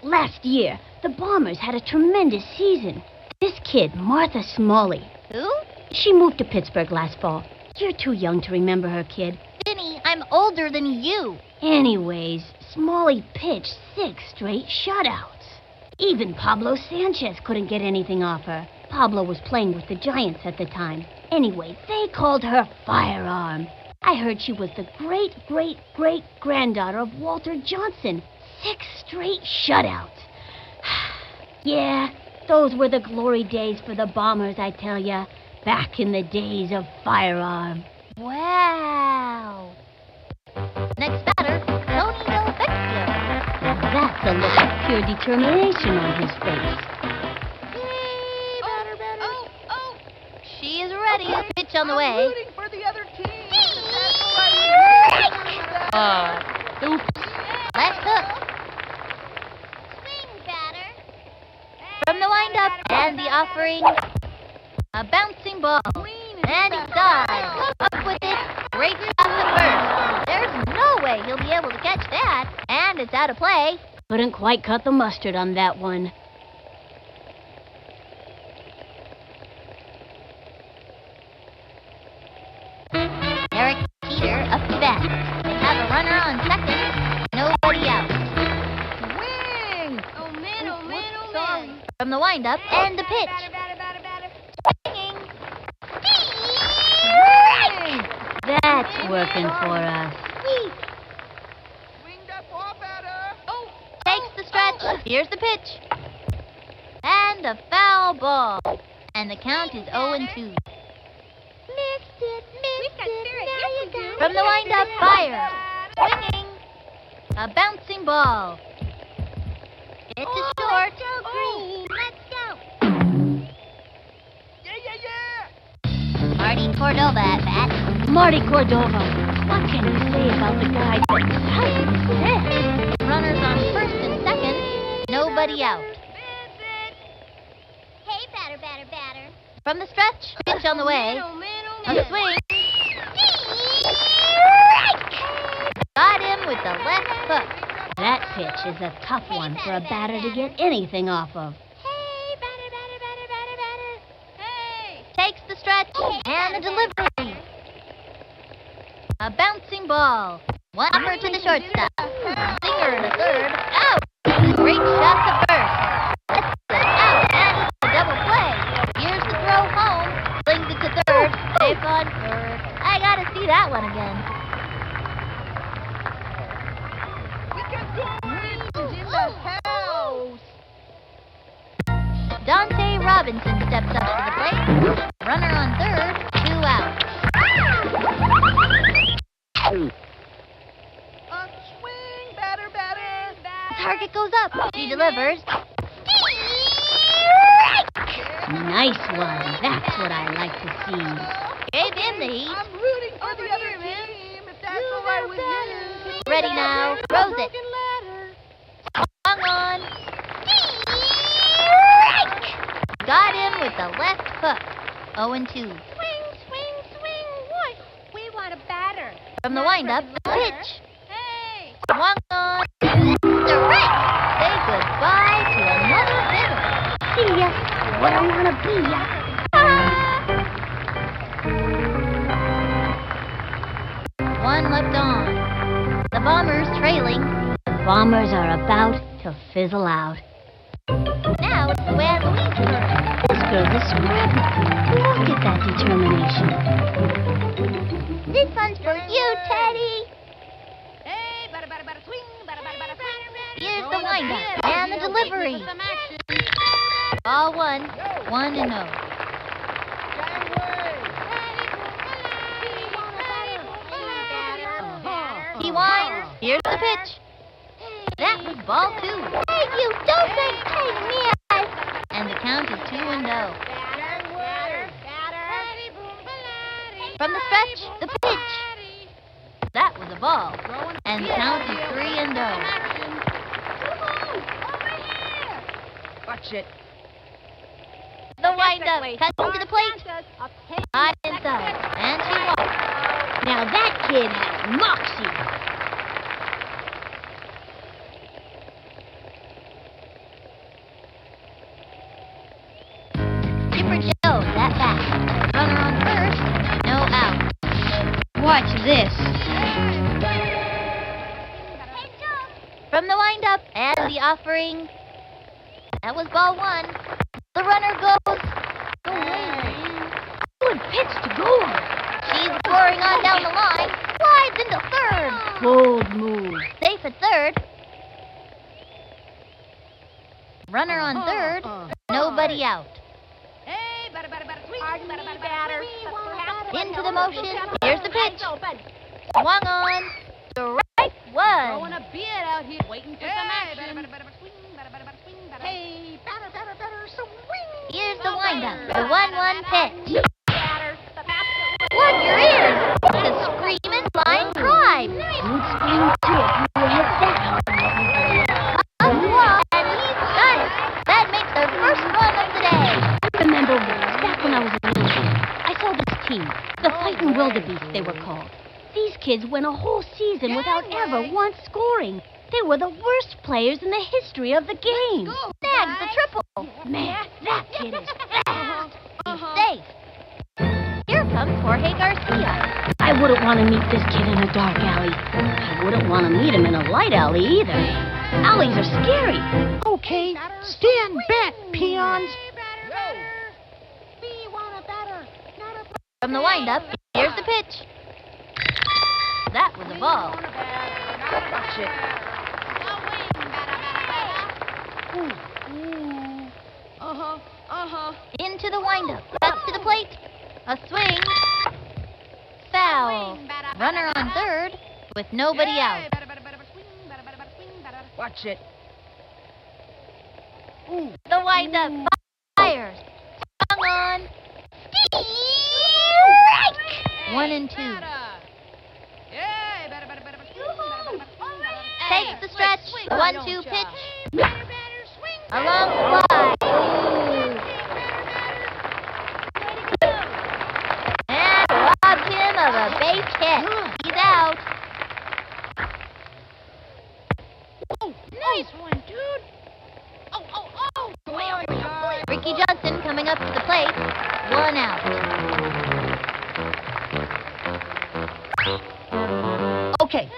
last year, the Bombers had a tremendous season. This kid, Martha Smalley. Who? She moved to Pittsburgh last fall. You're too young to remember her, kid. Vinny, I'm older than you. Anyways, Smalley pitched 6 straight shutouts. Even Pablo Sanchez couldn't get anything off her. Pablo was playing with the Giants at the time. Anyway, they called her Firearm. I heard she was the great-great-great-granddaughter of Walter Johnson. 6 straight shutouts. Yeah, those were the glory days for the Bombers, I tell ya. Back in the days of Firearm. Wow. Next batter, Tony Delvecchio. That's a look of pure determination on his face. She is ready. Pitch on the way. Rooting for the other team. Oops. Left hook. Swing, batter. From the windup and the offering, a bouncing ball. And he dives. Up with it. Great shot to first. There's no way he'll be able to catch that. And it's out of play. Couldn't quite cut the mustard on that one. Eric Peter up to bat. They have a runner on second. Nobody out. Swing. Oh, man. From the windup and the pitch. Swinging. That's working for us. Swing that ball, batter. Takes the stretch. Here's the pitch. And a foul ball. And the count is 0-2. Missed it. Now you got it. From the windup, fire. Swinging. A bouncing ball. It's a short. Let's go, Green. Let's go. Marty Cordova at bat. Marty Cordova. What can you say about the guy that success? Runners on first and second. Nobody out. Hey, batter. From the stretch, pitch on the way. A swing. Got him with the left hook. That pitch is a tough one for a batter to get anything off of. Hey, batter. Hey! Takes the stretch and the delivery. A bouncing ball. One upper to the shortstop. Singer to third. Out! Great shot to first. That's it. Out and a double play. Here's the throw home. Flings it to third. Safe on third. I gotta see that one again. We can do it in the house. Dante Robinson steps up to the plate. Runner on third, 2 outs. Swing, batter. Target goes up. She delivers. Nice one. That's what I like to see. Gave him the heat. I'm rooting for the other team, if that's all right with you. Ready now. Throws it. Swung on. Got him with the left hook. 0-2. Swing. What? We want a batter. From the windup, the pitch. Hey! Swung on. Direct. Say goodbye to another hitter. See ya. What I wanna be ya. One left on. The Bombers trailing. The Bombers are about to fizzle out. Now it's the way at Louise turn. This girl is scrappy. Look at that determination. This one's for you, Teddy. Hey, batter, swing, batter. Here's the windup and the delivery. Ball 1, 1-0. He winds. Here's the pitch. That was ball 2. Hey, you don't say hey to me. And the count is 2-0. From the stretch, the pitch. That was a ball. And the count is 3-0. Watch it. The windup, cutting to the plate. High inside, and she walks. Now that kid has moxie. Chipper Joe, that back. Runner on first, no out. Watch this. From the windup, and the offering. That was ball 1. The runner goes. Good pitch to go on. She's pouring on down the line. Slides into third. Bold move. Safe at third. Runner on third. Nobody out. Hey, batter, swing, batter. Into the motion. Here's the pitch. Swung on. Strike 1. Throwing a bid out here, waiting for some action. Hey, batter, swing. Here's the windup. The 1-1 pitch. Batter. Plug your ears. It's a screaming line drive. Good spin tip. You hit that hard. And he's got it. That makes their first run of the day. I remember back when I was a little kid, I saw this team, the Fightin' Wildebeest they were called. These kids went a whole season without ever once scoring. They were the worst players in the history of the game. Snags the triple. Man, that kid is fast. He's safe. Here comes Jorge Garcia. I wouldn't want to meet this kid in a dark alley. I wouldn't want to meet him in a light alley either. Alleys are scary. Okay, stand back, peons. From the windup, here's the pitch. That was a ball. Watch it. Into the windup, cuts to the plate. A swing. Foul. Runner on third with nobody out. Watch it. The windup fires. Swung on. Strike! 1-2. Takes the stretch. 1-2 pitch. Along the fly. And robbed him of a base hit. He's out. Nice one, dude. Ricky Johnson coming up to the plate. 1 out. Okay,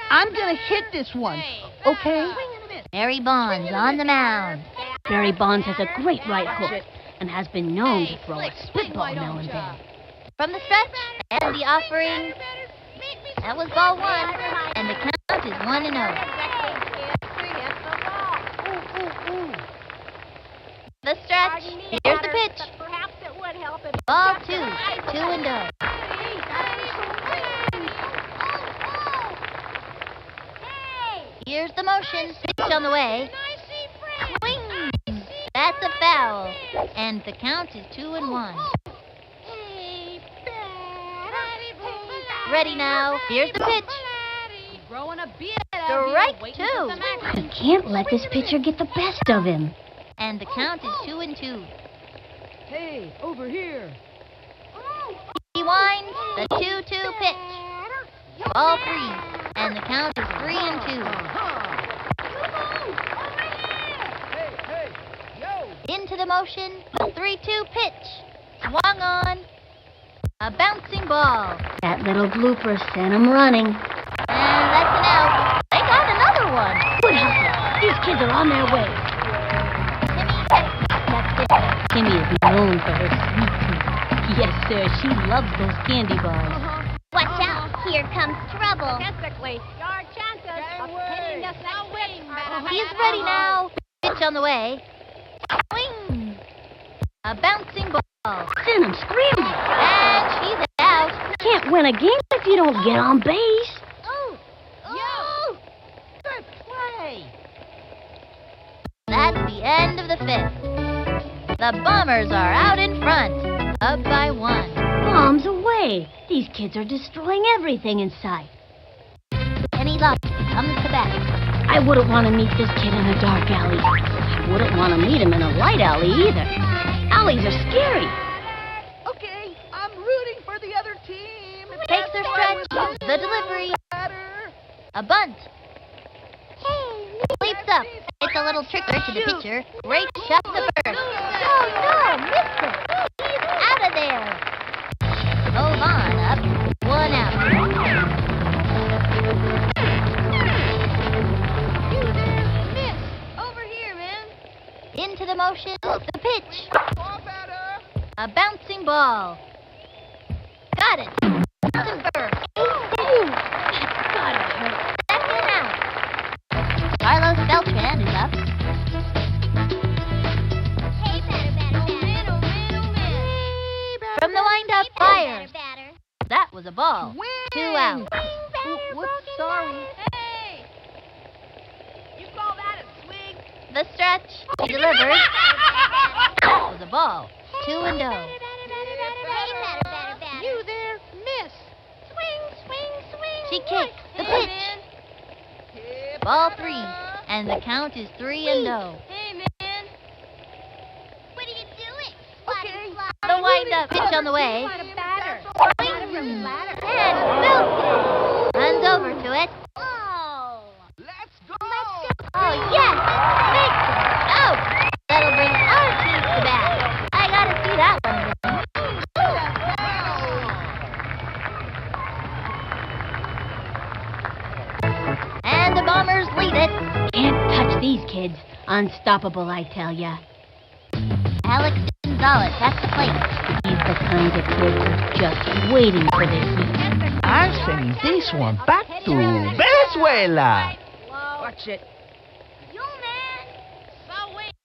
I'm gonna hit this one. Okay? Barry Bonds on the mound. Barry Bonds has a great right hook and has been known to throw a spitball now and then. From the stretch and the offering. That was ball 1, and the count is 1-0. The stretch. Here's the pitch. Ball 2, 2-0. Here's the motion. Pitch on the way. Swing. That's a foul, and the count is 2-1. Ready now. Here's the pitch. Strike 2. He can't let this pitcher get the best of him. And the count is 2-2. Hey, over here. He winds the 2-2 pitch. Ball 3, and the count is 3-2. Into the motion, the 3-2 pitch. Swung on. A bouncing ball. That little blooper sent him running. And that's an out. They got another one. Good hustle. These kids are on their way. Timmy is known for her sweet tooth. Yes, sir, she loves those candy bars. Watch out. Here comes trouble. Statistically, your chances of hitting this next pitch. He's ready now. Pitch on the way. Swing. A bouncing ball. Send him screaming. And she's out. Can't win a game if you don't get on base. Yo! Good play! That's the end of the 5th. The Bombers are out in front, up by 1. Bombs away. These kids are destroying everything in sight. Kenny Love comes to bat. I wouldn't want to meet this kid in a dark alley. I wouldn't want to meet him in a light alley either. Alleys are scary. Okay, I'm rooting for the other team. Takes their stretch, the delivery. A bunt. Leaps up. It's a little tricker to the pitcher. Great shot to first. Oh no, missed it. He's out of there. Move on up. 1 out. Over here, man. Into the motion, the pitch. A bouncing ball. Got it. Bouncing first. Ooh, that's gotta hurt. Second out. Carlos Beltran is up. From the windup, fires. That was a ball. 2 out. Whoops, sorry. Hey! You call that a swing? The stretch. He delivered. That was a ball. 2-0. You there, miss. She kicked the pitch. Ball 3, and the count is 3-0. Hey, man. What are you doing? Okay. The wind-up pitch on the way. What a batter. And Belton runs over to it. Let's go. Oh, yes! Makes it out! That'll bring our team to bat. I gotta see that one again. And the Bombers lead it. Can't touch these kids. Unstoppable, I tell ya. Alex Gonzalez at the plate. He's the kind of kid who's just waiting for this heat. I'm sending this one back to Venezuela. Watch it.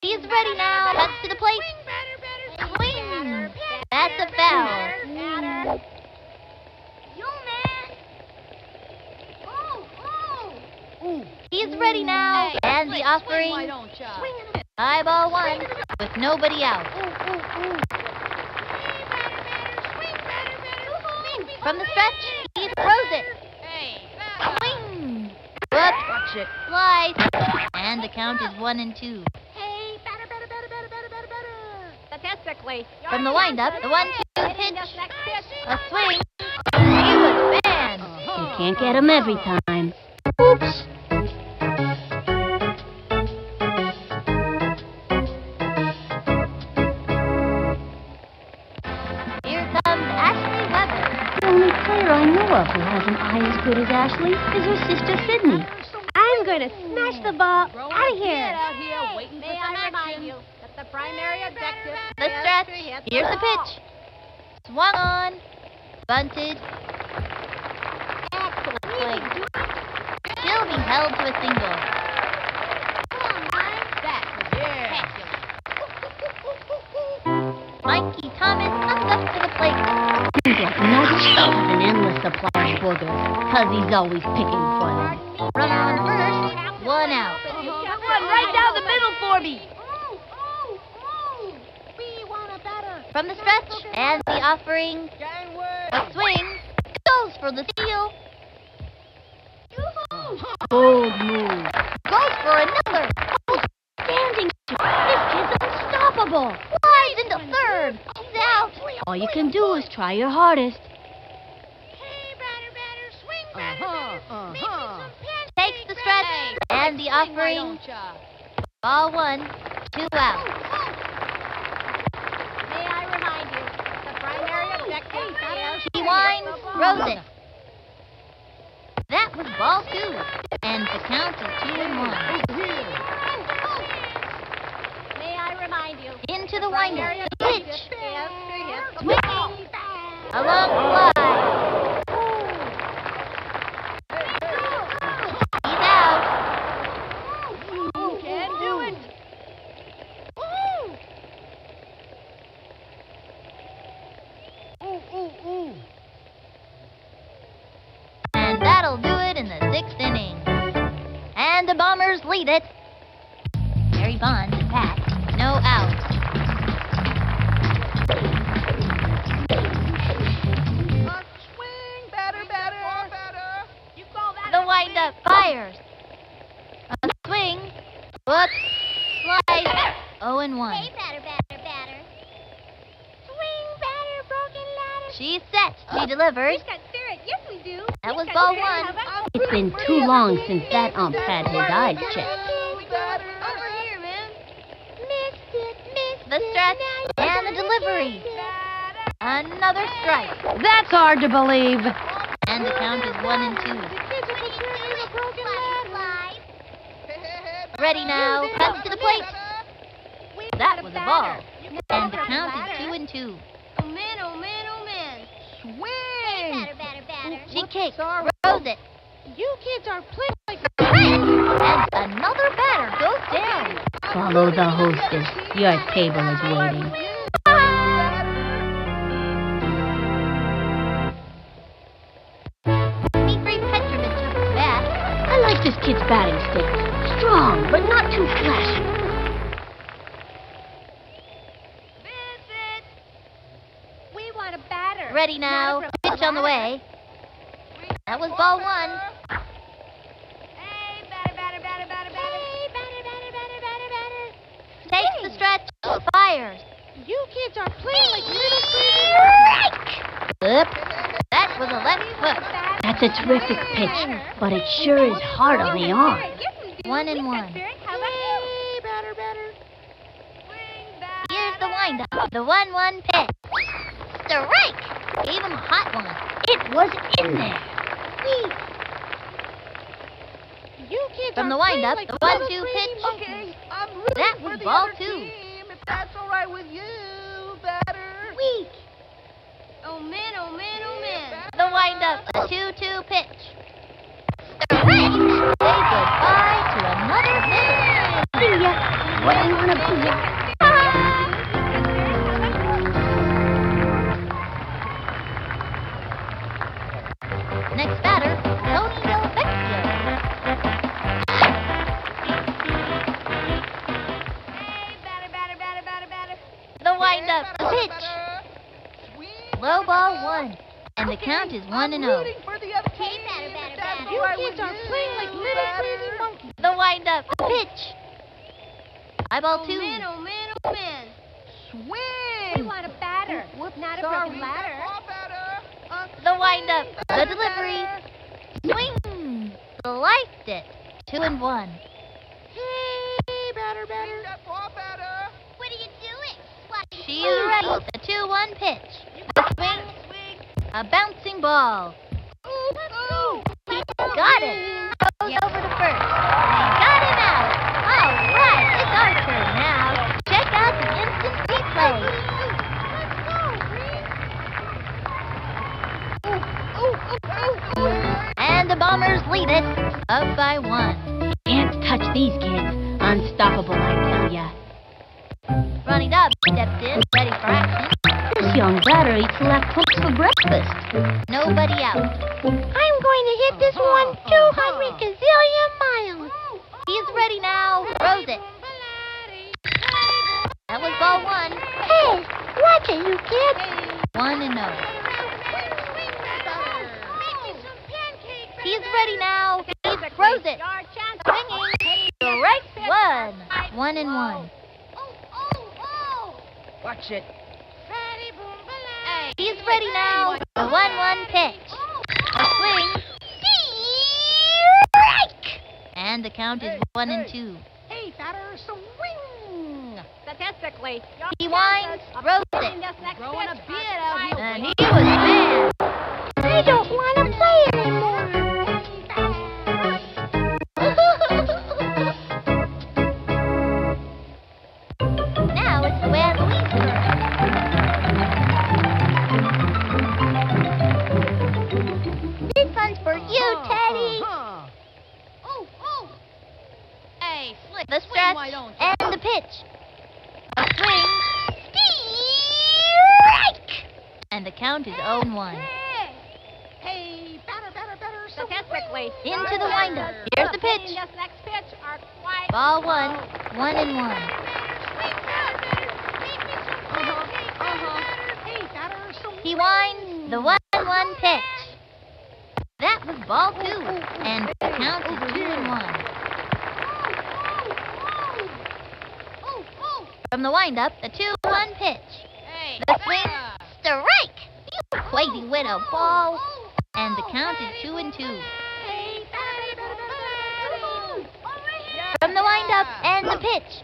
He's ready now. Cuts to the plate. Swing. That's a foul. He's ready now. And the offering. High ball 1 with nobody out. From the stretch, he throws it. Swing. Whoops. Watch it. Slice. And the count is 1-2. Statistically, From the windup, the 1-2 pitch. A swing. He was banned. You can't get him every time. Oops. Here comes Ashley Weber. The only player I know of who has an eye as good as Ashley is her sister Sydney. I'm going to smash the ball out of here. Waiting May I remind you that the primary objective The is stretch. to hit Here's the ball. pitch. Swung on. Bunted. Excellent play. She'll be held to a single. Mikey Thomas comes up to the plate. Seems like Nugget has an endless supply of boogers, cause he's always picking for them. Runner on first, one out. Run right down the middle for me. From the stretch, and the offering. A swing. Goes for the steal. Bold move. Goes for another. Standing. This kid's unstoppable. Flies into third. He's out. All you can do is try your hardest. Takes the stretch, and the offering. Ball one, 2 out. May I remind you, the primary objective is... She winds, throws it. That was ball 2, and the count is 2-1. May I remind you, Into the windup, the pitch. is to hit the Swing. ball. A long fly. He's out. Can do it. And that'll do it in the 6th inning. And the Bombers lead it. Barry Bonds and Pat, no out. Swing, batter. You call that The windup fires. A swing. Hook. Slice. 0-1. Hey, batter. Swing, batter, broken ladder. She's set. She delivers. We've got spirit. Yes, we do. That was We've ball got spirit. 1. How about- It's been too long since that ump had his eyes checked. Over here, man. Missed it. The stretch and the delivery. Another strike. That's hard to believe. And the count is 1-2. Ready now. Cuts to the plate. That was a ball. And the count is 2-2. Oh, man. Swing. Batter. She kicks. Throws it. You kids are playing like... And another batter goes down. Follow the hostess. Your table is waiting. Dmitri Petrovich at the bat. I like this kid's batting stick. Strong, but not too flashy. Visit. We want a batter. Ready now. Pitch on the way. That was ball 1. Hey, batter. Takes the stretch. Fires. You kids are playing like little Oop. That was a left hook. That's a terrific pitch, but it sure is hard on the arm. 1-1. How about you? Here's the windup. The 1-1 pitch. Strike! Gave him a hot one. It was in there. You kids From are the playing windup, like the little 1-2 crazy pitch. monkeys. I'm rooting That for was the ball other 2. team, if that's all right with you, batter. Weak. Oh, man. The windup. The 2-2 pitch. Strike! Say goodbye to another pitch. See ya. What do you want to be? Next batter, Tony Delvecchio. The windup, the pitch. Low ball 1. And the count is 1-0. Rooting for the other team, if that's all right with You kids are you, playing like little crazy batter. monkeys. The windup, the pitch. High ball 2. Oh, man. We Swing. want a batter. Not a Sorry, broken ladder. The windup, the delivery. Swing. Sliced it. 2-1. Hey, batter. What are you doing? She is ready. The 2-1 pitch. A swing. A bouncing ball. He got it. Goes over to first. Got him out. All right, it's our turn now. Check out the instant replay. Bombers lead it, up by 1. Can't touch these kids. Unstoppable, I tell ya. Ronnie Dobbs steps in, ready for action. This young batter eats left hooks for breakfast. Nobody out. I'm going to hit this one 200 gazillion miles. He's ready now. Throws it. That was ball 1. Hey, watch it, you kid. 1-0. He's ready now. He throws it. Swinging. Strike 1. 1-1. Watch it. He's ready now. The 1-1 pitch. A swing. Strike! And the count is 1-2. Hey, batter, swing. Statistically, He winds, throws it. growing a beard out here. And he was mad. I don't want to play anymore. Now it's the way I believe it. This one's for you, Teddy. Hey, Slick, The swing, stretch why don't you? and the pitch. A swing. Strike! And the count is 0-1. Hey, batter, Statistically, Into the windup. Here's the pitch. This next pitch are quite Ball 1, 1-1. Hey, batter, swing. He winds the 1-1 pitch. That was ball 2, and the count is 2-1. From the windup, the 2-1 pitch. The swing, strike! You crazy widow ball. And the count is 2-2. From the windup and the pitch.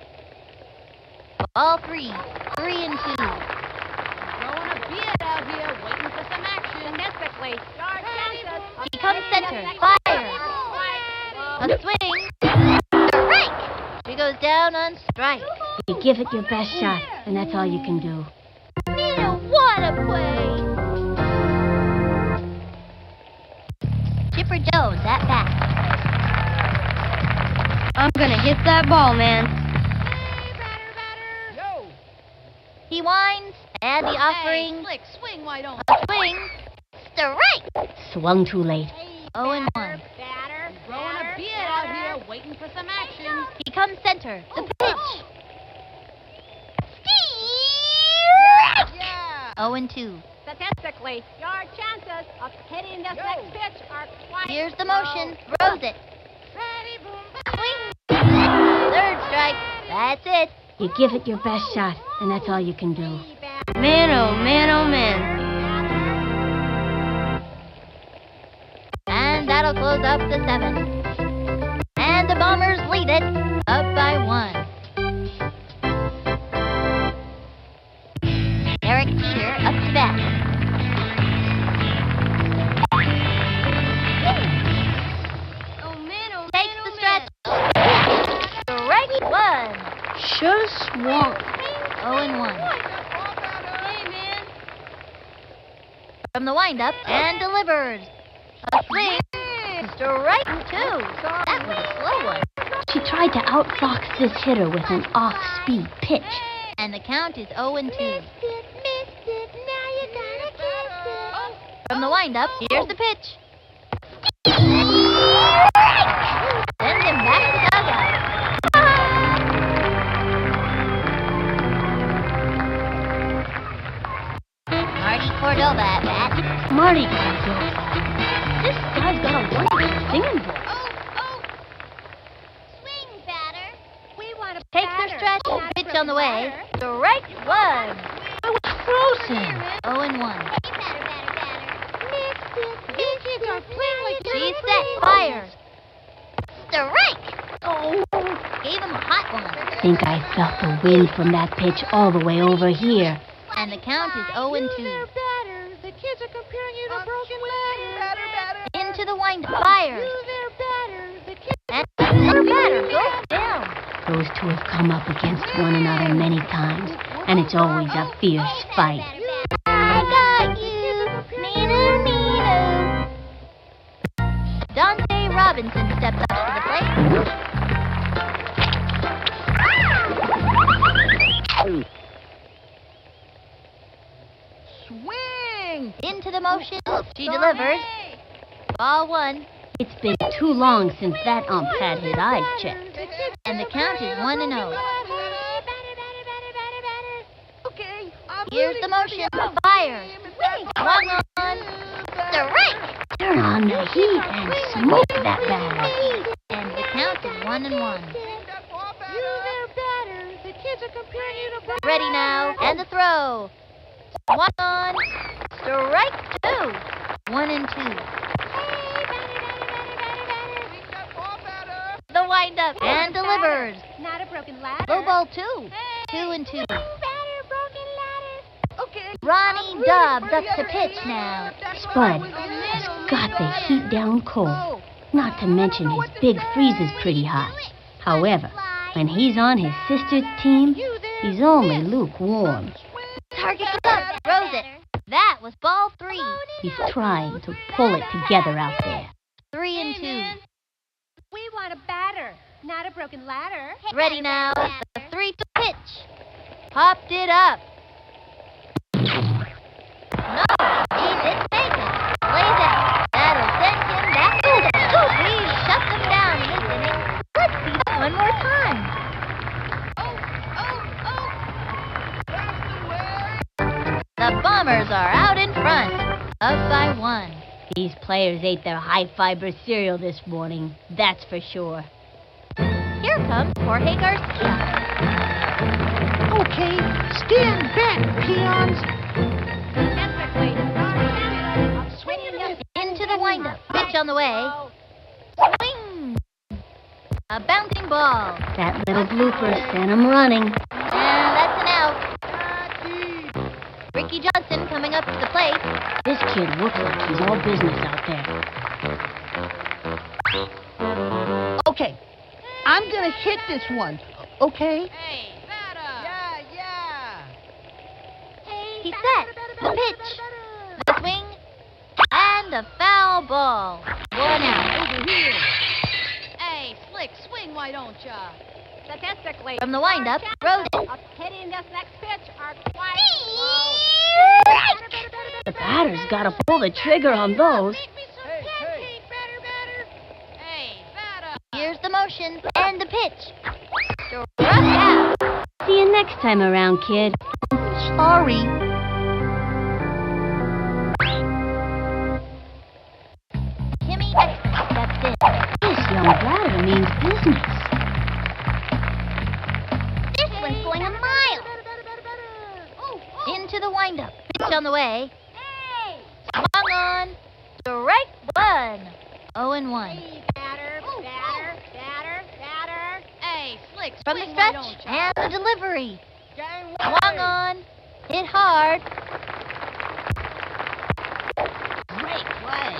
Ball 3, 3-2. growing a beard out here, waiting for some action. Statistically, He comes center, fire. A swing, strike! He goes down on strike. You give it your best shot, and that's all you can do. Nina, what a play! Chipper Jones at bat. I'm gonna hit that ball, man. He winds, and the offering, Slick, swing, why don't a swing, strike! Swung too late. 0-1. Growing a beard out here, waiting for some action. He comes center, the pitch. Strike! 0-2. Statistically, your chances of hitting this next pitch are quite Here's the motion, throws it. Swing! Third strike, that's it. You give it your best shot, and that's all you can do. Man, oh man, oh man. And that'll close up the 7th. And the Bombers lead it, up by 1. Eric Peter up to bat. Takes the stretch. Strike 1. Sure swung. 0-1. From the windup and delivers. A swing. Strike 2. That was a slow one. She tried to outfox this hitter with an off-speed pitch. And the count is 0-2. Missed it, now you gotta kiss it. From the windup, here's the pitch. Send him back to the dugout. Marty Cordova at bat. Marty Cordova. This guy's got a wonderful singing voice. Swing, batter. We want to take the stretch. Pitch on the way. Strike 1. I was frozen. 0-1. Missed it. These kids are playing like She's set. Fire. Strike. Oh. Gave him a hot one. Think I felt the wind from that pitch all the way over here. And the count is 0-2. batter. The kids are comparing you to broken batter. Into the wind. Fire. Their batter. The kids And another batter goes down. Those two have come up against one another many times, and it's always a fierce fight. I got you. Nina, Nina. Don Robinson steps up to the plate. Swing! Into the motion. She delivers. Ball 1. It's been too long since that ump had his eyes checked. And the count is 1-0. Okay. Here's the motion. Fire. Swung on. Strike. Turn on the heat and smoke that batter. And the count is 1-1. Ready now. And the throw. Swung on. Strike 2. 1-2. The windup and delivers. Not a broken ladder. Low ball 2. 2-2. Okay. Ronnie Dobbs up to pitch now. Spud has got the heat down cold. Not to mention his big freezes pretty hot. However, when he's on his sister's team, he's only lukewarm. Target up. Throws it. That was ball 3. He's trying to pull it together out there. 3-2. We want a batter, not a broken ladder. Ready now. The 3 to pitch. Popped it up. No, he didn't make it. Plays out. That'll send him back to the scoop. We shut them down in this inning. Let's see that one more time. The Bombers are out in front. Up by 1. These players ate their high-fiber cereal this morning, that's for sure. Here comes Jorge Garcia. Okay. Stand back, peons. Into the windup. Pitch on the way. Swing! A bouncing ball. That little blooper sent him running. And that's an out. Ricky Johnson coming up to the plate. This kid looks like he's all business out there. Okay. I'm gonna hit this one. Okay? Hey, batter. Yeah. He's set. The pitch. The swing. And a foul ball. 1 out. Over here. Hey, slick, swing, why don't ya? Statistically, From the windup, throws it. hitting this next pitch are quite The batter's got to pull the trigger on those. Hey, batter. Here's the motion. And the pitch. Struck out. See you next time around, kid. Sorry. Timmy Exton steps in. This young batter means business. This one's going a mile. Into the windup. Pitch on the way. Swung on. Strike 1. 0-1. Hey, batter. Hey, slick, From the swing, why don't stretch. ya? And the delivery. Swung on. Hit hard. Great play.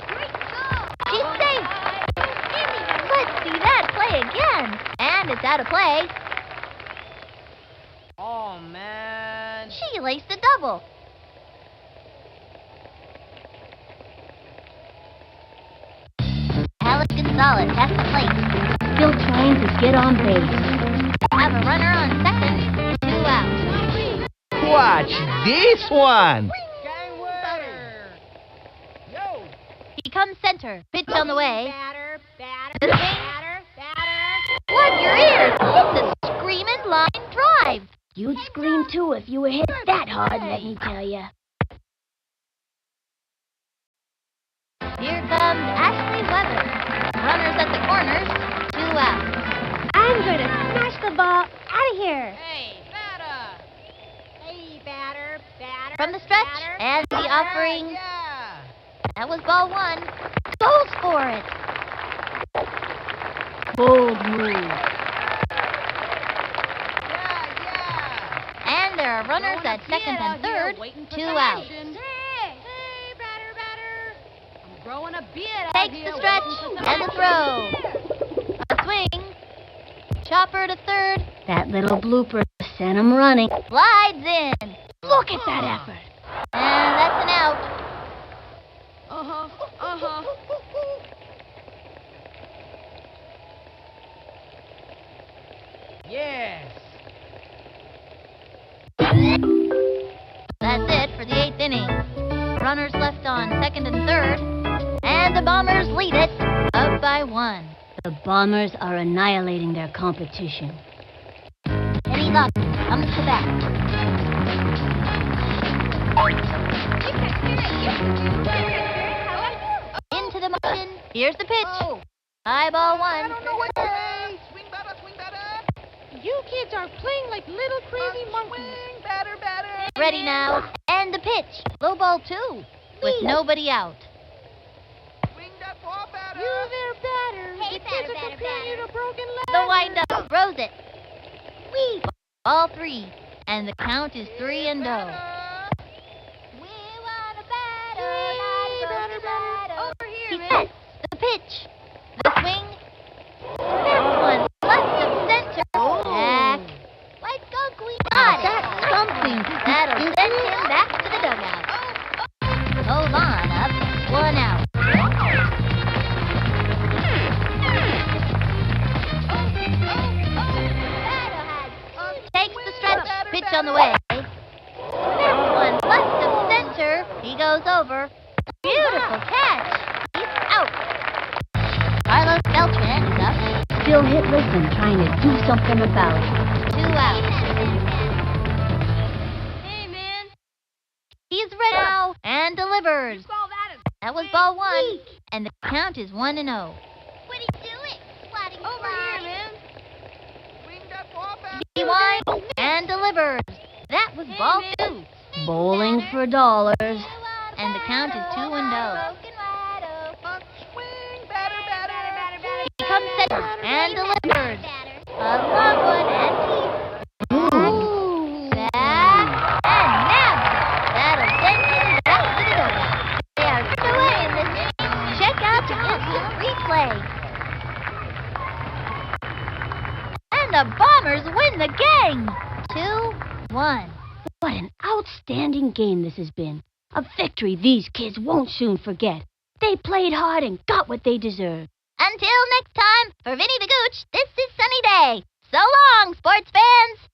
She's safe. Let's see that play again. And it's out of play. Oh, man. She laced a double. Alex Gonzalez has the plate. Still trying to get on base. Have a runner on second. 2 out. Watch this one. He comes center. Pitch on the way. Batter. The swing. Plug your ears. It's a screaming line drive. You'd scream too if you were hit that hard, let me tell ya. Here comes Ashley Weber. Runners at the corners. 2 out. I'm going to smash the ball out of here. Hey, batter. Hey, batter. From the stretch. And the offering. That was ball 1. Goes for it. Bold move. And there are runners at second and third. 2 out. Hey, batter. I'm growing a beard out Takes here. the stretch and the throw. A swing. Chopper to third. That little blooper sent him running. Slides in. Look at that effort. And that's an out. Yes. That's it for the 8th inning. Runners left on second and third, and the Bombers lead it up by 1. The Bombers are annihilating their competition. Eddie Luck comes to bat. Into the motion. Here's the pitch. High ball 1. I don't know what to say. Swing batter, swing batter. You kids are playing like little crazy monkeys. Swing batter, batter. Ready now. And the pitch. Low ball 2. With nobody out. Swing that ball, batter. You there, batter. Hey, the batter, kids are batter, complaining batter. a broken leg. The windup throws it. Wee. Ball 3. And the count is 3-0. We want a batter, batter, batter. Over here, he sets the pitch. The swing. That one left of center. Back. Let's go, Queen. Got it. That's something. That'll send him back to the dugout. Hold on up. 1 out. Takes the stretch. Pitch on the way. That one left of center. He goes over. Beautiful catch. He's out. Carlos Beltran is up. Still hitless and trying to do something about it. 2 out. Hey, man. He's ready now and delivers. That was ball 1. And the count is 1-0. What do you do it? Sliding over here, man. Swing that ball, batter. He winds and delivers. That was ball 2. Bowling for dollars. And the count is 2-0. Swing batter, batter. He comes set and delivers. A long one and deep. Back and nab. That'll send him back to the dugout. They are put away in this game. Check out the instant replay. And the Bombers win the game. 2-1. What an outstanding game this has been. A victory these kids won't soon forget. They played hard and got what they deserved. Until next time, for Vinny the Gooch, this is Sunny Day. So long, sports fans!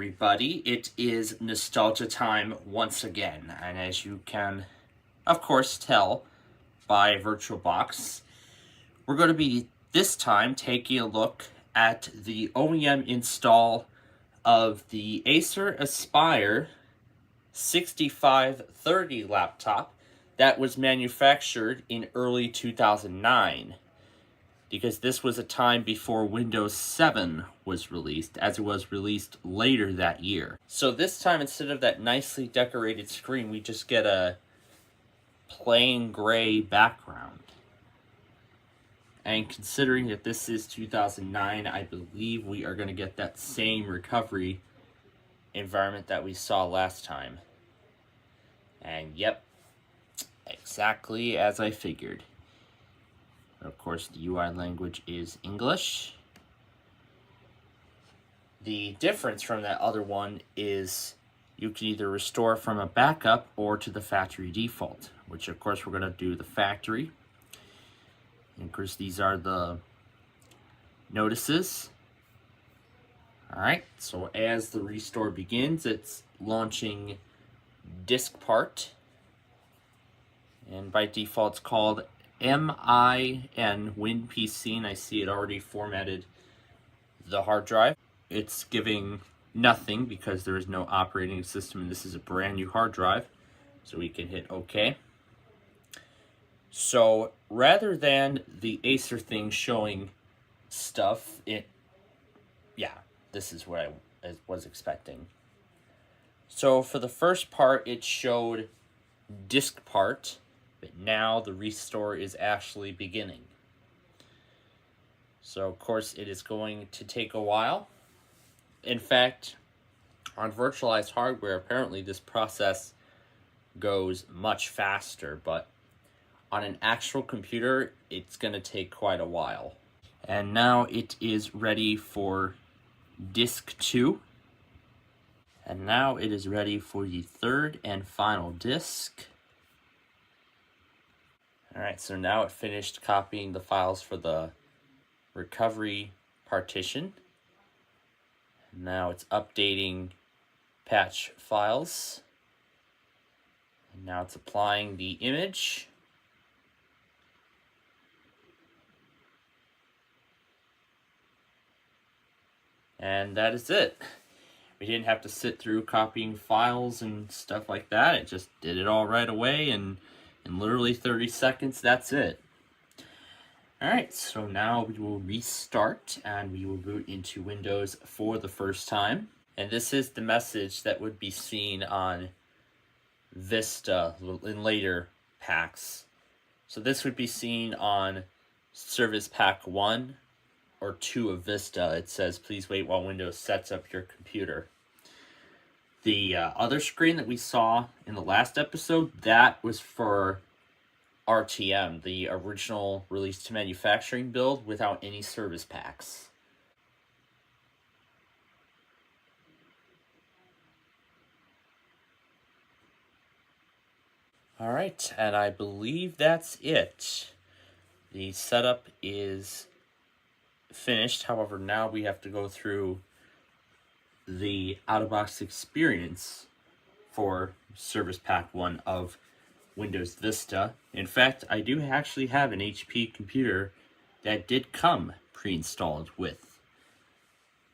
everybody. It is nostalgia time once again, and as you can, of course, tell by VirtualBox, we're going to be this time taking a look at the OEM install of the Acer Aspire 6530 laptop that was manufactured in early 2009. Because this was a time before Windows 7 was released, as it was released later that year. So this time, instead of that nicely decorated screen, we just get a plain gray background. And considering that this is 2009, I believe we are going to get that same recovery environment that we saw last time. And yep, exactly as I figured. Of course, the UI language is English. The difference from that other one is you can either restore from a backup or to the factory default, which of course we're going to do the factory. And of course, these are the notices. Alright, so as the restore begins, it's launching disk part. And by default, it's called MIN WinPC, and I see it already formatted the hard drive. It's giving nothing because there is no operating system, and this is a brand new hard drive. So we can hit OK. So rather than the Acer thing showing stuff, this is what I was expecting. So for the first part, it showed disk part. But now the restore is actually beginning. So of course it is going to take a while. In fact, on virtualized hardware, apparently this process goes much faster, but on an actual computer, it's going to take quite a while. And now it is ready for disk 2. And now it is ready for the third and final disk. Alright, so now it finished copying the files for the recovery partition. Now it's updating patch files. And now it's applying the image. And that is it. We didn't have to sit through copying files and stuff like that. It just did it all right away, and in literally 30 seconds, that's it. Alright, so now we will restart and we will boot into Windows for the first time. And this is the message that would be seen on Vista in later packs. So this would be seen on Service Pack 1 or 2 of Vista. It says, please wait while Windows sets up your computer. The other screen that we saw in the last episode, that was for RTM, the original release to manufacturing build without any service packs. Alright, and I believe that's it. The setup is finished. However, now we have to go through the out-of-box experience for Service Pack 1 of Windows Vista. In fact, I do actually have an HP computer that did come pre-installed with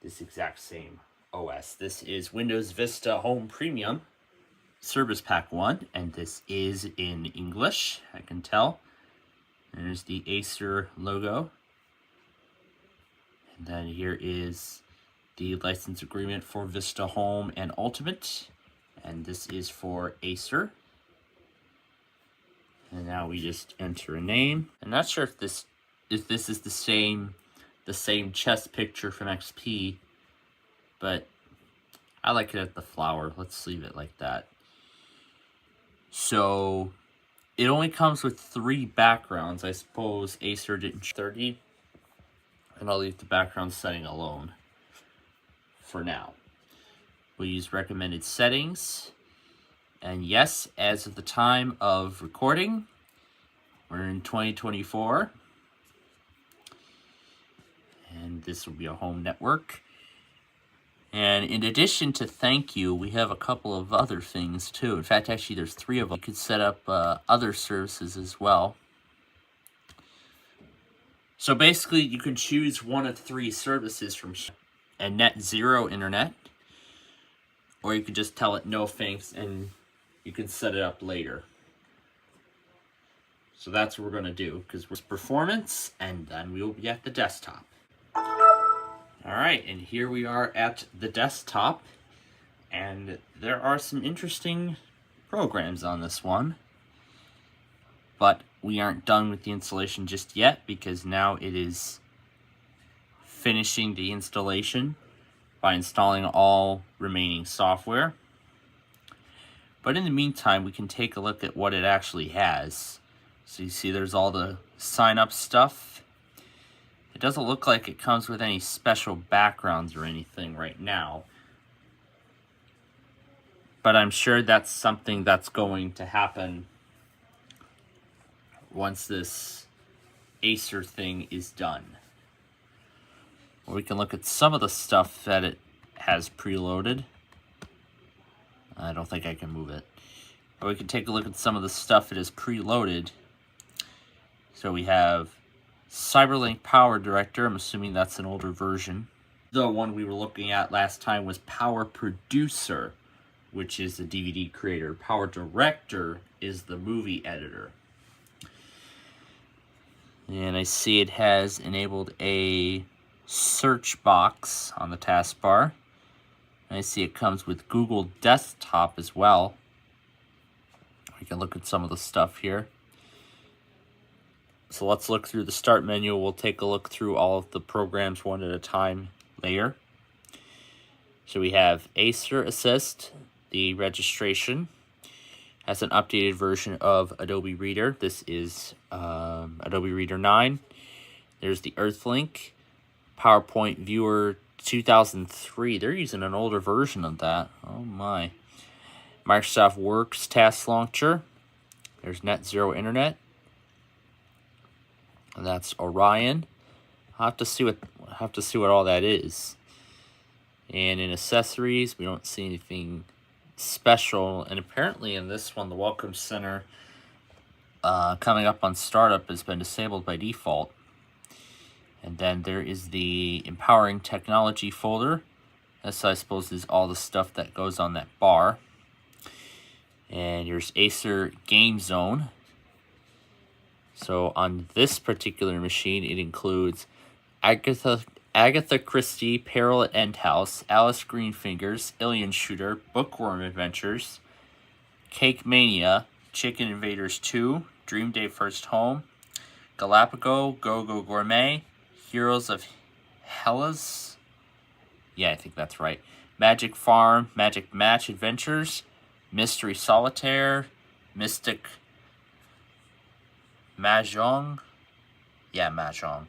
this exact same OS. This is Windows Vista Home Premium Service Pack 1, and this is in English, I can tell. And there's the Acer logo. And then here is the license agreement for Vista Home and Ultimate, and this is for Acer. And now we just enter a name. I'm not sure if this is the same chest picture from XP, but I like it at the flower. Let's leave it like that. So it only comes with 3 backgrounds. I suppose Acer didn't 30, and I'll leave the background setting alone for now. We'll use recommended settings, and yes, as of the time of recording, we're in 2024, and this will be a home network. And in addition to thank you, we have a couple of other things too. In fact, actually there's 3 of them. You could set up other services as well. So basically you can choose one of 3 services from a net zero internet, or you could just tell it no thanks and you can set it up later. So that's what we're going to do, because we're performance, and then we will be at the desktop. Alright, and here we are at the desktop, and there are some interesting programs on this one, but we aren't done with the installation just yet, because now it is finishing the installation by installing all remaining software. But in the meantime, we can take a look at what it actually has. So you see there's all the sign-up stuff. It doesn't look like it comes with any special backgrounds or anything right now. But I'm sure that's something that's going to happen once this Acer thing is done. We can look at some of the stuff that it has preloaded. I don't think I can move it. But we can take a look at some of the stuff it is preloaded. So we have Cyberlink Power Director. I'm assuming that's an older version. The one we were looking at last time was Power Producer, which is the DVD creator. Power Director is the movie editor. And I see it has enabled a search box on the taskbar. And I see it comes with Google Desktop as well. We can look at some of the stuff here. So let's look through the start menu. We'll take a look through all of the programs one at a time later. So we have Acer Assist, the registration. Has an updated version of Adobe Reader. This is Adobe Reader 9. There's the Earthlink, PowerPoint Viewer 2003. They're using an older version of that. Oh my. Microsoft Works Task Launcher. There's Net Zero Internet. And that's Orion. I'll have to see what all that is. And in accessories, we don't see anything special. And apparently in this one, the Welcome Center coming up on startup has been disabled by default. And then there is the Empowering Technology folder. This, I suppose, is all the stuff that goes on that bar. And here's Acer Game Zone. So on this particular machine, it includes Agatha Christie, Peril at End House, Alice Greenfingers, Alien Shooter, Bookworm Adventures, Cake Mania, Chicken Invaders 2, Dream Day First Home, Galapagos, Go Go Gourmet, Heroes of Hellas, yeah, I think that's right, Magic Farm, Magic Match Adventures, Mystery Solitaire, Mystic Mahjong, yeah, Mahjong,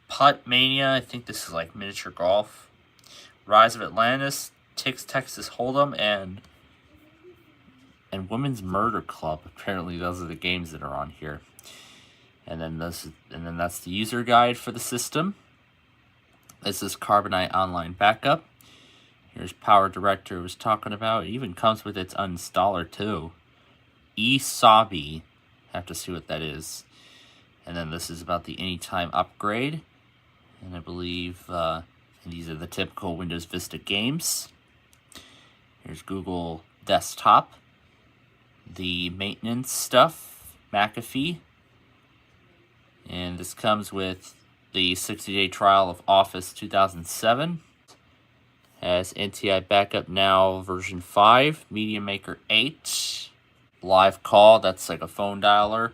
Putt Mania, I think this is like miniature golf, Rise of Atlantis, Texas Hold'em, and Women's Murder Club. Apparently those are the games that are on here. And then that's the user guide for the system. This is Carbonite Online Backup. Here's Power Director I was talking about. It even comes with its uninstaller too. eSabi. Have to see what that is. And then this is about the Anytime upgrade. And I believe these are the typical Windows Vista games. Here's Google Desktop. The maintenance stuff, McAfee. And this comes with the 60-day trial of Office 2007. Has NTI Backup Now version 5, Media Maker 8, Live Call, that's like a phone dialer.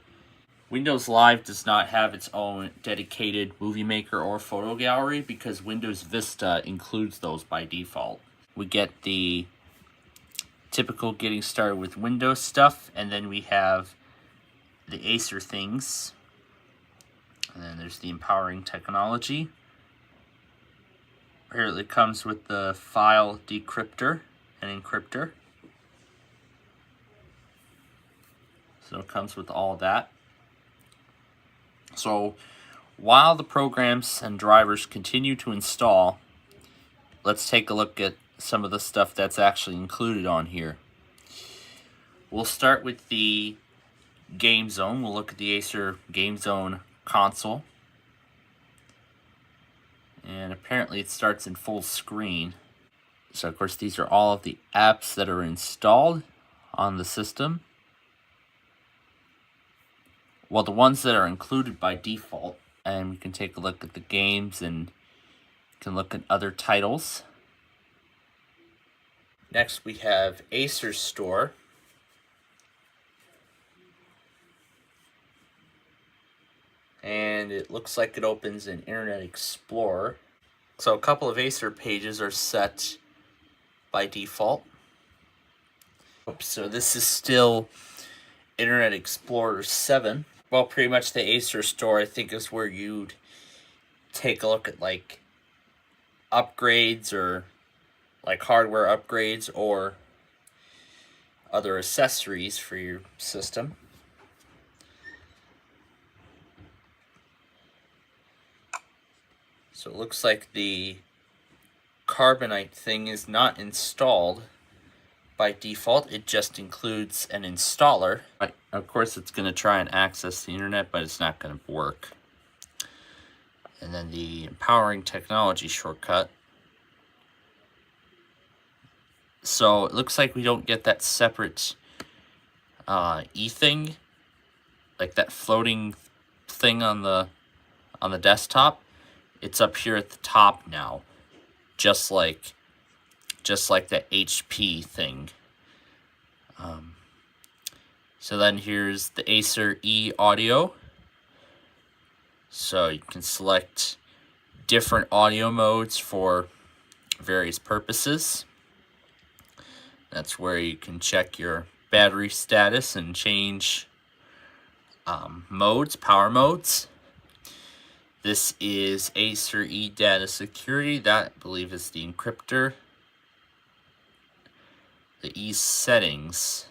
Windows Live does not have its own dedicated Movie Maker or photo gallery because Windows Vista includes those by default. We get the typical getting started with Windows stuff, and then we have the Acer things. And then there's the Empowering Technology. Here it comes with the file decryptor and encryptor. So it comes with all of that. So while the programs and drivers continue to install, let's take a look at some of the stuff that's actually included on here. We'll start with the Game Zone. We'll look at the Acer Game Zone console. And apparently it starts in full screen. So of course these are all of the apps that are installed on the system. Well, the ones that are included by default. And we can take a look at the games and can look at other titles. Next we have Acer Store. And it looks like it opens in Internet Explorer. So a couple of Acer pages are set by default. So this is still Internet Explorer 7. Well, pretty much the Acer Store, I think, is where you'd take a look at like upgrades or like hardware upgrades or other accessories for your system. So it looks like the Carbonite thing is not installed by default. It just includes an installer. Of course, it's going to try and access the internet, but it's not going to work. And then the Empowering Technology shortcut. So it looks like we don't get that separate e-thing, like that floating thing on the desktop. It's up here at the top now, just like that HP thing. So then here's the Acer E Audio. So you can select different audio modes for various purposes. That's where you can check your battery status and change modes, power modes. This is Acer E Data Security. That, I believe, is the encryptor. The E Settings.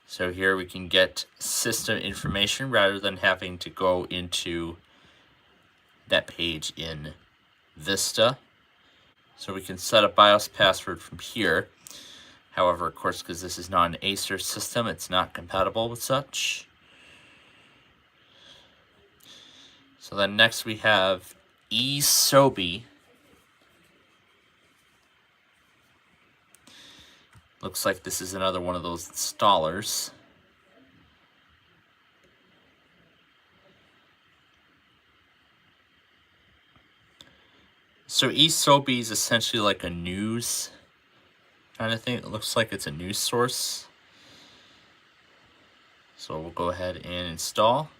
So here we can get system information rather than having to go into that page in Vista. So we can set a BIOS password from here. However, of course, because this is not an Acer system, it's not compatible with such. So then next we have eSobi. Looks like this is another one of those installers. So eSobi is essentially like a news kind of thing. It looks like it's a news source. So we'll go ahead and install.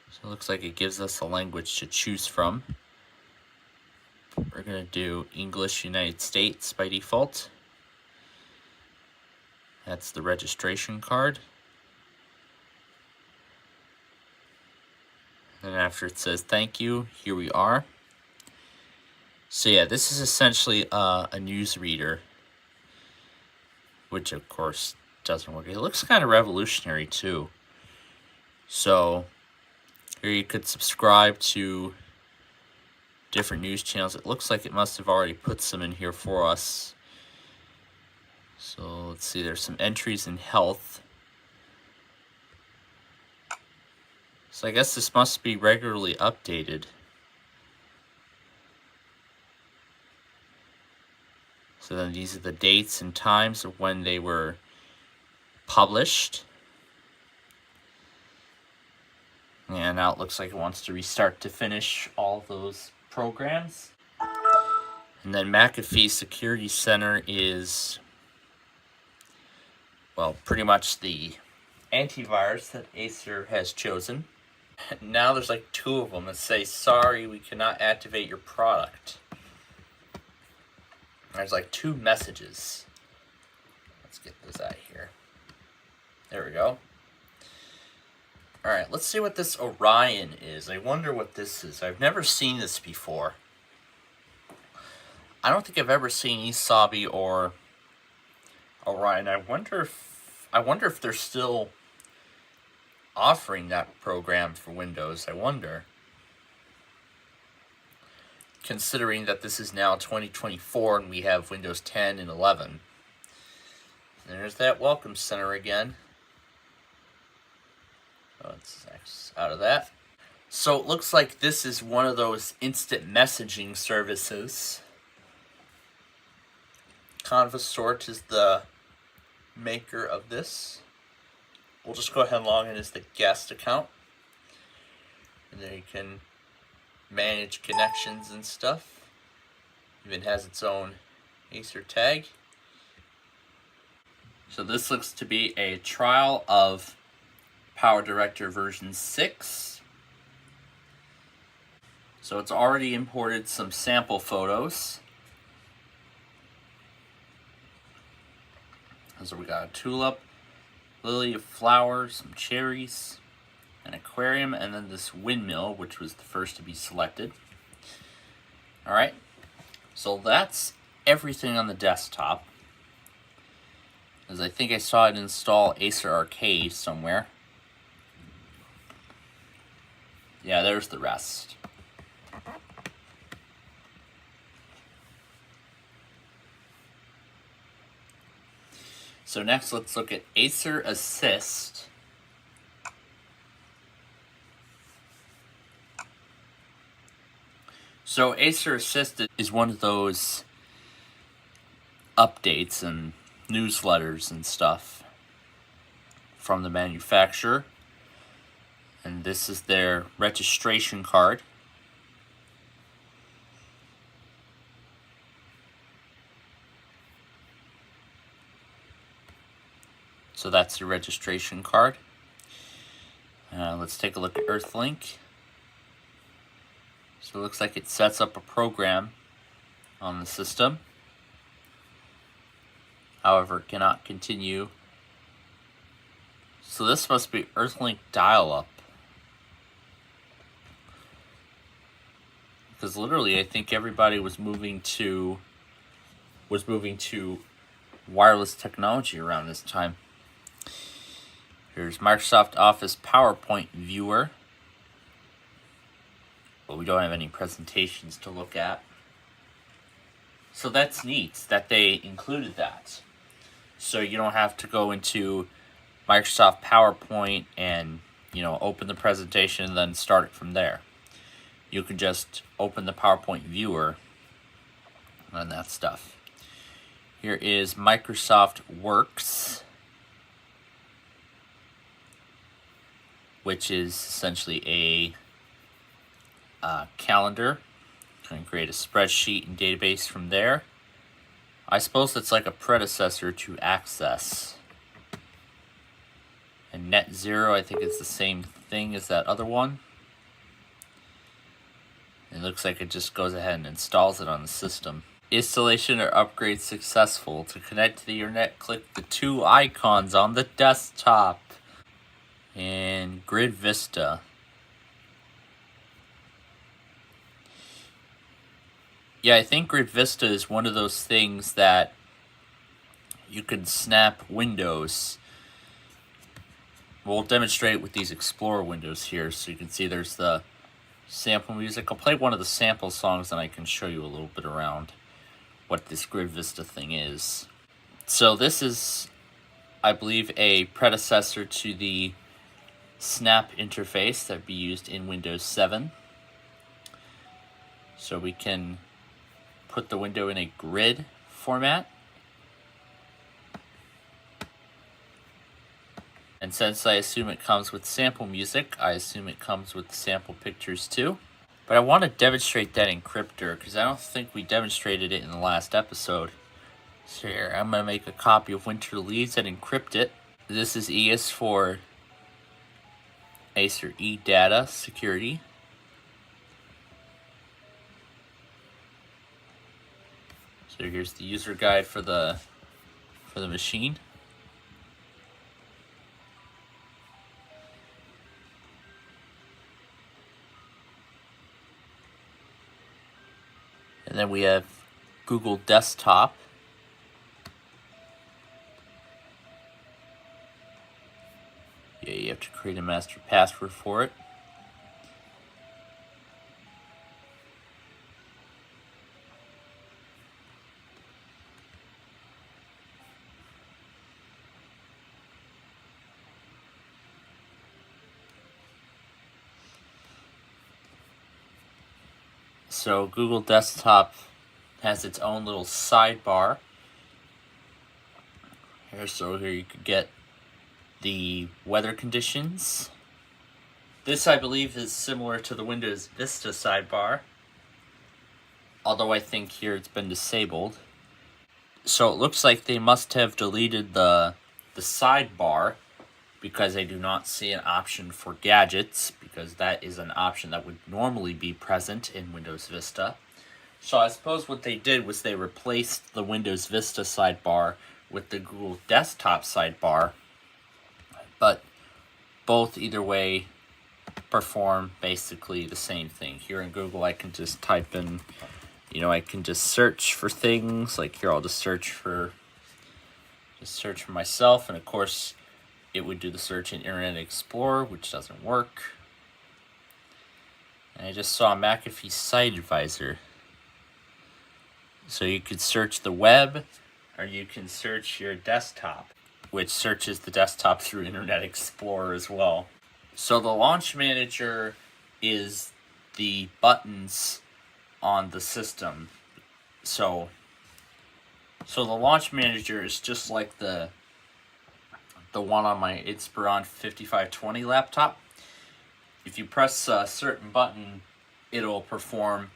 So it looks like it gives us a language to choose from. We're going to do English United States by default. That's the registration card. And after it says thank you, here we are. So yeah, this is essentially a news reader, which of course doesn't work. It looks kind of revolutionary too. So here you could subscribe to different news channels. It looks like it must have already put some in here for us. So let's see, there's some entries in health. So I guess this must be regularly updated. So then these are the dates and times of when they were published. And now it looks like it wants to restart to finish all of those programs. And then McAfee Security Center is, well, pretty much the antivirus that Acer has chosen. Now there's like two of them that say, sorry, we cannot activate your product. There's like two messages. Let's get this out of here. There we go. Alright, let's see what this Orion is. I wonder what this is. I've never seen this before. I don't think I've ever seen eSobi or Orion. I wonder if they're still offering that program for Windows, I wonder. Considering that this is now 2024 and we have Windows 10 and 11. There's that Welcome Center again. Oh, let's X out of that. So it looks like this is one of those instant messaging services. ConvaSort is the maker of this. We'll just go ahead and log in as the guest account. And there you can manage connections and stuff. Even has its own Acer tag. So this looks to be a trial of Power Director version 6. So it's already imported some sample photos. So we got a tulip, lily of flowers, some cherries, an aquarium, and then this windmill, which was the first to be selected. Alright, so that's everything on the desktop. As I think I saw it install Acer Arcade somewhere. Yeah, there's the rest. So next, let's look at Acer Assist. So Acer Assist is one of those updates and newsletters and stuff from the manufacturer. And this is their registration card. So that's your registration card. Let's take a look at Earthlink. So it looks like it sets up a program on the system. However, it cannot continue. So this must be Earthlink dial-up. Because literally, I think everybody was moving to wireless technology around this time. Here's Microsoft Office PowerPoint Viewer. But we don't have any presentations to look at. So that's neat that they included that. So you don't have to go into Microsoft PowerPoint and, open the presentation and then start it from there. You can just open the PowerPoint viewer and that stuff. Here is Microsoft Works, which is essentially a calendar. You can create a spreadsheet and database from there. I suppose it's like a predecessor to Access. And Net Zero, I think it's the same thing as that other one. It looks like it just goes ahead and installs it on the system. Installation or upgrade successful. To connect to the internet, click the two icons on the desktop. And Grid Vista. Yeah, I think Grid Vista is one of those things that you can snap windows. We'll demonstrate with these Explorer windows here. So you can see there's the sample music. I'll play one of the sample songs and I can show you a little bit around what this Grid Vista thing is. So this is, I believe, a predecessor to the Snap interface that would be used in Windows 7. So we can put the window in a grid format. And since I assume it comes with sample music, I assume it comes with sample pictures too. But I want to demonstrate that encryptor because I don't think we demonstrated it in the last episode. So here, I'm going to make a copy of Winter Leaves and encrypt it. This is ES for Acer eData Security. So here's the user guide for the machine. And then we have Google Desktop. Yeah, you have to create a master password for it. So Google Desktop has its own little sidebar. Here you could get the weather conditions. This, I believe, is similar to the Windows Vista sidebar, although I think here it's been disabled. So it looks like they must have deleted the sidebar, because I do not see an option for gadgets, because that is an option that would normally be present in Windows Vista. So I suppose what they did was they replaced the Windows Vista sidebar with the Google Desktop sidebar, but both either way perform basically the same thing. Here in Google, I can just type in, I can just search for things. Like here, I'll just search for myself, and of course, it would do the search in Internet Explorer, which doesn't work. And I just saw McAfee Site Advisor. So you could search the web, or you can search your desktop, which searches the desktop through Internet Explorer as well. So the Launch Manager is the buttons on the system. So the Launch Manager is just like the one on my Inspiron 5520 laptop. If you press a certain button, it'll perform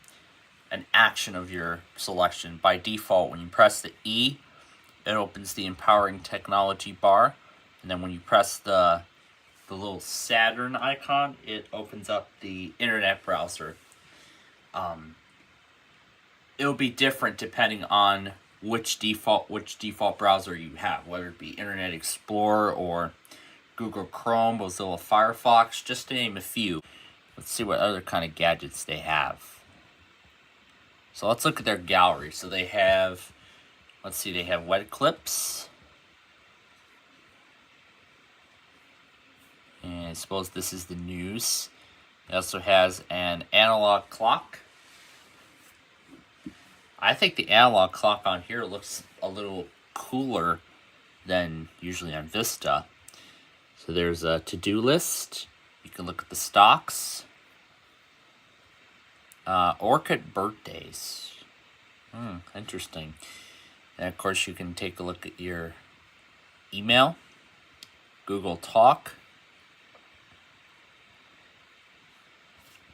an action of your selection. By default, when you press the E, it opens the Empowering Technology bar, and then when you press the little Saturn icon, it opens up the internet browser. It'll be different depending on which default browser you have, whether it be Internet Explorer or Google Chrome, Mozilla Firefox, just to name a few. Let's see what other kind of gadgets they have. So let's look at their gallery. So they have, they have web clips. And I suppose this is the news. It also has an analog clock. I think the analog clock on here looks a little cooler than usually on Vista. So there's a to-do list. You can look at the stocks. Orchid birthdays. Interesting. And of course you can take a look at your email. Google Talk,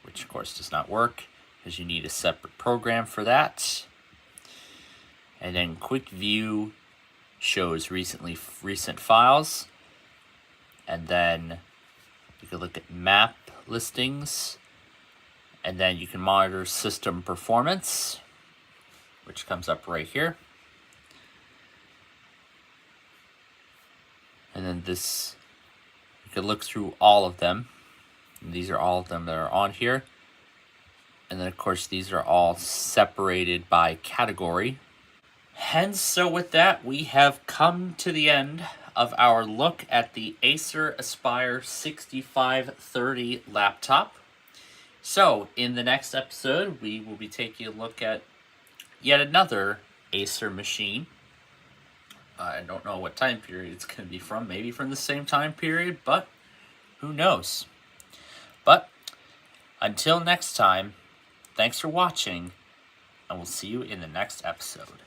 which of course does not work because you need a separate program for that. And then Quick View shows recent files. And then you can look at map listings. And then you can monitor system performance, which comes up right here. And then this, you can look through all of them. And these are all of them that are on here. And then of course these are all separated by category. And so with that, we have come to the end of our look at the Acer Aspire 6530 laptop. So in the next episode, we will be taking a look at yet another Acer machine. I don't know what time period it's going to be from, maybe from the same time period, but who knows. But until next time, thanks for watching, and we'll see you in the next episode.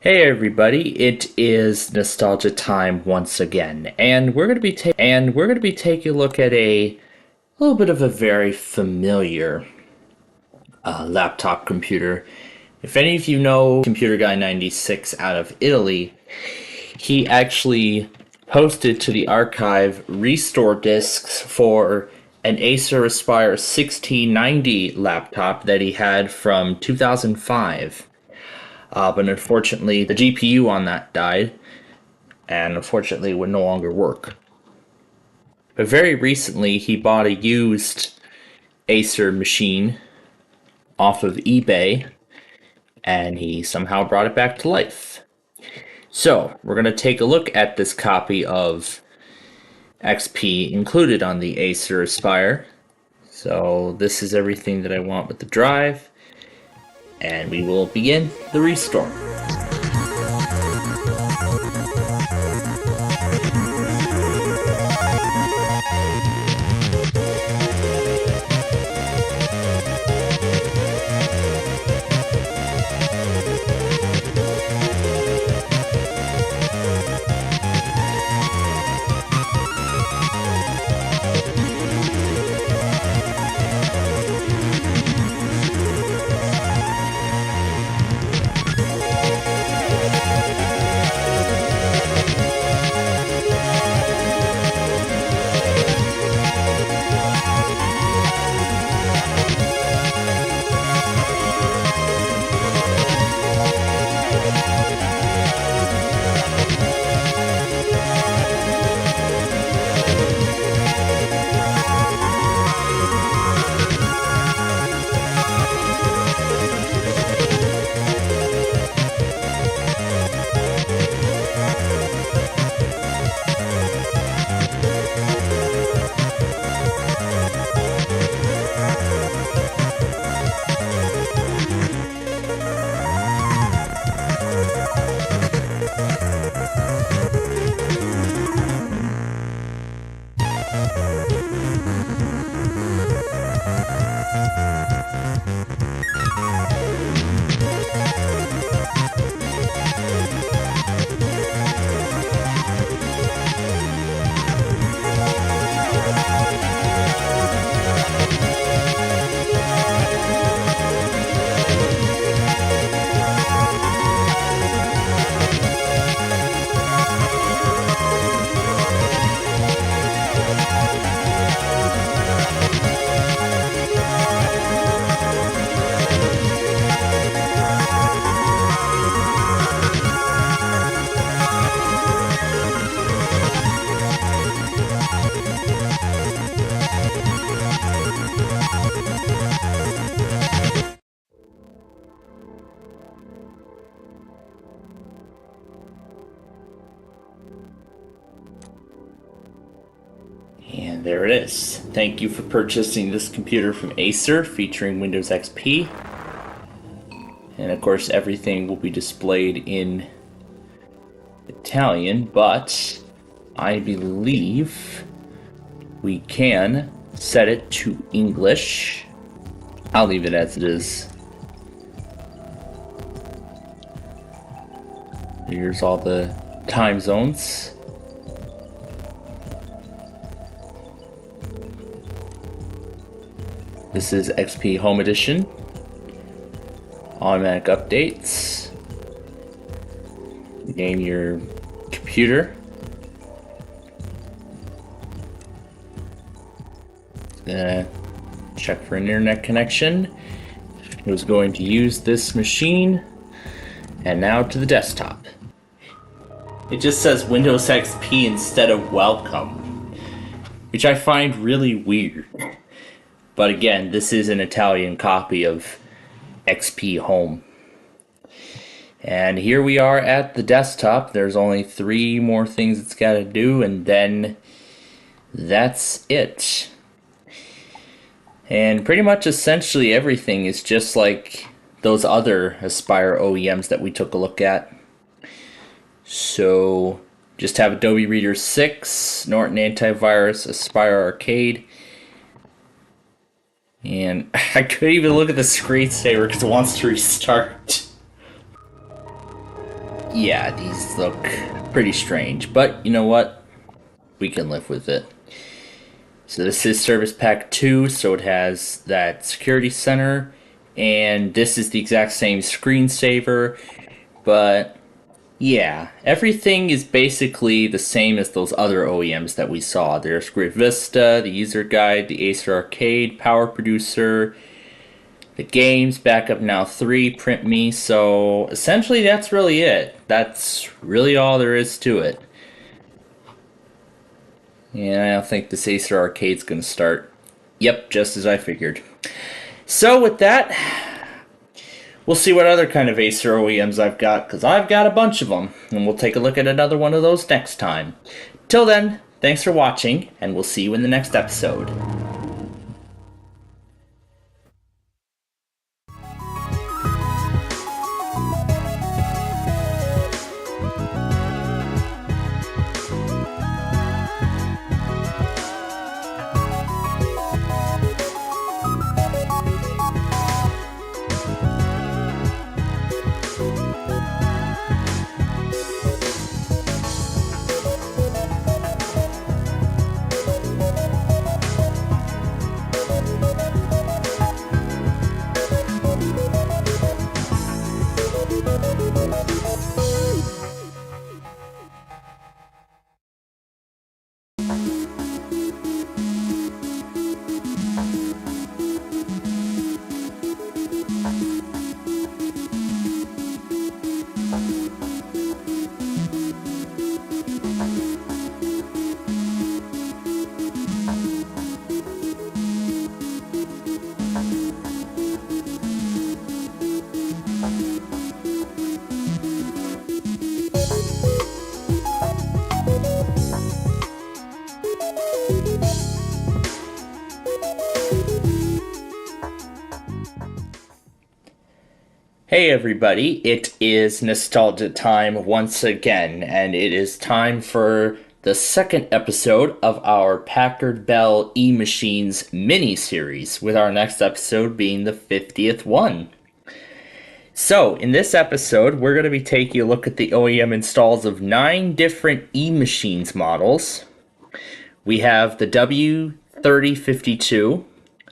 Hey everybody, it is nostalgia time once again, and we're going to be taking a look at a little bit of a very familiar laptop computer. If any of you know Computer Guy 96 out of Italy, he actually posted to the archive restore discs for an Acer Aspire 1690 laptop that he had from 2005. But unfortunately, the GPU on that died, and unfortunately would no longer work. But very recently, he bought a used Acer machine off of eBay, and he somehow brought it back to life. So, we're going to take a look at this copy of XP included on the Acer Aspire. So, this is everything that I want with the drive. And we will begin the restore. And there it is. Thank you for purchasing this computer from Acer featuring Windows XP. And of course everything will be displayed in Italian, but I believe we can set it to English. I'll leave it as it is. Here's all the time zones. This is XP Home Edition. Automatic updates. Name your computer. Gonna check for an internet connection. Who's going to use this machine. And now to the desktop. It just says Windows XP instead of welcome, which I find really weird. But again, this is an Italian copy of XP Home. And here we are at the desktop. There's only 3 more things it's got to do, and then that's it. And pretty much essentially everything is just like those other Aspire OEMs that we took a look at. So just have Adobe Reader 6, Norton Antivirus, Aspire Arcade. And I couldn't even look at the screensaver because it wants to restart. Yeah, these look pretty strange, but you know what? We can live with it. So this is Service Pack 2, so it has that security center, and this is the exact same screensaver, but yeah, everything is basically the same as those other OEMs that we saw. There's Grid Vista, the user guide, the Acer Arcade, Power Producer, the games, Backup Now 3, Print Me, so essentially that's really it. That's really all there is to it. And I don't think this Acer Arcade's gonna start. Yep, just as I figured. So with that, we'll see what other kind of Acer OEMs I've got, because I've got a bunch of them, and we'll take a look at another one of those next time. Till then, thanks for watching, and we'll see you in the next episode. Hey everybody, it is nostalgia time once again, and it is time for the second episode of our Packard Bell E-Machines mini-series, with our next episode being the 50th one. So, in this episode, we're going to be taking a look at the OEM installs of 9 different E-Machines models. We have the W3052,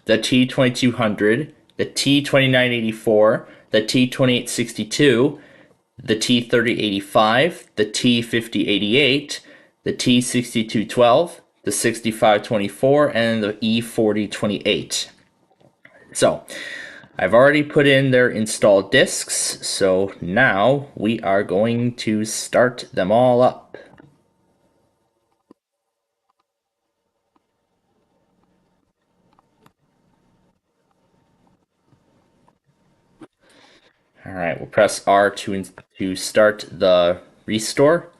the T2200, the T2984, the T2862, the T3085, the T5088, the T6212, the 6524, and the E4028. So, I've already put in their installed discs, so now we are going to start them all up. Alright, we'll press R to start the restore.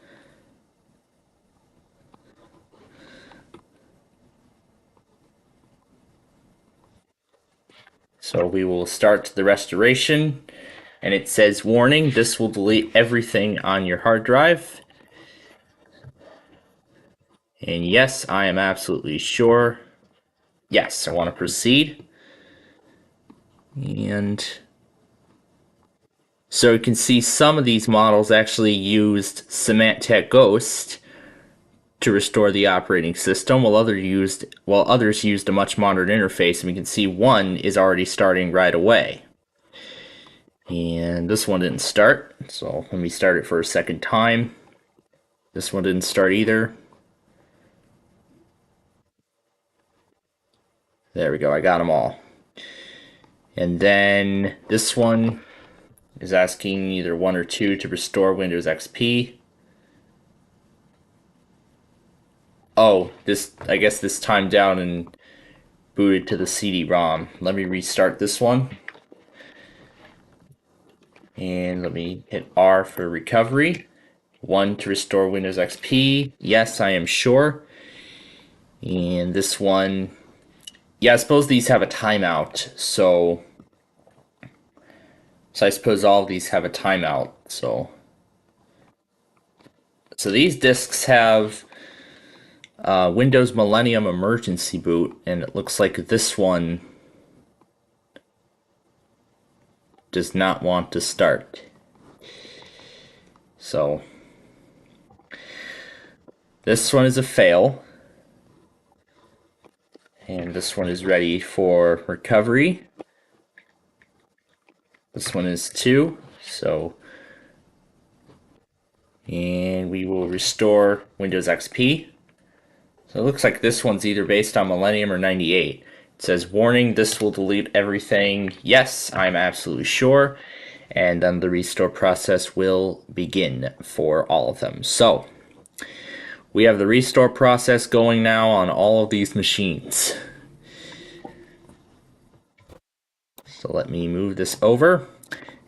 So we will start the restoration, and it says, warning, this will delete everything on your hard drive. And yes, I am absolutely sure. Yes, I want to proceed. And so you can see some of these models actually used Symantec Ghost to restore the operating system, while others used a much modern interface, and we can see one is already starting right away. And this one didn't start, so let me start it for a second time. This one didn't start either. There we go, I got them all. And then this one is asking either 1 or 2 to restore Windows XP. Oh, I guess this timed out and booted to the CD-ROM. Let me restart this one. And let me hit R for recovery. 1 to restore Windows XP. Yes, I am sure. And this one, yeah, I suppose these have a timeout, so I suppose all of these have a timeout, so these disks have Windows Millennium Emergency Boot, and it looks like this one does not want to start. So this one is a fail. And this one is ready for recovery. This one is 2. So, and we will restore Windows XP. So it looks like this one's either based on Millennium or 98. It says, warning, this will delete everything. Yes, I'm absolutely sure. And then the restore process will begin for all of them. So, we have the restore process going now on all of these machines. So let me move this over,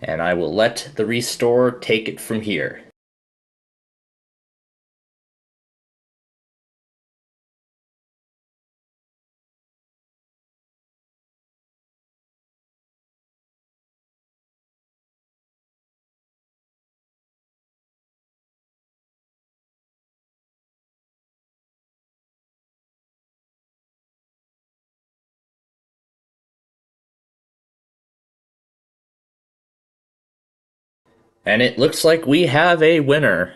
and I will let the restore take it from here. And it looks like we have a winner.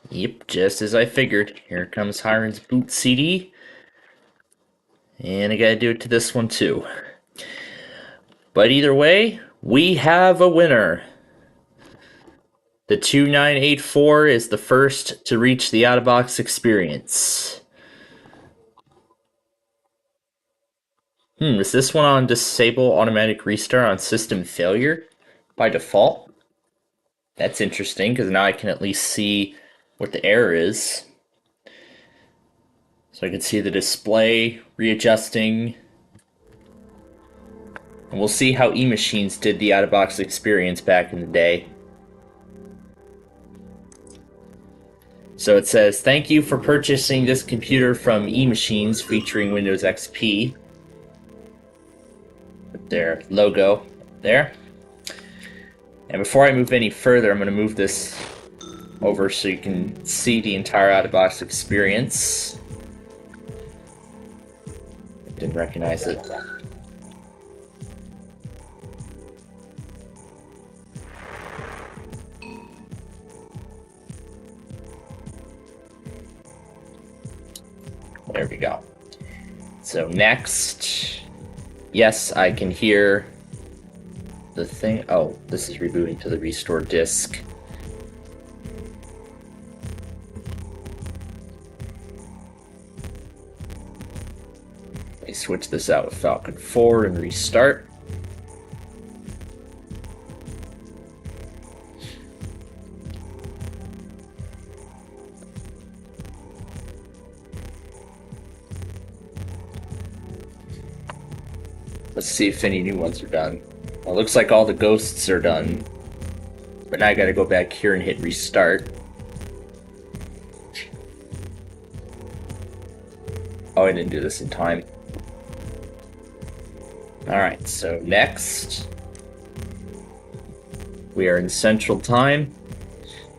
Yep, just as I figured. Here comes Hiron's boot CD. And I gotta do it to this one too. But either way, we have a winner. The 2984 is the first to reach the out-of-box experience. Is this one on disable automatic restart on system failure by default? That's interesting, because now I can at least see what the error is. So I can see the display readjusting. And we'll see how eMachines did the out-of-box experience back in the day. So it says, thank you for purchasing this computer from eMachines featuring Windows XP. With their logo there. And before I move any further, I'm going to move this over so you can see the entire out-of-box experience. Didn't recognize it. There we go. So next, yes, I can hear the thing. Oh, this is rebooting to the restore disk. Let me switch this out with Falcon 4 and restart. Let's see if any new ones are done. Well, it looks like all the ghosts are done. But now I gotta go back here and hit restart. Oh, I didn't do this in time. Alright, so next. We are in Central Time.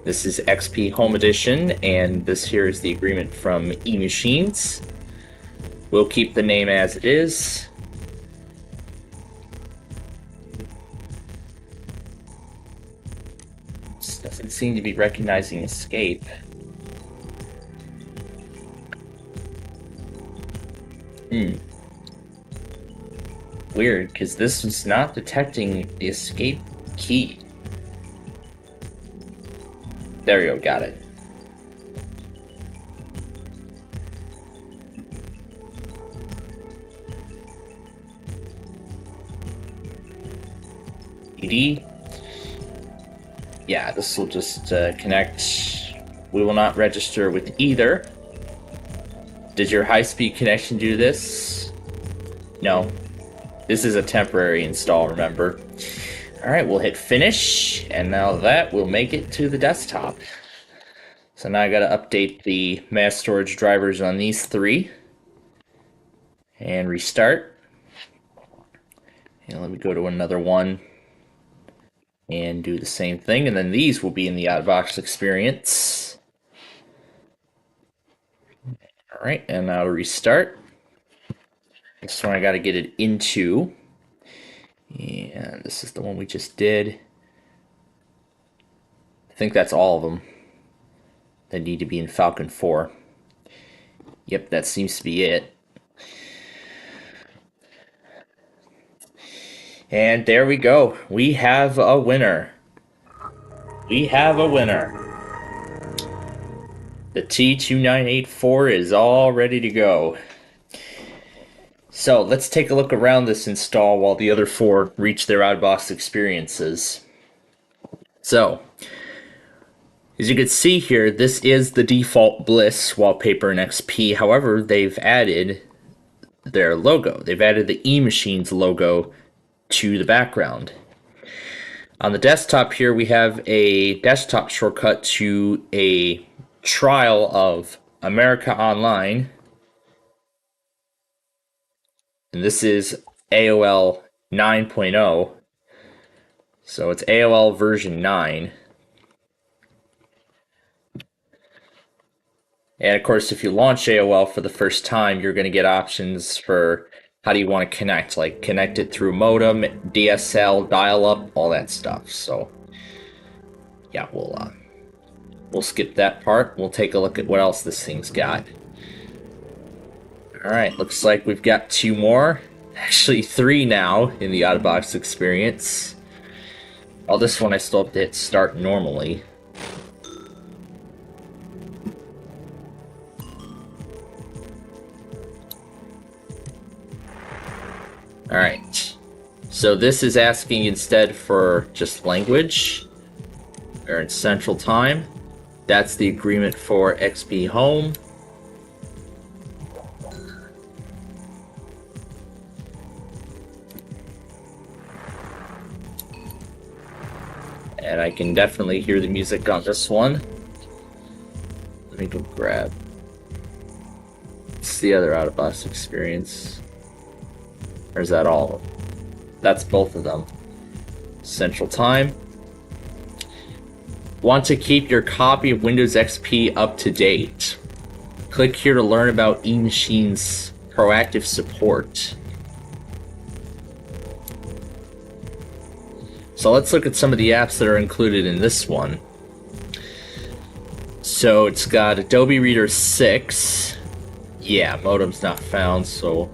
This is XP Home Edition, and this here is the agreement from eMachines. We'll keep the name as it is. Doesn't seem to be recognizing escape. Weird, because this is not detecting the escape key. There we go, got it. ED. Yeah, this will just connect. We will not register with either. Did your high-speed connection do this? No. This is a temporary install, remember. Alright, we'll hit finish, and now that will make it to the desktop. So now I gotta update the mass storage drivers on these 3. And restart. And let me go to another one. And do the same thing, and then these will be in the out-of-box experience. Alright, and now restart. This one I gotta get it into. And this is the one we just did. I think that's all of them that need to be in Falcon 4. Yep, that seems to be it. And there we go. We have a winner. We have a winner. The T2984 is all ready to go. So let's take a look around this install while the other 4 reach their out-of-box experiences. So, as you can see here, this is the default Bliss wallpaper in XP. However, they've added their logo. They've added the eMachines logo to the background. On the desktop here, we have a desktop shortcut to a trial of America Online. And this is AOL 9.0. So it's AOL version 9. And of course, if you launch AOL for the first time, you're going to get options for how do you want to connect, like connect it through modem, DSL, dial-up, all that stuff. So yeah, we'll skip that part. We'll take a look at what else this thing's got. Alright, looks like we've got 2 more. Actually 3 now in the out-of-box experience. Oh, this one I still have to hit start normally. Alright, so this is asking instead for just language. We're in Central Time. That's the agreement for XP Home. And I can definitely hear the music on this one. Let me go grab. It's the other out-of-box experience. Or is that all of them? That's both of them. Central Time. Want to keep your copy of Windows XP up to date? Click here to learn about eMachine's proactive support. So let's look at some of the apps that are included in this one. So it's got Adobe Reader 6. Yeah, modem's not found, so...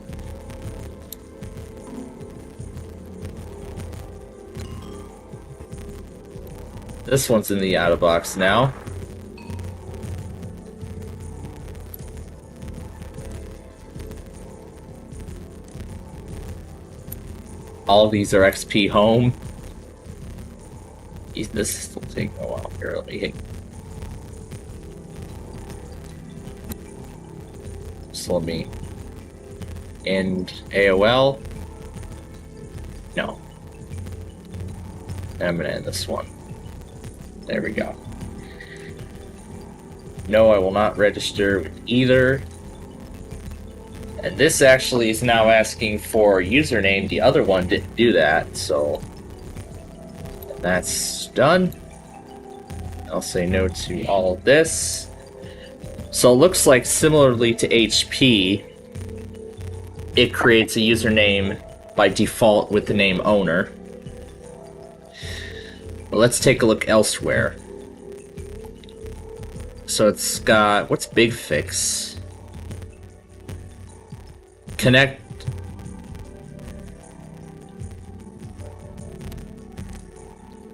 This one's in the out-of-box now. All of these are XP Home. This is still taking a while here. Let me hit. So let me end AOL. No. And I'm gonna end this one. There we go. No, I will not register with either. And this actually is now asking for username. The other one didn't do that, so that's done. I'll say no to all of this. So it looks like similarly to HP, it creates a username by default with the name owner. But let's take a look elsewhere. So it's got, what's Big Fix? Connect.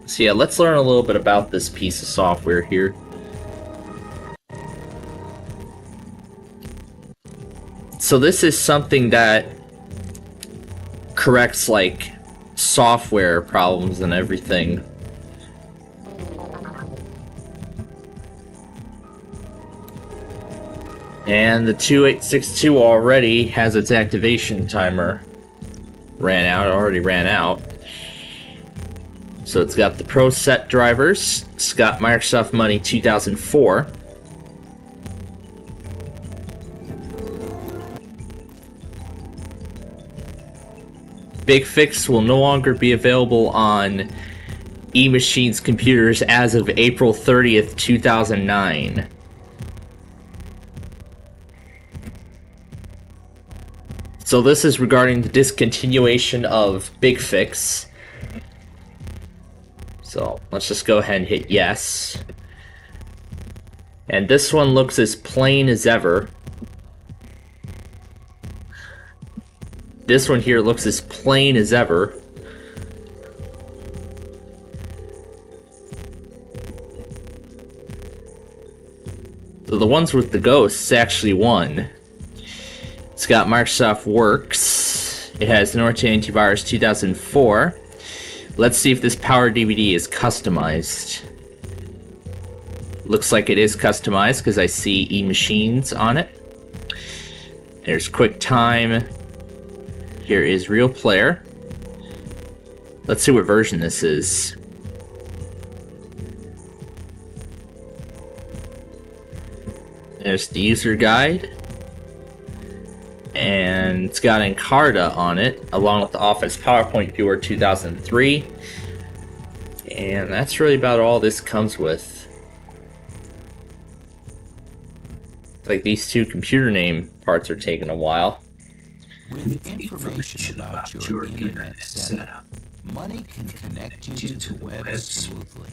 So yeah, let's learn a little bit about this piece of software here. So this is something that corrects like software problems and everything. And the 2862 already has its activation timer already ran out. So it's got the Pro Set drivers, it's got Microsoft Money 2004. Big Fix will no longer be available on eMachine's computers as of April 30th, 2009. So this is regarding the discontinuation of Big Fix. So let's just go ahead and hit yes. And this one looks as plain as ever. This one here looks as plain as ever. So the ones with the ghosts actually won. It's got Microsoft Works. It has Norton Antivirus 2004. Let's see if this Power DVD is customized. Looks like it is customized because I see e-machines on it. There's QuickTime. Here is Real Player. Let's see what version this is. There's the user guide. And it's got Encarta on it, along with the Office PowerPoint Viewer 2003. And that's really about all this comes with. Like these two computer name parts are taking a while. With information about your internet setup, money can connect you to the web smoothly.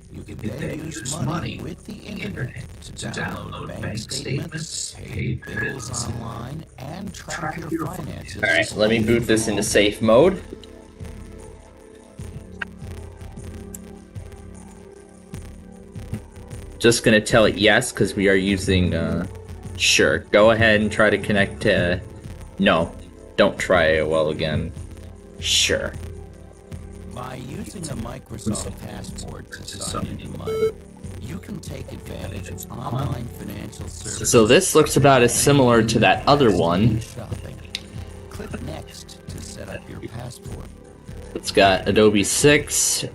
You can then use money with the internet to download bank statements, pay bills online, and track your finances. Alright, let me boot this into safe mode. Just gonna tell it yes, because we are using, sure. Go ahead and try to connect to... No, don't try AOL again. Sure. By using a Microsoft Passport to sign into money, you can take advantage of online financial services. So this looks about as similar to that other one. Click Next to set up your passport. It's got Adobe 6,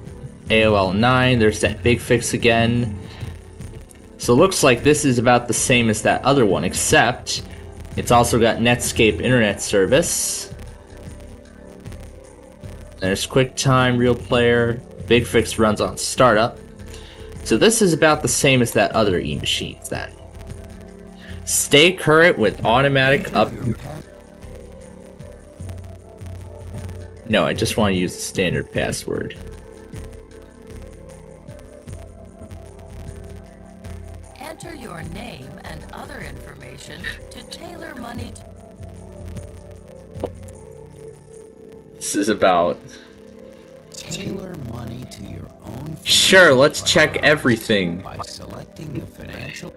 AOL 9, there's that Big Fix again. So it looks like this is about the same as that other one, except it's also got Netscape Internet Service. There's QuickTime, Real Player, Big Fix runs on startup. So this is about the same as that other e-machines then. Stay current with automatic up... No, I just want to use the standard password. Enter your name and other information to tailor money to... This is about... Tailor money to your own... Sure, let's check everything. By selecting the financial...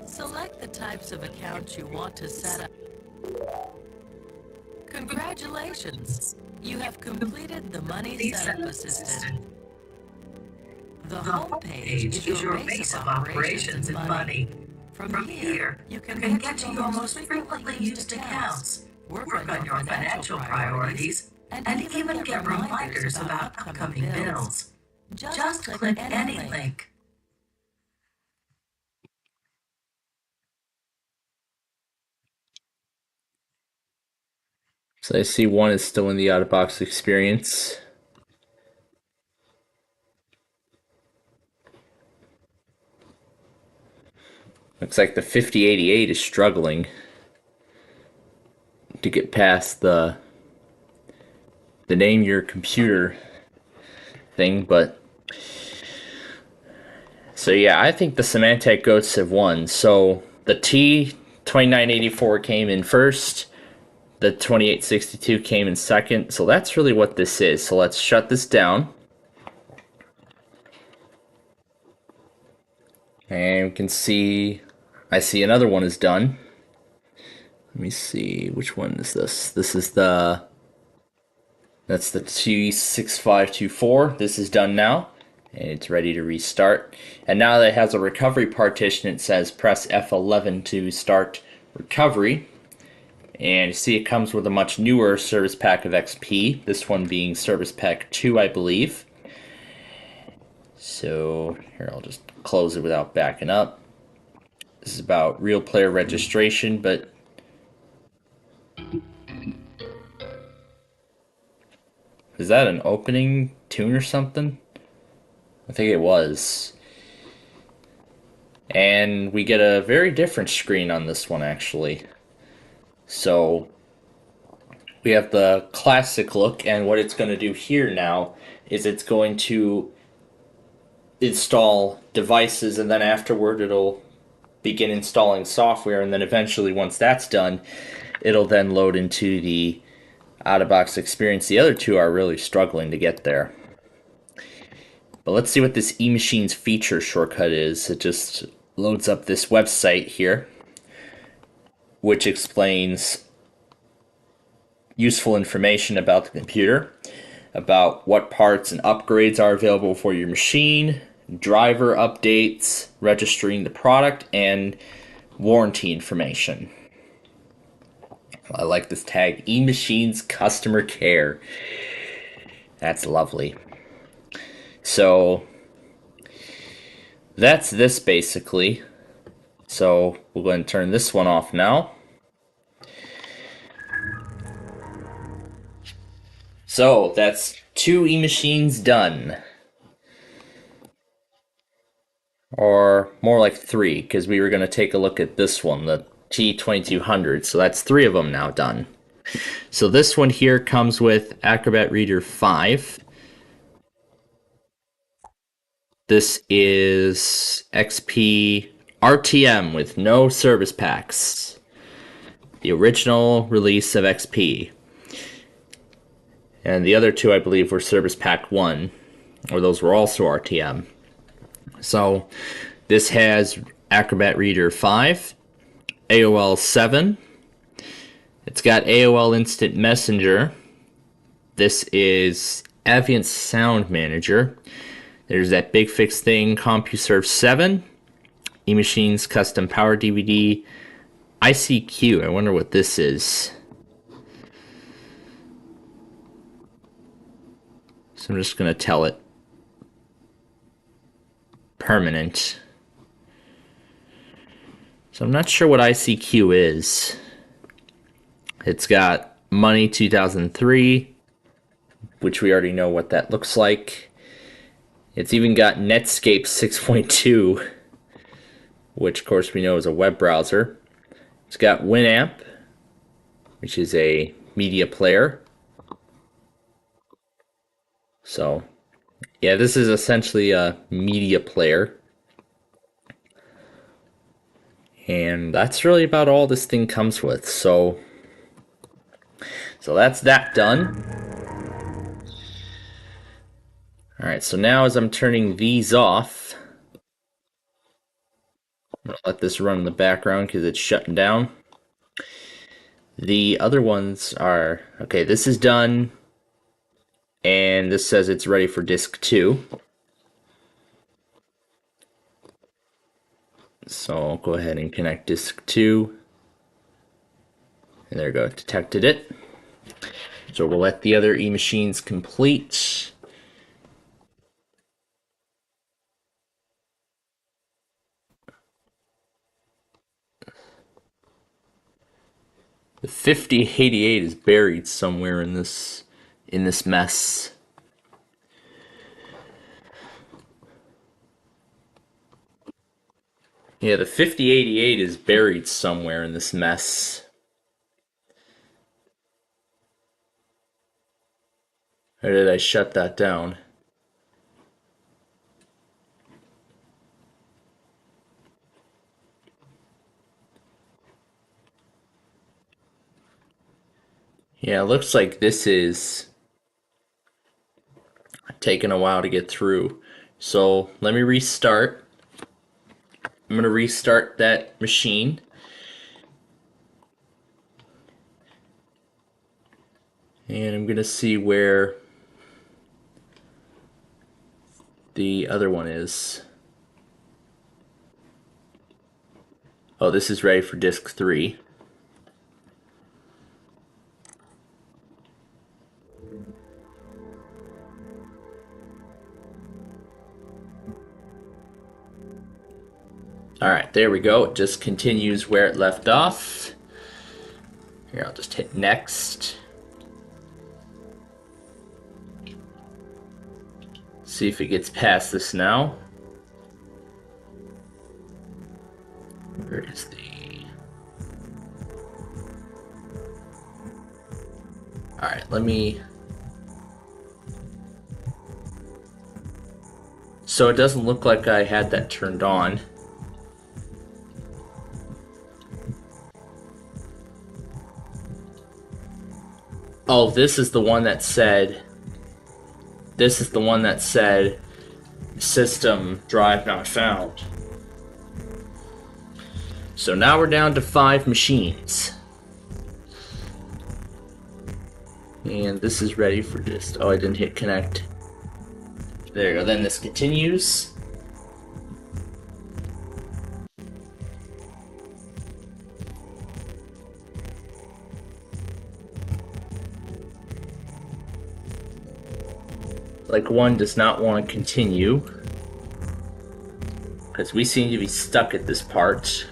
Select the types of accounts you want to set up. Congratulations! You have completed the Money Setup Assistant. The home page is your base of operations in money. From here, you can get to your most frequently used accounts, work on your financial priorities, and even get reminders about upcoming bills. Just click any link. So I see one is still in the out-of-box experience. Looks like the 5088 is struggling to get past the name your computer thing, but so yeah, I think the Symantec Goats have won. So the T2984 came in first, the 2862 came in second, so that's really what this is. So let's shut this down. And we can see, I see another one is done. Let me see, which one is this? This is the, that's the T6524. This is done now, and it's ready to restart. And now that it has a recovery partition, it says press F11 to start recovery. And you see it comes with a much newer Service Pack of XP, this one being Service Pack 2, I believe. So here, I'll just close it without backing up. This is about real player registration, but is that an opening tune or something? I think it was. And we get a very different screen on this one, actually. So we have the classic look, and what it's going to do here now is it's going to install devices, and then afterward it'll begin installing software, and then eventually once that's done, it'll then load into the out-of-box experience. The other two are really struggling to get there. But let's see what this eMachines feature shortcut is. It just loads up this website here, which explains useful information about the computer, about what parts and upgrades are available for your machine, driver updates, registering the product, and warranty information. I like this tag, eMachines Customer Care. That's lovely. So that's this basically. So we'll go ahead and turn this one off now. So that's 2 eMachines done. Or more like 3, because we were going to take a look at this one, the T2200. So that's 3 of them now done. So this one here comes with Acrobat Reader 5. This is XP RTM with no service packs. The original release of XP. And the other 2, I believe, were Service Pack 1, or those were also RTM. So this has Acrobat Reader 5, AOL 7. It's got AOL Instant Messenger. This is Avient Sound Manager. There's that Big Fix thing, CompuServe 7, eMachines Custom Power DVD, ICQ. I wonder what this is. So I'm just going to tell it permanent. So I'm not sure what ICQ is. It's got Money 2003, which we already know what that looks like. It's even got Netscape 6.2, which of course we know is a web browser. It's got Winamp, which is a media player. So, yeah, this is essentially a media player. And that's really about all this thing comes with. So that's that done. Alright, so now as I'm turning these off, I'm going to let this run in the background because it's shutting down. The other ones are, okay, this is done, and this says it's ready for disk 2. So I'll go ahead and connect disk 2. And there we go, detected it. So we'll let the other eMachines complete. The 5088 is buried somewhere in this mess. Yeah, the 5088 is buried somewhere in this mess. Or did I shut that down? Yeah, it looks like this is taking a while to get through. So let me restart. I'm going to restart that machine. And I'm going to see where the other one is. Oh, this is ready for disk 3. Alright, there we go. It just continues where it left off. Here, I'll just hit next. See if it gets past this now. Where is the... Alright, let me So it doesn't look like I had that turned on. Oh, this is the one that said system drive not found. So now we're down to 5 machines. And this is ready for just... Oh, I didn't hit connect. There you go. Then this continues. Like one does not want to continue. Because we seem to be stuck at this part.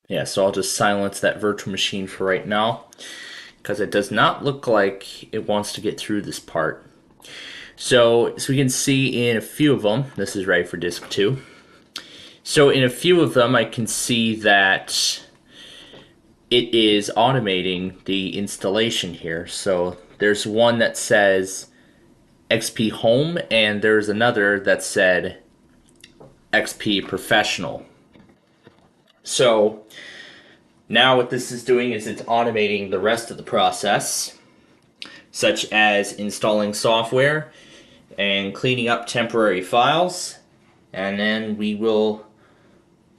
Yeah, so I'll just silence that virtual machine for right now, because it does not look like it wants to get through this part. So we can see in a few of them, this is ready for disk 2. So in a few of them I can see that it is automating the installation here. So there's one that says XP Home, and there's another that said XP Professional. So now what this is doing is it's automating the rest of the process, such as installing software and cleaning up temporary files, and then we will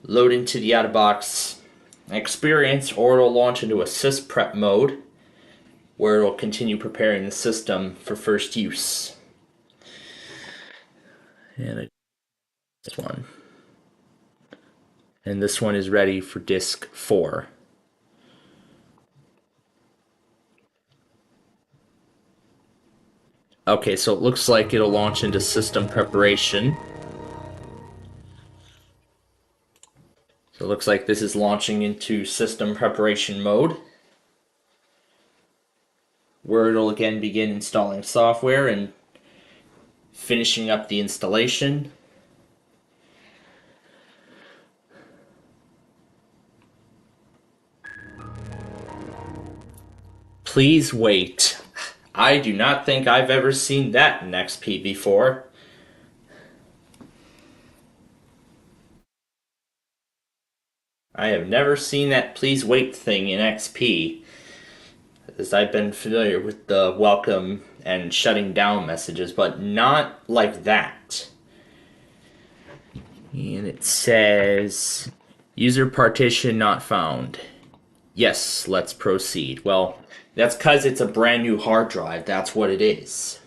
load into the out-of-box experience, or it'll launch into a sysprep mode where it'll continue preparing the system for first use. And this one. And this one is ready for disk 4. Okay, so it looks like it'll launch into system preparation. So it looks like this is launching into system preparation mode, where it'll again begin installing software and finishing up the installation. Please wait. I do not think I've ever seen that in XP before. I have never seen that please wait thing in XP, as I've been familiar with the welcome and shutting down messages, but not like that. And it says, user partition not found. Yes, let's proceed. Well, that's because it's a brand new hard drive. That's what it is.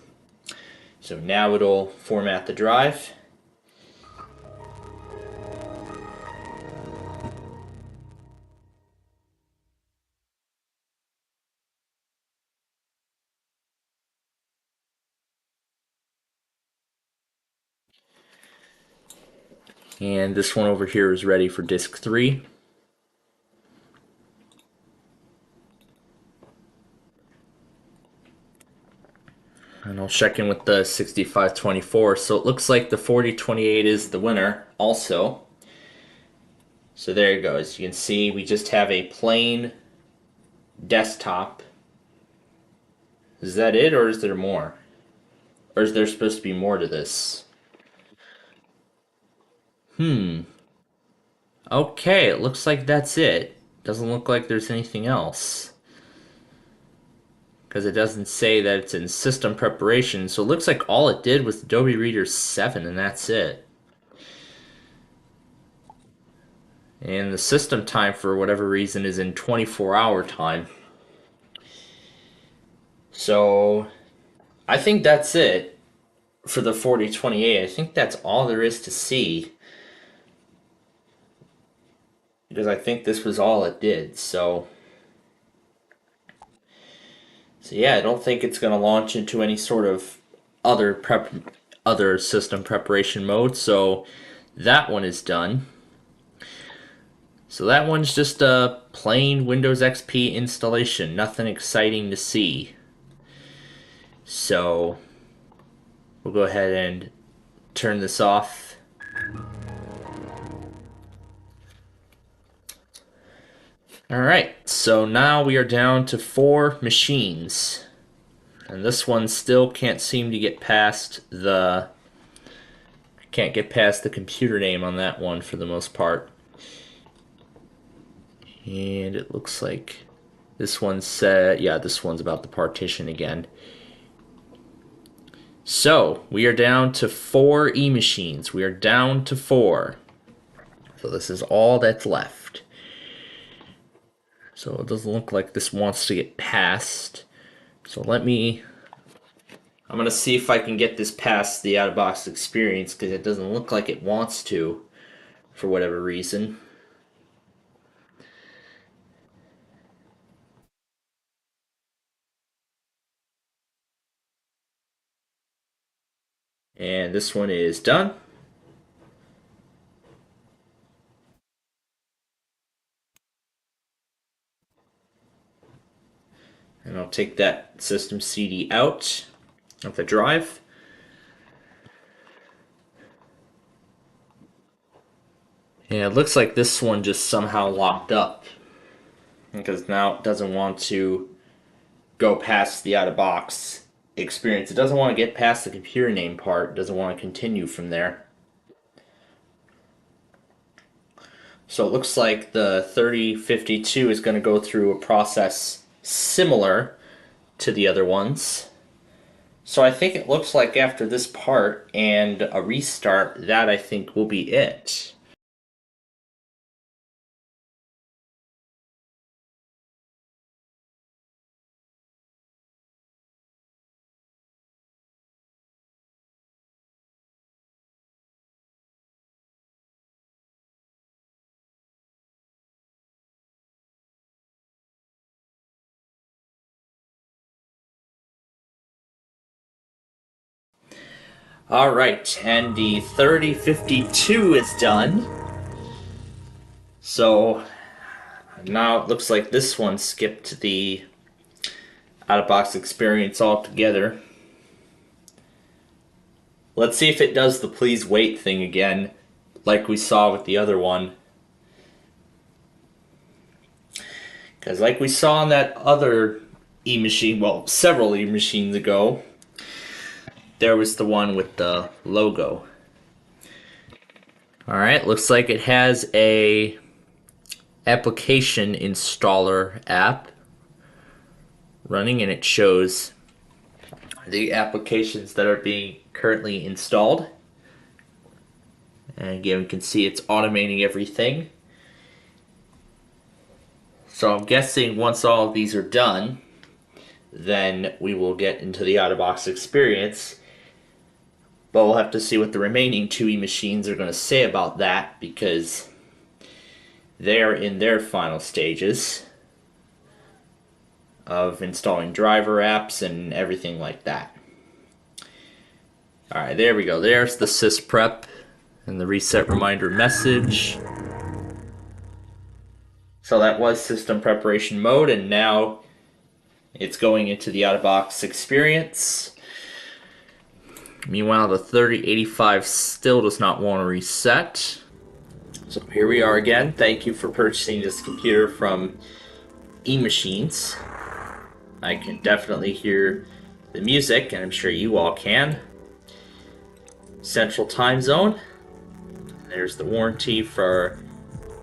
So now it'll format the drive. And this one over here is ready for disk 3. And I'll check in with the 6524. So it looks like the 4028 is the winner also. So there you go. As you can see, we just have a plain desktop. Is that it, or is there more? Or is there supposed to be more to this? Okay, it looks like that's it. Doesn't look like there's anything else, because it doesn't say that it's in system preparation. So it looks like all it did was Adobe Reader 7, and that's it. And the system time, for whatever reason, is in 24-hour time. So I think that's it for the 4028. I think that's all there is to see, because I think this was all it did. So yeah, I don't think it's going to launch into any sort of other system preparation mode. So that one is done. So that one's just a plain Windows XP installation. Nothing exciting to see. So we'll go ahead and turn this off. Alright, so now we are down to 4 machines. And this one still can't seem to get past the... Can't get past the computer name on that one for the most part. And it looks like this one said... Yeah, this one's about the partition again. So, we are down to 4 E-machines. We are down to 4. So this is all that's left. So it doesn't look like this wants to get passed. So I'm going to see if I can get this past the out-of-box experience, because it doesn't look like it wants to, for whatever reason. And this one is done. And I'll take that system CD out of the drive. And it looks like this one just somehow locked up, because now it doesn't want to go past the out-of-box experience. It doesn't want to get past the computer name part. It doesn't want to continue from there. So it looks like the 3052 is going to go through a process similar to the other ones. So I think it looks like after this part and a restart, that I think will be it. Alright, and the 3052 is done. So now it looks like this one skipped the out-of-box experience altogether. Let's see if it does the please wait thing again, like we saw with the other one. Because like we saw on that other E-machine, well, several E-machines ago, there was the one with the logo. Alright, looks like it has a application installer app running, and it shows the applications that are being currently installed. And again, you can see it's automating everything. So I'm guessing once all of these are done, then we will get into the out-of-box experience. But we'll have to see what the remaining 2 E-machines are going to say about that, because they're in their final stages of installing driver apps and everything like that. Alright, there we go. There's the sysprep and the reset reminder message. So that was system preparation mode, and now it's going into the out-of-box experience. Meanwhile, the 3085 still does not want to reset. So here we are again. Thank you for purchasing this computer from E-Machines. I can definitely hear the music, and I'm sure you all can. Central Time Zone. There's the warranty for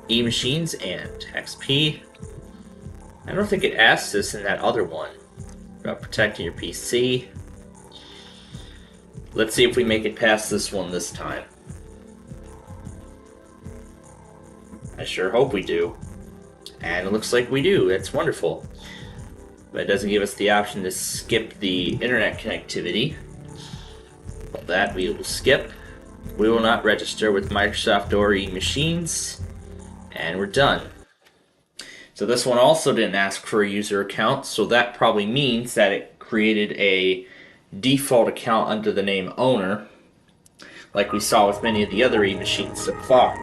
E-Machines and XP. I don't think it asked this in that other one about protecting your PC. Let's see if we make it past this one this time. I sure hope we do. And it looks like we do. That's wonderful. But it doesn't give us the option to skip the internet connectivity. Well, that we will skip. We will not register with Microsoft or E-Machines. And we're done. So this one also didn't ask for a user account, so that probably means that it created a default account under the name owner, like we saw with many of the other E-machines so far.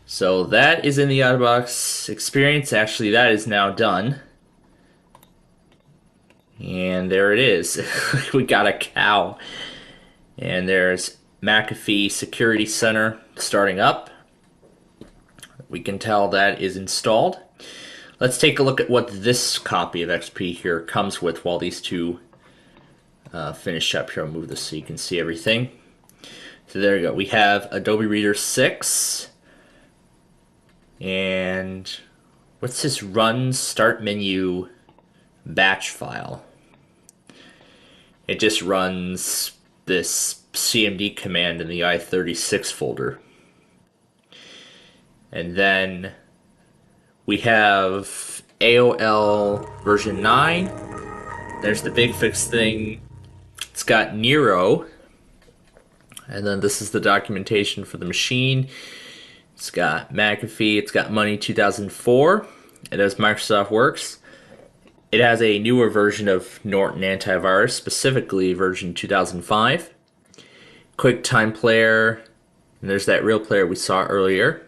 So that is in the out-of-box experience. Actually, that is now done. And there it is. We got a cow. And there's McAfee Security Center starting up. we can tell that is installed. Let's take a look at what this copy of XP here comes with while these two finish up here. I'll move this so you can see everything. So there you go. We have Adobe Reader 6. And what's this run start menu batch file? It just runs this CMD command in the i36 folder. And then we have AOL version 9. There's the big fix thing. It's got Nero. And then this is the documentation for the machine. It's got McAfee. It's got Money 2004. It has Microsoft Works. It has a newer version of Norton Antivirus, specifically version 2005. QuickTime Player. And there's that real player we saw earlier.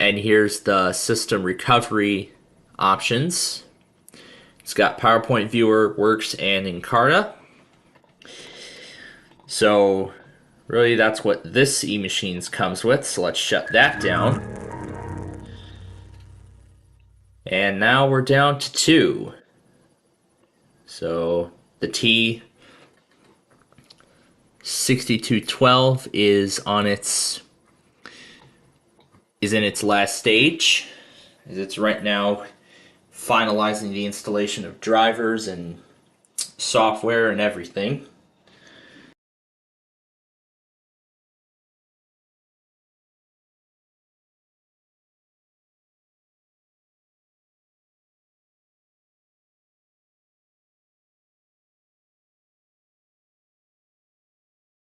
And here's the system recovery options. It's got PowerPoint Viewer, Works, and Encarta. So really that's what this eMachines comes with. So let's shut that down. And now we're down to 2. So the T6212 is in its last stage, as it's right now finalizing the installation of drivers and software and everything.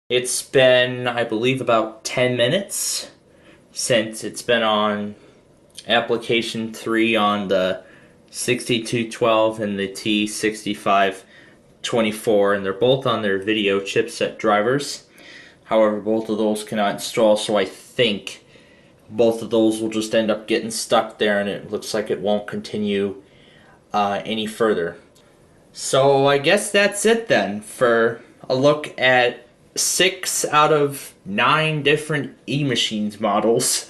It's been, I believe, about 10 minutes since it's been on application 3 on the 6212 and the T6524, and they're both on their video chipset drivers. However, both of those cannot install, so I think both of those will just end up getting stuck there, and it looks like it won't continue any further. So I guess that's it then for a look at 6 out of 9 different eMachines models.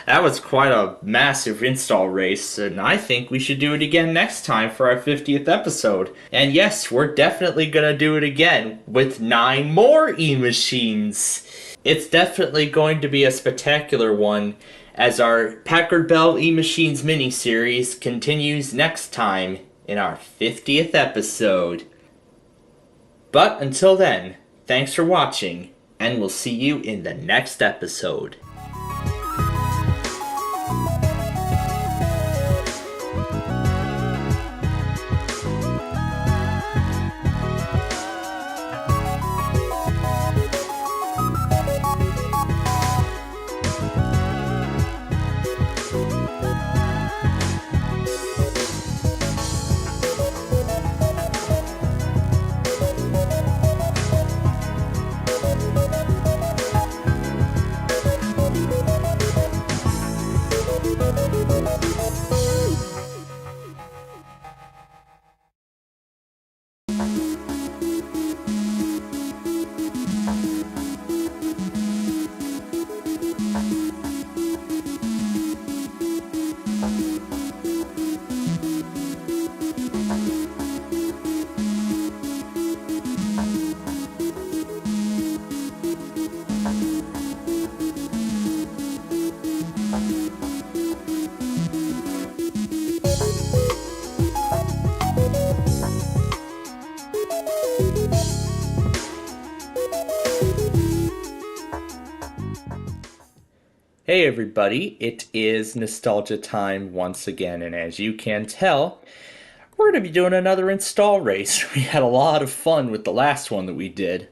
That was quite a massive install race, and I think we should do it again next time for our 50th episode. And yes, we're definitely gonna do it again with 9 more eMachines. It's definitely going to be a spectacular one as our Packard Bell eMachines mini-series continues next time in our 50th episode. But until then, thanks for watching, and we'll see you in the next episode. Hey everybody, it is nostalgia time once again, and as you can tell, we're going to be doing another install race. We had a lot of fun with the last one that we did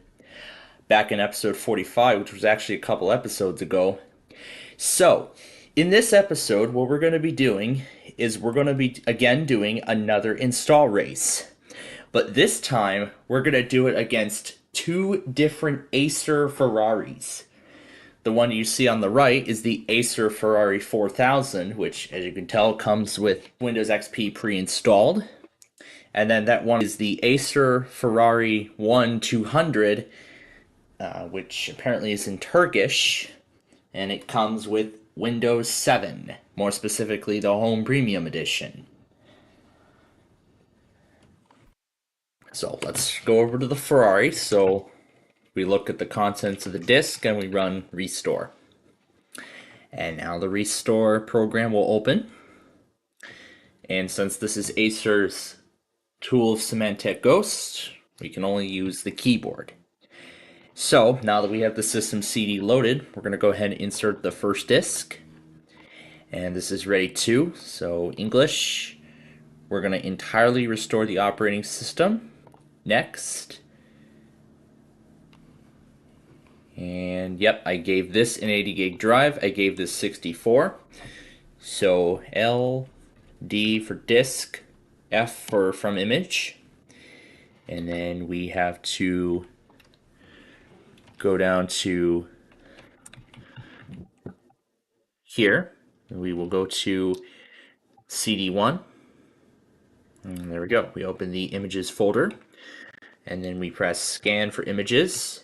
back in episode 45, which was actually a couple episodes ago. So, in this episode, what we're going to be doing is we're going to be again doing another install race. But this time, we're going to do it against 2 different Acer Ferraris. The one you see on the right is the Acer Ferrari 4000, which, as you can tell, comes with Windows XP pre-installed. And then that one is the Acer Ferrari 1200, which apparently is in Turkish, and it comes with Windows 7, more specifically the Home Premium Edition. So let's go over to the Ferrari. So we look at the contents of the disk and we run restore. And now the restore program will open. And since this is Acer's tool of Symantec Ghost, we can only use the keyboard. So now that we have the system CD loaded, we're going to go ahead and insert the first disk. And this is ready too. So English, we're going to entirely restore the operating system. Next. And yep, I gave this an 80 gig drive. I gave this 64. So L, D for disk, F for from image. And then we have to go down to here. We will go to CD1. And there we go. We open the images folder. And then we press scan for images.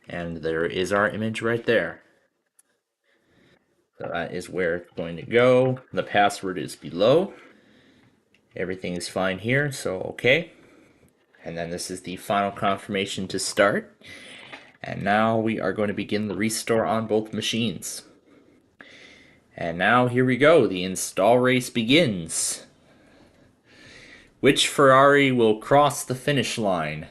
And there is our image right there. So that is where it's going to go. The password is below. Everything is fine here, so okay. And then this is the final confirmation to start. And now we are going to begin the restore on both machines. And now here we go. The install race begins. Which Ferrari will cross the finish line?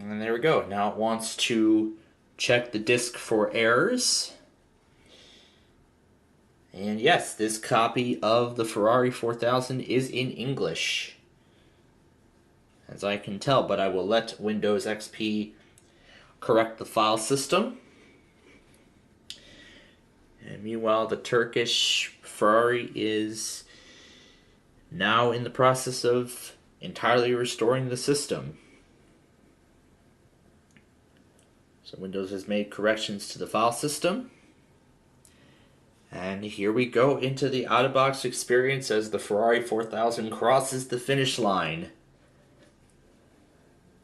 And there we go. Now it wants to check the disk for errors. And yes, this copy of the Ferrari 4000 is in English, as I can tell, but I will let Windows XP correct the file system. And meanwhile, the Turkish Ferrari is now in the process of entirely restoring the system. So Windows has made corrections to the file system. And here we go into the out-of-box experience as the Ferrari 4000 crosses the finish line.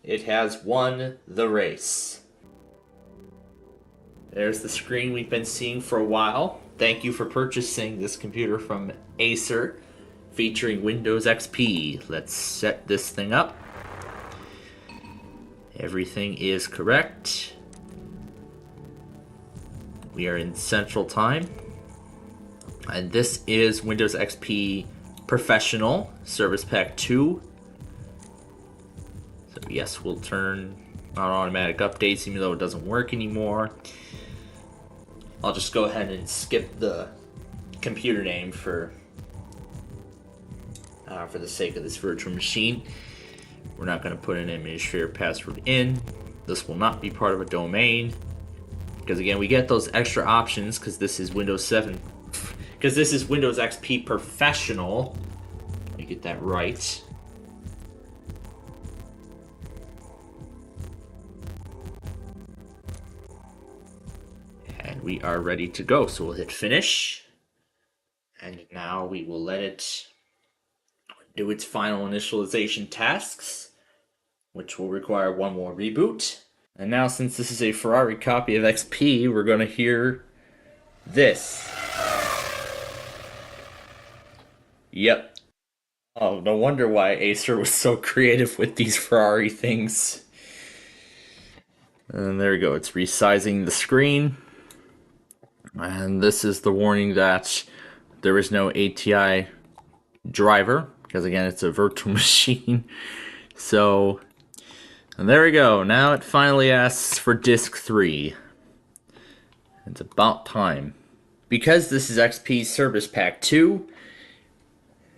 It has won the race. There's the screen we've been seeing for a while. Thank you for purchasing this computer from Acer, featuring Windows XP. Let's set this thing up. Everything is correct. We are in Central Time. And this is Windows XP Professional Service Pack 2. So yes, we'll turn on automatic updates even though it doesn't work anymore. I'll just go ahead and skip the computer name for the sake of this virtual machine. We're not going to put an administrator password in. This will not be part of a domain. Because again, we get those extra options because this is Windows 7. Because this is Windows XP Professional. Let me get that right. And we are ready to go. So we'll hit finish. And now we will let it do its final initialization tasks, which will require one more reboot. And now, since this is a Ferrari copy of XP, we're going to hear this. Yep. Oh, no wonder why Acer was so creative with these Ferrari things. And there we go, it's resizing the screen. And this is the warning that there is no ATI driver, because again, it's a virtual machine. So, and there we go. Now it finally asks for disk 3. It's about time. Because this is XP Service Pack 2,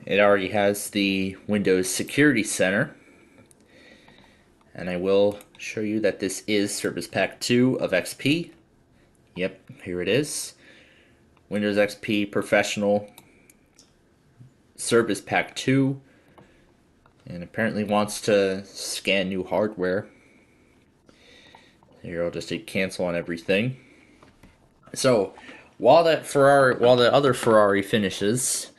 it already has the Windows Security Center. And I will show you that this is Service Pack 2 of XP. Yep, here it is. Windows XP Professional Service Pack 2. And apparently wants to scan new hardware. Here, I'll just hit cancel on everything. So, while the other Ferrari finishes,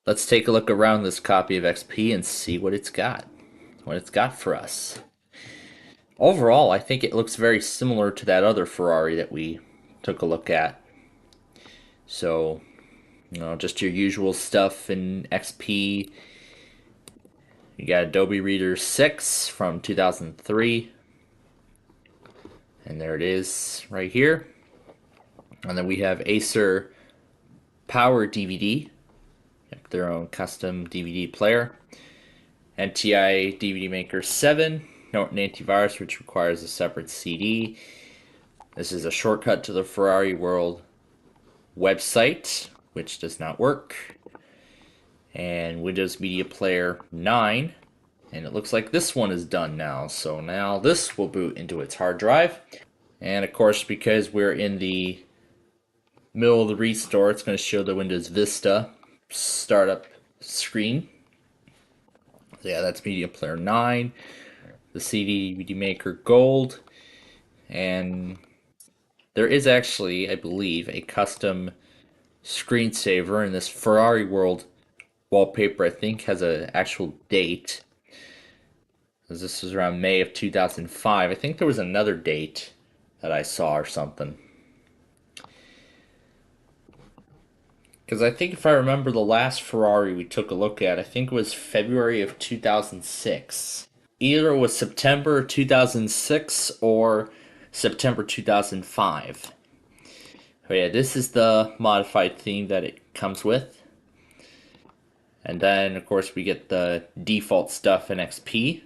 let's take a look around this copy of XP and see what it's got for us. Overall, I think it looks very similar to that other Ferrari that we took a look at. So, you know, just your usual stuff in XP. You got Adobe Reader 6 from 2003. And there it is right here. And then we have Acer Power DVD, their own custom DVD player. NTI DVD Maker 7, Norton Antivirus, which requires a separate CD. This is a shortcut to the Ferrari World website, which does not work. And Windows Media Player 9. And it looks like this one is done now. So now this will boot into its hard drive. And of course, because we're in the middle of the restore, it's going to show the Windows Vista startup screen. So yeah, that's Media Player 9. The CD Maker Gold. And there is actually, I believe, a custom screensaver in this Ferrari World wallpaper. I think has an actual date. This was around May of 2005. I think there was another date that I saw or something. Because I think if I remember the last Ferrari we took a look at, I think it was February of 2006. Either it was September 2006 or September 2005. But yeah, this is the modified theme that it comes with. And then, of course, we get the default stuff in XP.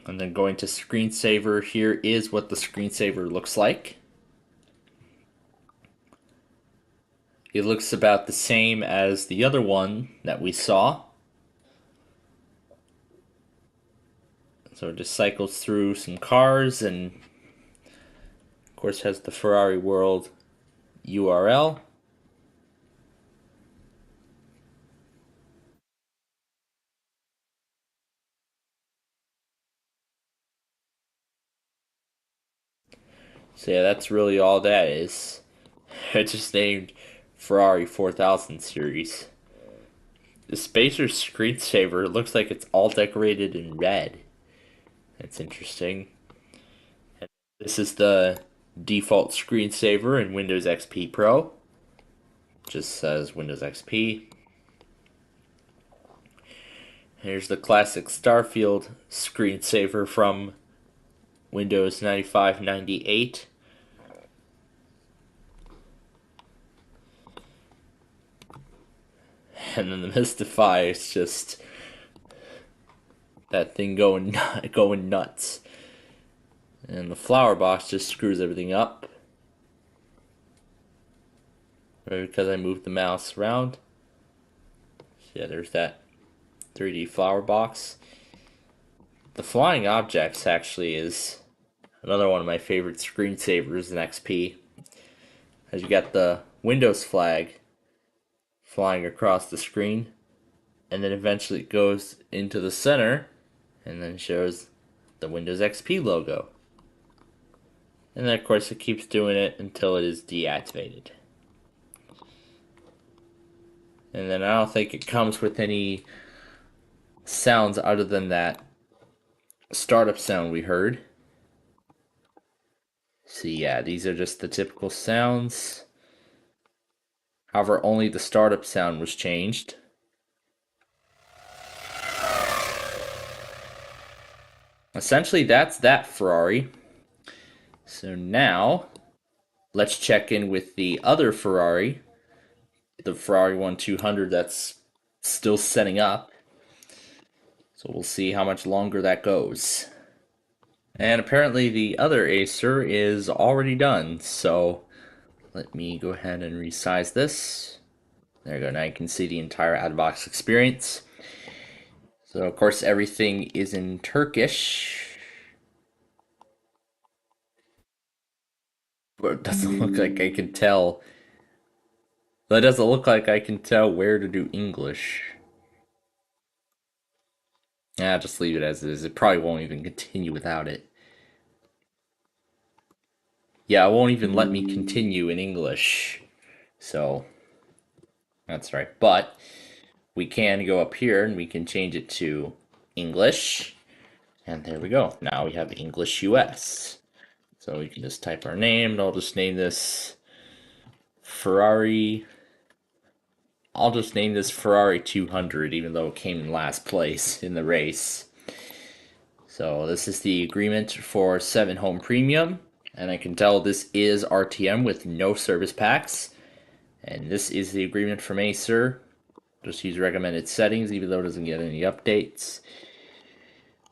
And then going to screensaver, here is what the screensaver looks like. It looks about the same as the other one that we saw. So it just cycles through some cars and of course has the Ferrari World URL. So yeah, that's really all that is. It's just named Ferrari 4000 series. The Spacer screensaver looks like it's all decorated in red. That's interesting. And this is the default screensaver in Windows XP Pro. Just says Windows XP. Here's the classic Starfield screensaver from Windows 95-98. And then the Mystify is just that thing going nuts. And the flower box just screws everything up. Right, because I moved the mouse around. So yeah, there's that 3D flower box. The flying objects actually is another one of my favorite screensavers in XP. As you got the Windows flag flying across the screen, and then eventually it goes into the center and then shows the Windows XP logo. And then of course it keeps doing it until it is deactivated. And then I don't think it comes with any sounds other than that startup sound we heard. So yeah, these are just the typical sounds. However, only the startup sound was changed. Essentially, that's that Ferrari. So now, let's check in with the other Ferrari. The Ferrari 1200 that's still setting up. So we'll see how much longer that goes. And apparently the other Acer is already done. So let me go ahead and resize this. There you go. Now you can see the entire out-of-box experience. So of course everything is in Turkish. But it doesn't look like I can tell. It doesn't look like I can tell where to do English. Yeah, just leave it as it is. It probably won't even continue without it. Yeah, it won't even let me continue in English. So, that's right. But we can go up here and we can change it to English. And there we go. Now we have English US. So we can just type our name, and I'll just name this Ferrari. I'll just name this Ferrari 200, even though it came in last place in the race. So this is the agreement for 7 Home Premium. And I can tell this is RTM with no service packs. And this is the agreement from Acer. Just use recommended settings, even though it doesn't get any updates.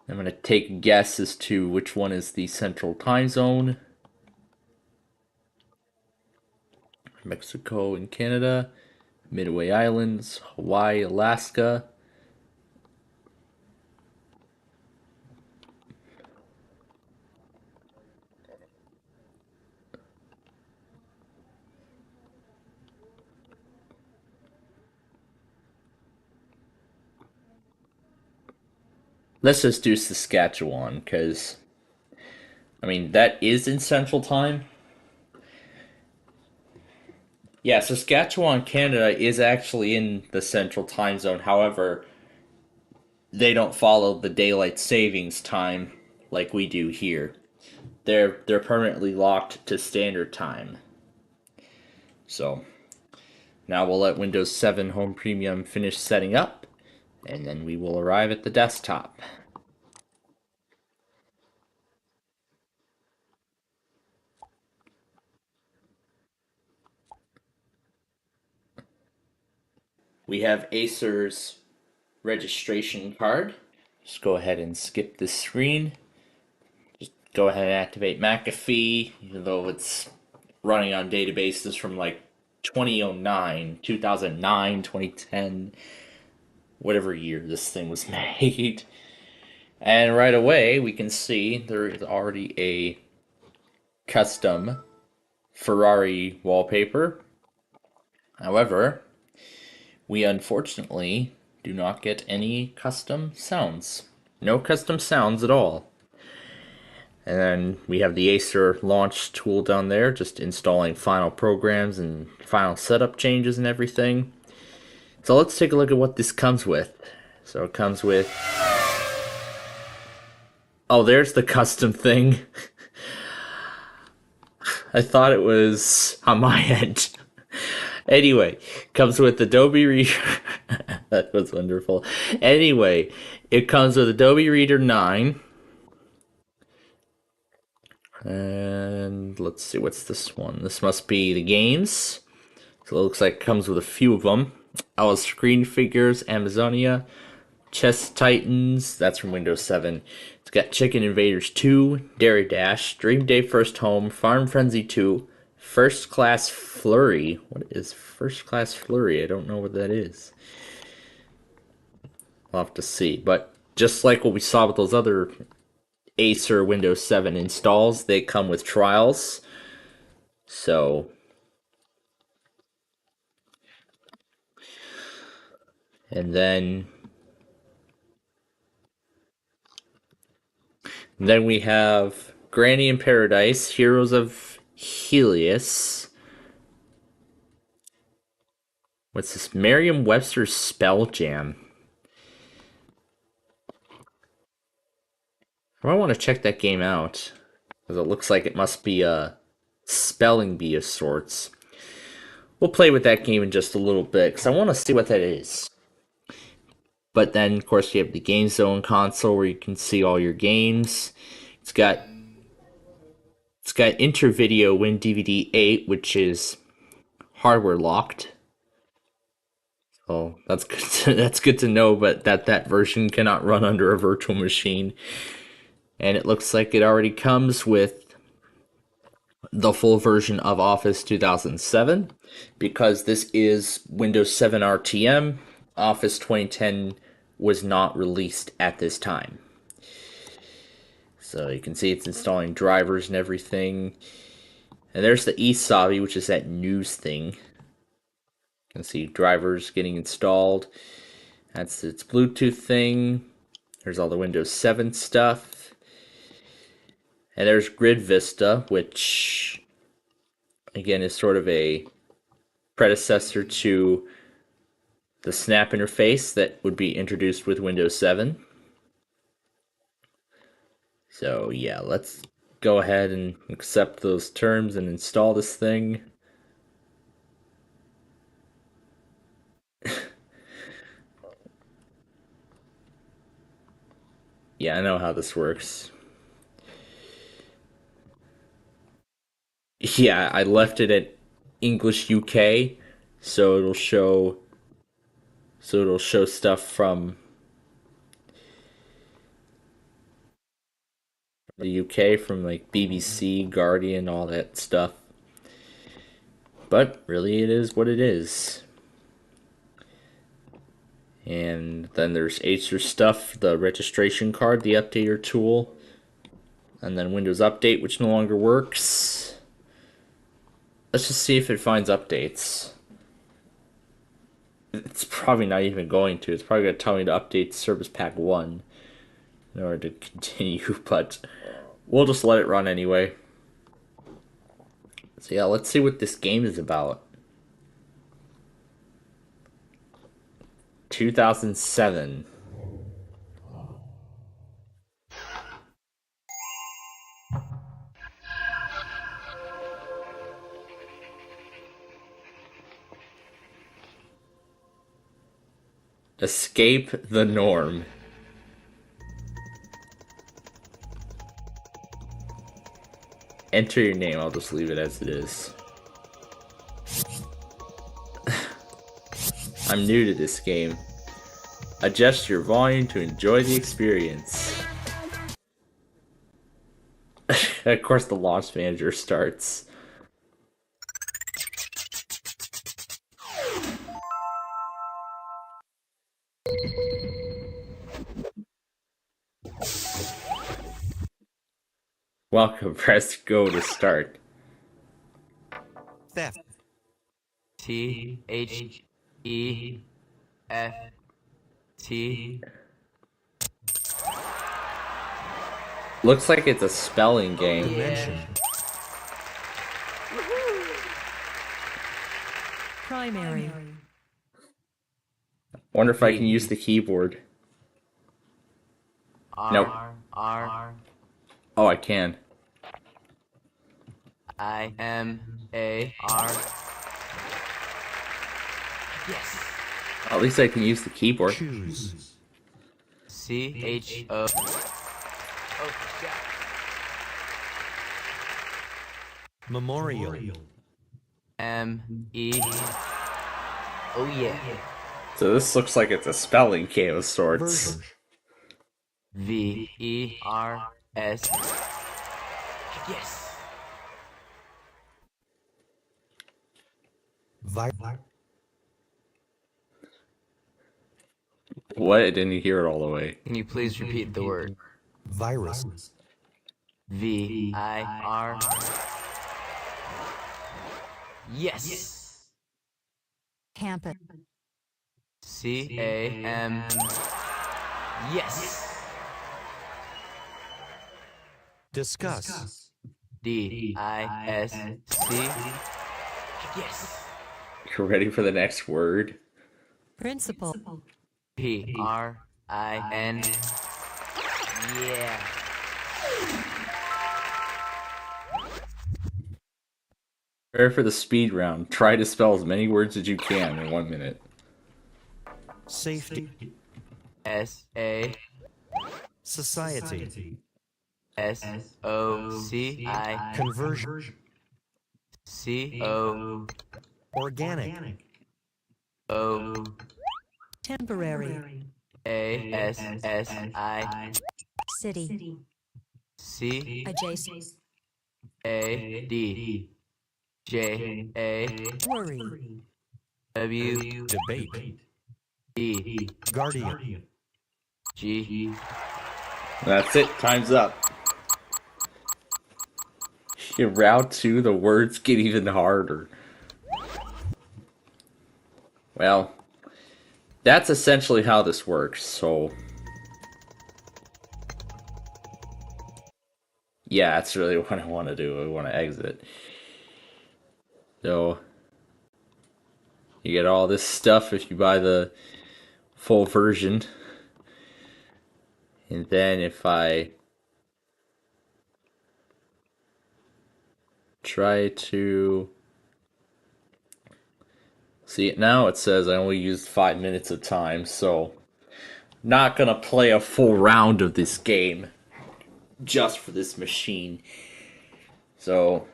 I'm going to take a guess as to which one is the central time zone. Mexico and Canada, Midway Islands, Hawaii, Alaska. Let's just do Saskatchewan, because, I mean, that is in Central Time. Yeah, Saskatchewan, Canada is actually in the Central Time Zone. However, they don't follow the daylight savings time like we do here. They're permanently locked to Standard Time. So, now we'll let Windows 7 Home Premium finish setting up, and then we will arrive at the desktop. We have Acer's registration card. Just go ahead and skip this screen. Just go ahead and activate McAfee, even though it's running on databases from like 2009, 2009, 2010, whatever year this thing was made. And right away we can see there is already a custom Ferrari wallpaper. However, we unfortunately do not get any custom sounds. No custom sounds at all. And then we have the Acer launch tool down there, just installing final programs and final setup changes and everything. So let's take a look at what this comes with. So it comes with... Oh, there's the custom thing. I thought it was on my end. Anyway, comes with Adobe Reader. That was wonderful. Anyway, it comes with Adobe Reader 9. And let's see, what's this one? This must be the games. So it looks like it comes with a few of them. Our Screen Figures, Amazonia. Chess Titans, that's from Windows 7. It's got Chicken Invaders 2, Dairy Dash, Dream Day First Home, Farm Frenzy 2, First Class Flurry. What is First Class Flurry? I don't know what that is. We'll have to see. But just like what we saw with those other Acer Windows 7 installs, they come with trials. So, and then we have Granny in Paradise, Heroes of Helios. What's this? Merriam-Webster's Spell Jam. I want to check that game out, because it looks like it must be a spelling bee of sorts. We'll play with that game in just a little bit, because I want to see what that is. But then, of course, you have the Game Zone console, where you can see all your games. It's got Intervideo WinDVD 8, which is hardware locked. So that's good. That's good to know, but that version cannot run under a virtual machine. And it looks like it already comes with the full version of Office 2007, because this is Windows 7 RTM. Office 2010 was not released at this time. So you can see it's installing drivers and everything. And there's the eSavi, which is that news thing. You can see drivers getting installed. That's its Bluetooth thing. There's all the Windows 7 stuff. And there's Grid Vista, which, again, is sort of a predecessor to the Snap interface that would be introduced with Windows 7. So, yeah, let's go ahead and accept those terms and install this thing. Yeah, I know how this works. Yeah, I left it at English UK, so it'll show stuff from the UK, from like BBC, Guardian, all that stuff. But really, it is what it is. And then there's Acer stuff, the registration card, the updater tool, and then Windows Update, which no longer works. Let's just see if it finds updates. It's probably not even going to. It's probably going to tell me to update Service Pack 1 in order to continue, but we'll just let it run anyway. So yeah, let's see what this game is about. 2007. Escape the norm. Enter your name. I'll just leave it as it is. I'm new to this game. Adjust your volume to enjoy the experience. Of course, the launch manager starts. Welcome, press go to start. Theft. T-H-E-F-T. Looks like it's a spelling game. Primary. Wonder if I can use the keyboard. Nope. R. Oh, I can. I-M-A-R. Yes. At least I can use the keyboard. Choose. C-H-O. Oh, shit. Memorial. M-E. Oh yeah. So this looks like it's a spelling game of sorts. V-E-R-S. Yes. What? I didn't hear it all the way. Can you please repeat the word? Virus. V-I-R. Yes. Campus. C-A-M. Yes. Discuss. D-I-S-C. Yes. You're ready for the next word? Principal. P-R-I-N. Yeah. Prepare for the speed round. Try to spell as many words as you can in 1 minute. Safety. S-A. Society. S-O-C-I. Conversion. C-O. Organic. O. Temporary. A-S-S-I. City. C. Adjacent. A-D. J-A. Worry. W. Debate. E. Guardian. G. That's it. Time's up. In round 2, the words get even harder. Well, that's essentially how this works, so... yeah, that's really what I want to do. I want to exit. So, you get all this stuff if you buy the full version. And then if I try to see it now, it says I only used 5 minutes of time, so I'm not gonna play a full round of this game just for this machine. So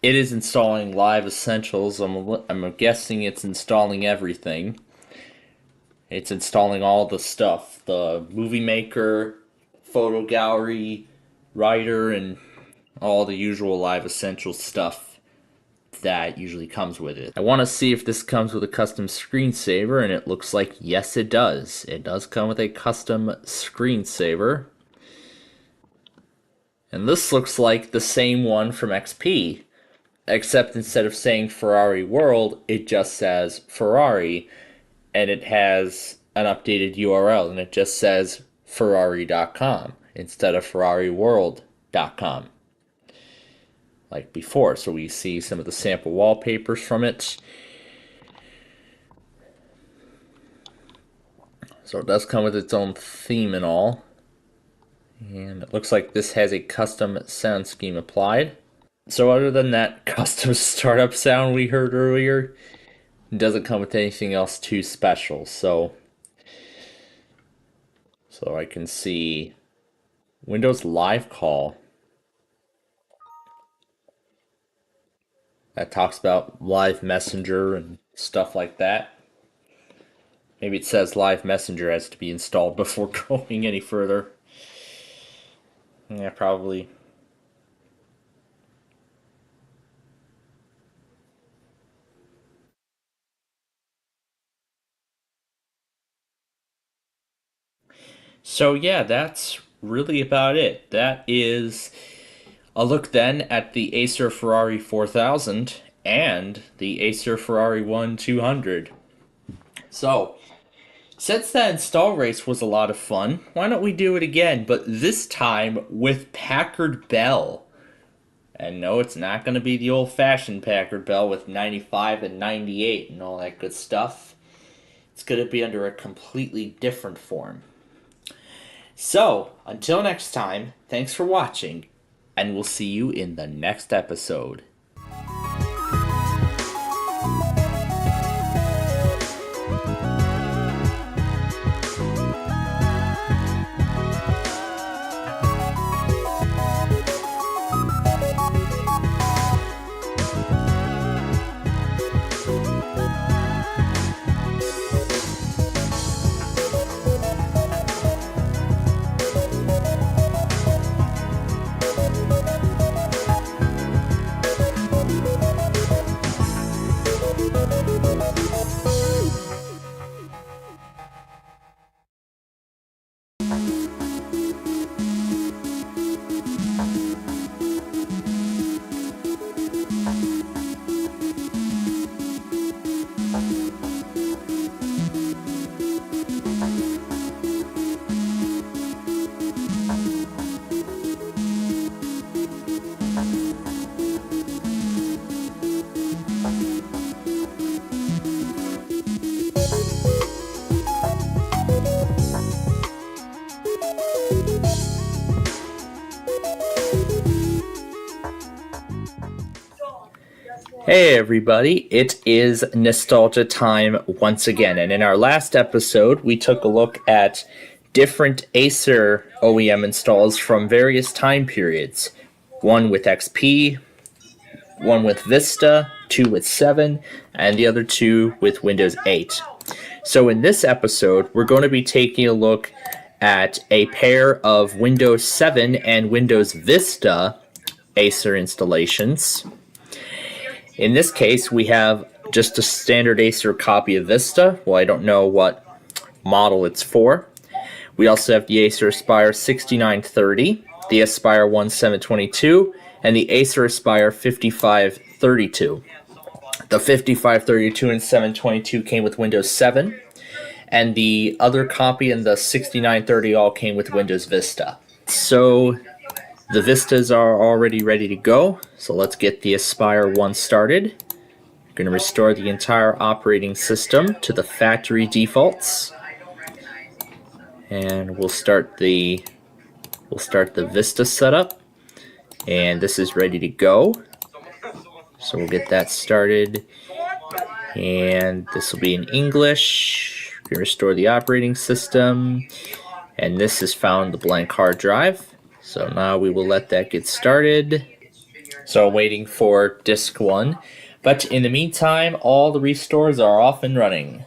it is installing Live Essentials. I'm guessing it's installing everything. It's installing all the stuff, the Movie Maker, Photo Gallery, Writer, and all the usual Live Essentials stuff that usually comes with it. I want to see if this comes with a custom screensaver, and it looks like yes it does. It does come with a custom screensaver. And this looks like the same one from XP, except instead of saying Ferrari World, it just says Ferrari, and it has an updated URL, and it just says Ferrari.com instead of FerrariWorld.com. Like before. So we see some of the sample wallpapers from it. So it does come with its own theme and all. And it looks like this has a custom sound scheme applied. So other than that custom startup sound we heard earlier, it doesn't come with anything else too special. So I can see Windows Live Call. That talks about Live Messenger and stuff like that. Maybe it says Live Messenger has to be installed before going any further. Yeah, probably. So yeah, that's really about it. That is a look then at the Acer Ferrari 4000 and the Acer Ferrari 1200. So, since that install race was a lot of fun, why don't we do it again, but this time with Packard Bell. And no, it's not going to be the old-fashioned Packard Bell with 95 and 98 and all that good stuff. It's going to be under a completely different form. So, until next time, thanks for watching, and we'll see you in the next episode. Hey everybody, it is nostalgia time once again, and in our last episode we took a look at different Acer OEM installs from various time periods. One with XP, one with Vista, two with 7, and the other two with Windows 8. So in this episode we're going to be taking a look at a pair of Windows 7 and Windows Vista Acer installations. In this case, we have just a standard Acer copy of Vista. Well, I don't know what model it's for. We also have the Acer Aspire 6930, the Aspire 1722, and the Acer Aspire 5532. The 5532 and 722 came with Windows 7, and the other copy and the 6930 all came with Windows Vista. So the Vistas are already ready to go, so let's get the Aspire 1 started. We're going to restore the entire operating system to the factory defaults. And we'll start the Vista setup. And this is ready to go. So we'll get that started. And this will be in English. We're going to restore the operating system. And this has found the blank hard drive. So now we will let that get started. So I'm waiting for disk 1. But in the meantime, all the restores are off and running.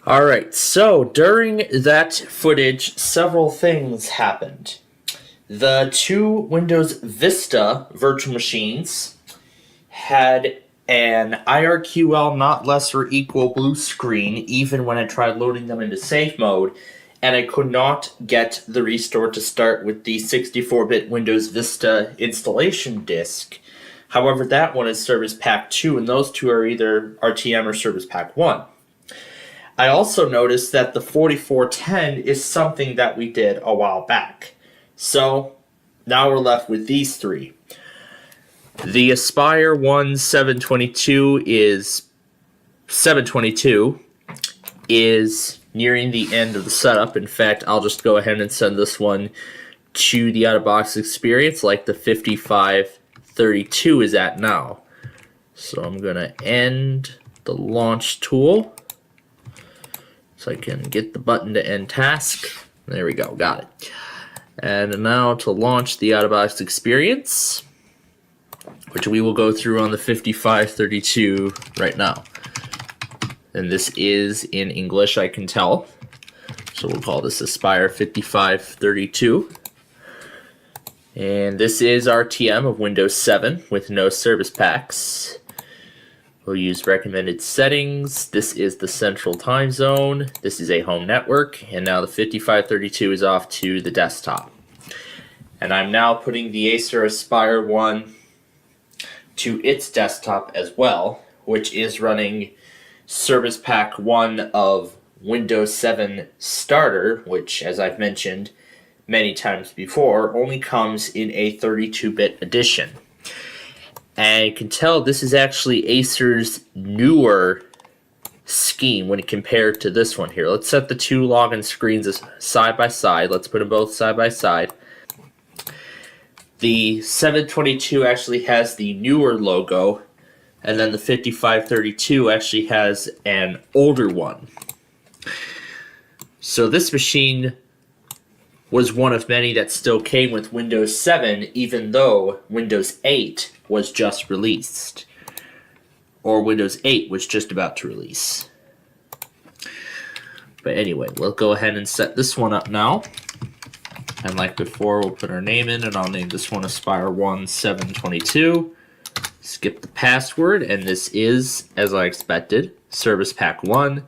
Alright, so during that footage, several things happened. The two Windows Vista virtual machines had an IRQL not less or equal blue screen even when I tried loading them into safe mode, and I could not get the restore to start with the 64-bit Windows Vista installation disk. However, that one is Service Pack 2, and those two are either RTM or Service Pack 1. I also noticed that the 4410 is something that we did a while back. So, now we're left with these three. The Aspire 1 722 is nearing the end of the setup. In fact, I'll just go ahead and send this one to the out-of-box experience like the 5532 is at now. So I'm going to end the launch tool so I can get the button to end task. There we go, got it. And now to launch the out-of-box experience, which we will go through on the 5532 right now. And this is in English, I can tell. So we'll call this Aspire 5532. And this is RTM of Windows 7 with no service packs. We'll use recommended settings. This is the central time zone. This is a home network. And now the 5532 is off to the desktop. And I'm now putting the Acer Aspire 1 to its desktop as well, which is running Service Pack 1 of Windows 7 Starter, which, as I've mentioned many times before, only comes in a 32-bit edition. And you can tell this is actually Acer's newer scheme when compared to this one here. Let's set the two login screens side by side. Let's put them both side by side. The 722 actually has the newer logo, and then the 5532 actually has an older one. So this machine was one of many that still came with Windows 7, even though Windows 8 was just released. Or Windows 8 was just about to release. But anyway, we'll go ahead and set this one up now. And like before, we'll put our name in, and I'll name this one Aspire 1 722. Skip the password, and this is, as I expected, Service Pack 1.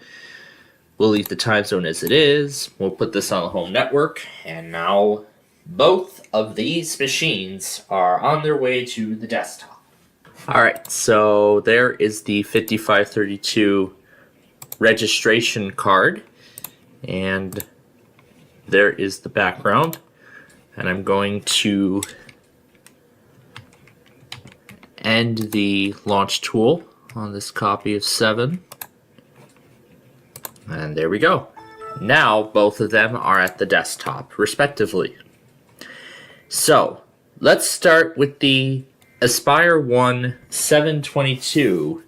We'll leave the time zone as it is. We'll put this on the home network, and now both of these machines are on their way to the desktop. Alright, so there is the 5532 registration card, and there is the background, and I'm going to end the launch tool on this copy of 7. And there we go. Now both of them are at the desktop, respectively. So, let's start with the Aspire 1 722,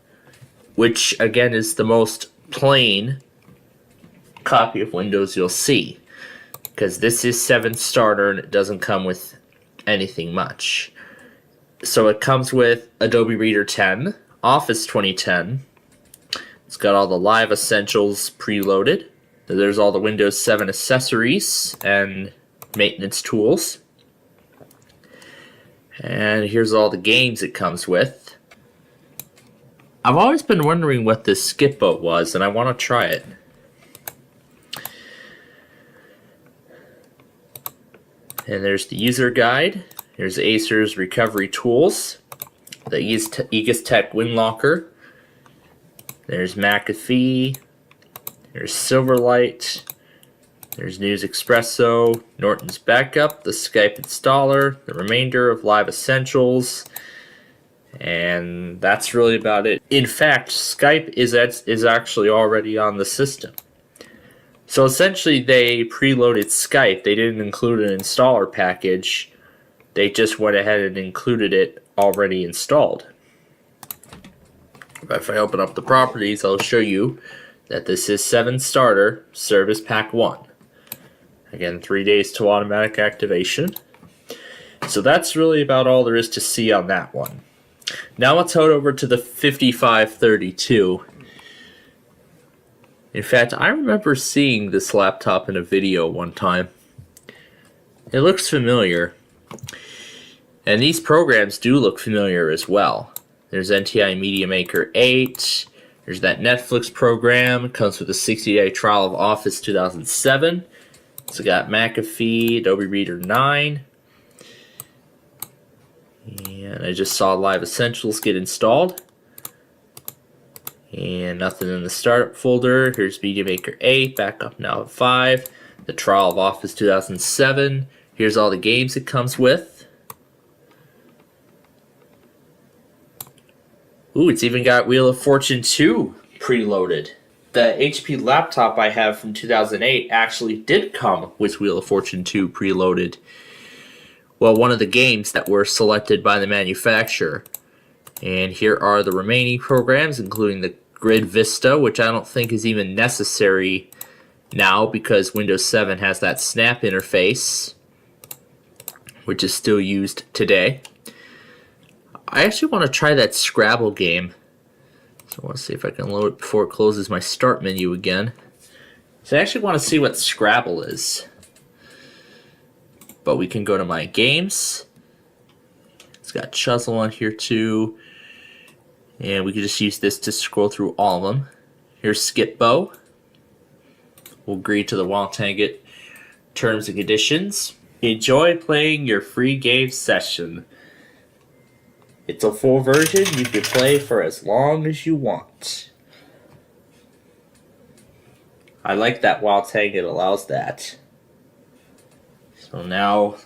which again is the most plain copy of Windows you'll see, because this is 7 Starter and it doesn't come with anything much. So it comes with Adobe Reader 10, Office 2010. It's got all the Live Essentials preloaded. There's all the Windows 7 accessories and maintenance tools. And here's all the games it comes with. I've always been wondering what this skip boat was, and I want to try it. And there's the user guide. Here's Acer's recovery tools. The Aegis Tech WinLocker. There's McAfee. There's Silverlight. There's News Expresso, Norton's Backup, the Skype installer, the remainder of Live Essentials, and that's really about it. In fact, Skype is actually already on the system. So essentially they preloaded Skype. They didn't include an installer package. They just went ahead and included it already installed. If I open up the properties, I'll show you that this is 7 Starter Service Pack 1. Again, 3 days to automatic activation. So that's really about all there is to see on that one. Now let's head over to the 5532. In fact, I remember seeing this laptop in a video one time. It looks familiar. And these programs do look familiar as well. There's NTI Media Maker 8. There's that Netflix program. It comes with a 60-day trial of Office 2007. So got McAfee, Adobe Reader 9. And I just saw Live Essentials get installed. And nothing in the startup folder. Here's Media Maker 8, backup now at 5. The trial of Office 2007. Here's all the games it comes with. Ooh, it's even got Wheel of Fortune 2 preloaded. The HP laptop I have from 2008 actually did come with Wheel of Fortune 2 preloaded. Well, one of the games that were selected by the manufacturer. And here are the remaining programs, including the Grid Vista, which I don't think is even necessary now because Windows 7 has that snap interface, which is still used today. I actually want to try that Scrabble game. So I want to see if I can load it before it closes my start menu again. So I actually want to see what Scrabble is. But we can go to my games. It's got Chuzzle on here too. And we can just use this to scroll through all of them. Here's Skip Bow. We'll agree to the Waltanget terms and conditions. Enjoy playing your free game session. It's a full version you can play for as long as you want. I like that Waltanget allows that. So now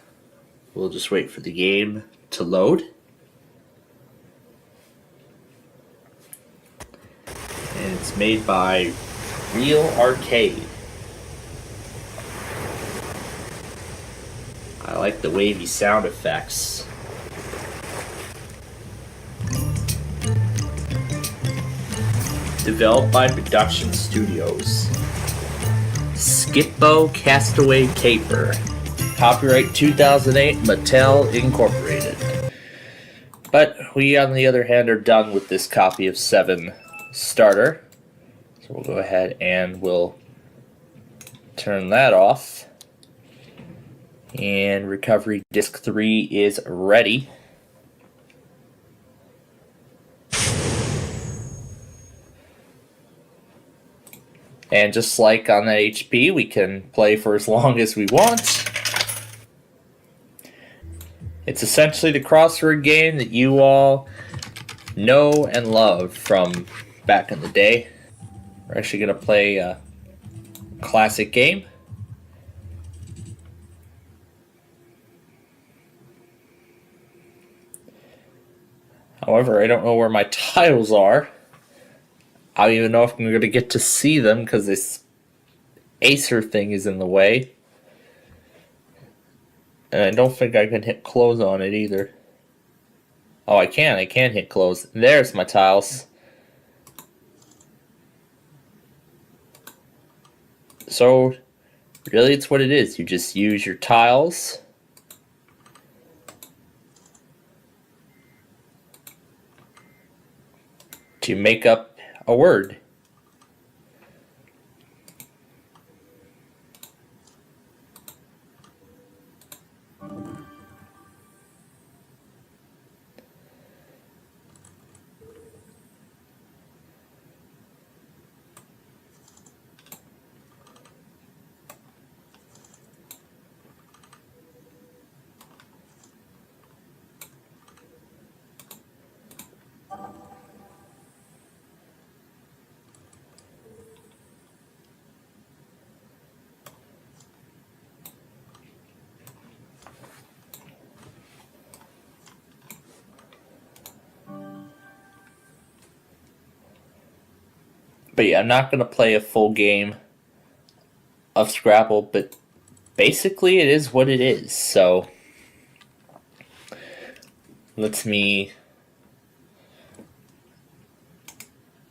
we'll just wait for the game to load. And it's made by Real Arcade. I like the wavy sound effects. Developed by Production Studios. Skip-Bo Castaway Caper. Copyright 2008, Mattel Incorporated. But we, on the other hand, are done with this copy of 7 Starter. So we'll go ahead and we'll turn that off. And Recovery Disk 3 is ready. And just like on that HP, we can play for as long as we want. It's essentially the crossword game that you all know and love from back in the day. We're actually going to play a classic game. However, I don't know where my tiles are. I don't even know if I'm going to get to see them because this Acer thing is in the way. And I don't think I can hit close on it either. Oh, I can hit close. There's my tiles. So, really it's what it is. You just use your tiles. To make up a word. But yeah, I'm not going to play a full game of Scrabble, but basically it is what it is. So, lets me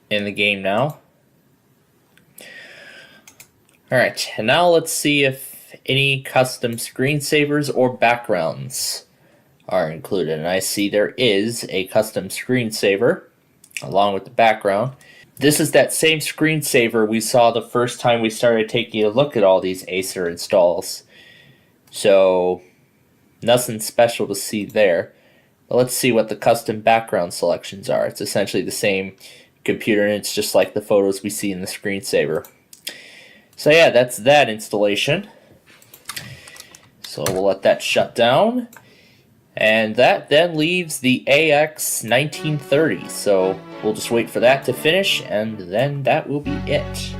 in the game now. Alright, and now let's see if any custom screensavers or backgrounds are included. And I see there is a custom screensaver along with the background. This is that same screensaver we saw the first time we started taking a look at all these Acer installs. So, nothing special to see there. But let's see what the custom background selections are. It's essentially the same computer, and it's just like the photos we see in the screensaver. So yeah, that's that installation. So we'll let that shut down. And that then leaves the AX 1930. So we'll just wait for that to finish, and then that will be it.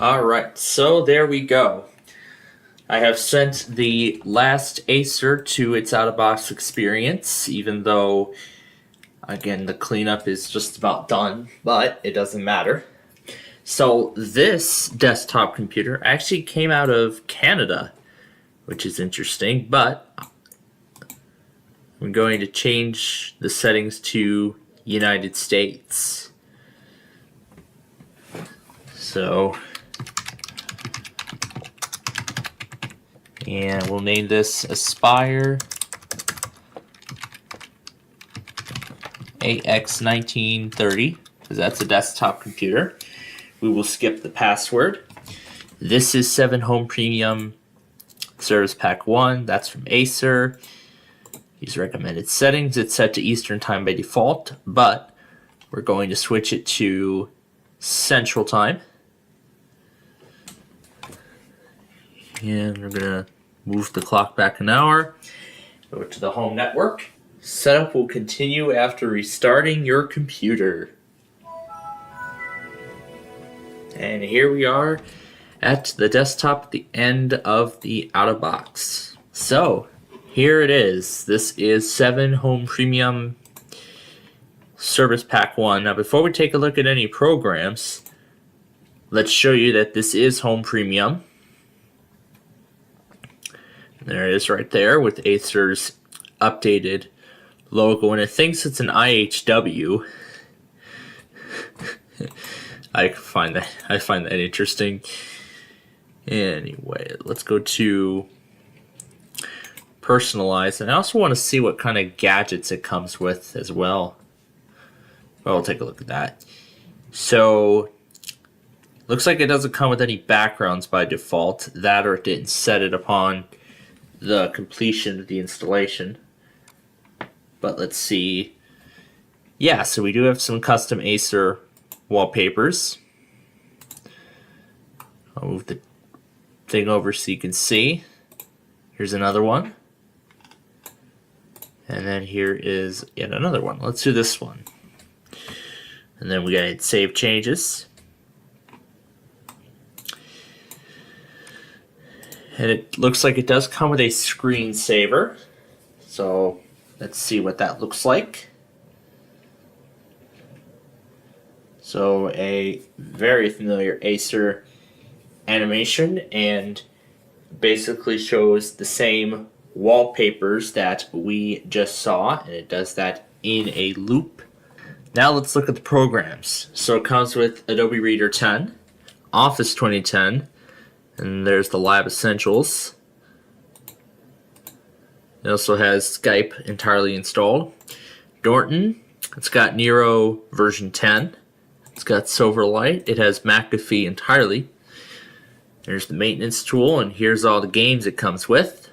Alright, so there we go. I have sent the last Acer to its out-of-box experience, even though, again, the cleanup is just about done, but it doesn't matter. So this desktop computer actually came out of Canada, which is interesting, but I'm going to change the settings to United States. So, and we'll name this Aspire AX 1930, because that's a desktop computer. We will skip the password. This is 7 Home Premium Service Pack 1. That's from Acer. These recommended settings. It's set to Eastern Time by default, but we're going to switch it to Central Time. And we're going to move the clock back an hour. Go to the home network. Setup will continue after restarting your computer. And here we are at the desktop at the end of the out-of-box. So, here it is. This is 7 Home Premium Service Pack 1. Now, before we take a look at any programs, let's show you that this is Home Premium. There it is right there with Acer's updated logo, and it thinks it's an IHW. I find that interesting. Anyway, let's go to personalize, and I also want to see what kind of gadgets it comes with as well. Well, we'll take a look at that. So, looks like it doesn't come with any backgrounds by default. That or it didn't set it upon the completion of the installation. But let's see. Yeah, so we do have some custom Acer wallpapers. I'll move the thing over so you can see. Here's another one. And then here is yet another one. Let's do this one. And then we gotta save changes. And it looks like it does come with a screensaver. So let's see what that looks like. So a very familiar Acer animation, and basically shows the same wallpapers that we just saw, and it does that in a loop. Now let's look at the programs. So it comes with Adobe Reader 10, Office 2010, and there's the Lab Essentials. It also has Skype entirely installed. Norton, it's got Nero version 10. It's got Silverlight. It has McAfee entirely. There's the maintenance tool, and here's all the games it comes with.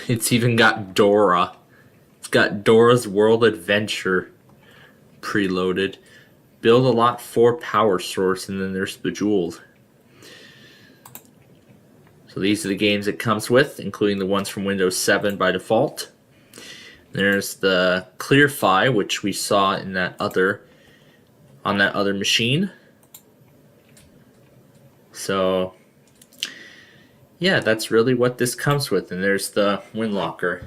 It's even got Dora. It's got Dora's World Adventure preloaded. Build a Lot 4 Power Source, and then there's Bejeweled. So these are the games it comes with, including the ones from Windows 7 by default. There's the ClearFi, which we saw in that other machine. So yeah, that's really what this comes with. And there's the WinLocker.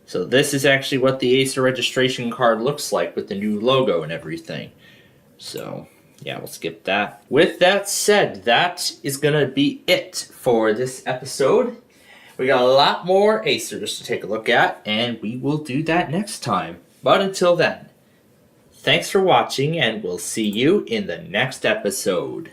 So this is actually what the Acer registration card looks like with the new logo and everything. So yeah, we'll skip that. With that said, that is gonna be it for this episode. We got a lot more Acers to take a look at, and we will do that next time. But until then, thanks for watching, and we'll see you in the next episode.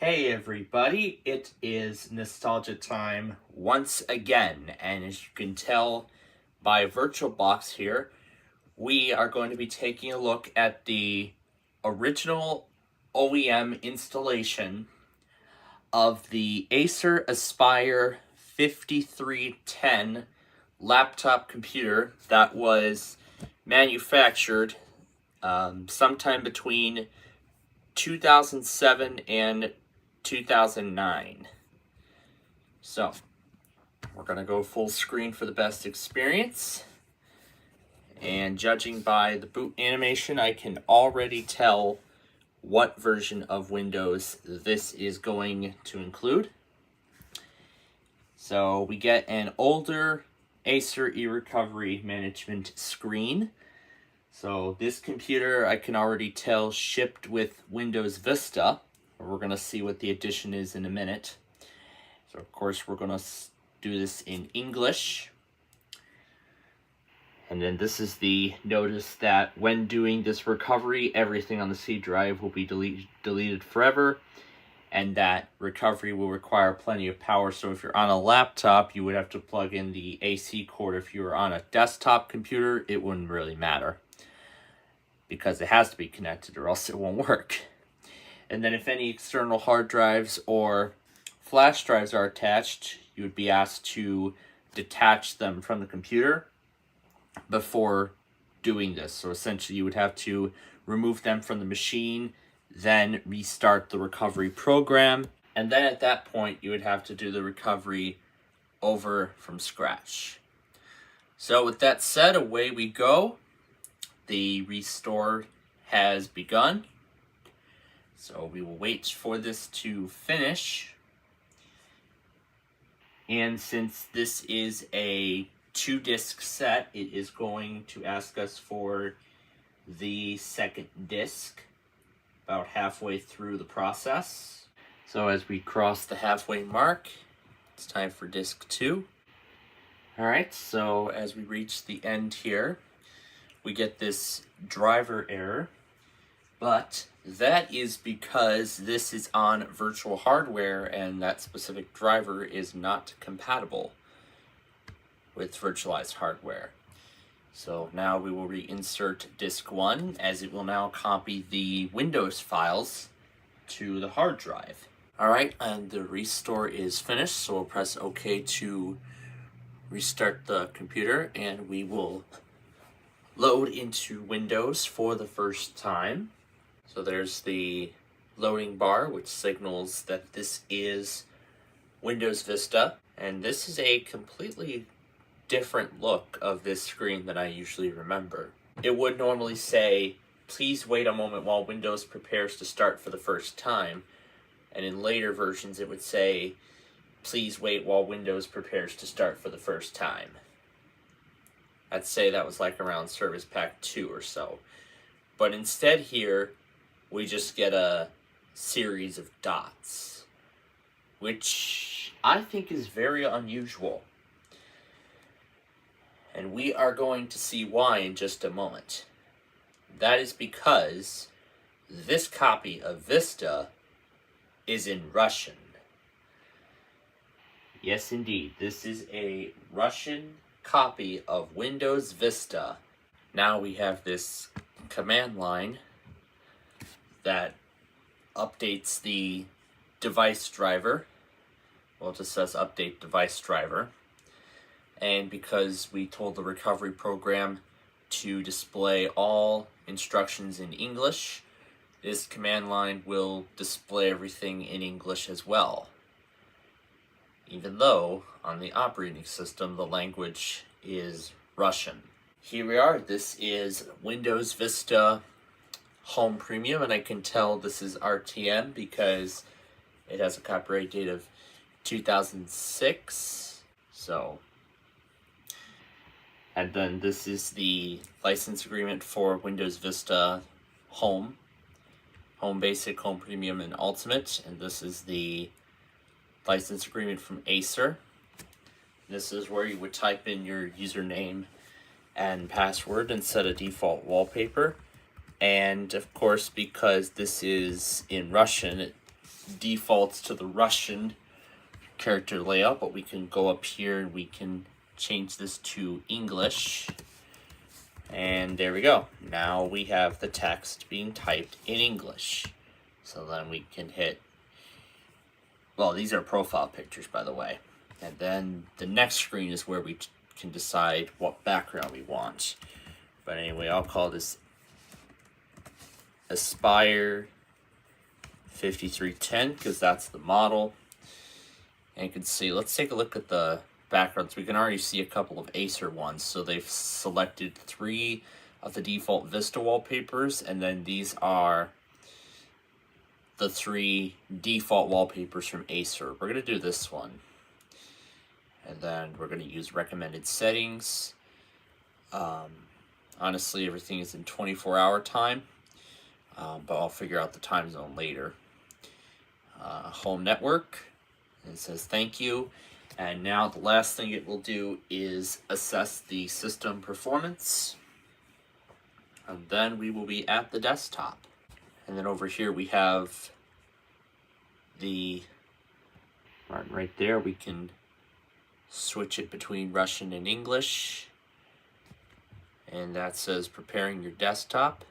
Hey everybody, it is nostalgia time once again, and as you can tell by VirtualBox here, we are going to be taking a look at the original OEM installation of the Acer Aspire 5310 laptop computer that was manufactured sometime between 2007 and 2009. So, we're going to go full screen for the best experience. And judging by the boot animation, I can already tell what version of Windows this is going to include. So we get an older Acer eRecovery management screen. So this computer, I can already tell, shipped with Windows Vista. We're going to see what the addition is in a minute. So of course we're going to do this in English. And then this is the notice that when doing this recovery, everything on the C drive will be deleted forever. And that recovery will require plenty of power. So if you're on a laptop, you would have to plug in the AC cord. If you were on a desktop computer, it wouldn't really matter, because it has to be connected or else it won't work. And then if any external hard drives or flash drives are attached, you would be asked to detach them from the computer before doing this. So essentially you would have to remove them from the machine, then restart the recovery program, and then at that point you would have to do the recovery over from scratch. So with that said, away we go. The restore has begun. So we will wait for this to finish. And since this is a 2-disc set, it is going to ask us for the second disc about halfway through the process. So as we cross the halfway mark, it's time for disc 2. Alright, so as we reach the end here, we get this driver error, but that is because this is on virtual hardware and that specific driver is not compatible with virtualized hardware. So now we will reinsert disk 1, as it will now copy the Windows files to the hard drive. Alright, and the restore is finished, so we'll press OK to restart the computer, and we will load into Windows for the first time. So there's the loading bar, which signals that this is Windows Vista, and this is a completely different look of this screen than I usually remember. It would normally say, please wait a moment while Windows prepares to start for the first time, and in later versions it would say, please wait while Windows prepares to start for the first time. I'd say that was like around Service Pack 2 or so. But instead here, we just get a series of dots, which I think is very unusual. And we are going to see why in just a moment. That is because this copy of Vista is in Russian. Yes, indeed, this is a Russian copy of Windows Vista. Now we have this command line that updates the device driver. Well, it just says update device driver. And because we told the recovery program to display all instructions in English, this command line will display everything in English as well. Even though on the operating system the language is Russian. Here we are. This is Windows Vista Home Premium, and I can tell this is RTM because it has a copyright date of 2006. So, and then this is the license agreement for Windows Vista Home Basic, Home Premium, and Ultimate, and this is the license agreement from Acer. This is where you would type in your username and password and set a default wallpaper. And of course, because this is in Russian, it defaults to the Russian character layout, but we can go up here and we can change this to English. And there we go. Now we have the text being typed in English. So then we can hit, well, these are profile pictures, by the way. And then the next screen is where we can decide what background we want. But anyway, I'll call this Aspire 5310 because that's the model. And you can see, let's take a look at the backgrounds. We can already see a couple of Acer ones. So they've selected 3 of the default Vista wallpapers, and then these are the 3 default wallpapers from Acer. We're going to do this one. And then we're going to use recommended settings. Honestly, everything is in 24-hour time, but I'll figure out the time zone later. Home network, and it says thank you. And now the last thing it will do is assess the system performance. And then we will be at the desktop. And then over here we have the right there. We can switch it between Russian and English. And that says preparing your desktop.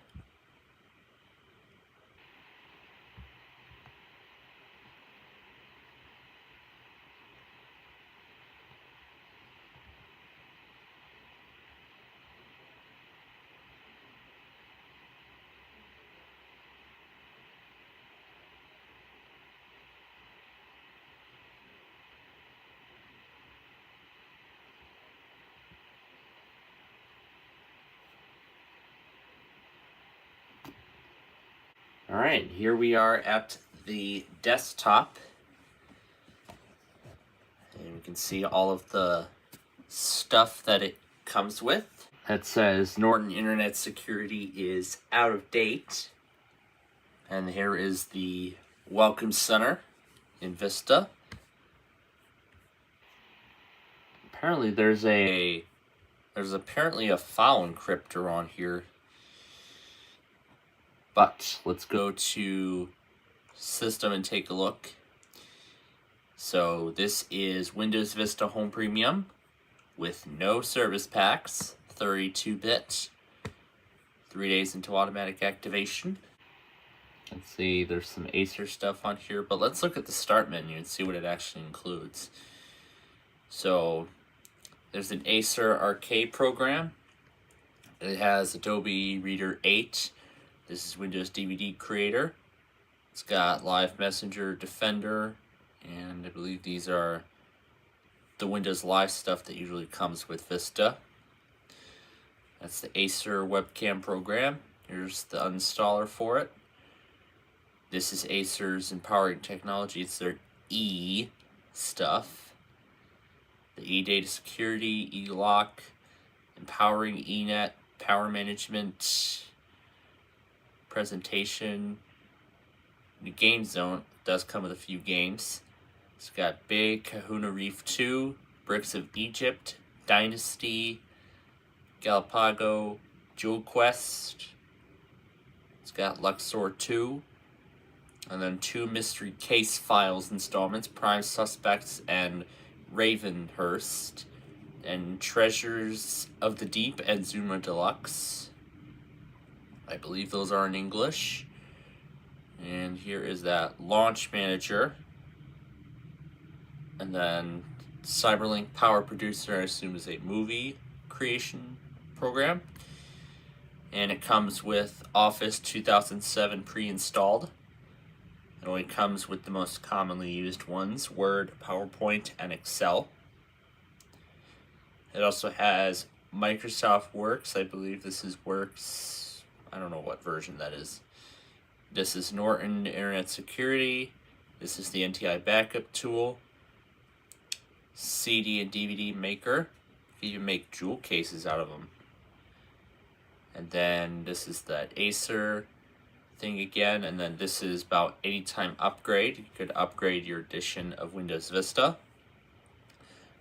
All right, here we are at the desktop. And we can see all of the stuff that it comes with. That says Norton Internet Security is out of date. And here is the Welcome Center in Vista. Apparently there's apparently a file encryptor on here. But let's go to System and take a look. So this is Windows Vista Home Premium with no service packs, 32-bit, 3 days into automatic activation. Let's see, there's some Acer stuff on here, but let's look at the start menu and see what it actually includes. So there's an Acer Arcade program. It has Adobe Reader 8. This is Windows DVD Creator. It's got Live Messenger, Defender, and I believe these are the Windows Live stuff that usually comes with Vista. That's the Acer webcam program. Here's the uninstaller for it. This is Acer's Empowering Technology. It's their E stuff. The E Data Security, E Lock, Empowering eNet, Power Management, Presentation. The Game Zone does come with a few games. It's got Big, Kahuna Reef 2, Bricks of Egypt, Dynasty, Galapago, Jewel Quest. It's got Luxor 2. And then 2 Mystery Case Files installments, Prime Suspects and Ravenhurst. And Treasures of the Deep and Zuma Deluxe. I believe those are in English. And here is that Launch Manager. And then Cyberlink Power Producer, I assume is a movie creation program. And it comes with Office 2007 pre-installed. It only comes with the most commonly used ones, Word, PowerPoint, and Excel. It also has Microsoft Works. I believe this is Works. I don't know what version that is. This is Norton Internet Security. This is the NTI Backup Tool. CD and DVD Maker. You can make jewel cases out of them. And then this is that Acer thing again. And then this is about anytime upgrade. You could upgrade your edition of Windows Vista.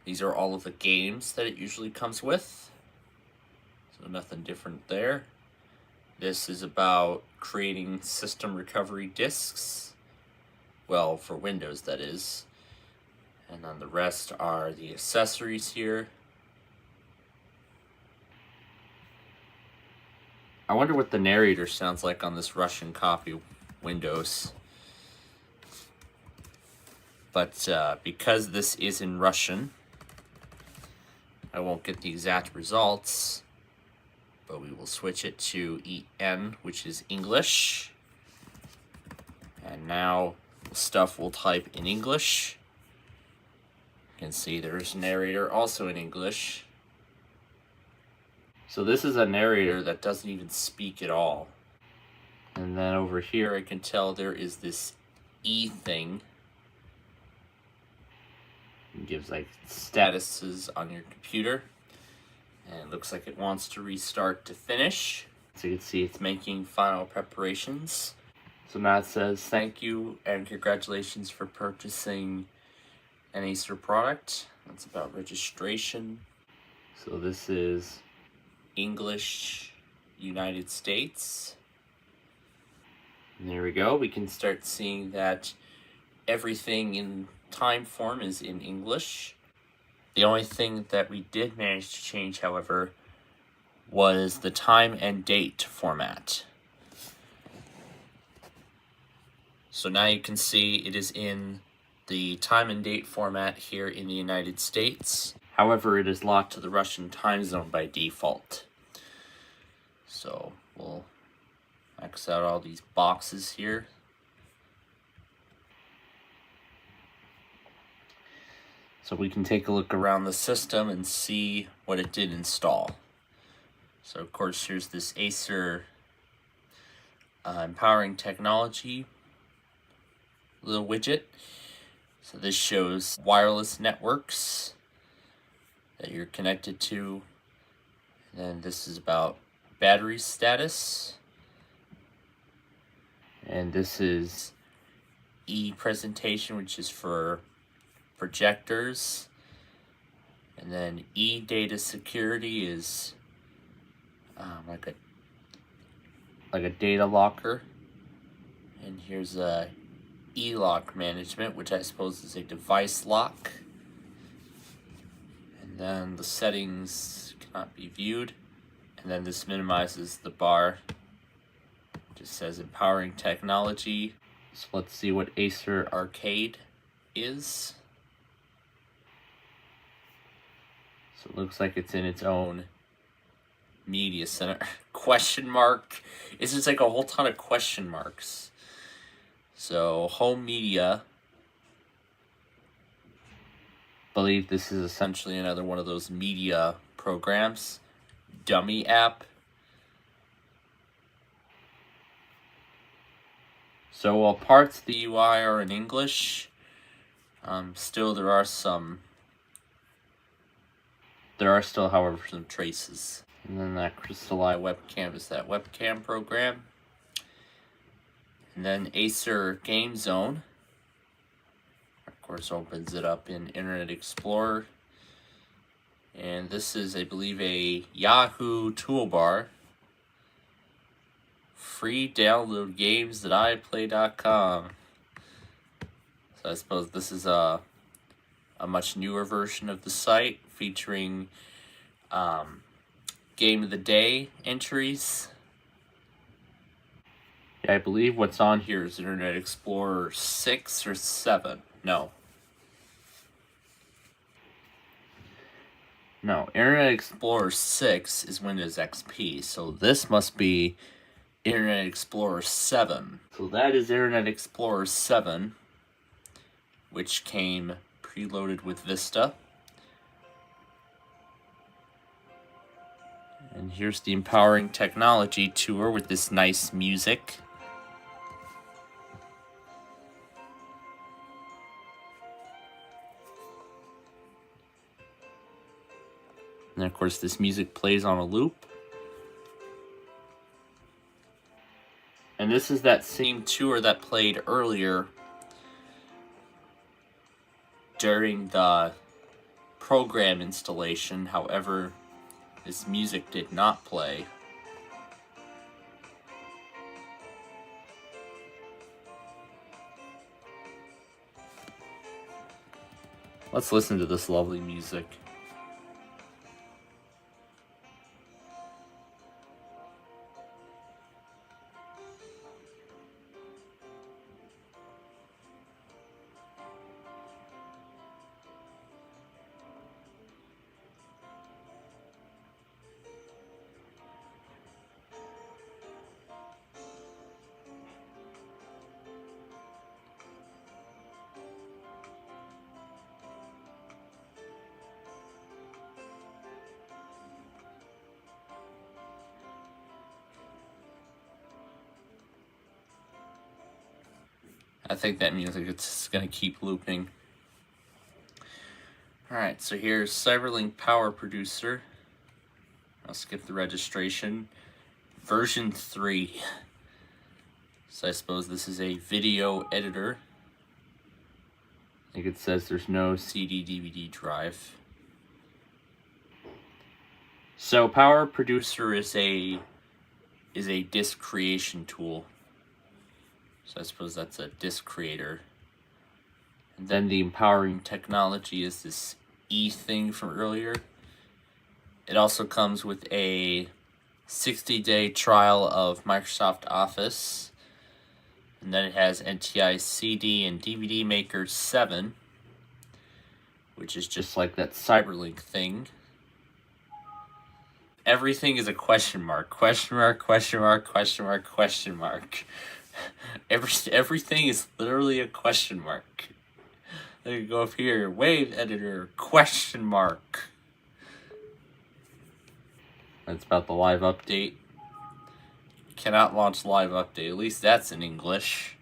These are all of the games that it usually comes with. So nothing different there. This is about creating system recovery disks. Well, for Windows, that is. And then the rest are the accessories here. I wonder what the narrator sounds like on this Russian copy Windows. But because this is in Russian, I won't get the exact results. But we will switch it to EN, which is English. And now stuff will type in English. You can see there's narrator also in English. So this is a narrator that doesn't even speak at all. And then over here I can tell there is this E thing. gives like statuses on your computer. And it looks like it wants to restart to finish. So you can see it's making final preparations. So now it says thank you and congratulations for purchasing an Acer product. That's about registration. So this is English, United States. And there we go. We can start seeing that everything in time form is in English. The only thing that we did manage to change, however, was the time and date format. So now you can see it is in the time and date format here in the United States. However, it is locked to the Russian time zone by default. So we'll X out all these boxes here. So we can take a look around the system and see what it did install. So of course here's this Acer Empowering Technology little widget. So this shows wireless networks that you're connected to. And then this is about battery status. And this is e-presentation, which is for projectors. And then e-data security is like a data locker. And here's a e-lock management, which I suppose is a device lock. And then the settings cannot be viewed. And then this minimizes the bar. It just says Empowering Technology. So let's see what Acer Arcade is. So it looks like it's in its own media center. Question mark. It's just like a whole ton of question marks. So home media. Believe this is essentially another one of those media programs. Dummy app. So while parts of the UI are in English, still there are still, however, some traces. And then that Crystal Eye webcam is that webcam program. And then Acer Game Zone, of course, opens it up in Internet Explorer. And this is, I believe, a Yahoo toolbar. Free download games.iplay.com. So I suppose this is a much newer version of the site featuring Game of the Day entries. Yeah, I believe what's on here is Internet Explorer 6 or 7. No, Internet Explorer 6 is Windows XP, so this must be Internet Explorer 7. So that is Internet Explorer 7, which came preloaded with Vista. And here's the Empowering Technology tour with this nice music. And of course this music plays on a loop. And this is that same tour that played earlier during the program installation. However, this music did not play. Let's listen to this lovely music. I think that music is going to keep looping. Alright, so here's Cyberlink Power Producer. I'll skip the registration. Version 3. So I suppose this is a video editor. I think it says there's no CD DVD drive. So Power Producer is a disk creation tool. So I suppose that's a disk creator. And then the empowering technology is this E thing from earlier. It also comes with a 60-day trial of Microsoft Office. And then it has NTI CD and DVD Maker 7, which is just like that Cyberlink thing. Everything is a question mark. Question mark, question mark, question mark, question mark. Everything is literally a question mark. Then you go up here, Wave Editor, question mark. That's about the live update. Cannot launch live update. At least that's in English.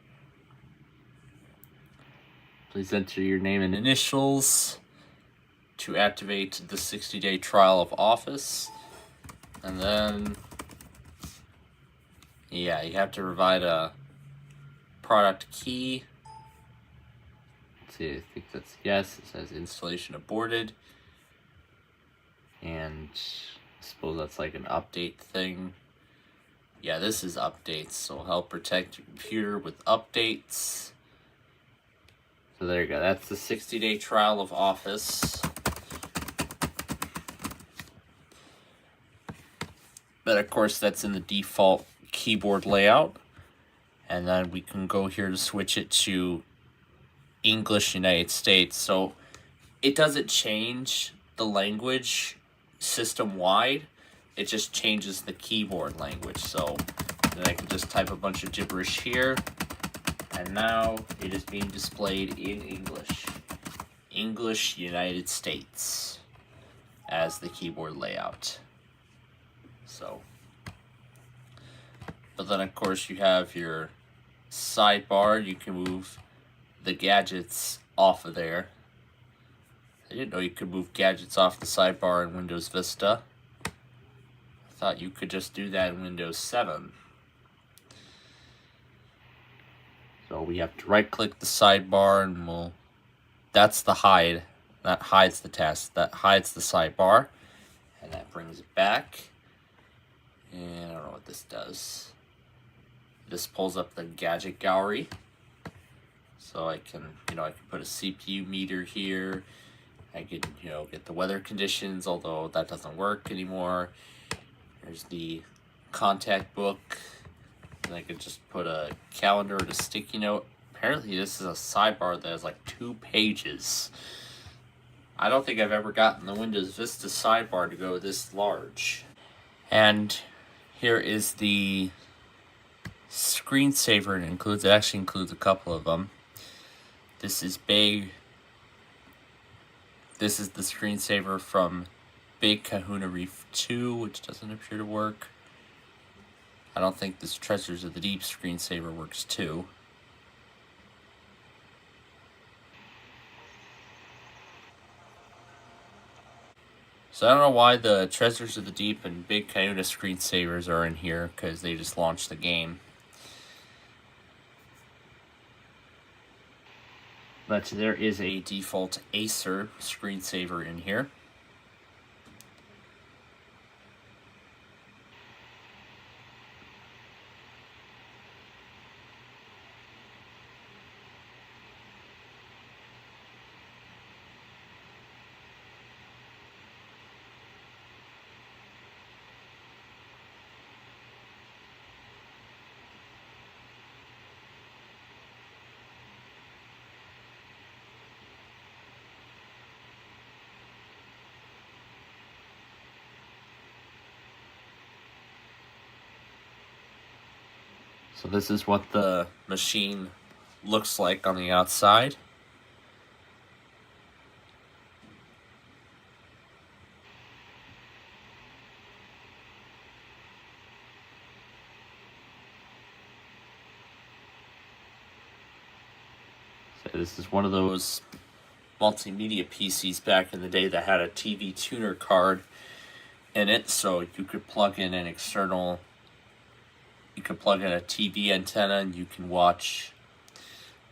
Please enter your name and initials to activate the 60-day trial of Office. And then, yeah, you have to provide a product key. Let's see, I think that's yes. It says installation aborted. And I suppose that's like an update thing. Yeah, this is updates, so help protect your computer with updates. So there you go. That's the 60-day trial of Office. But of course, that's in the default keyboard layout. And then we can go here to switch it to English United States. So it doesn't change the language system-wide. It just changes the keyboard language. So then I can just type a bunch of gibberish here. And now it is being displayed in English. English United States as the keyboard layout. So, but then of course you have your sidebar. You can move the gadgets off of there. I didn't know you could move gadgets off the sidebar in Windows Vista. I thought you could just do that in Windows 7. So we have to right click the sidebar and that's the hide. That hides the task. That hides the sidebar. And that brings it back. And I don't know what this does. This pulls up the gadget gallery. So I can, I can put a CPU meter here. I can, get the weather conditions, although that doesn't work anymore. There's the contact book. And I could just put a calendar and a sticky note. Apparently this is a sidebar that has like 2 pages. I don't think I've ever gotten the Windows Vista sidebar to go this large. And here is the screensaver. It actually includes a couple of them. This is big. This is the screensaver from Big Kahuna Reef 2, which doesn't appear to work. I don't think this Treasures of the Deep screensaver works too. So I don't know why the Treasures of the Deep and Big Kahuna screensavers are in here, because they just launched the game. But there is a default Acer screensaver in here. So this is what the machine looks like on the outside. So this is one of those multimedia PCs back in the day that had a TV tuner card in it, so you could plug in an external, you could plug in a TV antenna and you can watch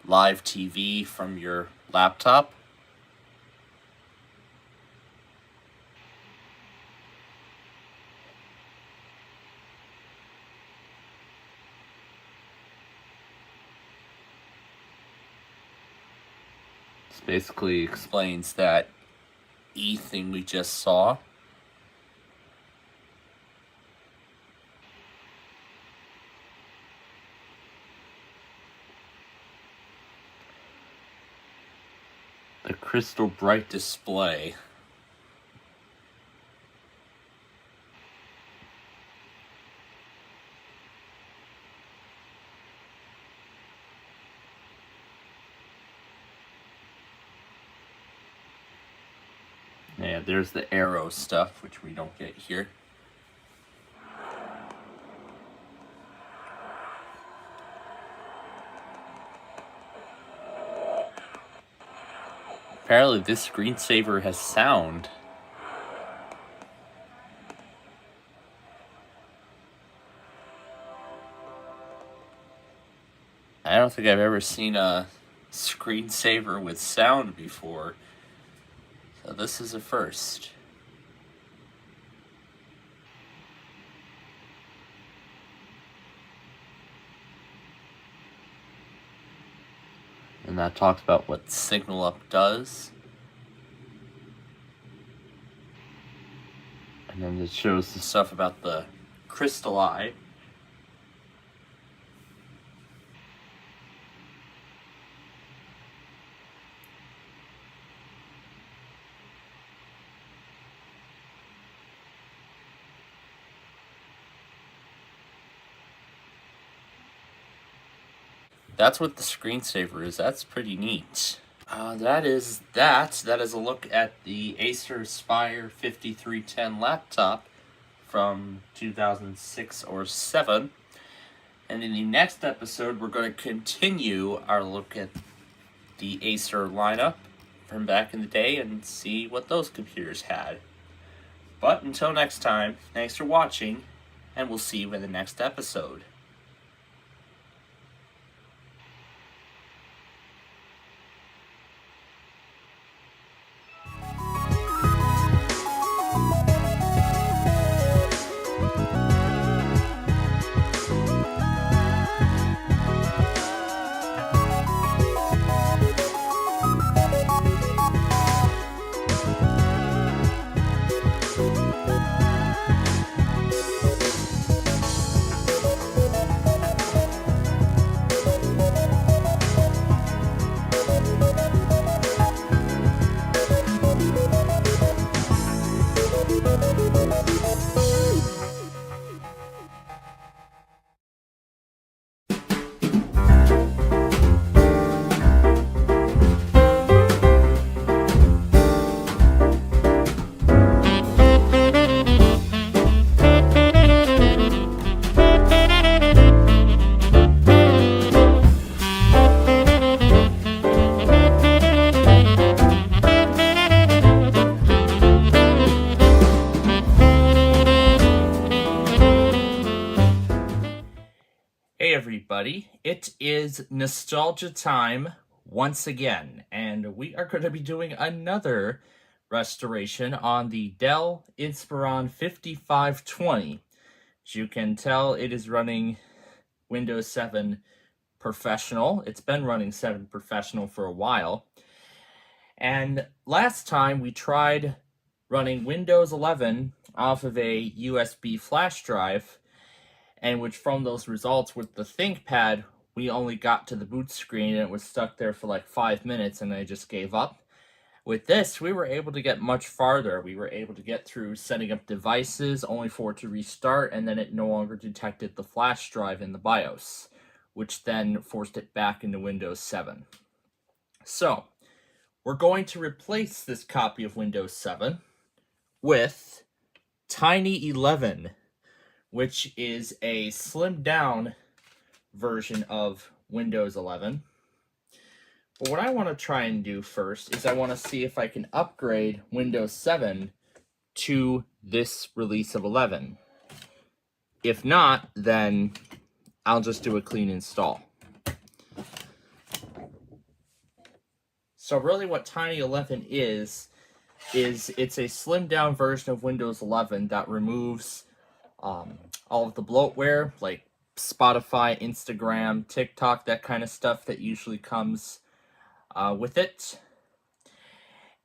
live TV from your laptop. This basically explains that E thing we just saw. The crystal bright display. Yeah, there's the arrow stuff, which we don't get here. Apparently this screensaver has sound. I don't think I've ever seen a screensaver with sound before. So this is a first. And that talks about what Signal Up does. And then it shows the stuff about the crystal eye. That's what the screensaver is. That's pretty neat. That is a look at the Acer Aspire 5310 laptop from 2006 or 7. And in the next episode, we're going to continue our look at the Acer lineup from back in the day and see what those computers had. But until next time, thanks for watching, and we'll see you in the next episode. Everybody, it is nostalgia time once again, and we are going to be doing another restoration on the Dell Inspiron 5520. As you can tell, it is running Windows 7 Professional. It's been running 7 Professional for a while, and last time we tried running Windows 11 off of a USB flash drive, and which from those results with the ThinkPad, we only got to the boot screen and it was stuck there for like 5 minutes and I just gave up. With this, we were able to get much farther. We were able to get through setting up devices only for it to restart, and then it no longer detected the flash drive in the BIOS, which then forced it back into Windows 7. So, we're going to replace this copy of Windows 7 with Tiny 11, which is a slimmed down version of Windows 11. But what I want to try and do first is I want to see if I can upgrade Windows 7 to this release of 11. If not, then I'll just do a clean install. So really what Tiny 11 is it's a slimmed down version of Windows 11 that removes all of the bloatware like Spotify, Instagram, TikTok, that kind of stuff that usually comes with it.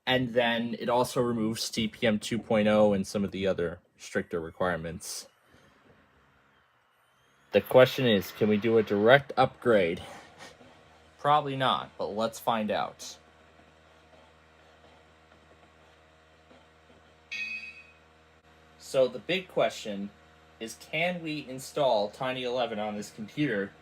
And then it also removes TPM 2.0 and some of the other stricter requirements. The question is, can we do a direct upgrade? Probably not, but let's find out. So the big question is, can we install Tiny 11 on this computer?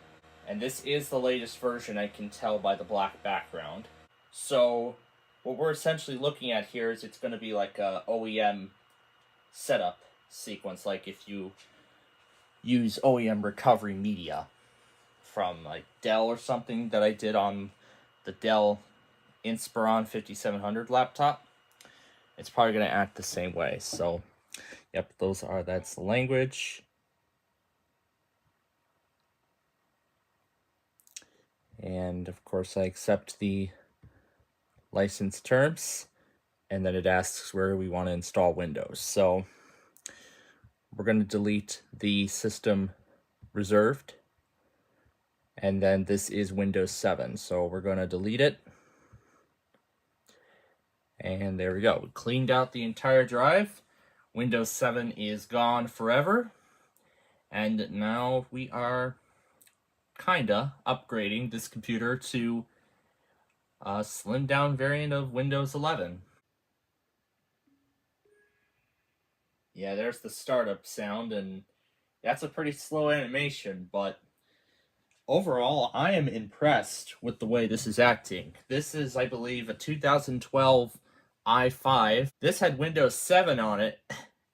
And this is the latest version, I can tell by the black background. So what we're essentially looking at here is it's going to be like a OEM setup sequence, like if you use OEM recovery media from like Dell or something that I did on the Dell Inspiron 5700 laptop. It's probably going to act the same way. So yep, that's the language. And of course I accept the license terms, and then it asks where we want to install Windows. So we're going to delete the system reserved, and then this is Windows 7. So we're going to delete it. And there we go. We cleaned out the entire drive. Windows 7 is gone forever. And now we are kinda upgrading this computer to a slimmed down variant of Windows 11. Yeah, there's the startup sound, and that's a pretty slow animation, but overall, I am impressed with the way this is acting. This is, I believe, a 2012 i5. This had Windows 7 on it,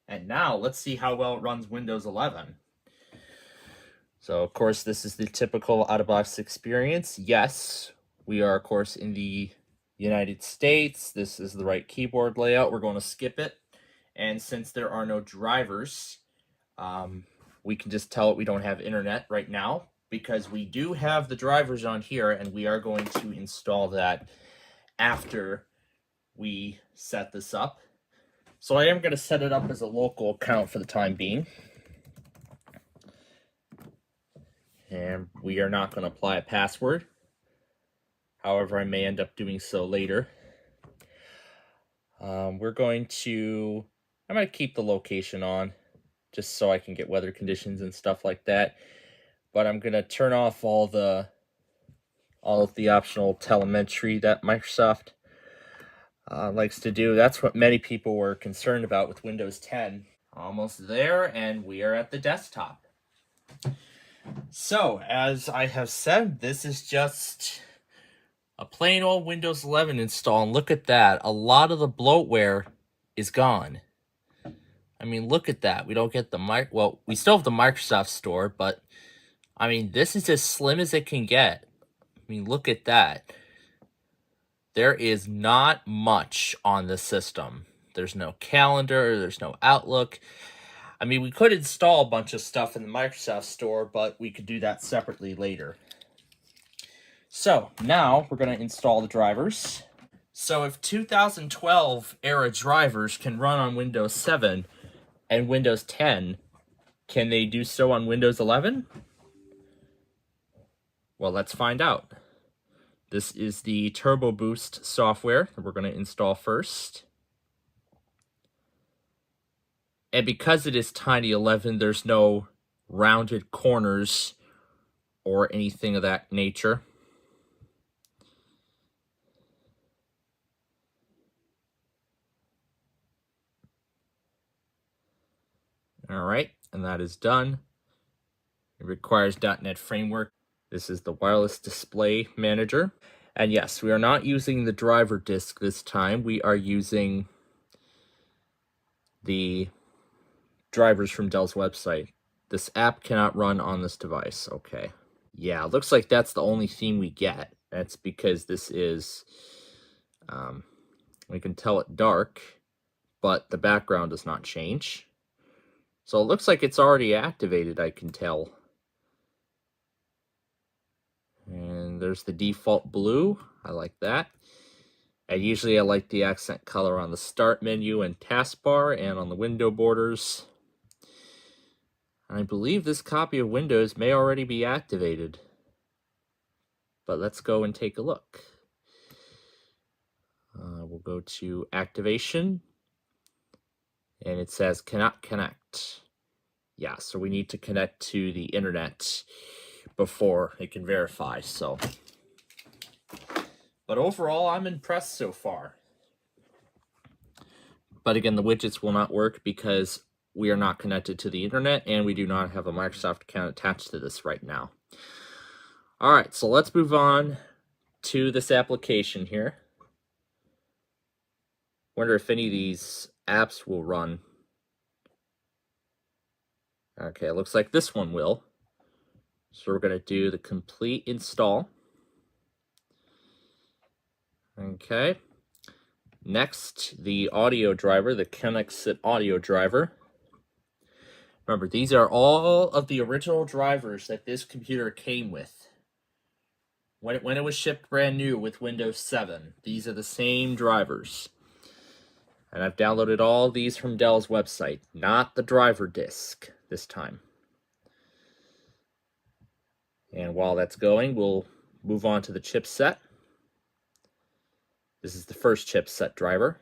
and now let's see how well it runs Windows 11. So, of course, this is the typical out-of-box experience. Yes, we are, of course, in the United States. This is the right keyboard layout. We're going to skip it. And since there are no drivers, we can just tell it we don't have internet right now, because we do have the drivers on here, and we are going to install that after we set this up. So I am going to set it up as a local account for the time being. And we are not going to apply a password. However, I may end up doing so later. I'm going to keep the location on, just so I can get weather conditions and stuff like that. But I'm going to turn off all of the optional telemetry that Microsoft likes to do. That's what many people were concerned about with Windows 10. Almost there, and we are at the desktop. So, as I have said, this is just a plain old Windows 11 install, and look at that. A lot of the bloatware is gone. I mean, look at that. We don't get the well, we still have the Microsoft Store, but I mean, this is as slim as it can get. I mean, look at that. There is not much on the system. There's no calendar, there's no Outlook. I mean, we could install a bunch of stuff in the Microsoft Store, but we could do that separately later. So, now we're going to install the drivers. So if 2012 era drivers can run on Windows 7 and Windows 10, can they do so on Windows 11? Well, let's find out. This is the Turbo Boost software that we're going to install first. And because it is Tiny 11, there's no rounded corners or anything of that nature. All right, and that is done. It requires .NET Framework. This is the Wireless Display Manager. And yes, we are not using the driver disk this time. We are using the drivers from Dell's website. This app cannot run on this device. Okay. Yeah, looks like that's the only theme we get. That's because this is, we can tell it dark, but the background does not change. So it looks like it's already activated, I can tell. And there's the default blue. I like that. And usually I like the accent color on the start menu and taskbar and on the window borders. And I believe this copy of Windows may already be activated. But let's go and take a look. We'll go to activation. And it says cannot connect. Yeah, so we need to connect to the internet before it can verify. So, but overall, I'm impressed so far. But again, the widgets will not work because we are not connected to the internet and we do not have a Microsoft account attached to this right now. All right, so let's move on to this application here. Wonder if any of these apps will run. Okay, it looks like this one will. So we're going to do the complete install. Okay. Next, the audio driver, the Connexit audio driver. Remember, these are all of the original drivers that this computer came with. When it was shipped brand new with Windows 7, these are the same drivers. And I've downloaded all these from Dell's website, not the driver disk this time. And while that's going, we'll move on to the chipset. This is the first chipset driver.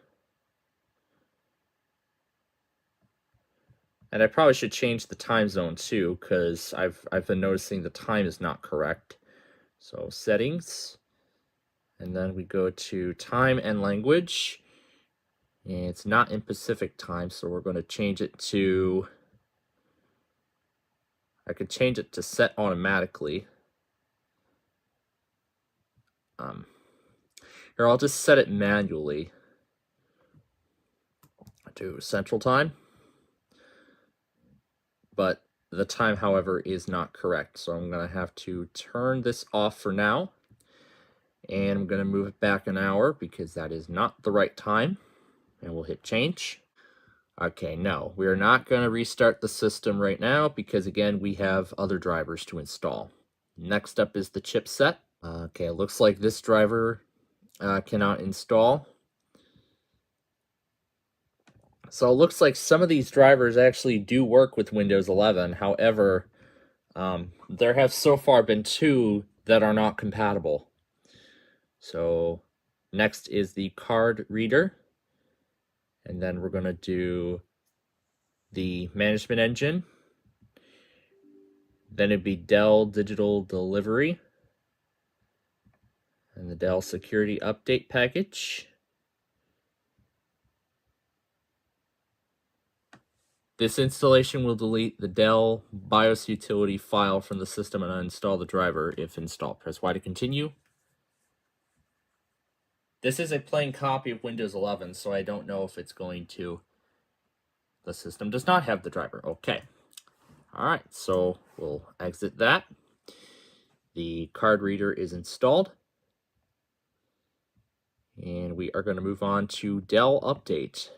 And I probably should change the time zone too, because I've been noticing the time is not correct. So settings, and then we go to time and language. And it's not in Pacific time, so we're going to change it to, I could change it to set automatically. Here, I'll just set it manually to Central Time. But the time, however, is not correct. So I'm going to have to turn this off for now. And I'm going to move it back an hour because that is not the right time. And we'll hit change. Okay, no, we're not going to restart the system right now because, again, we have other drivers to install. Next up is the chipset. Okay, it looks like this driver cannot install. So it looks like some of these drivers actually do work with Windows 11. However, there have so far been 2 that are not compatible. So next is the card reader. And then we're going to do the management engine. Then it'd be Dell Digital Delivery. And the Dell Security Update package. This installation will delete the Dell BIOS utility file from the system and uninstall the driver if installed. Press Y to continue. This is a plain copy of Windows 11, so I don't know if it's going to... The system does not have the driver. Okay. Alright, so we'll exit that. The card reader is installed. And we are going to move on to Dell Update,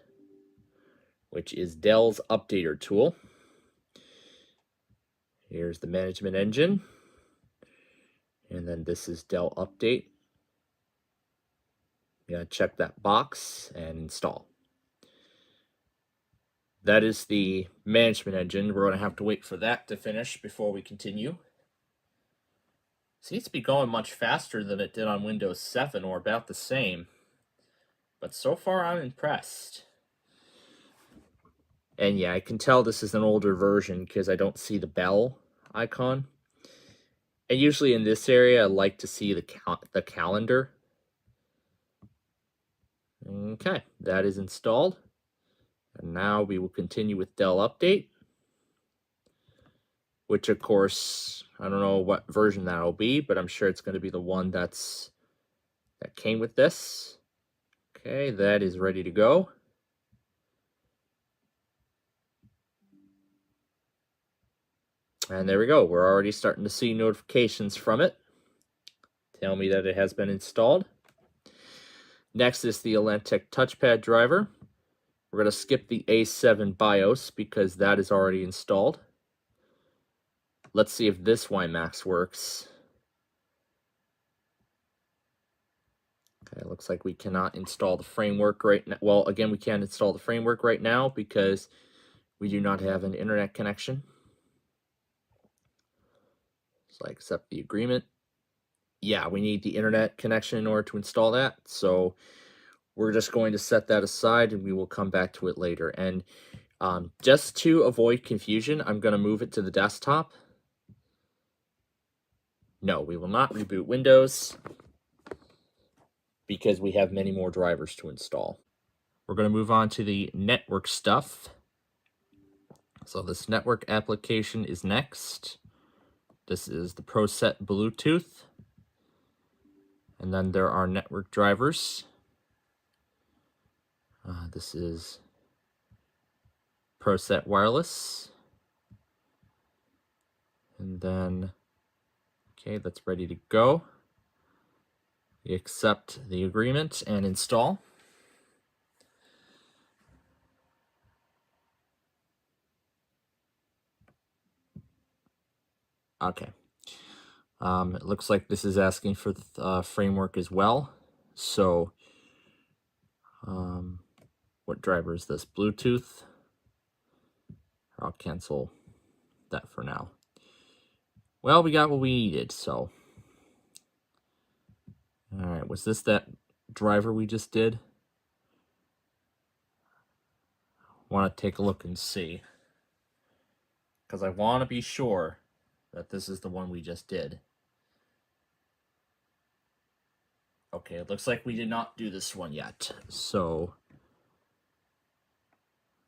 which is Dell's updater tool. Here's the management engine. And then this is Dell Update. You gotta check that box and install. That is the management engine. We're going to have to wait for that to finish before we continue. Seems to be going much faster than it did on Windows 7, or about the same. But so far, I'm impressed. And yeah, I can tell this is an older version because I don't see the bell icon. And usually in this area, I like to see the calendar. Okay, that is installed. And now we will continue with Dell Update, which of course, I don't know what version that'll be, but I'm sure it's going to be the one that came with this. Okay, that is ready to go. And there we go. We're already starting to see notifications from it. tell me that it has been installed. Next is the Atlantic touchpad driver. We're going to skip the A7 BIOS because that is already installed. Let's see if this WiMAX works. Okay, looks like we cannot install the framework right now. Well, again, we can't install the framework right now because we do not have an internet connection. So I accept the agreement. Yeah, we need the internet connection in order to install that. So we're just going to set that aside and we will come back to it later. And just to avoid confusion, I'm going to move it to the desktop. No, we will not reboot Windows because we have many more drivers to install. We're going to move on to the network stuff. So this network application is next. This is the ProSet Bluetooth. And then there are network drivers. This is ProSet Wireless. And then, okay, that's ready to go. We accept the agreement and install. Okay. It looks like this is asking for the framework as well. So, what driver is this? Bluetooth. I'll cancel that for now. Well, we got what we needed, so. All right, was this that driver we just did? Want to take a look and see. Because I want to be sure that this is the one we just did. Okay, it looks like we did not do this one yet. So,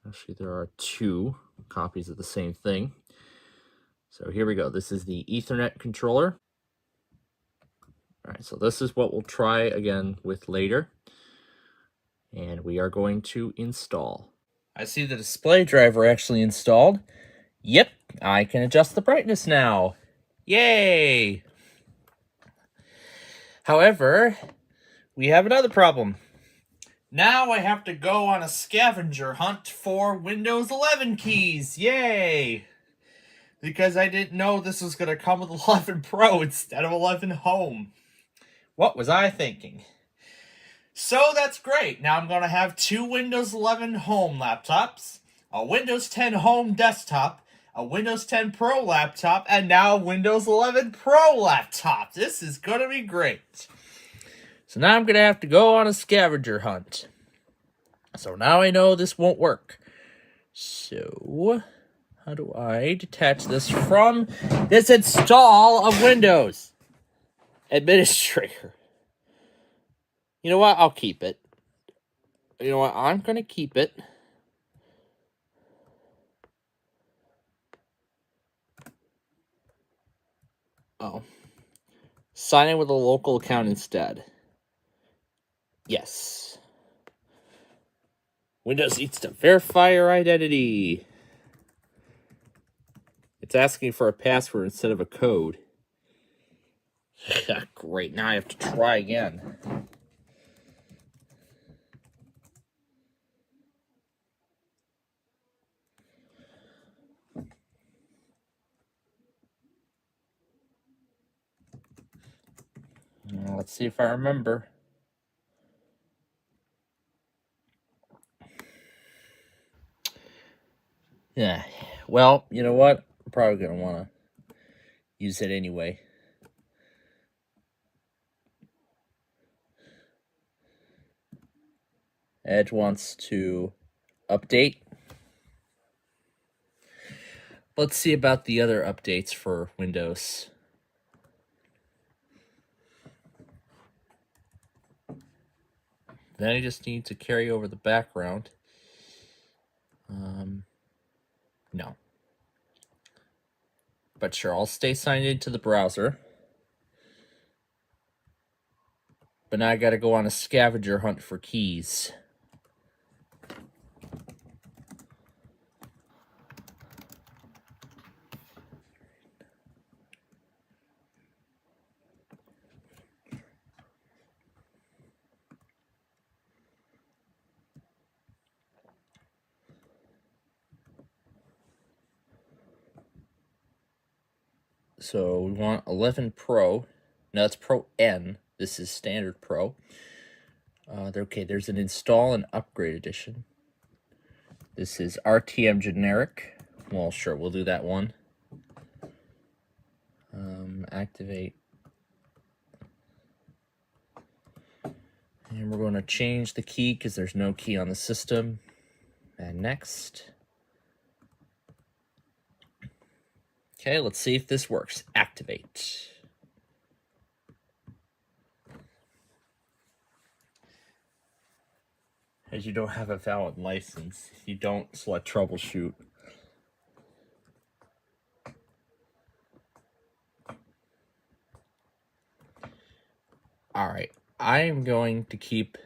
actually there are two copies of the same thing. So here we go. This is the Ethernet controller. All right, so this is what we'll try again with later. And we are going to install. I see the display driver actually installed. Yep, I can adjust the brightness now. Yay! However, we have another problem. Now I have to go on a scavenger hunt for Windows 11 keys. Yay! Because I didn't know this was going to come with 11 Pro instead of 11 Home. What was I thinking? So that's great. Now I'm going to have two Windows 11 Home laptops, a Windows 10 Home desktop, a Windows 10 Pro laptop, and now a Windows 11 Pro laptop. This is going to be great. So now I'm going to have to go on a scavenger hunt. So now I know this won't work. So, how do I detach this from this install of Windows? Administrator. You know what? I'll keep it. You know what? I'm going to keep it. Oh. Sign in with a local account instead. Yes. Windows needs to verify your identity. It's asking for a password instead of a code. Great, now I have to try again. Let's see if I remember. Yeah, well, you know what? I'm probably going to want to use it anyway. Edge wants to update. Let's see about the other updates for Windows. Then I just need to carry over the background. No. But sure, I'll stay signed into the browser. But now I gotta go on a scavenger hunt for keys. So we want 11 Pro. No, that's Pro N. This is standard Pro. Okay, there's an install and upgrade edition. This is RTM generic. Well, sure, we'll do that one. Activate. And we're going to change the key because there's no key on the system. And next. Okay, let's see if this works. Activate. As you don't have a valid license, you don't select troubleshoot. All right, I am going to keep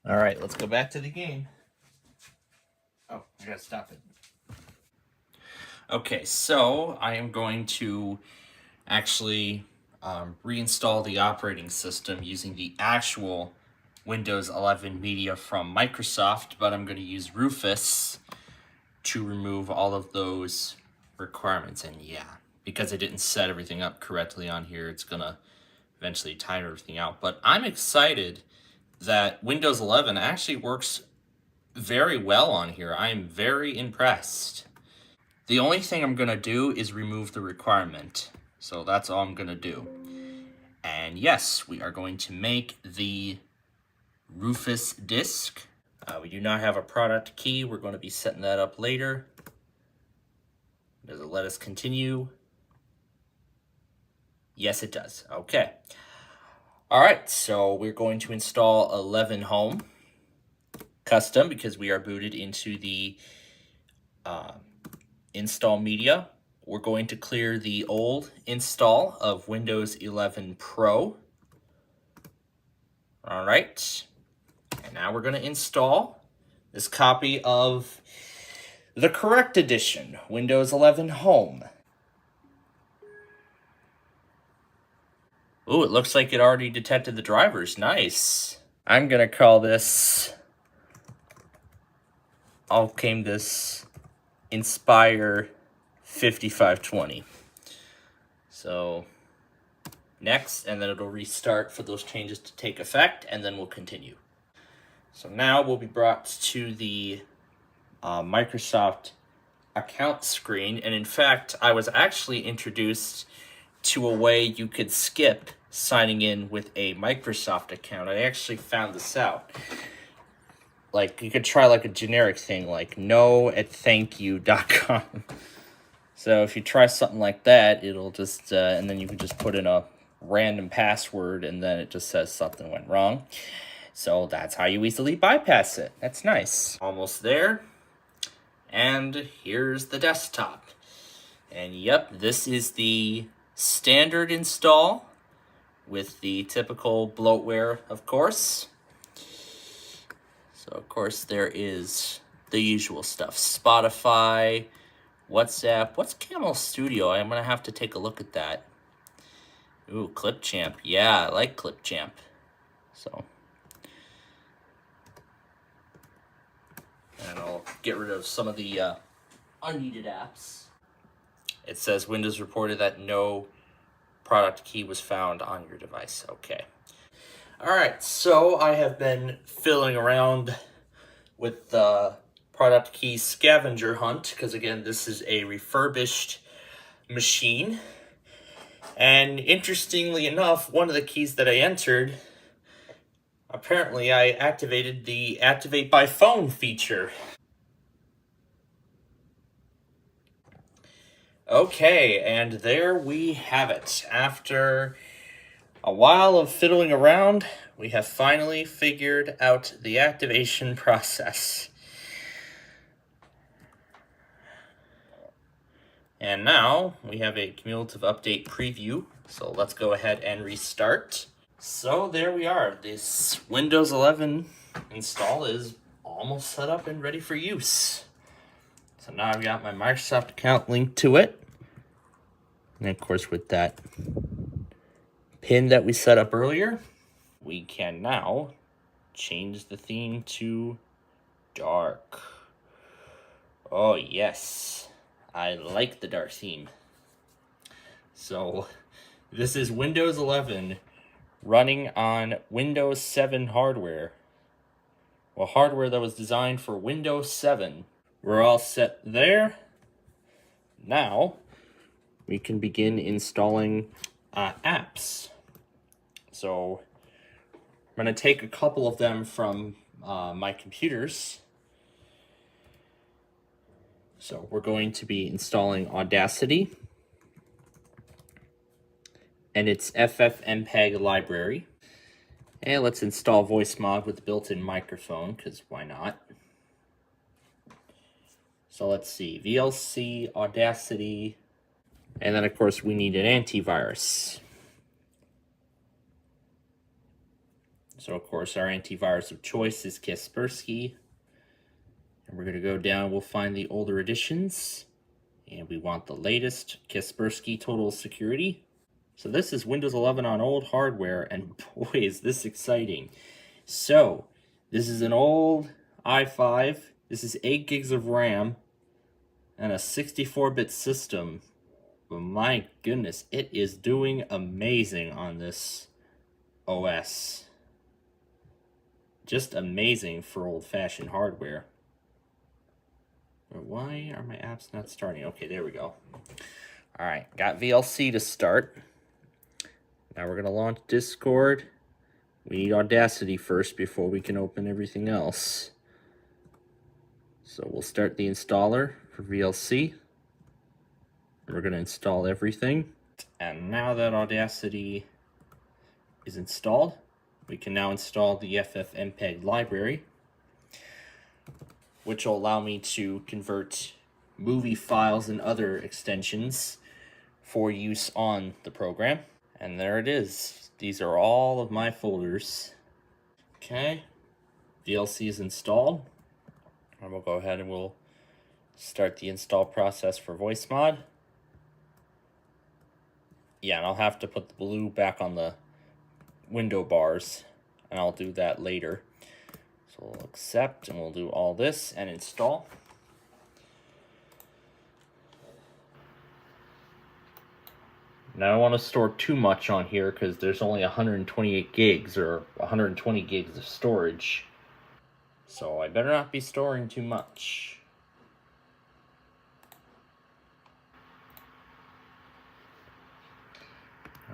All right, let's go back to the game. Oh, I gotta stop it. Okay, so I am going to actually reinstall the operating system using the actual Windows 11 media from Microsoft, but I'm going to use Rufus to remove all of those requirements. And yeah, because I didn't set everything up correctly on here, it's going to eventually time everything out. But I'm excited that Windows 11 actually works very well on here. I am very impressed. The only thing I'm going to do is remove the requirement. So that's all I'm going to do. And yes, we are going to make the Rufus disk. We do not have a product key. We're going to be setting that up later. Does it let us continue? Yes, it does. Okay. All right, so we're going to install 11 Home Custom because we are booted into the install media. We're going to clear the old install of Windows 11 Pro. All right, and now we're going to install this copy of the correct edition, Windows 11 Home. Ooh, it looks like it already detected the drivers. Nice. I'm going to call this, Inspire 5520. So next, and then it'll restart for those changes to take effect, and then we'll continue. So now we'll be brought to the Microsoft account screen, and in fact, I was actually introduced to a way you could skip signing in with a Microsoft account. I actually found this out. Like, you could try like a generic thing, like no@thankyou.com. So if you try something like that, it'll just, and then you can just put in a random password, and then it just says something went wrong. So that's how you easily bypass it. That's nice. Almost there. And here's the desktop. And yep, this is the standard install with the typical bloatware, of course. So, of course, there is the usual stuff. Spotify, WhatsApp. What's Camel Studio? I'm going to have to take a look at that. Ooh, Clipchamp. Yeah, I like Clipchamp. So, and I'll get rid of some of the unneeded apps. It says Windows reported that no product key was found on your device. Okay. Alright, so I have been fiddling around with the product key scavenger hunt, because again, this is a refurbished machine. And interestingly enough, one of the keys that I entered, apparently I activated the Activate by Phone feature. Okay, and there we have it. After a while of fiddling around, we have finally figured out the activation process. And now we have a cumulative update preview, so let's go ahead and restart. So there we are. This Windows 11 install is almost set up and ready for use. So now I've got my Microsoft account linked to it. And of course with that pin that we set up earlier, we can now change the theme to dark. Oh yes, I like the dark theme. So this is Windows 11 running on Windows 7 hardware. Well, hardware that was designed for Windows 7. We're all set there. Now we can begin installing apps. So I'm going to take a couple of them from my computers. So we're going to be installing Audacity and its FFmpeg library. And let's install VoiceMod with the built-in microphone, because why not? So let's see, VLC, Audacity, and then of course we need an antivirus. So of course our antivirus of choice is Kaspersky. And we're going to go down, we'll find the older editions. And we want the latest Kaspersky Total Security. So this is Windows 11 on old hardware, and boy is this exciting. So this is an old i5. This is 8 gigs of RAM and a 64-bit system. But my goodness, it is doing amazing on this OS. Just amazing for old-fashioned hardware. But why are my apps not starting? Okay, there we go. All right, got VLC to start. Now we're going to launch Discord. We need Audacity first before we can open everything else. So we'll start the installer for VLC. We're going to install everything. And now that Audacity is installed, we can now install the FFmpeg library, which will allow me to convert movie files and other extensions for use on the program. And there it is. These are all of my folders. Okay, VLC is installed. And we'll go ahead and we'll start the install process for VoiceMod. Yeah, and I'll have to put the blue back on the window bars, and I'll do that later. So we'll accept, and we'll do all this and install. Now I don't want to store too much on here because there's only 128 gigs or 120 gigs of storage. So I better not be storing too much.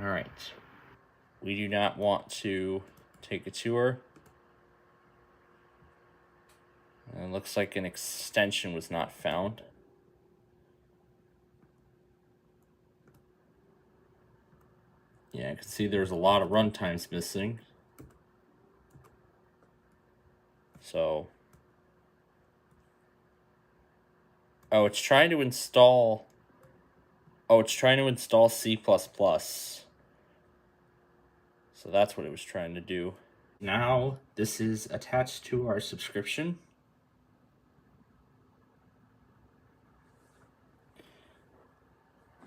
All right. We do not want to take a tour. And it looks like an extension was not found. Yeah, I can see there's a lot of runtimes missing. So, oh, it's trying to install C++. So that's what it was trying to do. Now, this is attached to our subscription.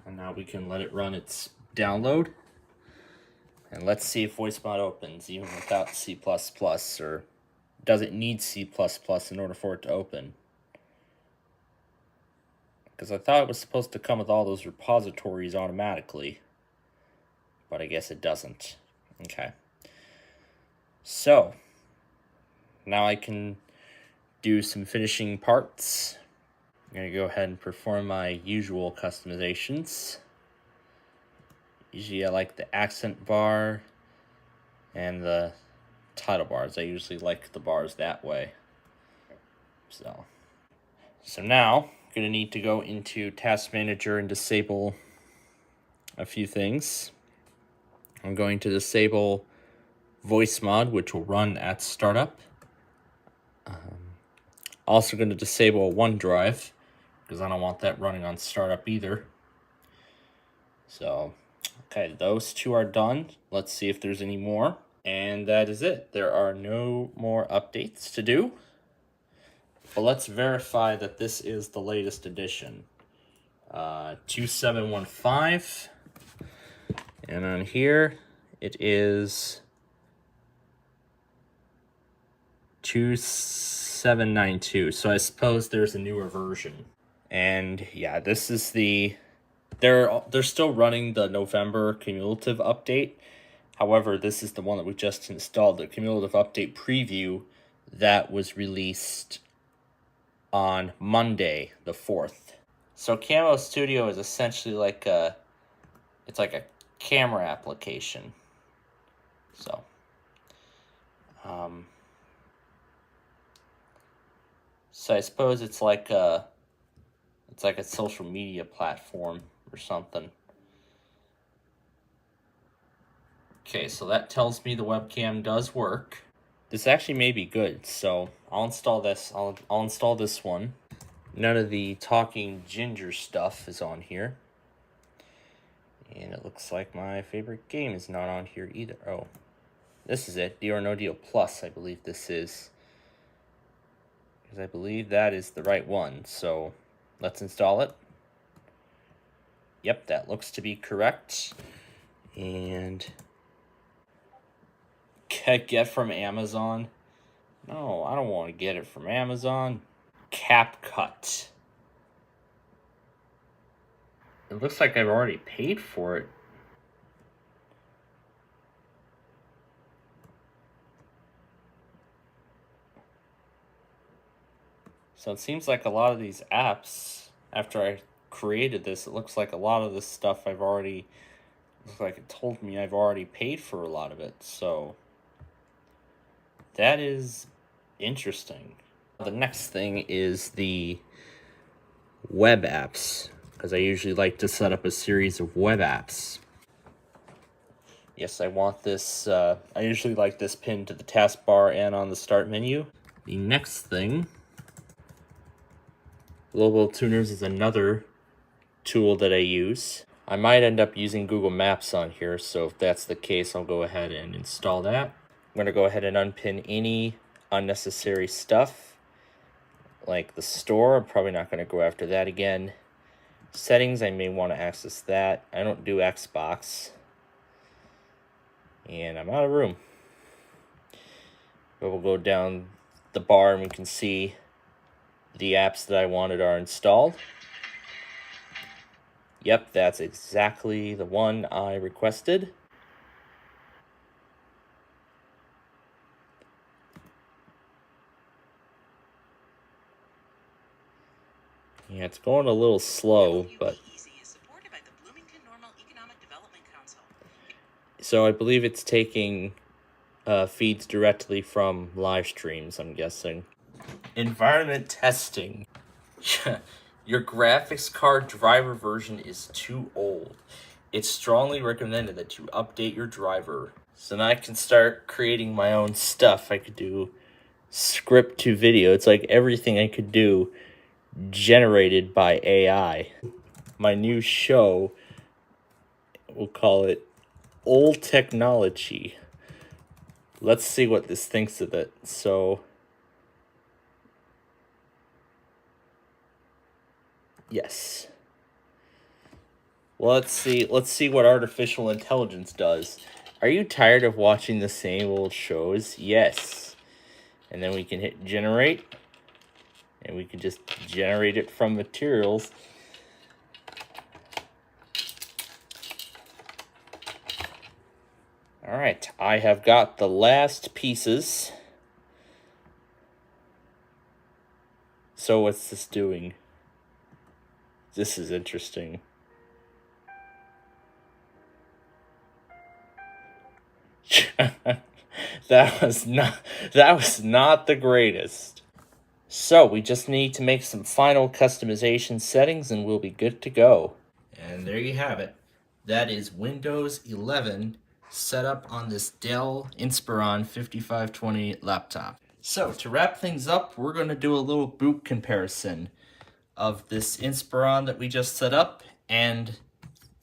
And now we can let it run its download. And let's see if VoiceMod opens, even without C++, or does it need C++ in order for it to open? Because I thought it was supposed to come with all those repositories automatically. but I guess it doesn't. Okay. So, now I can do some finishing parts. I'm going to go ahead and perform my usual customizations. Usually I like the accent bar and the title bars. I usually like the bars that way. So now I'm going to need to go into Task Manager and disable a few things. I'm going to disable voice mod, which will run at startup. Also going to disable OneDrive, because I don't want that running on startup either. So, okay, those two are done. Let's see if there's any more. And that is it. There are no more updates to do. But let's verify that this is the latest edition. 2715. And on here, it is 2792. So I suppose there's a newer version. And yeah, this is the... They're still running the November cumulative update. However, this is the one that we just installed, the cumulative update preview that was released on Monday, the 4th. So Camo Studio is essentially like a camera application. So, so I suppose it's like a social media platform or something. Okay, so that tells me the webcam does work. This actually may be good, so I'll install this. I'll install this one. None of the talking ginger stuff is on here. And it looks like my favorite game is not on here either. Oh, this is it. Deal or No Deal Plus, I believe this is. Because I believe that is the right one. So let's install it. Yep, that looks to be correct. And... get from Amazon? No, I don't want to get it from Amazon. CapCut. It looks like I've already paid for it. So it seems like a lot of these apps, after I created this, it looks like a lot of this stuff I've already... Looks like it told me I've already paid for a lot of it, so... That is interesting. The next thing is the web apps, because I usually like to set up a series of web apps. Yes, I want this, I usually like this pinned to the taskbar and on the start menu. The next thing, Global Tuners is another tool that I use. I might end up using Google Maps on here, so if that's the case, I'll go ahead and install that. I'm going to go ahead and unpin any unnecessary stuff, like the store. I'm probably not going to go after that again. Settings, I may want to access that. I don't do Xbox. And I'm out of room. But we'll go down the bar and we can see the apps that I wanted are installed. Yep, that's exactly the one I requested. Yeah, it's going a little slow, but... So I believe it's taking feeds directly from live streams, I'm guessing. Environment testing. Your graphics card driver version is too old. It's strongly recommended that you update your driver. So now I can start creating my own stuff. I could do script to video. It's like everything I could do generated by AI. My new show, we'll call it Old Technology. Let's see what this thinks of it. So, yes. Well, let's see what artificial intelligence does. Are you tired of watching the same old shows? Yes. And then we can hit generate. And we can just generate it from materials. All right, I have got the last pieces. So what's this doing? This is interesting. that was not the greatest. So we just need to make some final customization settings and we'll be good to go. And there you have it. That is Windows 11 set up on this Dell Inspiron 5520 laptop. So to wrap things up, we're going to do a little boot comparison of this Inspiron that we just set up and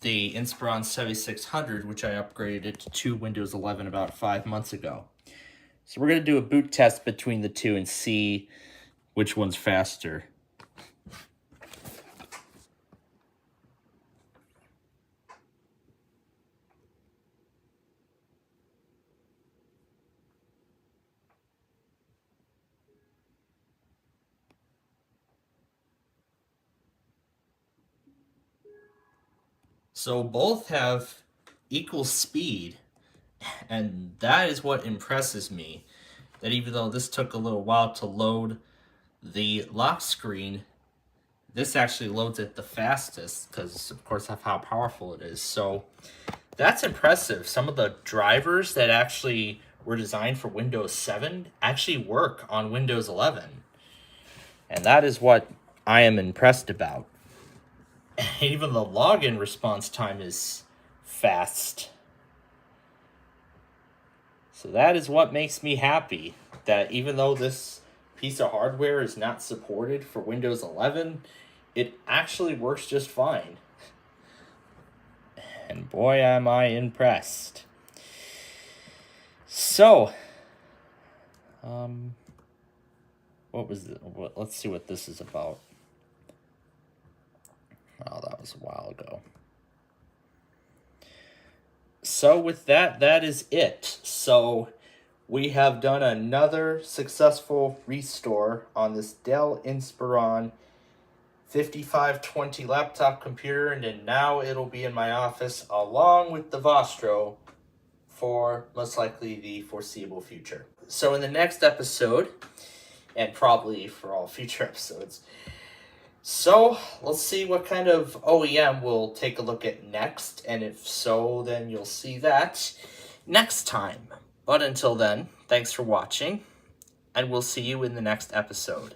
the Inspiron 7600, which I upgraded to Windows 11 about 5 months ago. So we're going to do a boot test between the two and see which one's faster. So both have equal speed, and that is what impresses me, that even though this took a little while to load the lock screen, this actually loads it the fastest because of course of how powerful it is. So that's impressive. Some of the drivers that actually were designed for Windows 7 actually work on Windows 11, and that is what I am impressed about. Even the login response time is fast. So that is what makes me happy, that even though this piece of hardware is not supported for Windows 11, it actually works just fine. And boy, am I impressed. So, let's see what this is about. Oh, that was a while ago. So with that, that is it. So we have done another successful restore on this Dell Inspiron 5520 laptop computer, and then now it'll be in my office along with the Vostro for most likely the foreseeable future. So in the next episode, and probably for all future episodes, so let's see what kind of OEM we'll take a look at next, and if so, then you'll see that next time. But until then, thanks for watching, and we'll see you in the next episode.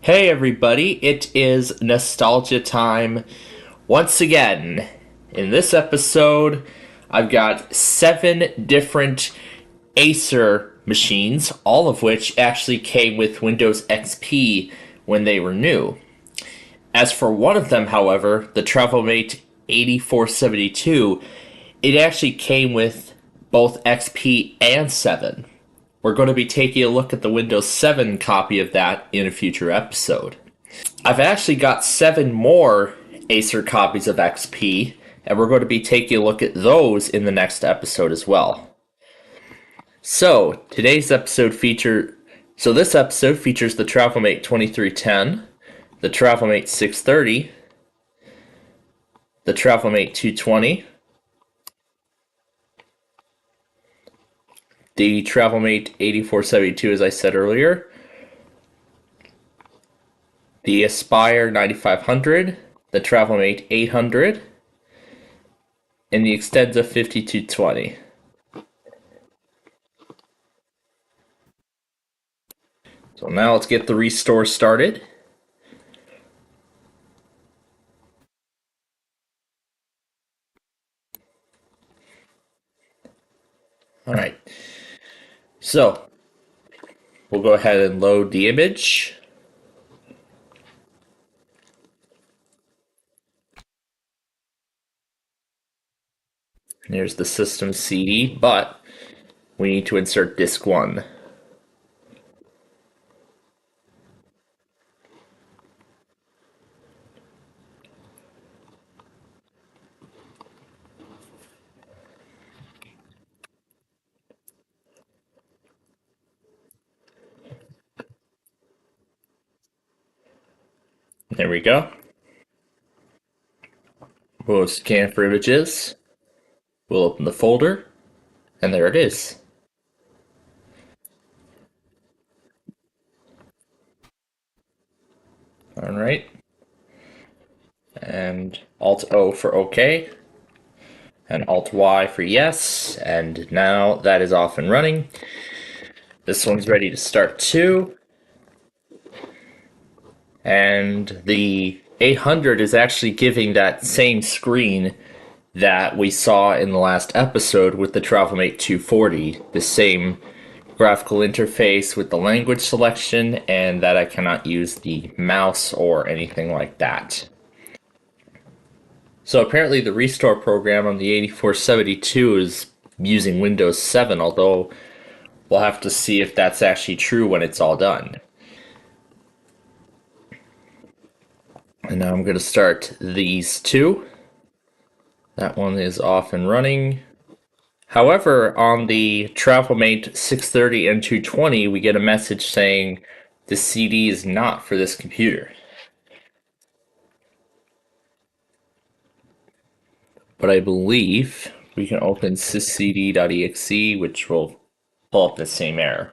Hey everybody, it is nostalgia time once again. In this episode, I've got 7 different Acer machines, all of which actually came with Windows XP when they were new. As for one of them, however, the TravelMate 8472, it actually came with both XP and 7. We're going to be taking a look at the Windows 7 copy of that in a future episode. I've actually got 7 more Acer copies of XP, and we're going to be taking a look at those in the next episode as well. So, this episode features the TravelMate 2310, the TravelMate 630, the TravelMate 220, the Travelmate 8472, as I said earlier, the Aspire 9500, the Travelmate 800, and the Extenza 5220. So now let's get the restore started. Alright, so we'll go ahead and load the image. Here's the system CD, but we need to insert disk 1. There we go. We'll scan for images. We'll open the folder, and there it is. Alright. And Alt-O for OK. And Alt-Y for yes. And now that is off and running. This one's ready to start too. And the 800 is actually giving that same screen that we saw in the last episode with the Travelmate 240. The same graphical interface with the language selection, and that I cannot use the mouse or anything like that. So apparently the restore program on the 8472 is using Windows 7, although we'll have to see if that's actually true when it's all done. And now I'm going to start these two. That one is off and running. However, on the Travelmate 630 and 220, we get a message saying the CD is not for this computer. But I believe we can open syscd.exe, which will pull up the same error.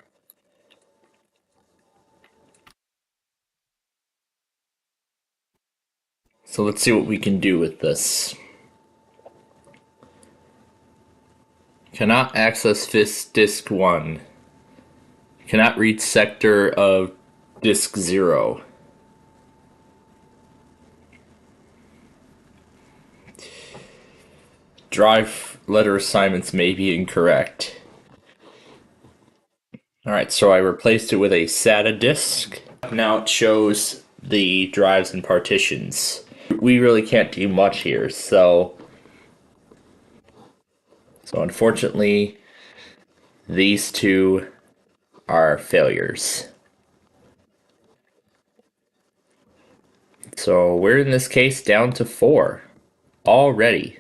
So let's see what we can do with this. Cannot access disk 1. Cannot read sector of disk 0. Drive letter assignments may be incorrect. Alright, so I replaced it with a SATA disk. Now it shows the drives and partitions. We really can't do much here, so unfortunately these two are failures. So we're in this case down to 4 already.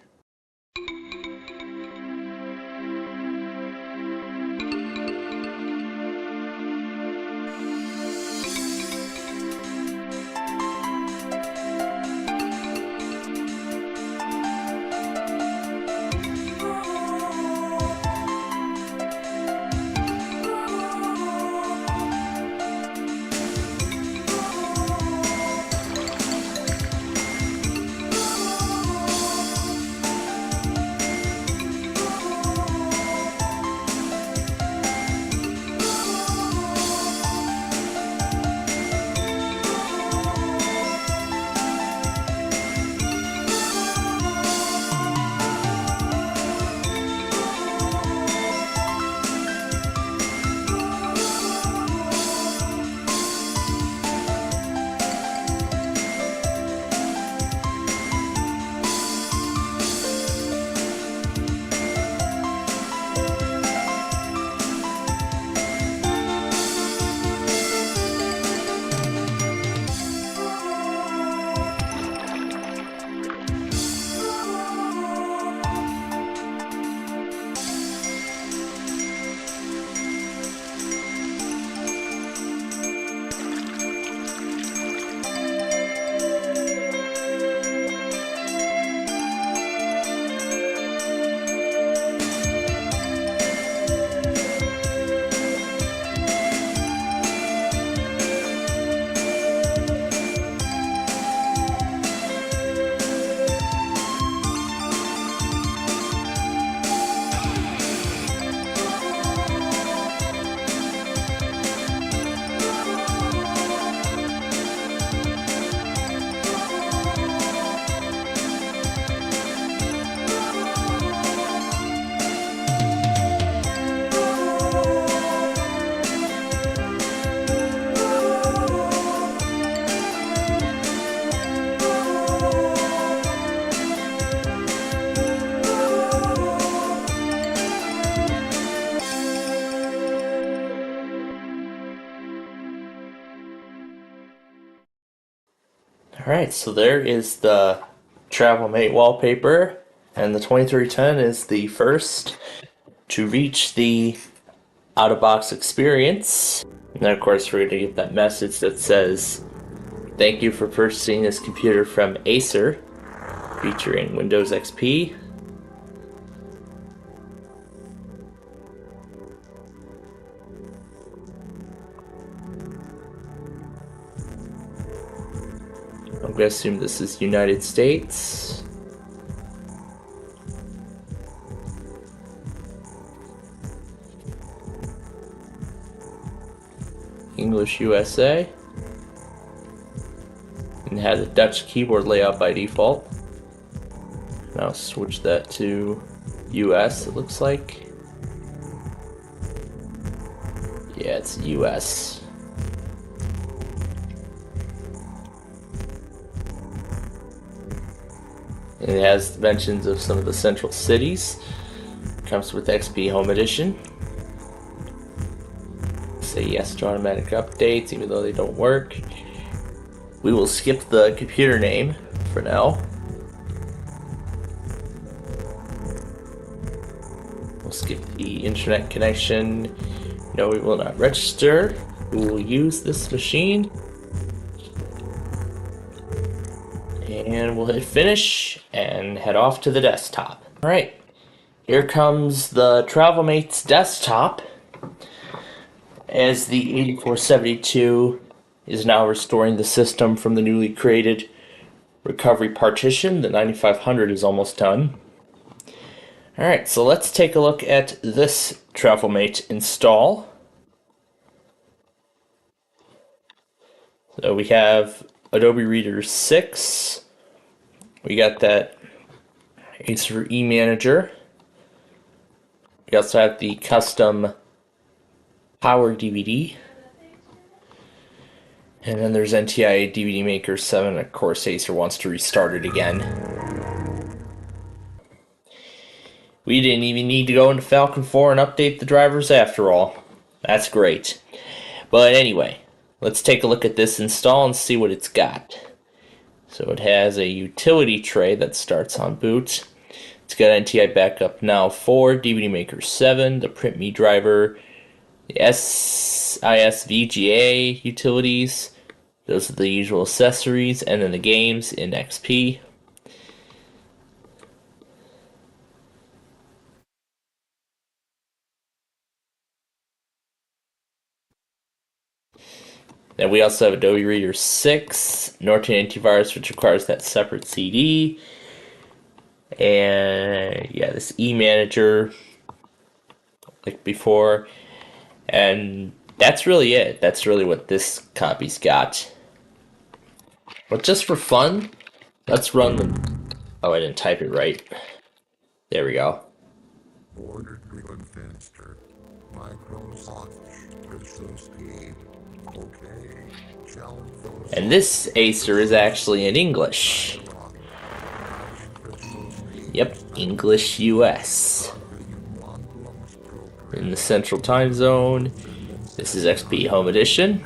Alright, so there is the TravelMate wallpaper, and the 2310 is the first to reach the out-of-box experience. And then of course we're going to get that message that says, "Thank you for purchasing this computer from Acer," featuring Windows XP. I'm going to assume this is United States. English USA. And had a Dutch keyboard layout by default. Now switch that to US, it looks like. Yeah, it's US. And it has mentions of some of the central cities. Comes with XP Home Edition. Say yes to automatic updates, even though they don't work. We will skip the computer name for now. We'll skip the internet connection. No, we will not register. We will use this machine. And we'll hit finish and head off to the desktop. Alright, here comes the TravelMate's desktop, as the 8472 is now restoring the system from the newly created recovery partition. The 9500 is almost done. Alright, so let's take a look at this TravelMate install. So we have Adobe Reader 6. We got that Acer eManager. We also have the custom Power DVD. And then there's NTI DVD Maker 7. Of course, Acer wants to restart it again. We didn't even need to go into Falcon 4 and update the drivers after all. That's great. But anyway, let's take a look at this install and see what it's got. So it has a utility tray that starts on boot. It's got NTI Backup Now 4, DVD Maker 7, the Print Me driver, the SIS-VGA utilities. Those are the usual accessories, and then the games in XP. Then we also have Adobe Reader 6, Norton Antivirus, which requires that separate CD. And yeah, this eManager, like before. And that's really it. That's really what this copy's got. But just for fun, let's run the... Oh, I didn't type it right. There we go. And this Acer is actually in English. Yep, English US. In the Central Time Zone. This is XP Home Edition.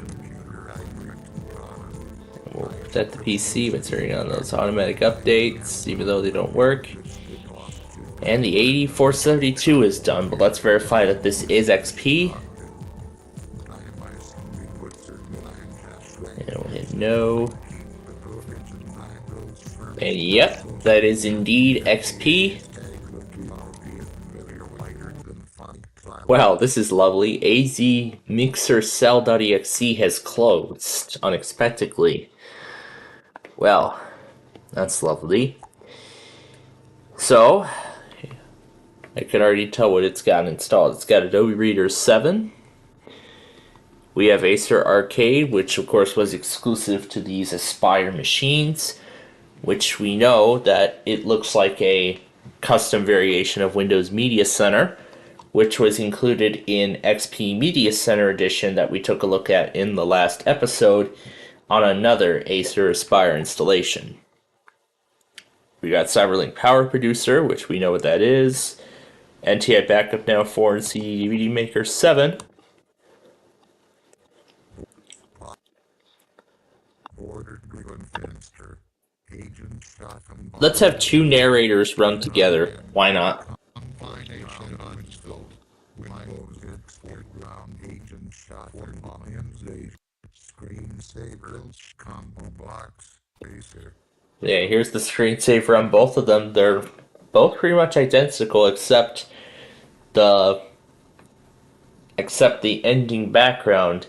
And we'll protect the PC by turning on those automatic updates, even though they don't work. And the 8472 is done, but let's verify that this is XP. And we'll hit no. And yep, that is indeed XP. Wow, this is lovely. AZ Mixer Cell.exe has closed unexpectedly. Well, that's lovely. So, I can already tell what it's got installed. It's got Adobe Reader 7. We have Acer Arcade, which of course was exclusive to these Aspire machines, which we know that it looks like a custom variation of Windows Media Center, which was included in XP Media Center Edition that we took a look at in the last episode on another Acer Aspire installation. We got Cyberlink Power Producer, which we know what that is, NTI Backup Now 4 and CD DVD Maker 7. Let's have two narrators run together. Why not? Yeah, here's the screensaver on both of them. They're both pretty much identical, except the ending background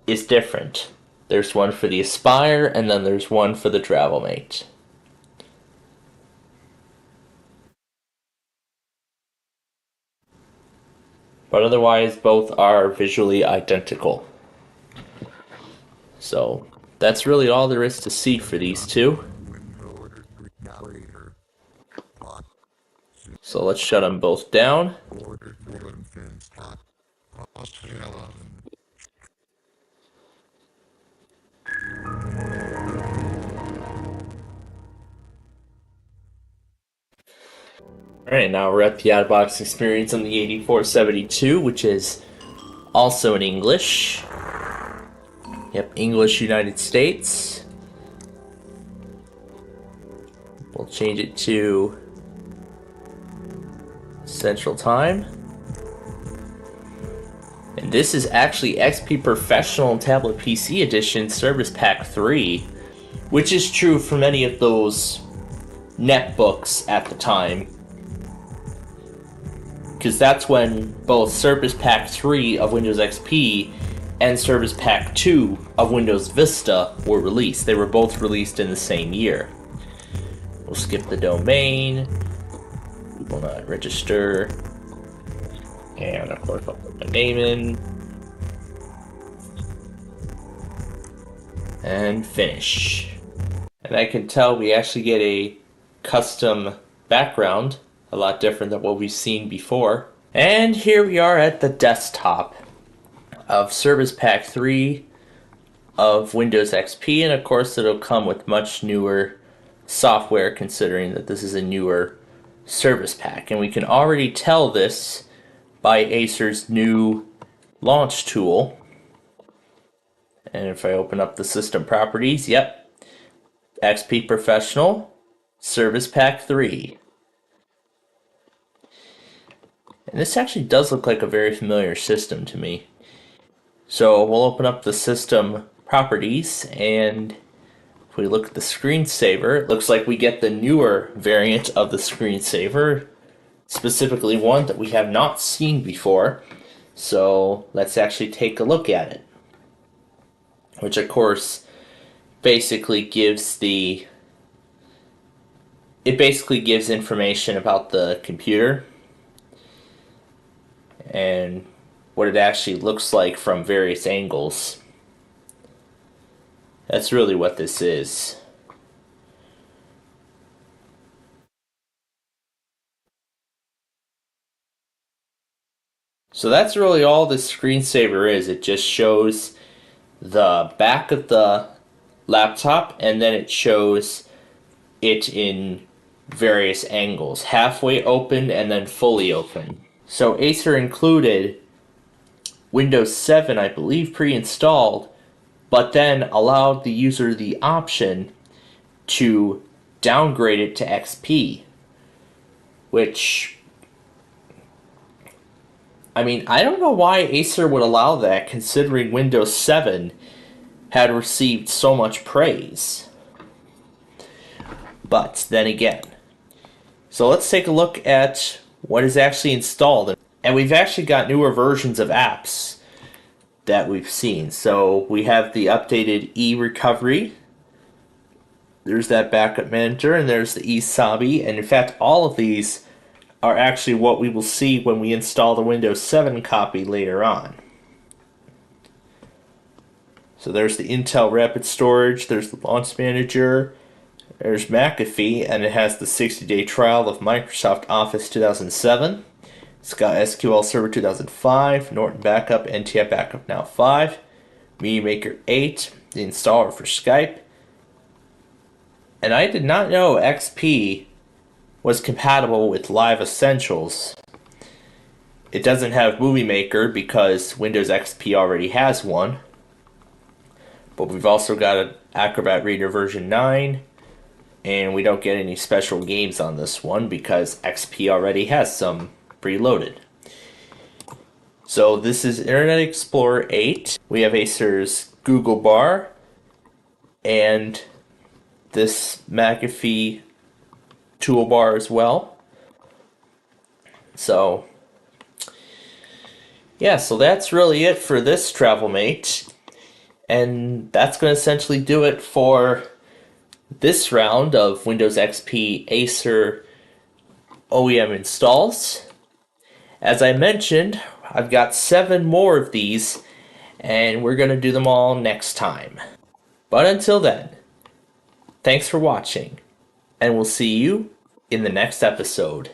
is different. There's one for the Aspire, and then there's one for the Travel Mate. But otherwise, both are visually identical. So, that's really all there is to see for these two. So let's shut them both down. Alright, now we're at the out-of-box experience on the 8472, which is also in English. Yep, English United States. We'll change it to Central Time. And this is actually XP Professional and Tablet PC Edition Service Pack 3, which is true for many of those netbooks at the time. Because that's when both Service Pack 3 of Windows XP and Service Pack 2 of Windows Vista were released. They were both released in the same year. We'll skip the domain. We will not register. And of course I'll put my name in. And finish. And I can tell we actually get a custom background. A lot different than what we've seen before. And here we are at the desktop of Service Pack 3 of Windows XP, and of course it'll come with much newer software considering that this is a newer service pack. And we can already tell this by Acer's new launch tool. And if I open up the system properties, yep, XP Professional, Service Pack 3. And this actually does look like a very familiar system to me. So we'll open up the system properties, and if we look at the screensaver, it looks like we get the newer variant of the screensaver, specifically one that we have not seen before. So let's actually take a look at it. Which of course basically gives information about the computer and what it actually looks like from various angles. That's really what this is. So that's really all this screensaver is. It just shows the back of the laptop, and then it shows it in various angles. Halfway open and then fully open. So Acer included Windows 7, I believe, pre-installed, but then allowed the user the option to downgrade it to XP, which, I mean, I don't know why Acer would allow that, considering Windows 7 had received so much praise. But then again, so let's take a look at what is actually installed. And we've actually got newer versions of apps that we've seen. So we have the updated eRecovery. There's that backup manager, and there's the eSabi. And in fact, all of these are actually what we will see when we install the Windows 7 copy later on. So there's the Intel Rapid Storage, there's the Launch Manager, there's McAfee, and it has the 60-day trial of Microsoft Office 2007. It's got SQL Server 2005, Norton Backup, NTI Backup Now 5, Media Maker 8, the installer for Skype. And I did not know XP was compatible with Live Essentials. It doesn't have Movie Maker because Windows XP already has one. but we've also got an Acrobat Reader version 9, and we don't get any special games on this one because XP already has some preloaded. So this is Internet Explorer 8. We have Acer's Google Bar and this McAfee toolbar as well. So yeah, so that's really it for this TravelMate. And that's going to essentially do it for this round of Windows XP Acer OEM installs. As I mentioned, I've got 7 more of these, and we're going to do them all next time. But until then, thanks for watching, and we'll see you in the next episode.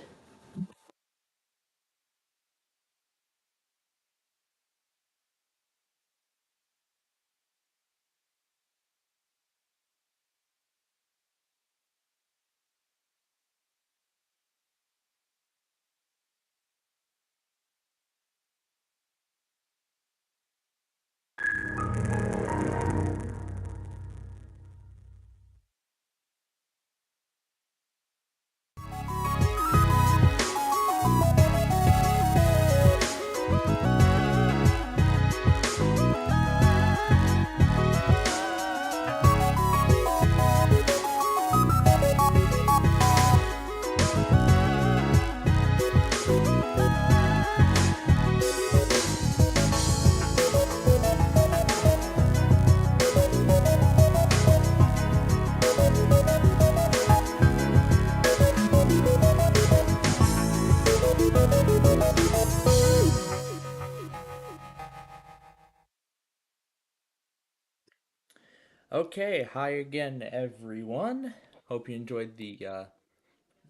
Okay, hi again, everyone. Hope you enjoyed the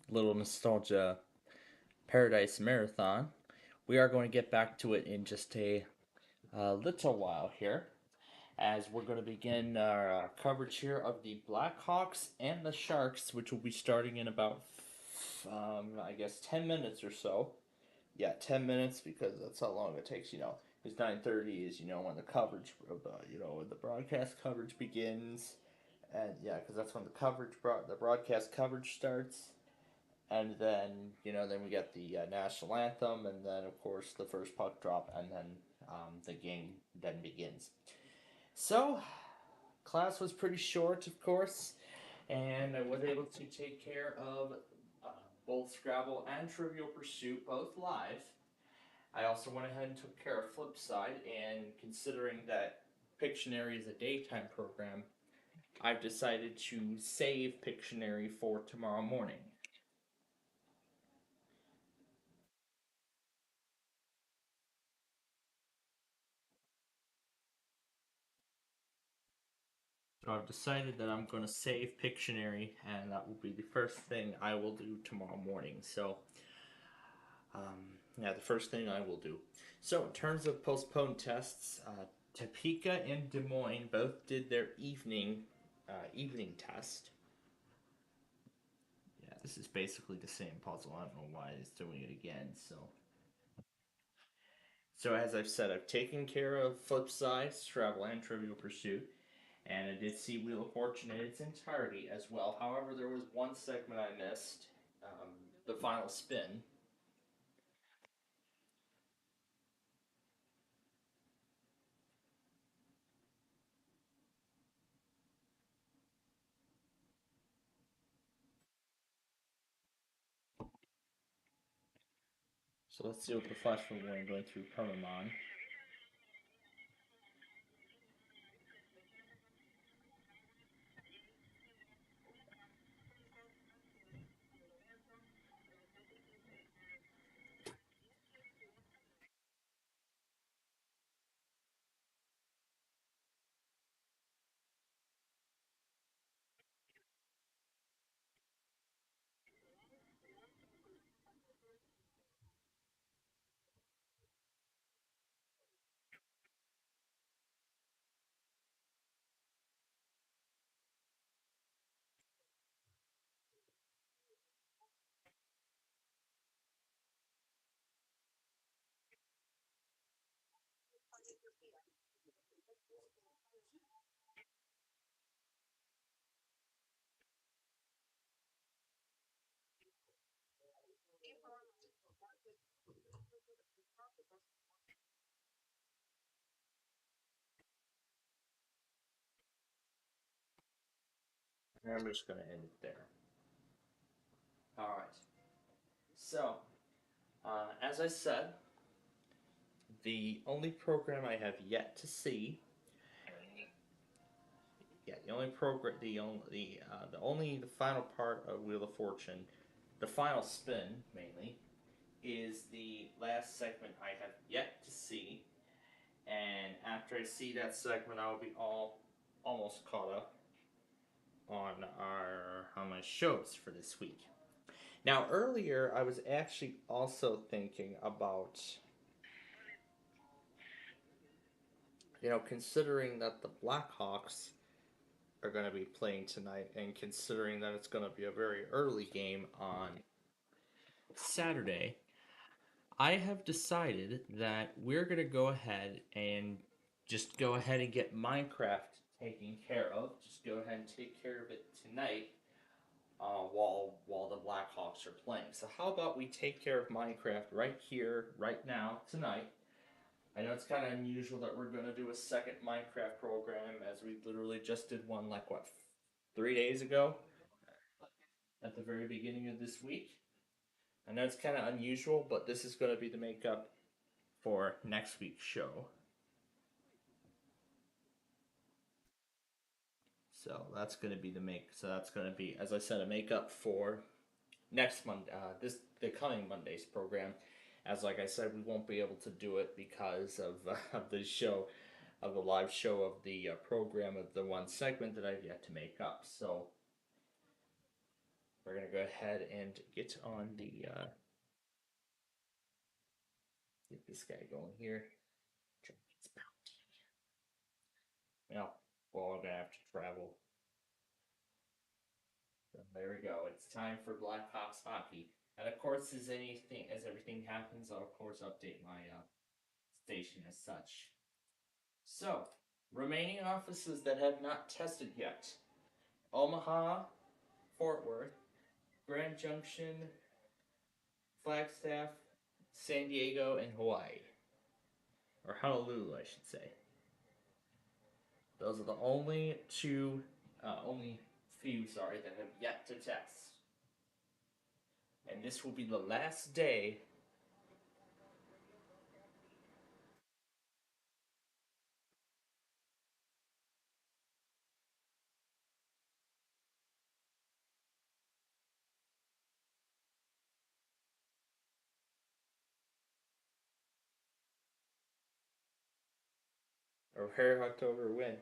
little nostalgia Paradise Marathon. We are going to get back to it in just a little while here, as we're going to begin our coverage here of the Blackhawks and the Sharks, which will be starting in about, I guess, 10 minutes or so. Yeah, 10 minutes, because that's how long it takes, Because 9:30 is, when the coverage, when the broadcast coverage begins. And yeah, because that's when the broadcast coverage starts. And then, then we get the national anthem, and then, of course, the first puck drop, and then the game then begins. So, class was pretty short, of course, and I was able to take care of both Scrabble and Trivial Pursuit, both live. I also went ahead and took care of Flipside, and considering that Pictionary is a daytime program, I've decided to save Pictionary for tomorrow morning. So I've decided that I'm going to save Pictionary, and that will be the first thing I will do tomorrow morning. So, yeah, the first thing I will do. So, in terms of postponed tests, Topeka and Des Moines both did their evening test. Yeah, this is basically the same puzzle. I don't know why it's doing it again. So as I've said, I've taken care of Flipside, Scrabble, and Trivial Pursuit. And I did see Wheel of Fortune in its entirety as well. However, there was one segment I missed, the final spin. So let's see what the flash will going through Permamon. I'm just going to end it there. All right. So, as I said, the only program I have yet to see, the final part of Wheel of Fortune, the final spin mainly, is the last segment I have yet to see. And after I see that segment, I will be almost caught up on my shows for this week. Now, earlier I was actually also thinking about, considering that the Blackhawks are going to be playing tonight, and considering that it's going to be a very early game on Saturday, I have decided that we're going to go ahead and just go ahead and get Minecraft taken care of. Just go ahead and take care of it tonight while the Blackhawks are playing. So how about we take care of Minecraft right here, right now, tonight. I know it's kind of unusual that we're going to do a second Minecraft program, as we literally just did one, 3 days ago? At the very beginning of this week. I know it's kind of unusual, but this is going to be the makeup for next week's show. So that's going to be that's going to be, as I said, a makeup for next Monday, the coming Monday's program. As like I said, we won't be able to do it because of the live show of the program of the one segment that I've yet to make up. So we're gonna go ahead and get on the get this guy going here. Well, we're all gonna have to travel. So there we go. It's time for Blackhawks hockey. And of course, as everything happens, I'll of course update my station as such. So, remaining offices that have not tested yet: Omaha, Fort Worth, Grand Junction, Flagstaff, San Diego, and Hawaii. Or Honolulu, I should say. Those are the only few, that have yet to test. And this will be the last day or where October win.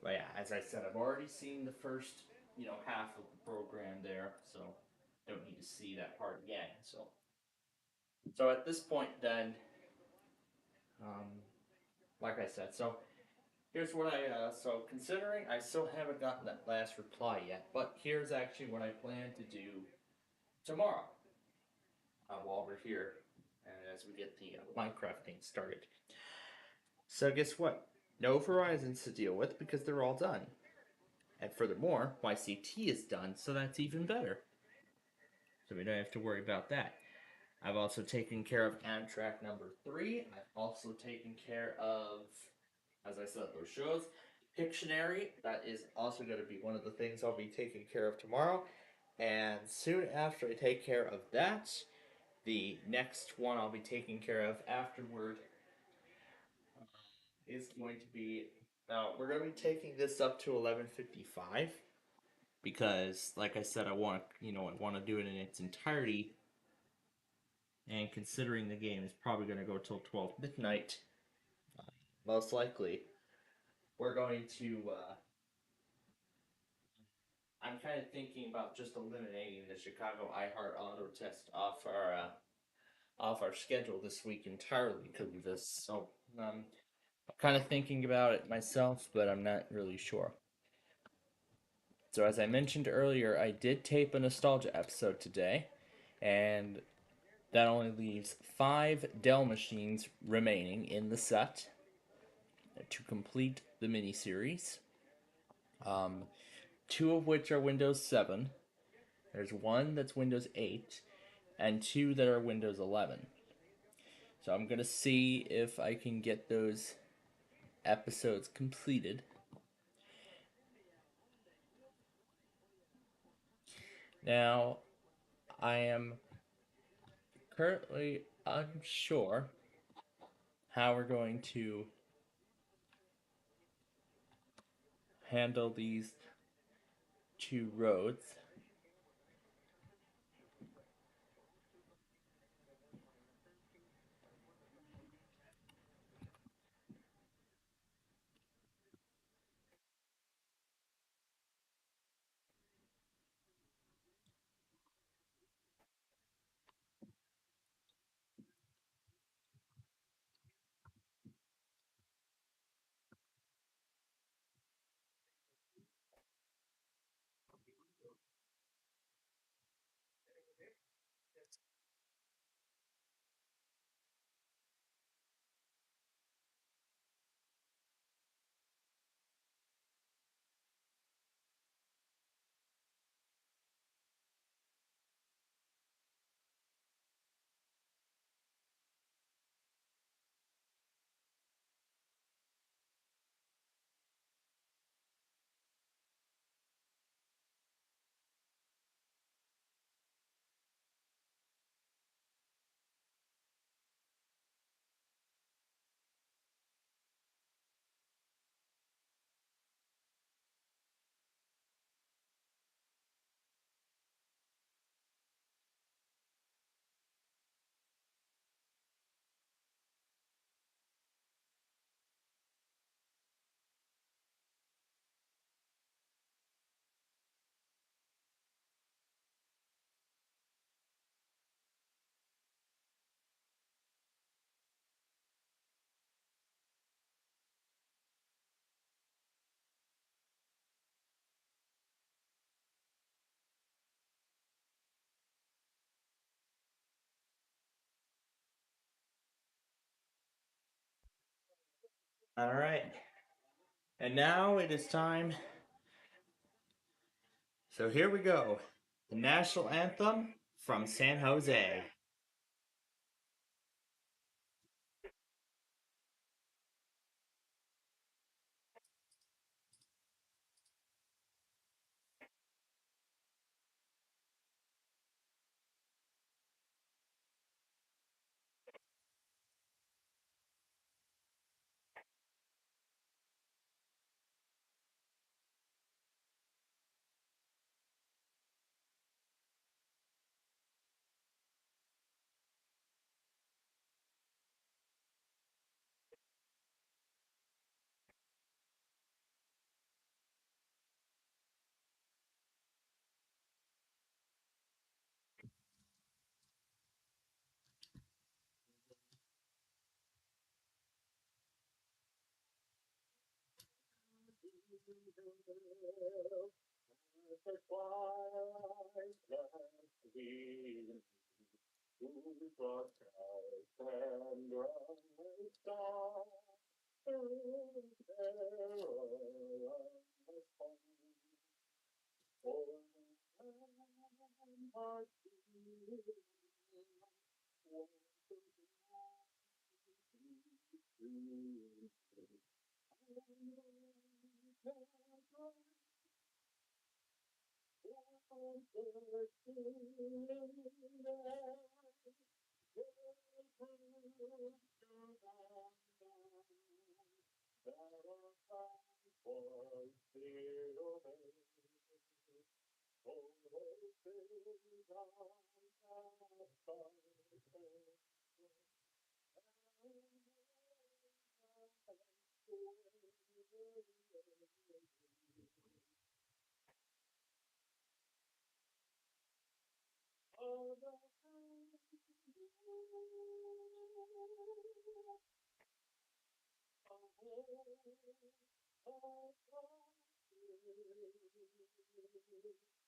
But yeah, as I said, I've already seen the first, half of the program there, so don't need to see that part again. So at this point, then, like I said, so here's what considering I still haven't gotten that last reply yet, but here's actually what I plan to do tomorrow while we're here, and as we get the Minecraft thing started. So guess what? No Verizons to deal with because they're all done. And furthermore, YCT is done, so that's even better. So we don't have to worry about that. I've also taken care of Amtrak number 3. I've also taken care of, as I said, those shows. Pictionary, that is also going to be one of the things I'll be taking care of tomorrow. And soon after I take care of that, the next one I'll be taking care of afterward is going to be, we're going to be taking this up to 11:55 because, like I said, I want to do it in its entirety. And considering the game is probably going to go till 12 midnight, most likely, we're going to. I'm kind of thinking about just eliminating the Chicago iHeart Auto Test off our schedule this week entirely because of this. So I'm kind of thinking about it myself, but I'm not really sure. So as I mentioned earlier, I did tape a nostalgia episode today, and that only leaves 5 Dell machines remaining in the set to complete the miniseries. 2 of which are Windows 7. There's 1 that's Windows 8, and 2 that are Windows 11. So I'm going to see if I can get those episodes completed. Now, I am currently unsure how we're going to handle these two roads. All right. And now it is time. So here we go. The national anthem from San Jose.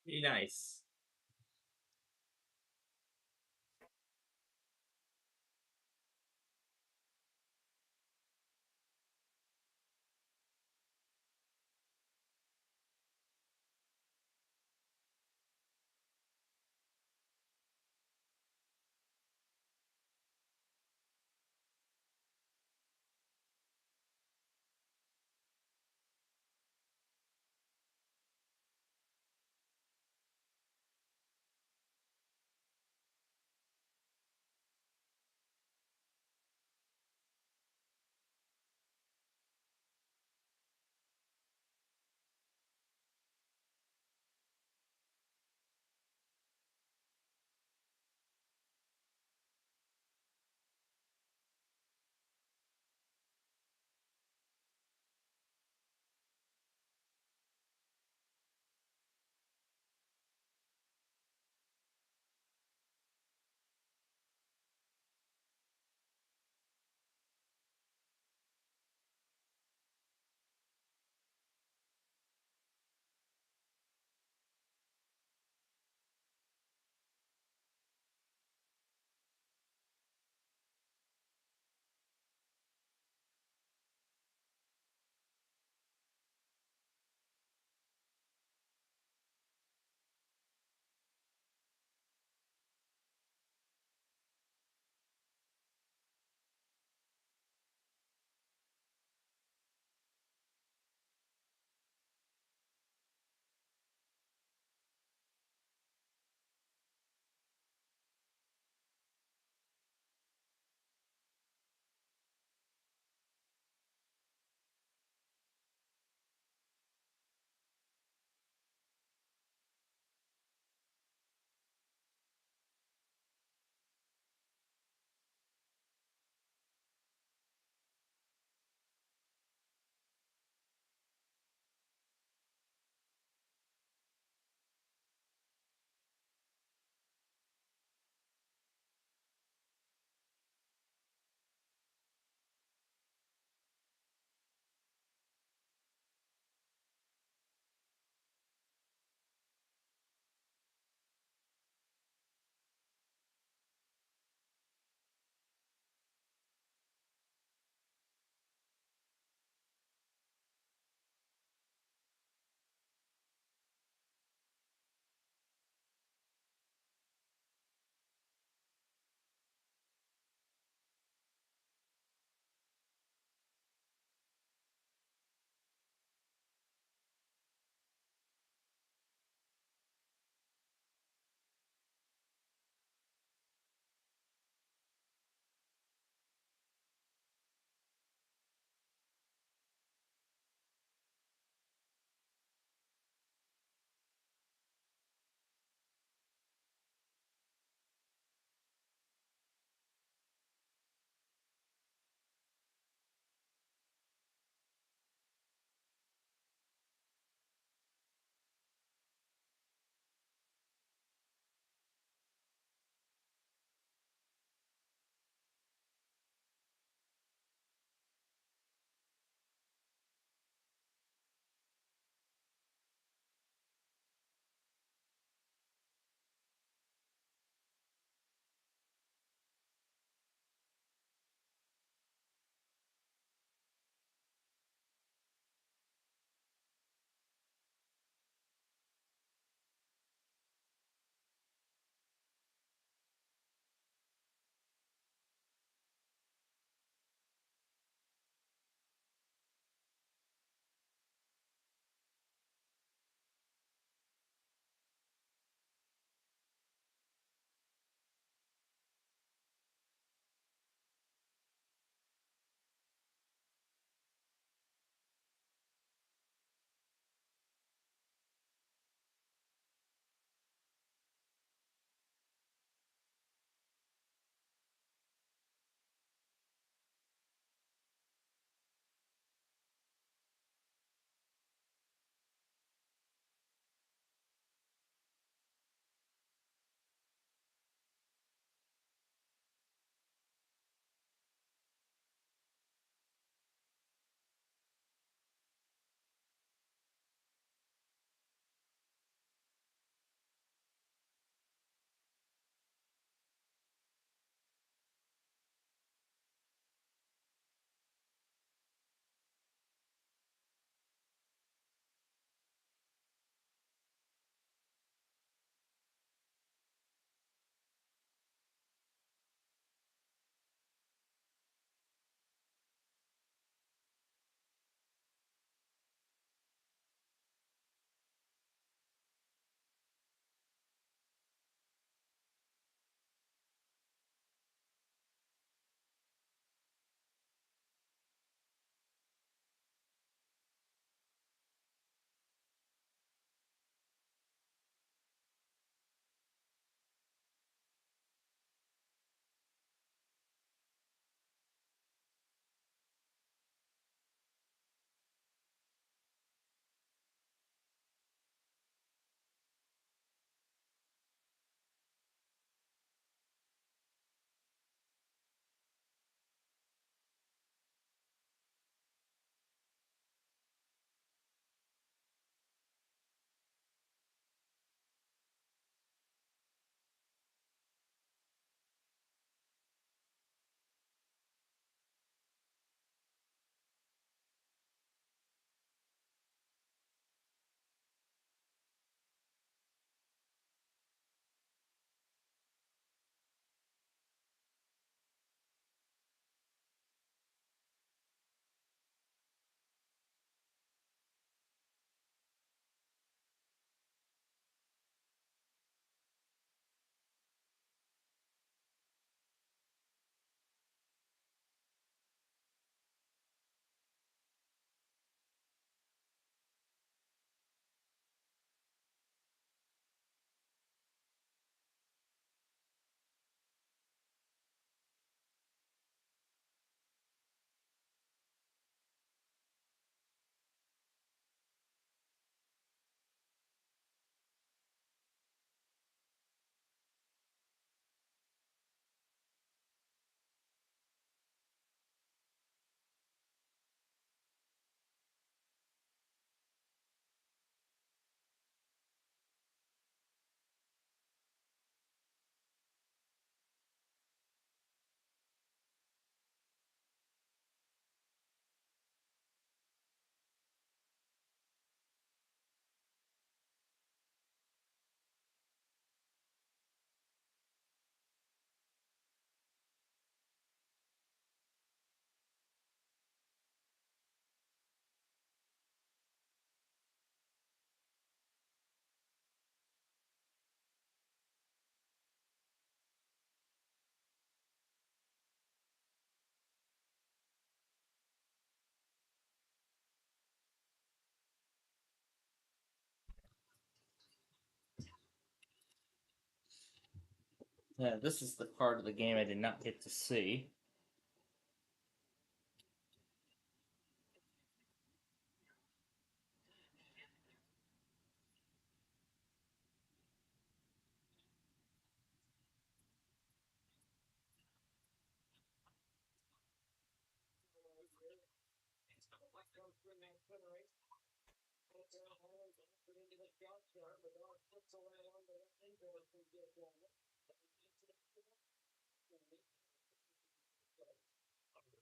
Be nice. Yeah, this is the part of the game I did not get to see.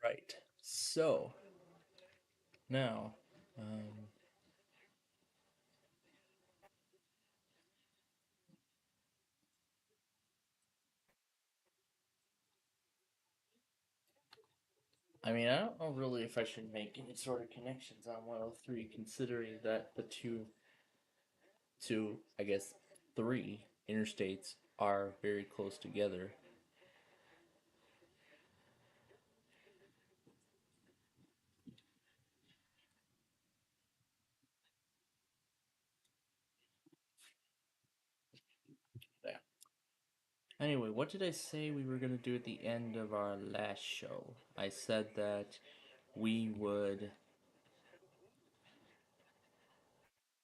Right. So, now, I mean, I don't know really if I should make any sort of connections on 103, considering that the two, I guess, three interstates are very close together. Yeah. Anyway, what did I say we were going to do at the end of our last show? I said that we would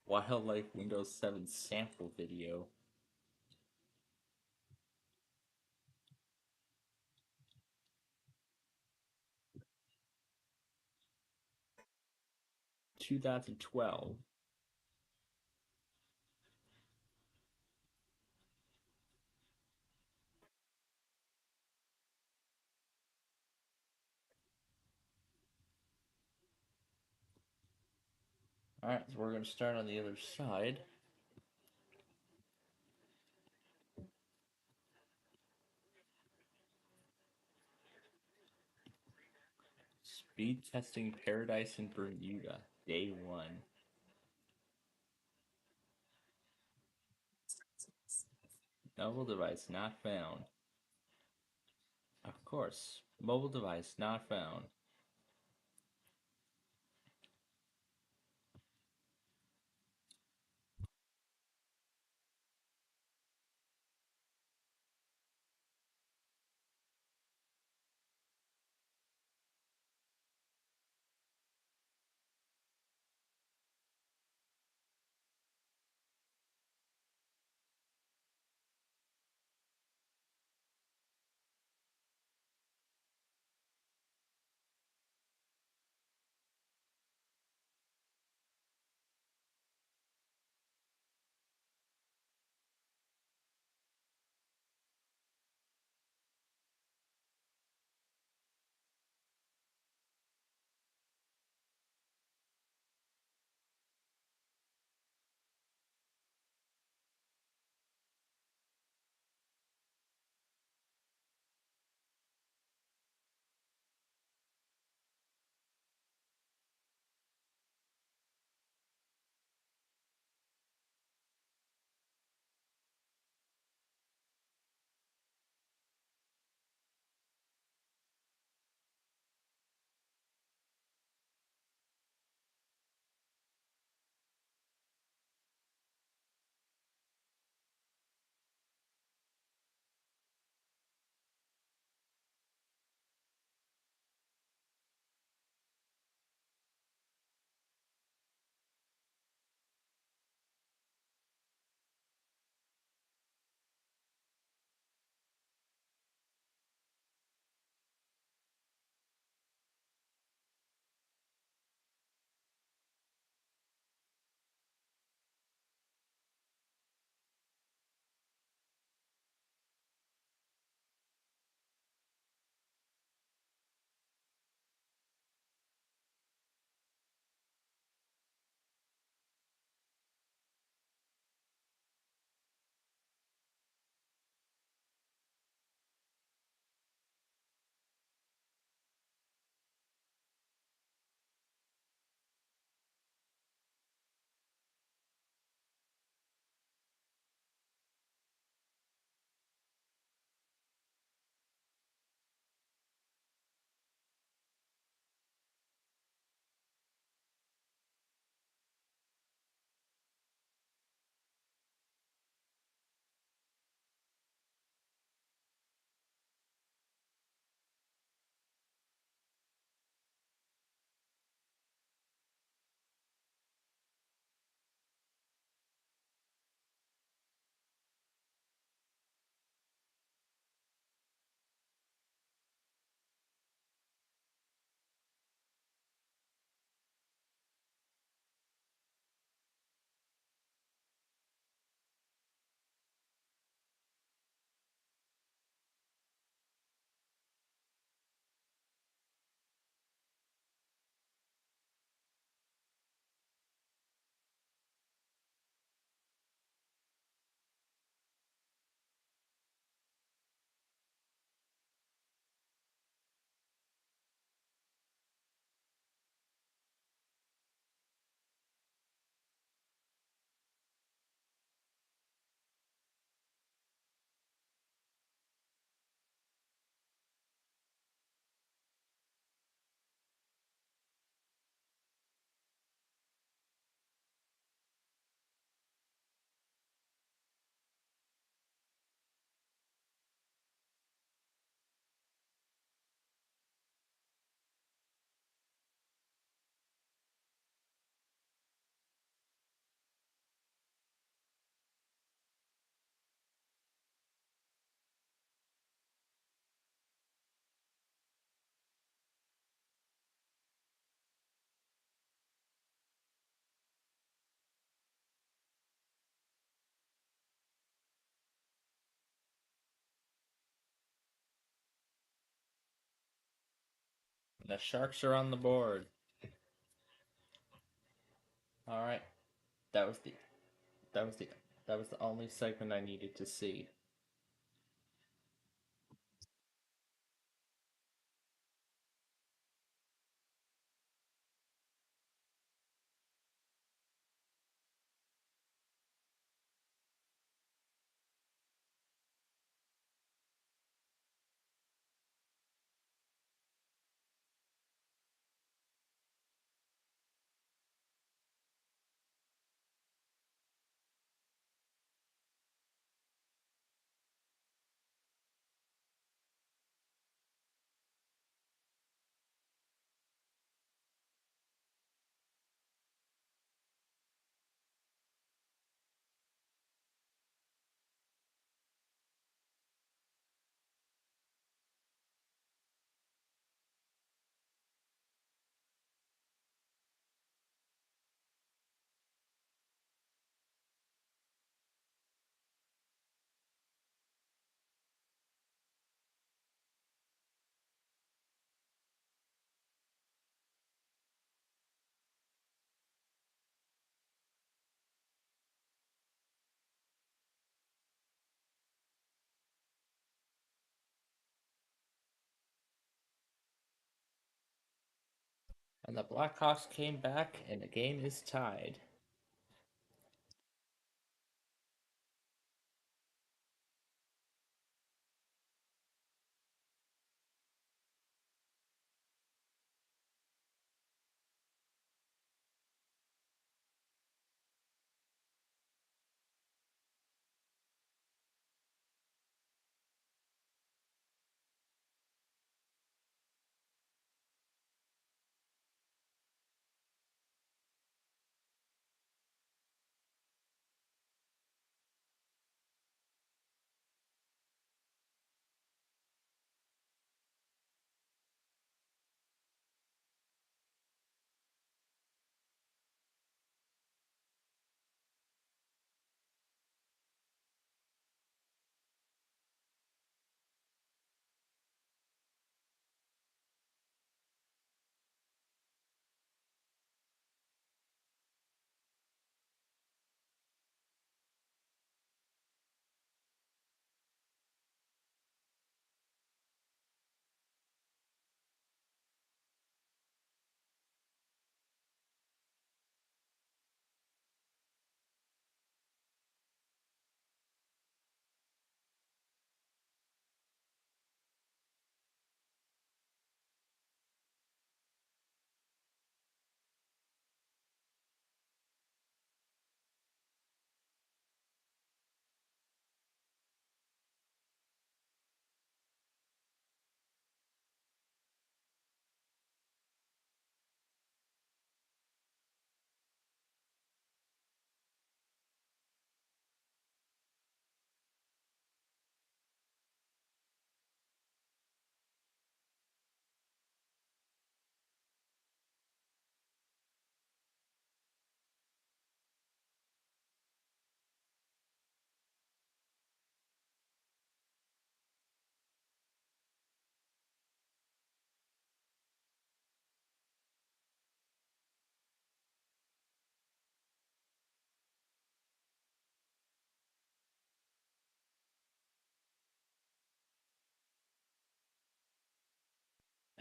Wildlife Windows 7 sample video. (2012). Alright, so we're going to start on the other side. Speed testing Paradise in Bermuda, day 1. Mobile device not found. Of course, mobile device not found. The Sharks are on the board. All right. That was the that was the that was the only segment I needed to see. And the Blackhawks came back, and the game is tied.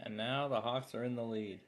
And now the Hawks are in the lead.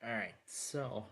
All right, so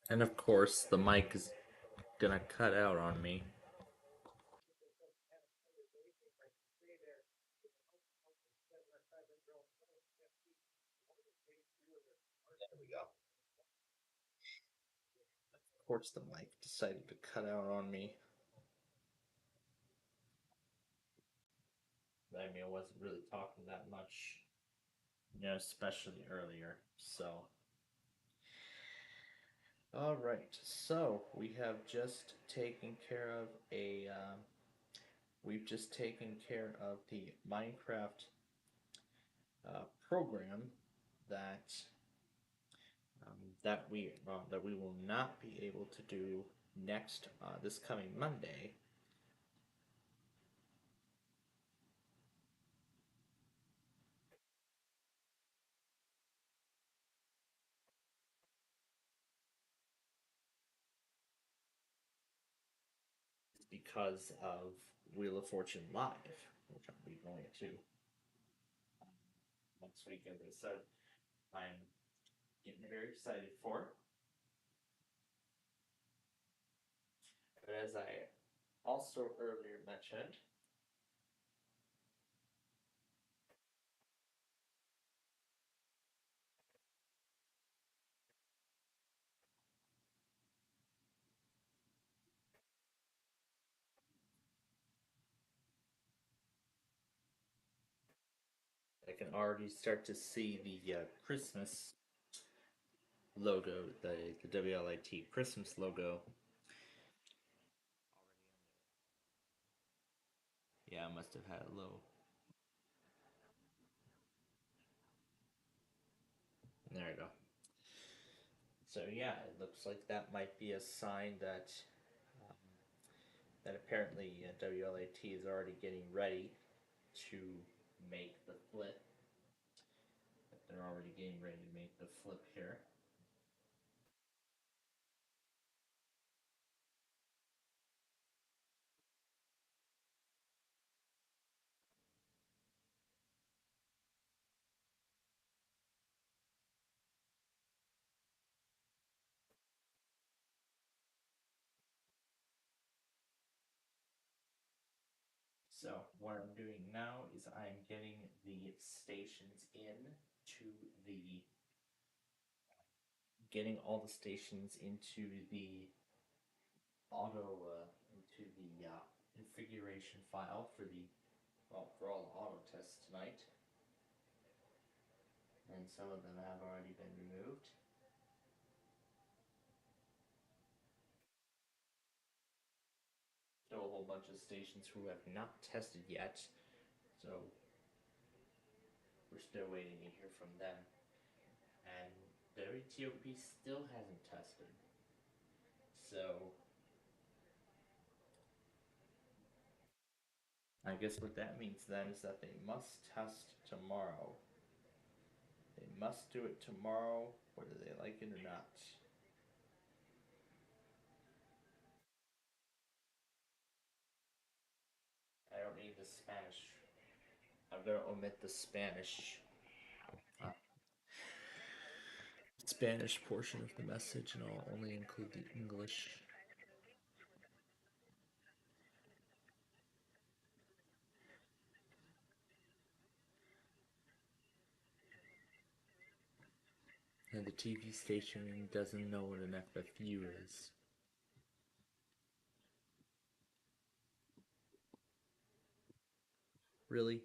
And of course, the mic is gonna cut out on me. There we go. Of course, the mic decided to cut out on me. I mean, I wasn't really talking that much, especially earlier. So, all right. So we have just taken care of we've just taken care of the Minecraft program that that we will not be able to do next this coming Monday. Because of Wheel of Fortune Live, which I'll be going to next week. As I said, I'm getting very excited for. But as I also earlier mentioned, I can already start to see the Christmas logo, the WLIT Christmas logo. Yeah, I must have had it low. There we go. So yeah, it looks like that might be a sign that that apparently WLAT is already getting ready to make the flip. They're already getting ready to make the flip here. So what I'm doing now is I'm getting the stations getting all the stations into the configuration file for for all the auto tests tonight. And some of them have already been removed. Still a whole bunch of stations who have not tested yet, so we're still waiting to hear from them. And WTOP still hasn't tested. So I guess what that means then is that they must test tomorrow. They must do it tomorrow, whether they like it or not. I don't need the Spanish. I'm gonna omit the Spanish portion of the message, and I'll only include the English. And the TV station doesn't know what an FFU is. Really?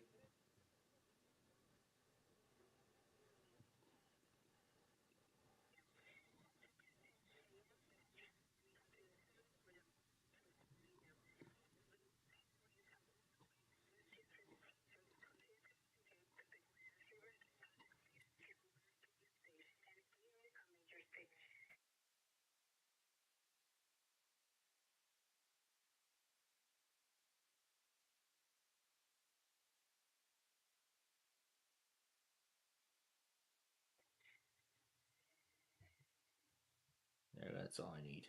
Yeah, that's all I need.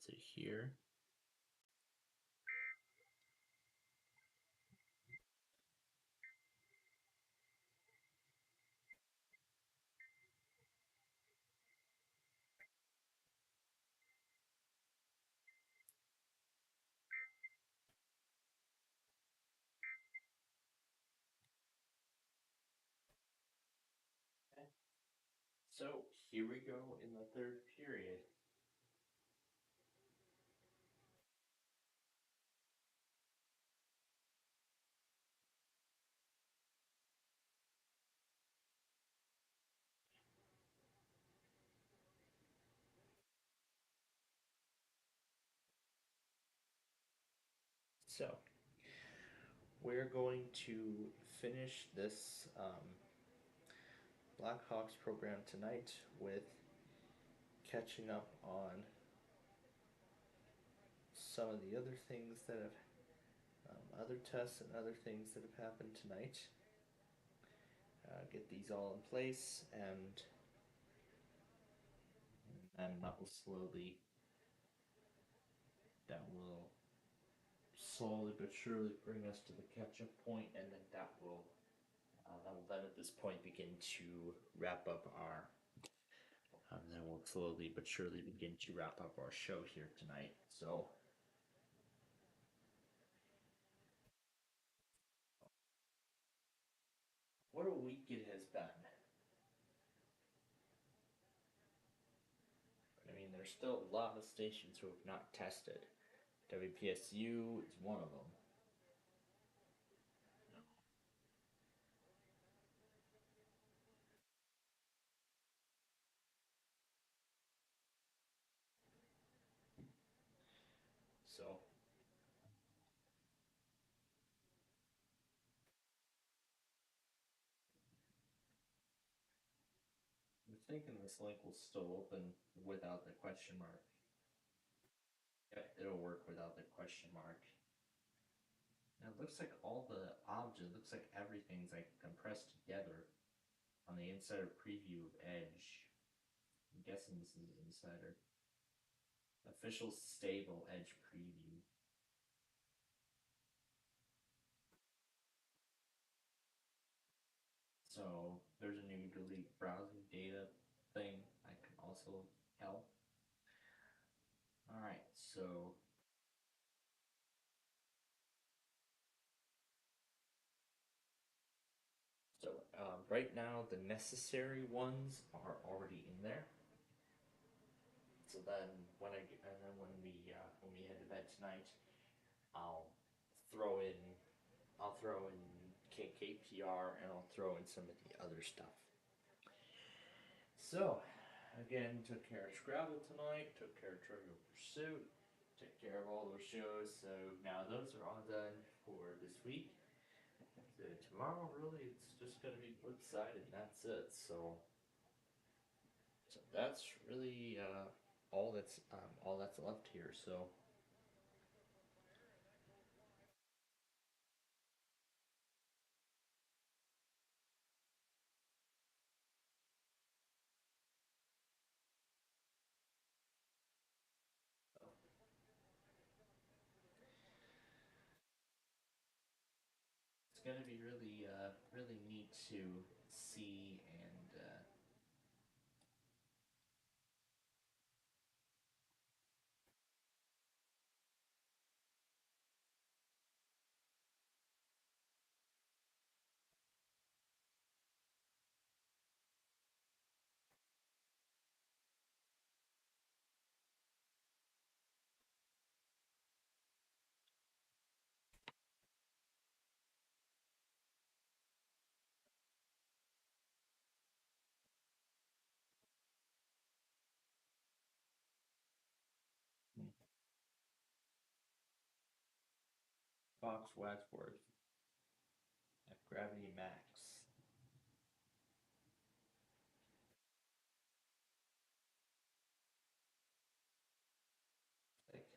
puts it here. Okay. So here we go in the third period. So we're going to finish this Blackhawks program tonight with catching up on some of the other things that have, other tests and other things that have happened tonight. Get these all in place, and that will slowly but surely bring us to the catch-up point, and then that will then at this point begin to wrap up our. Then we'll slowly but surely begin to wrap up our show here tonight. So. What a week it has been. I mean, there's still a lot of stations who have not tested. WPSU is one of them. So. I'm thinking this link will still open without the question mark. Yeah, it'll work without the question mark. Now it looks like all the objects, looks like everything's like compressed together on the insider preview of Edge. I'm guessing this is insider. Official stable Edge preview. So there's a new delete browsing data thing I can also help. Alright, so right now the necessary ones are already in there. So then when we head to bed tonight, I'll throw in KKPR, and I'll throw in some of the other stuff. So again, took care of Scrabble tonight, took care of Trivial Pursuit, took care of all those shows. So now those are all done for this week. So tomorrow, really, it's just gonna be Woodside, and that's it. So that's really all that's left here. So. It's gonna be really, really neat to see and. Fox Wadsworth at Gravity Max. Like,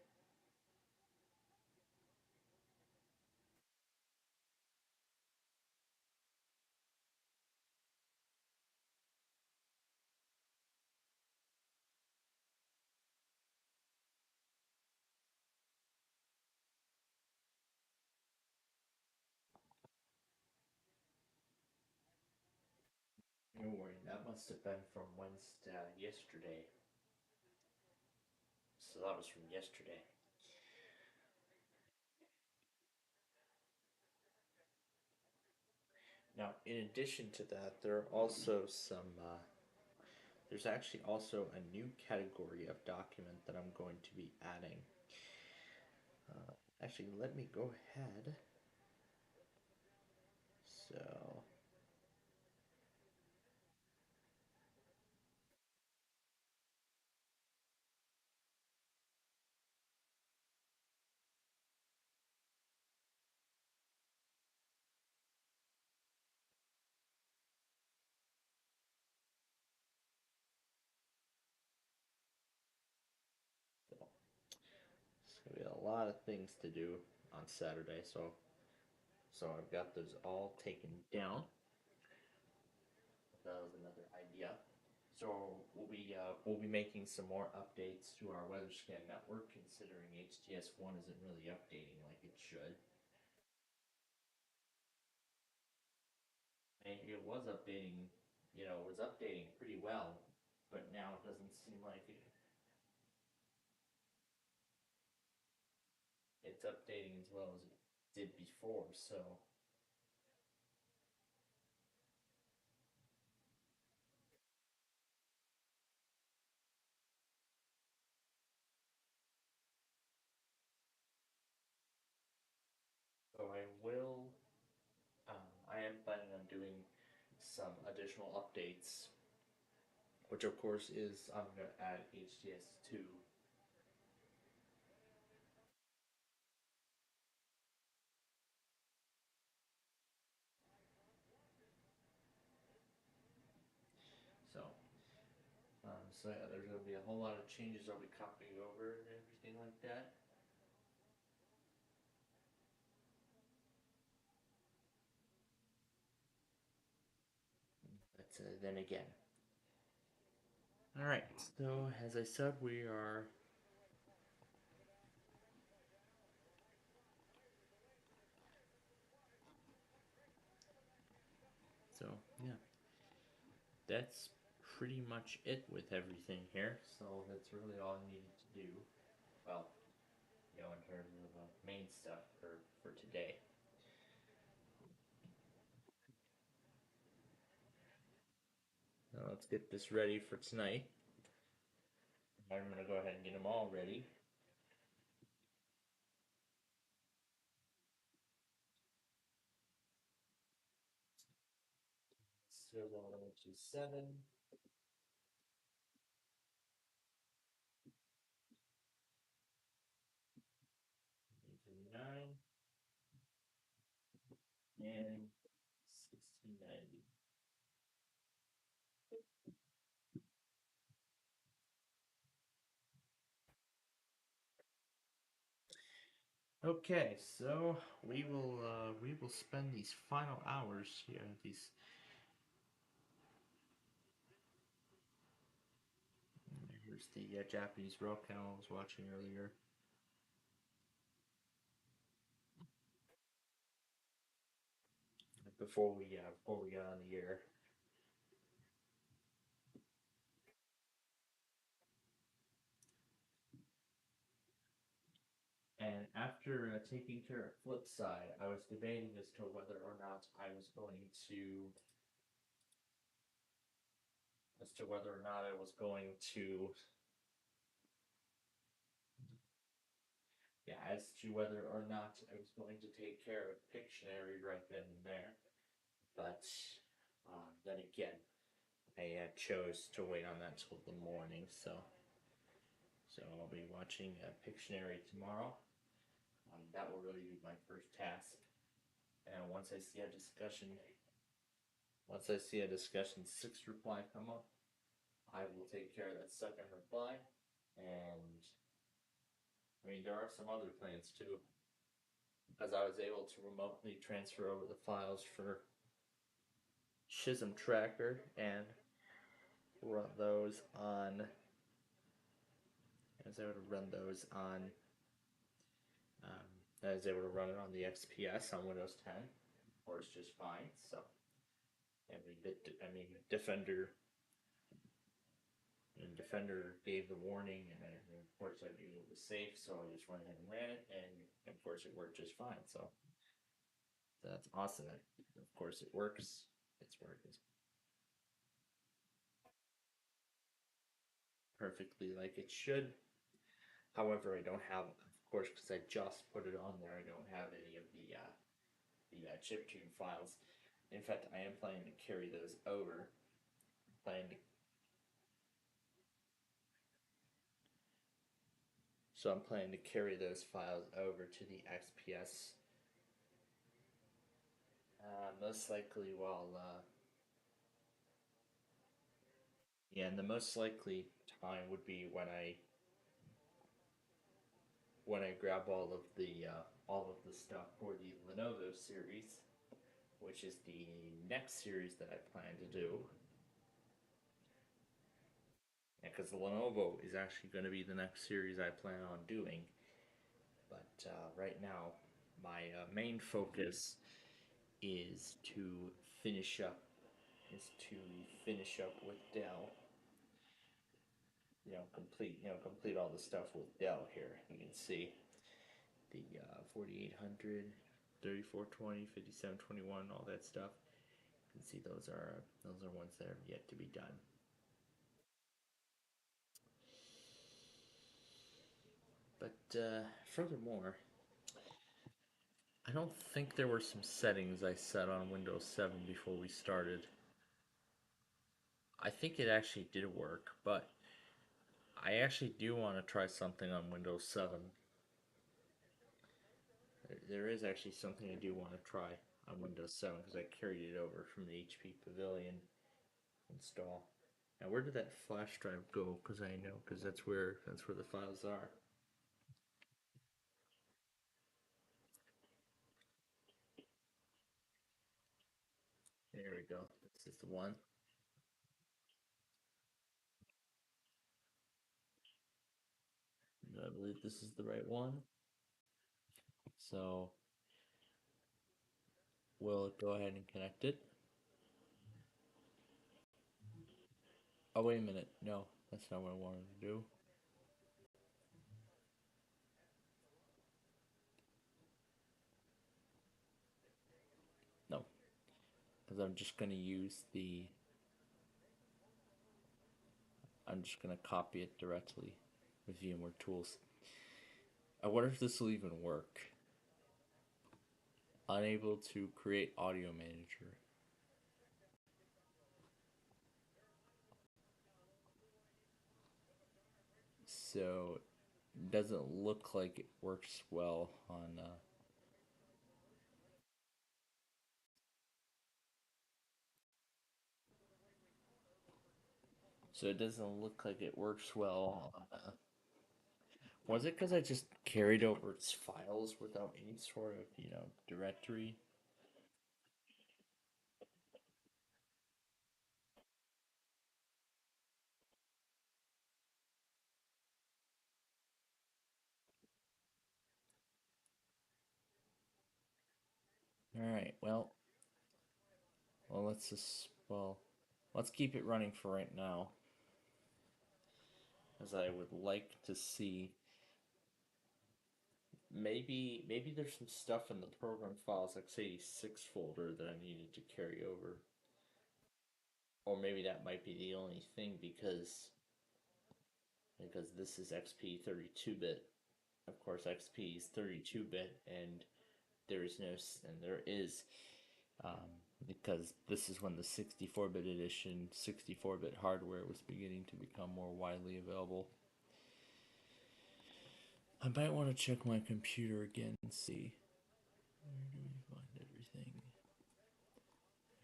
worry, that must have been from Wednesday, yesterday. So that was from yesterday. Now, in addition to that, there are also some. There's actually also a new category of document that I'm going to be adding. Actually, let me go ahead. So. There's gonna be a lot of things to do on Saturday, so I've got those all taken down. That was another idea. So we'll be making some more updates to our weather scan network, considering HTS1 isn't really updating like it should. And it was updating, it was updating pretty well, but now it doesn't seem like it's updating as well as it did before. So I am planning on doing some additional updates, which of course is I'm going to add HTS2. So, so yeah, there's going to be a whole lot of changes I'll be copying over and everything like that. But then again. Alright, so as I said, we are. So, yeah. That's pretty much it with everything here. So that's really all I needed to do. Well, in terms of main stuff for today. Now let's get this ready for tonight. I'm gonna go ahead and get them all ready. So going to 7. 9 and 1690. Okay, so we will spend these final hours here. Here's the Japanese rock I was watching earlier. Before we got on the air. And after taking care of Flipside, I was debating as to whether or not I was going to take care of Pictionary right then and there. But then again, I chose to wait on that till the morning, so I'll be watching Pictionary tomorrow. That will really be my first task. And once I see a discussion 6 reply come up, I will take care of that second reply. And I mean, there are some other plans too, as I was able to remotely transfer over the files for Schism Tracker and run those on. I was able to run those on. I was able to run it on the XPS on Windows 10, works just fine. So Defender. And Defender gave the warning, and of course I knew it was safe, so I just went ahead and ran it, and of course it worked just fine. So that's awesome. Of course it works. It's working perfectly like it should. However, I don't have, of course, because I just put it on there. I don't have any of the chiptune files. In fact, I am planning to carry those over. Planning to So I'm planning to carry those files over to the XPS. Most likely and the most likely time would be when I grab all of the stuff for the Lenovo series, which is the next series that I plan to do. Yeah, because the Lenovo is actually going to be the next series I plan on doing. But right now, my main focus is to finish up with Dell. Complete all the stuff with Dell here. You can see the 4800, 3420, 5721, all that stuff. You can see those are ones that are yet to be done. But furthermore, I don't think there were some settings I set on Windows 7 before we started. I think it actually did work, but I actually do want to try something on Windows 7. There is actually something I do want to try on Windows 7 because I carried it over from the HP Pavilion install. Now, where did that flash drive go? Because I know, because that's where the files are. There we go. This is the one. I believe this is the right one. So we'll go ahead and connect it. Oh, wait a minute. No, that's not what I wanted to do. No, because I'm just going to copy it directly with VMware Tools. I wonder if this will even work. Unable to create audio manager. So it doesn't look like it works well on so it doesn't look like it works well. Was it because I just carried over its files without any sort of, directory? Alright, let's keep it running for right now. As I would like to see, maybe there's some stuff in the program files, like x86 folder, that I needed to carry over. Or maybe that might be the only thing because this is XP 32-bit. Of course, XP is 32-bit, and there is because this is when the 64-bit edition, 64-bit hardware was beginning to become more widely available. I might want to check my computer again and see where do we find everything.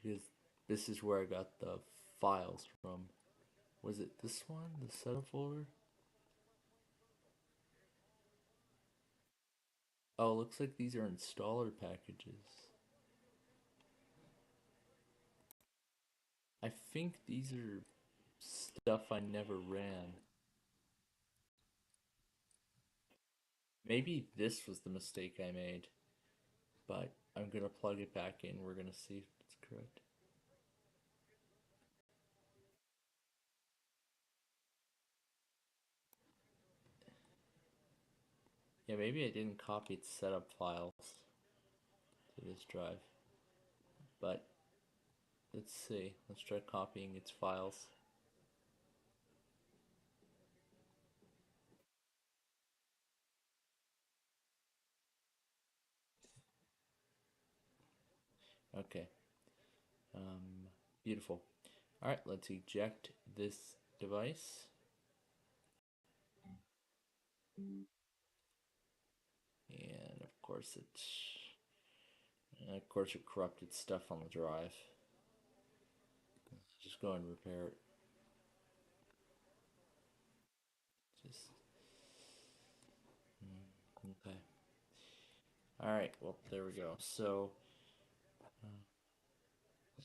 Because this is where I got the files from. Was it this one, the setup folder? Oh, looks like these are installer packages. I think these are stuff I never ran. Maybe this was the mistake I made, but I'm gonna plug it back in. We're gonna see if it's correct. Yeah, maybe I didn't copy its setup files to this drive. But let's see. Let's try copying its files. Okay. Beautiful. Alright, let's eject this device. And of course it corrupted stuff on the drive. Just go and repair it. Just okay. Alright, well there we go. So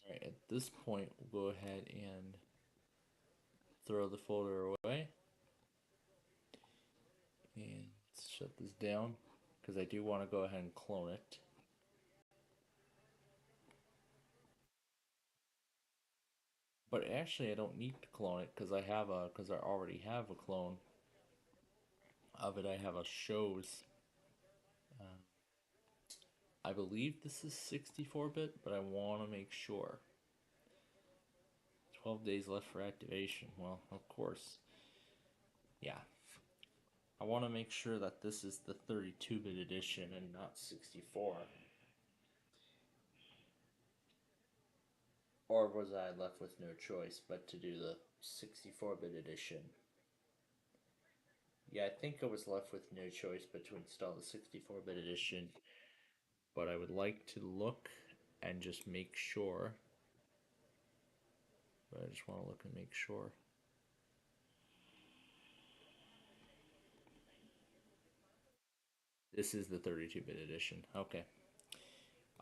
alright, at this point we'll go ahead and throw the folder away. And let's shut this down because I do want to go ahead and clone it. But actually I don't need to clone it because I already have a clone of it. I have a shows. I believe this is 64-bit, but I want to make sure. 12 days left for activation. Well, of course. Yeah. I want to make sure that this is the 32-bit edition and not 64. Or was I left with no choice but to do the 64-bit edition? Yeah, I think I was left with no choice but to install the 64-bit edition. But I would like to look and just make sure. But I just want to look and make sure. This is the 32-bit edition. Okay.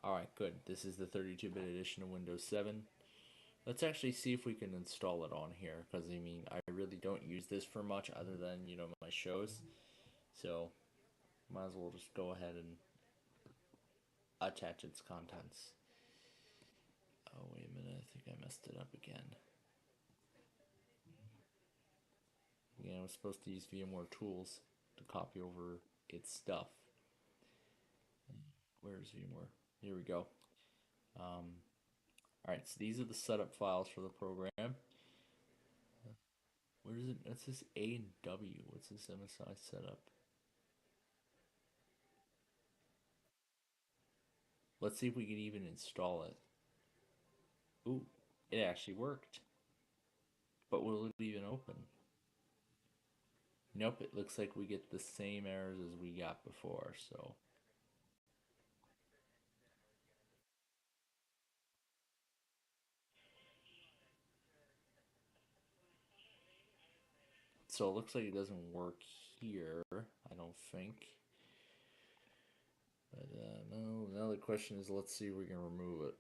Alright, good. This is the 32-bit edition of Windows 7. Let's actually see if we can install it on here, because I mean, I really don't use this for much other than, you know, my shows. So, might as well just go ahead and attach its contents. Oh, wait a minute, I think I messed it up again. Yeah, I was supposed to use VMware Tools to copy over its stuff. Where's VMware? Here we go. Alright, so these are the setup files for the program. Where is it? That's this A and W. What's this MSI setup? Let's see if we can even install it. Ooh, it actually worked. But will it even open? Nope, it looks like we get the same errors as we got before, so. So it looks like it doesn't work here, I don't think. But no, now the question is, let's see if we can remove it.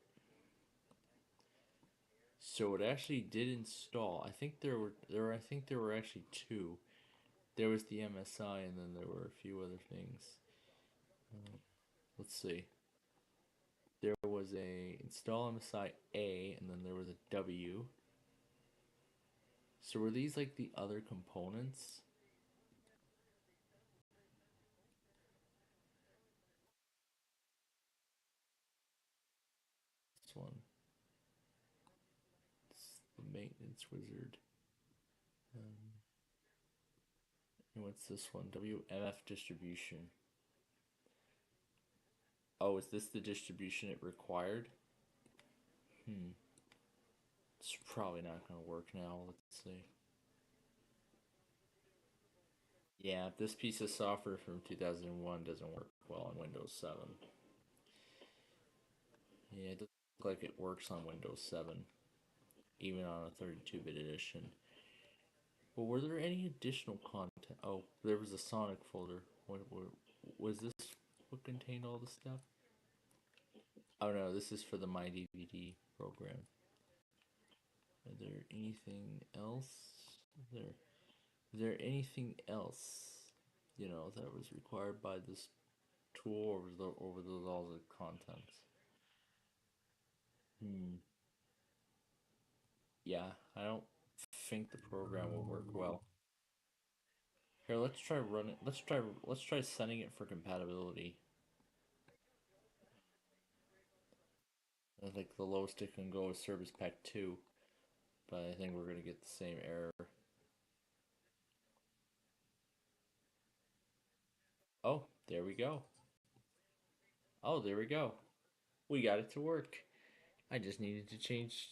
So it actually did install. I think there were actually two. There was the MSI and then there were a few other things. Let's see. There was a install MSI A and then there was a W. So were these like the other components? This one. It's the maintenance wizard. And what's this one? WMF distribution. Oh, is this the distribution it required? It's probably not going to work now. Let's see. Yeah, this piece of software from 2001 doesn't work well on Windows 7. Yeah, it doesn't look like it works on Windows 7, even on a 32-bit edition. But were there any additional content? Oh, there was a Sonic folder. What was this? What contained all the stuff? Oh no, this is for the MyDVD program. Is there anything else? Is there anything else, you know, that was required by this tool, or was those all the contents? Yeah, I don't think the program will work well. Here, let's try running. Let's try setting it for compatibility. I think the lowest it can go is Service Pack 2, but I think we're gonna get the same error. Oh, there we go. Oh, there we go. We got it to work. I just needed to change.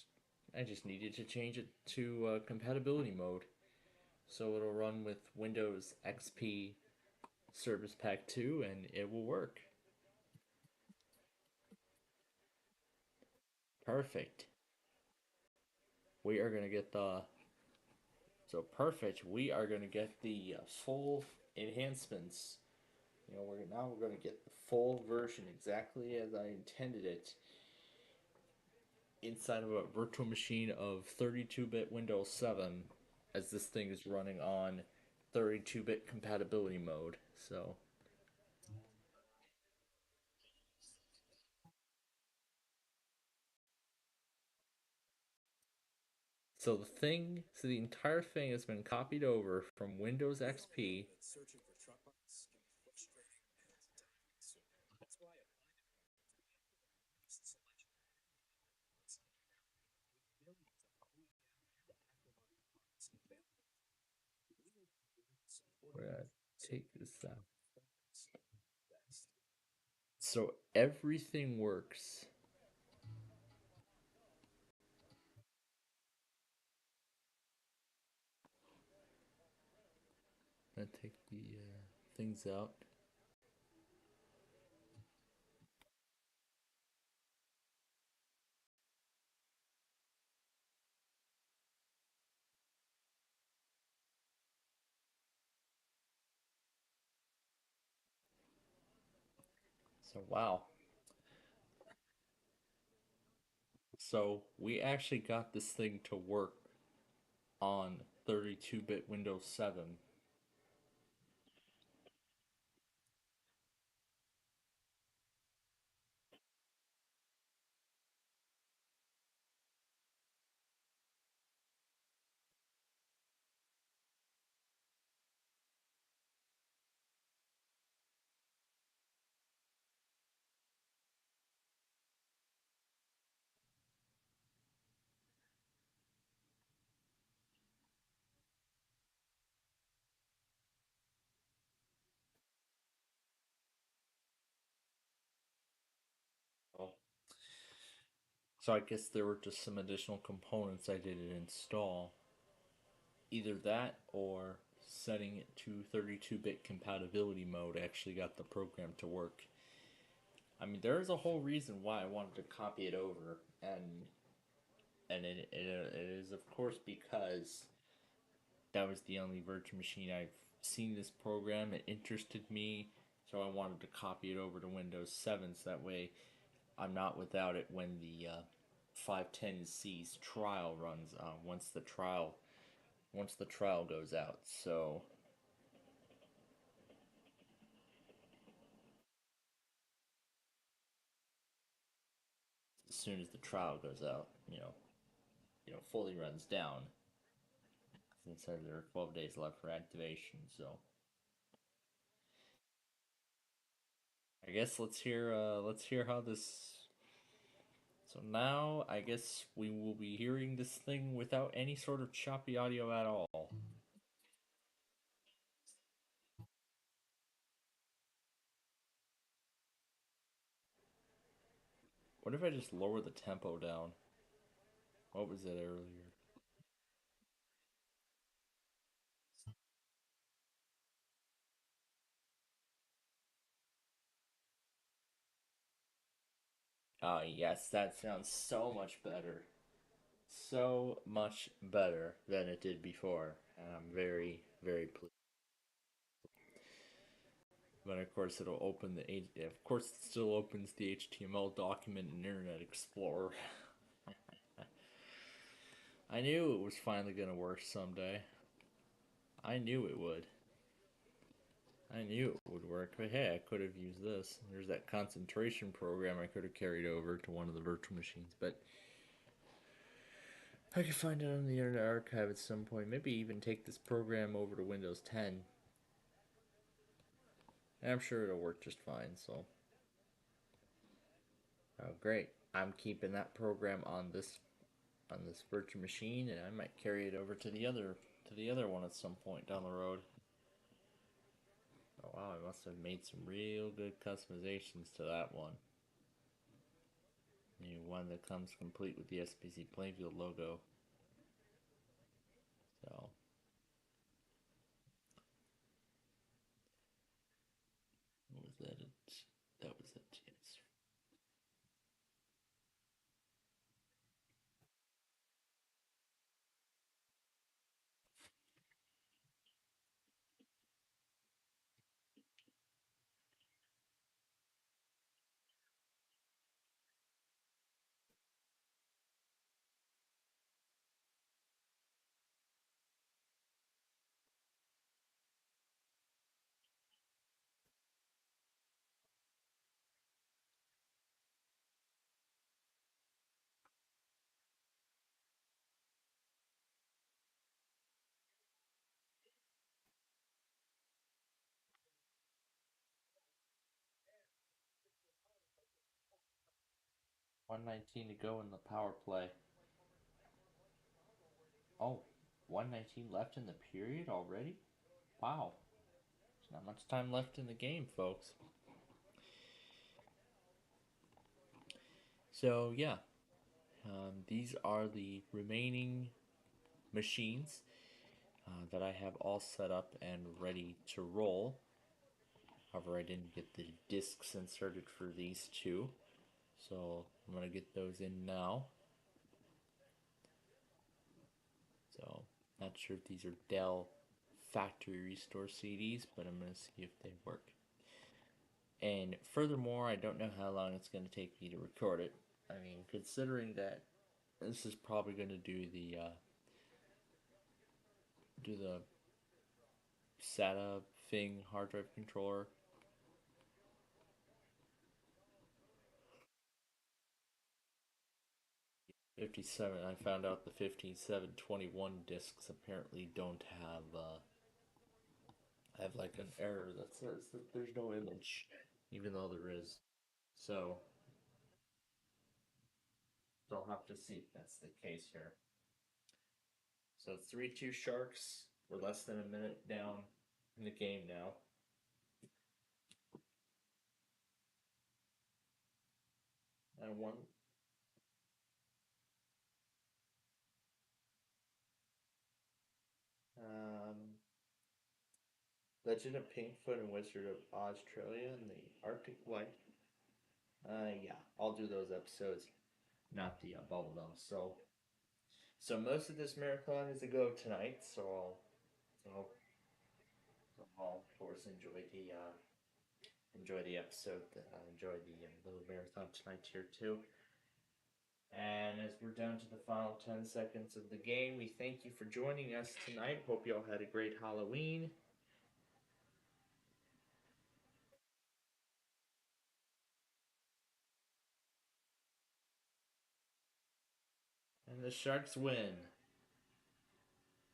I just needed to change it to compatibility mode, so it'll run with Windows XP Service Pack 2, and it will work. Perfect. We are gonna get the perfect. We are gonna get the full enhancements. You know, we're gonna get the full version exactly as I intended it inside of a virtual machine of 32-bit Windows 7, as this thing is running on 32-bit compatibility mode. So the entire thing has been copied over from Windows XP. We're gonna take this out. So everything works. I'm gonna take the things out. So wow. So we actually got this thing to work on 32-bit Windows 7. Oh. So I guess there were just some additional components I didn't install. Either that or setting it to 32-bit compatibility mode actually got the program to work. I mean, there is a whole reason why I wanted to copy it over, and it is of course because that was the only virtual machine I've seen this program. It interested me, so I wanted to copy it over to Windows 7 so that way I'm not without it when the 510C's trial runs. Once the trial goes out. So as soon as the trial goes out, fully runs down. Since there are 12 days left for activation, so I guess let's hear how this. So now I guess we will be hearing this thing without any sort of choppy audio at all. What if I just lower the tempo down? What was it earlier? Ah, yes, that sounds so much better. So much better than it did before. And I'm very, very pleased. But of course it'll open of course it still opens the HTML document in Internet Explorer. I knew it was finally gonna work someday. I knew it would. I knew it would work, but hey, I could have used this. There's that concentration program I could have carried over to one of the virtual machines, but I could find it on the Internet Archive at some point. Maybe even take this program over to Windows 10. And I'm sure it'll work just fine, so. Oh, great. I'm keeping that program on this virtual machine, and I might carry it over to the other one at some point down the road. Oh wow, I must have made some real good customizations to that one. The one that comes complete with the SPC Plainfield logo. So what was that? That was it, yes. $119 to go in the power play. Oh, 119 left in the period already? Wow. There's not much time left in the game, folks. So, yeah. These are the remaining machines that I have all set up and ready to roll. However, I didn't get the discs inserted for these two. So, I'm going to get those in now. So, not sure if these are Dell factory restore CDs, but I'm going to see if they work. And furthermore, I don't know how long it's going to take me to record it. I mean, considering that this is probably going to do the SATA thing hard drive controller. '57. I found out the 5721 discs apparently don't have like an error that says that there's no image, even though there is. So I'll have to see if that's the case here. So 3-2 Sharks. We're less than a minute down in the game now. And one. Legend of Pinkfoot and Wizard of Australia and the Arctic Light. Yeah, I'll do those episodes, not the bubblegum. So most of this marathon is a go tonight. So I'll of course enjoy the episode. Enjoy the little marathon tonight here too. And as we're down to the final 10 seconds of the game, we thank you for joining us tonight. Hope you all had a great Halloween. And the Sharks win.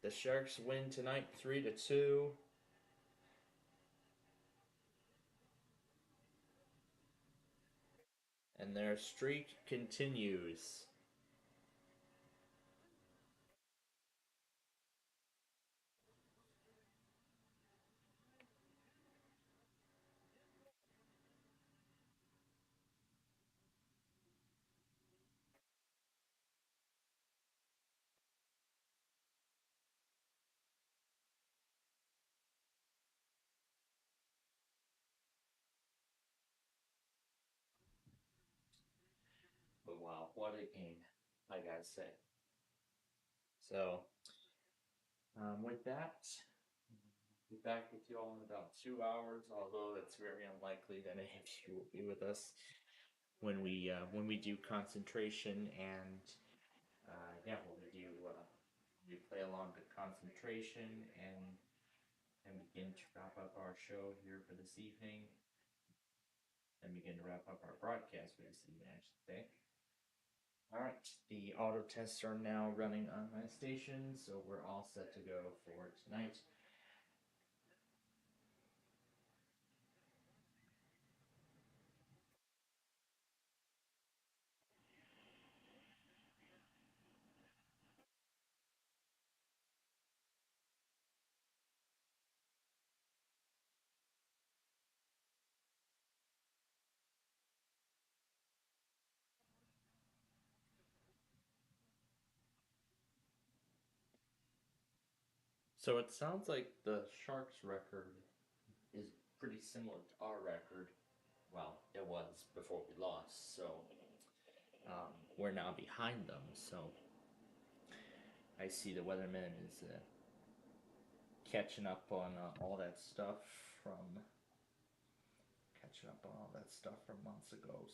The Sharks win tonight 3-2. And their streak continues. But wow, what a game, I gotta say. So, with that, I'll be back with you all in about 2 hours, although it's very unlikely that any of you will be with us when we do concentration and we play along to concentration and begin to wrap up our show here for this evening and begin to wrap up our broadcast for this evening, I should say. Alright, the auto tests are now running on my station, so we're all set to go for tonight. So it sounds like the Sharks record is pretty similar to our record. Well, it was before we lost, so we're now behind them. So I see the weatherman is catching up on all that stuff from months ago.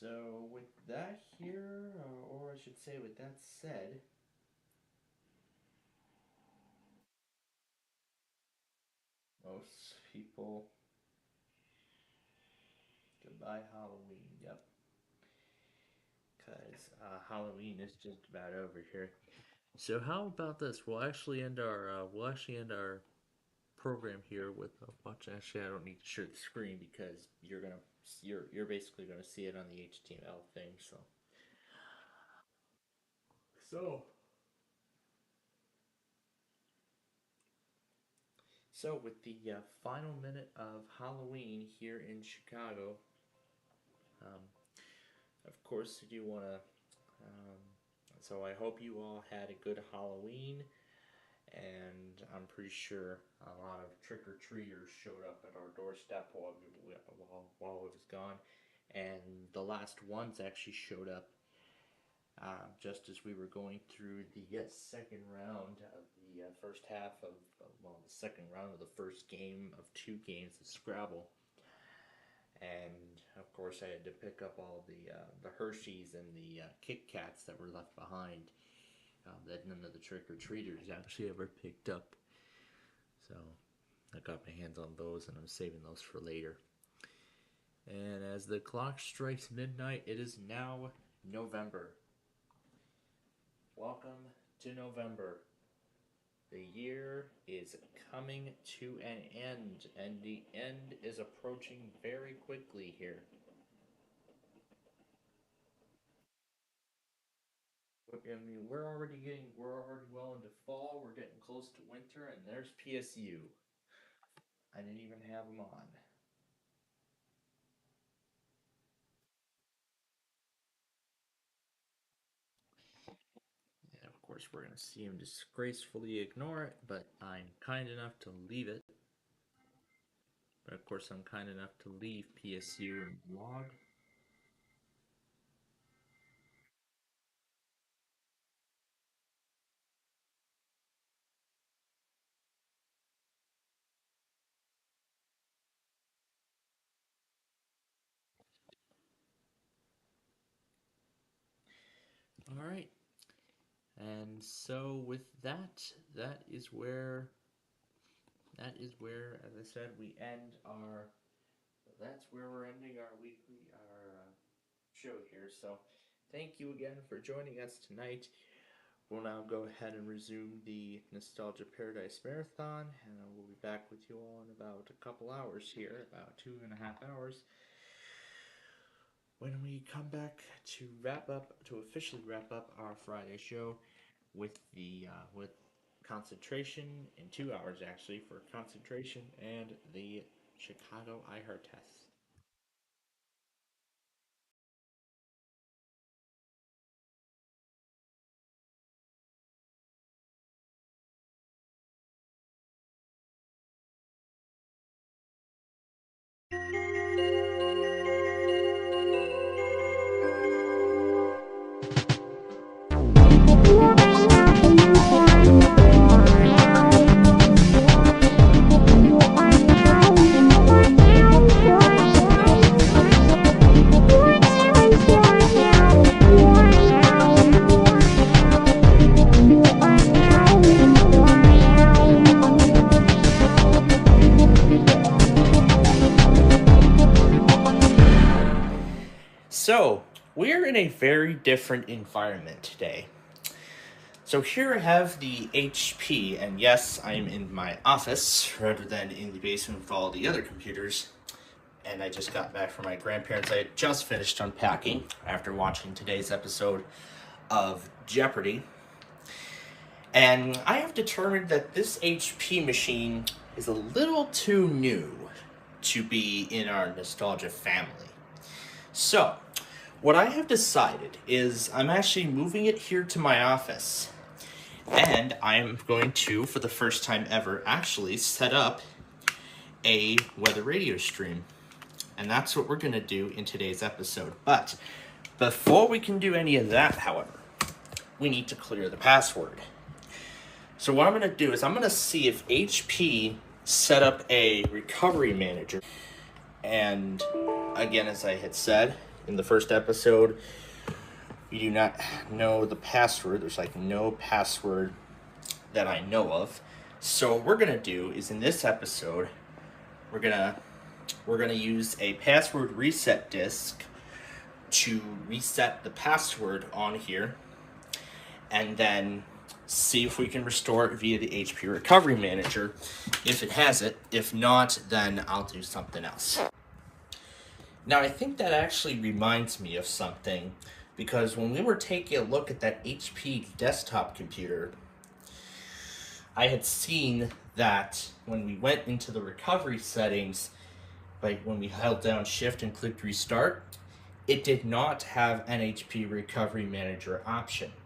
So with that here, or I should say, with that said, most people, goodbye Halloween. Yep, because Halloween is just about over here. So how about this? We'll actually end our program here with a bunch. Actually, I don't need to share the screen because you're basically gonna see it on the HTML thing. So with the final minute of Halloween here in Chicago, of course, I do want to. So I hope you all had a good Halloween, and I'm pretty sure a lot of trick-or-treaters showed up at our doorstep while it was gone, and the last ones actually showed up just as we were going through the second round of the first half of the second round of the first game of 2 games of Scrabble. And of course, I had to pick up all the Hershey's and the Kit Kats that were left behind that none of the trick-or-treaters actually ever picked up. So I got my hands on those, and I'm saving those for later. And as the clock strikes midnight, it is now November. Welcome to November. The year is coming to an end, and the end is approaching very quickly here. I mean, we're already well into fall. We're getting close to winter, and there's PSU. I didn't even have them on. And of course, we're going to see him disgracefully ignore it, but I'm kind enough to leave it. But of course, I'm kind enough to leave PSU and log. All right. And so with that, that is where, as I said, that's where we're ending our show here. So thank you again for joining us tonight. We'll now go ahead and resume the Nostalgia Paradise Marathon, and we'll be back with you all in about a couple hours here, about 2.5 hours, when we come back to officially wrap up our Friday show with Concentration in 2 hours, actually, for Concentration and the Chicago iHeart Test. So, we're in a very different environment today. So here I have the HP, and yes, I'm in my office rather than in the basement with all the other computers. And I just got back from my grandparents. I had just finished unpacking after watching today's episode of Jeopardy! And I have determined that this HP machine is a little too new to be in our nostalgia family. So, what I have decided is I'm actually moving it here to my office. And I'm going to, for the first time ever, actually set up a weather radio stream. And that's what we're going to do in today's episode. But before we can do any of that, however, we need to clear the password. So what I'm going to do is I'm going to see if HP set up a recovery manager. And again, as I had said in the first episode, we do not know the password. There's like no password that I know of. So what we're going to do is in this episode, we're gonna use a password reset disk to reset the password on here, and then see if we can restore it via the HP Recovery Manager if it has it. If not, then I'll do something else. Now I think that actually reminds me of something, because when we were taking a look at that HP desktop computer, I had seen that when we went into the recovery settings, like when we held down Shift and clicked Restart, it did not have an HP Recovery Manager option.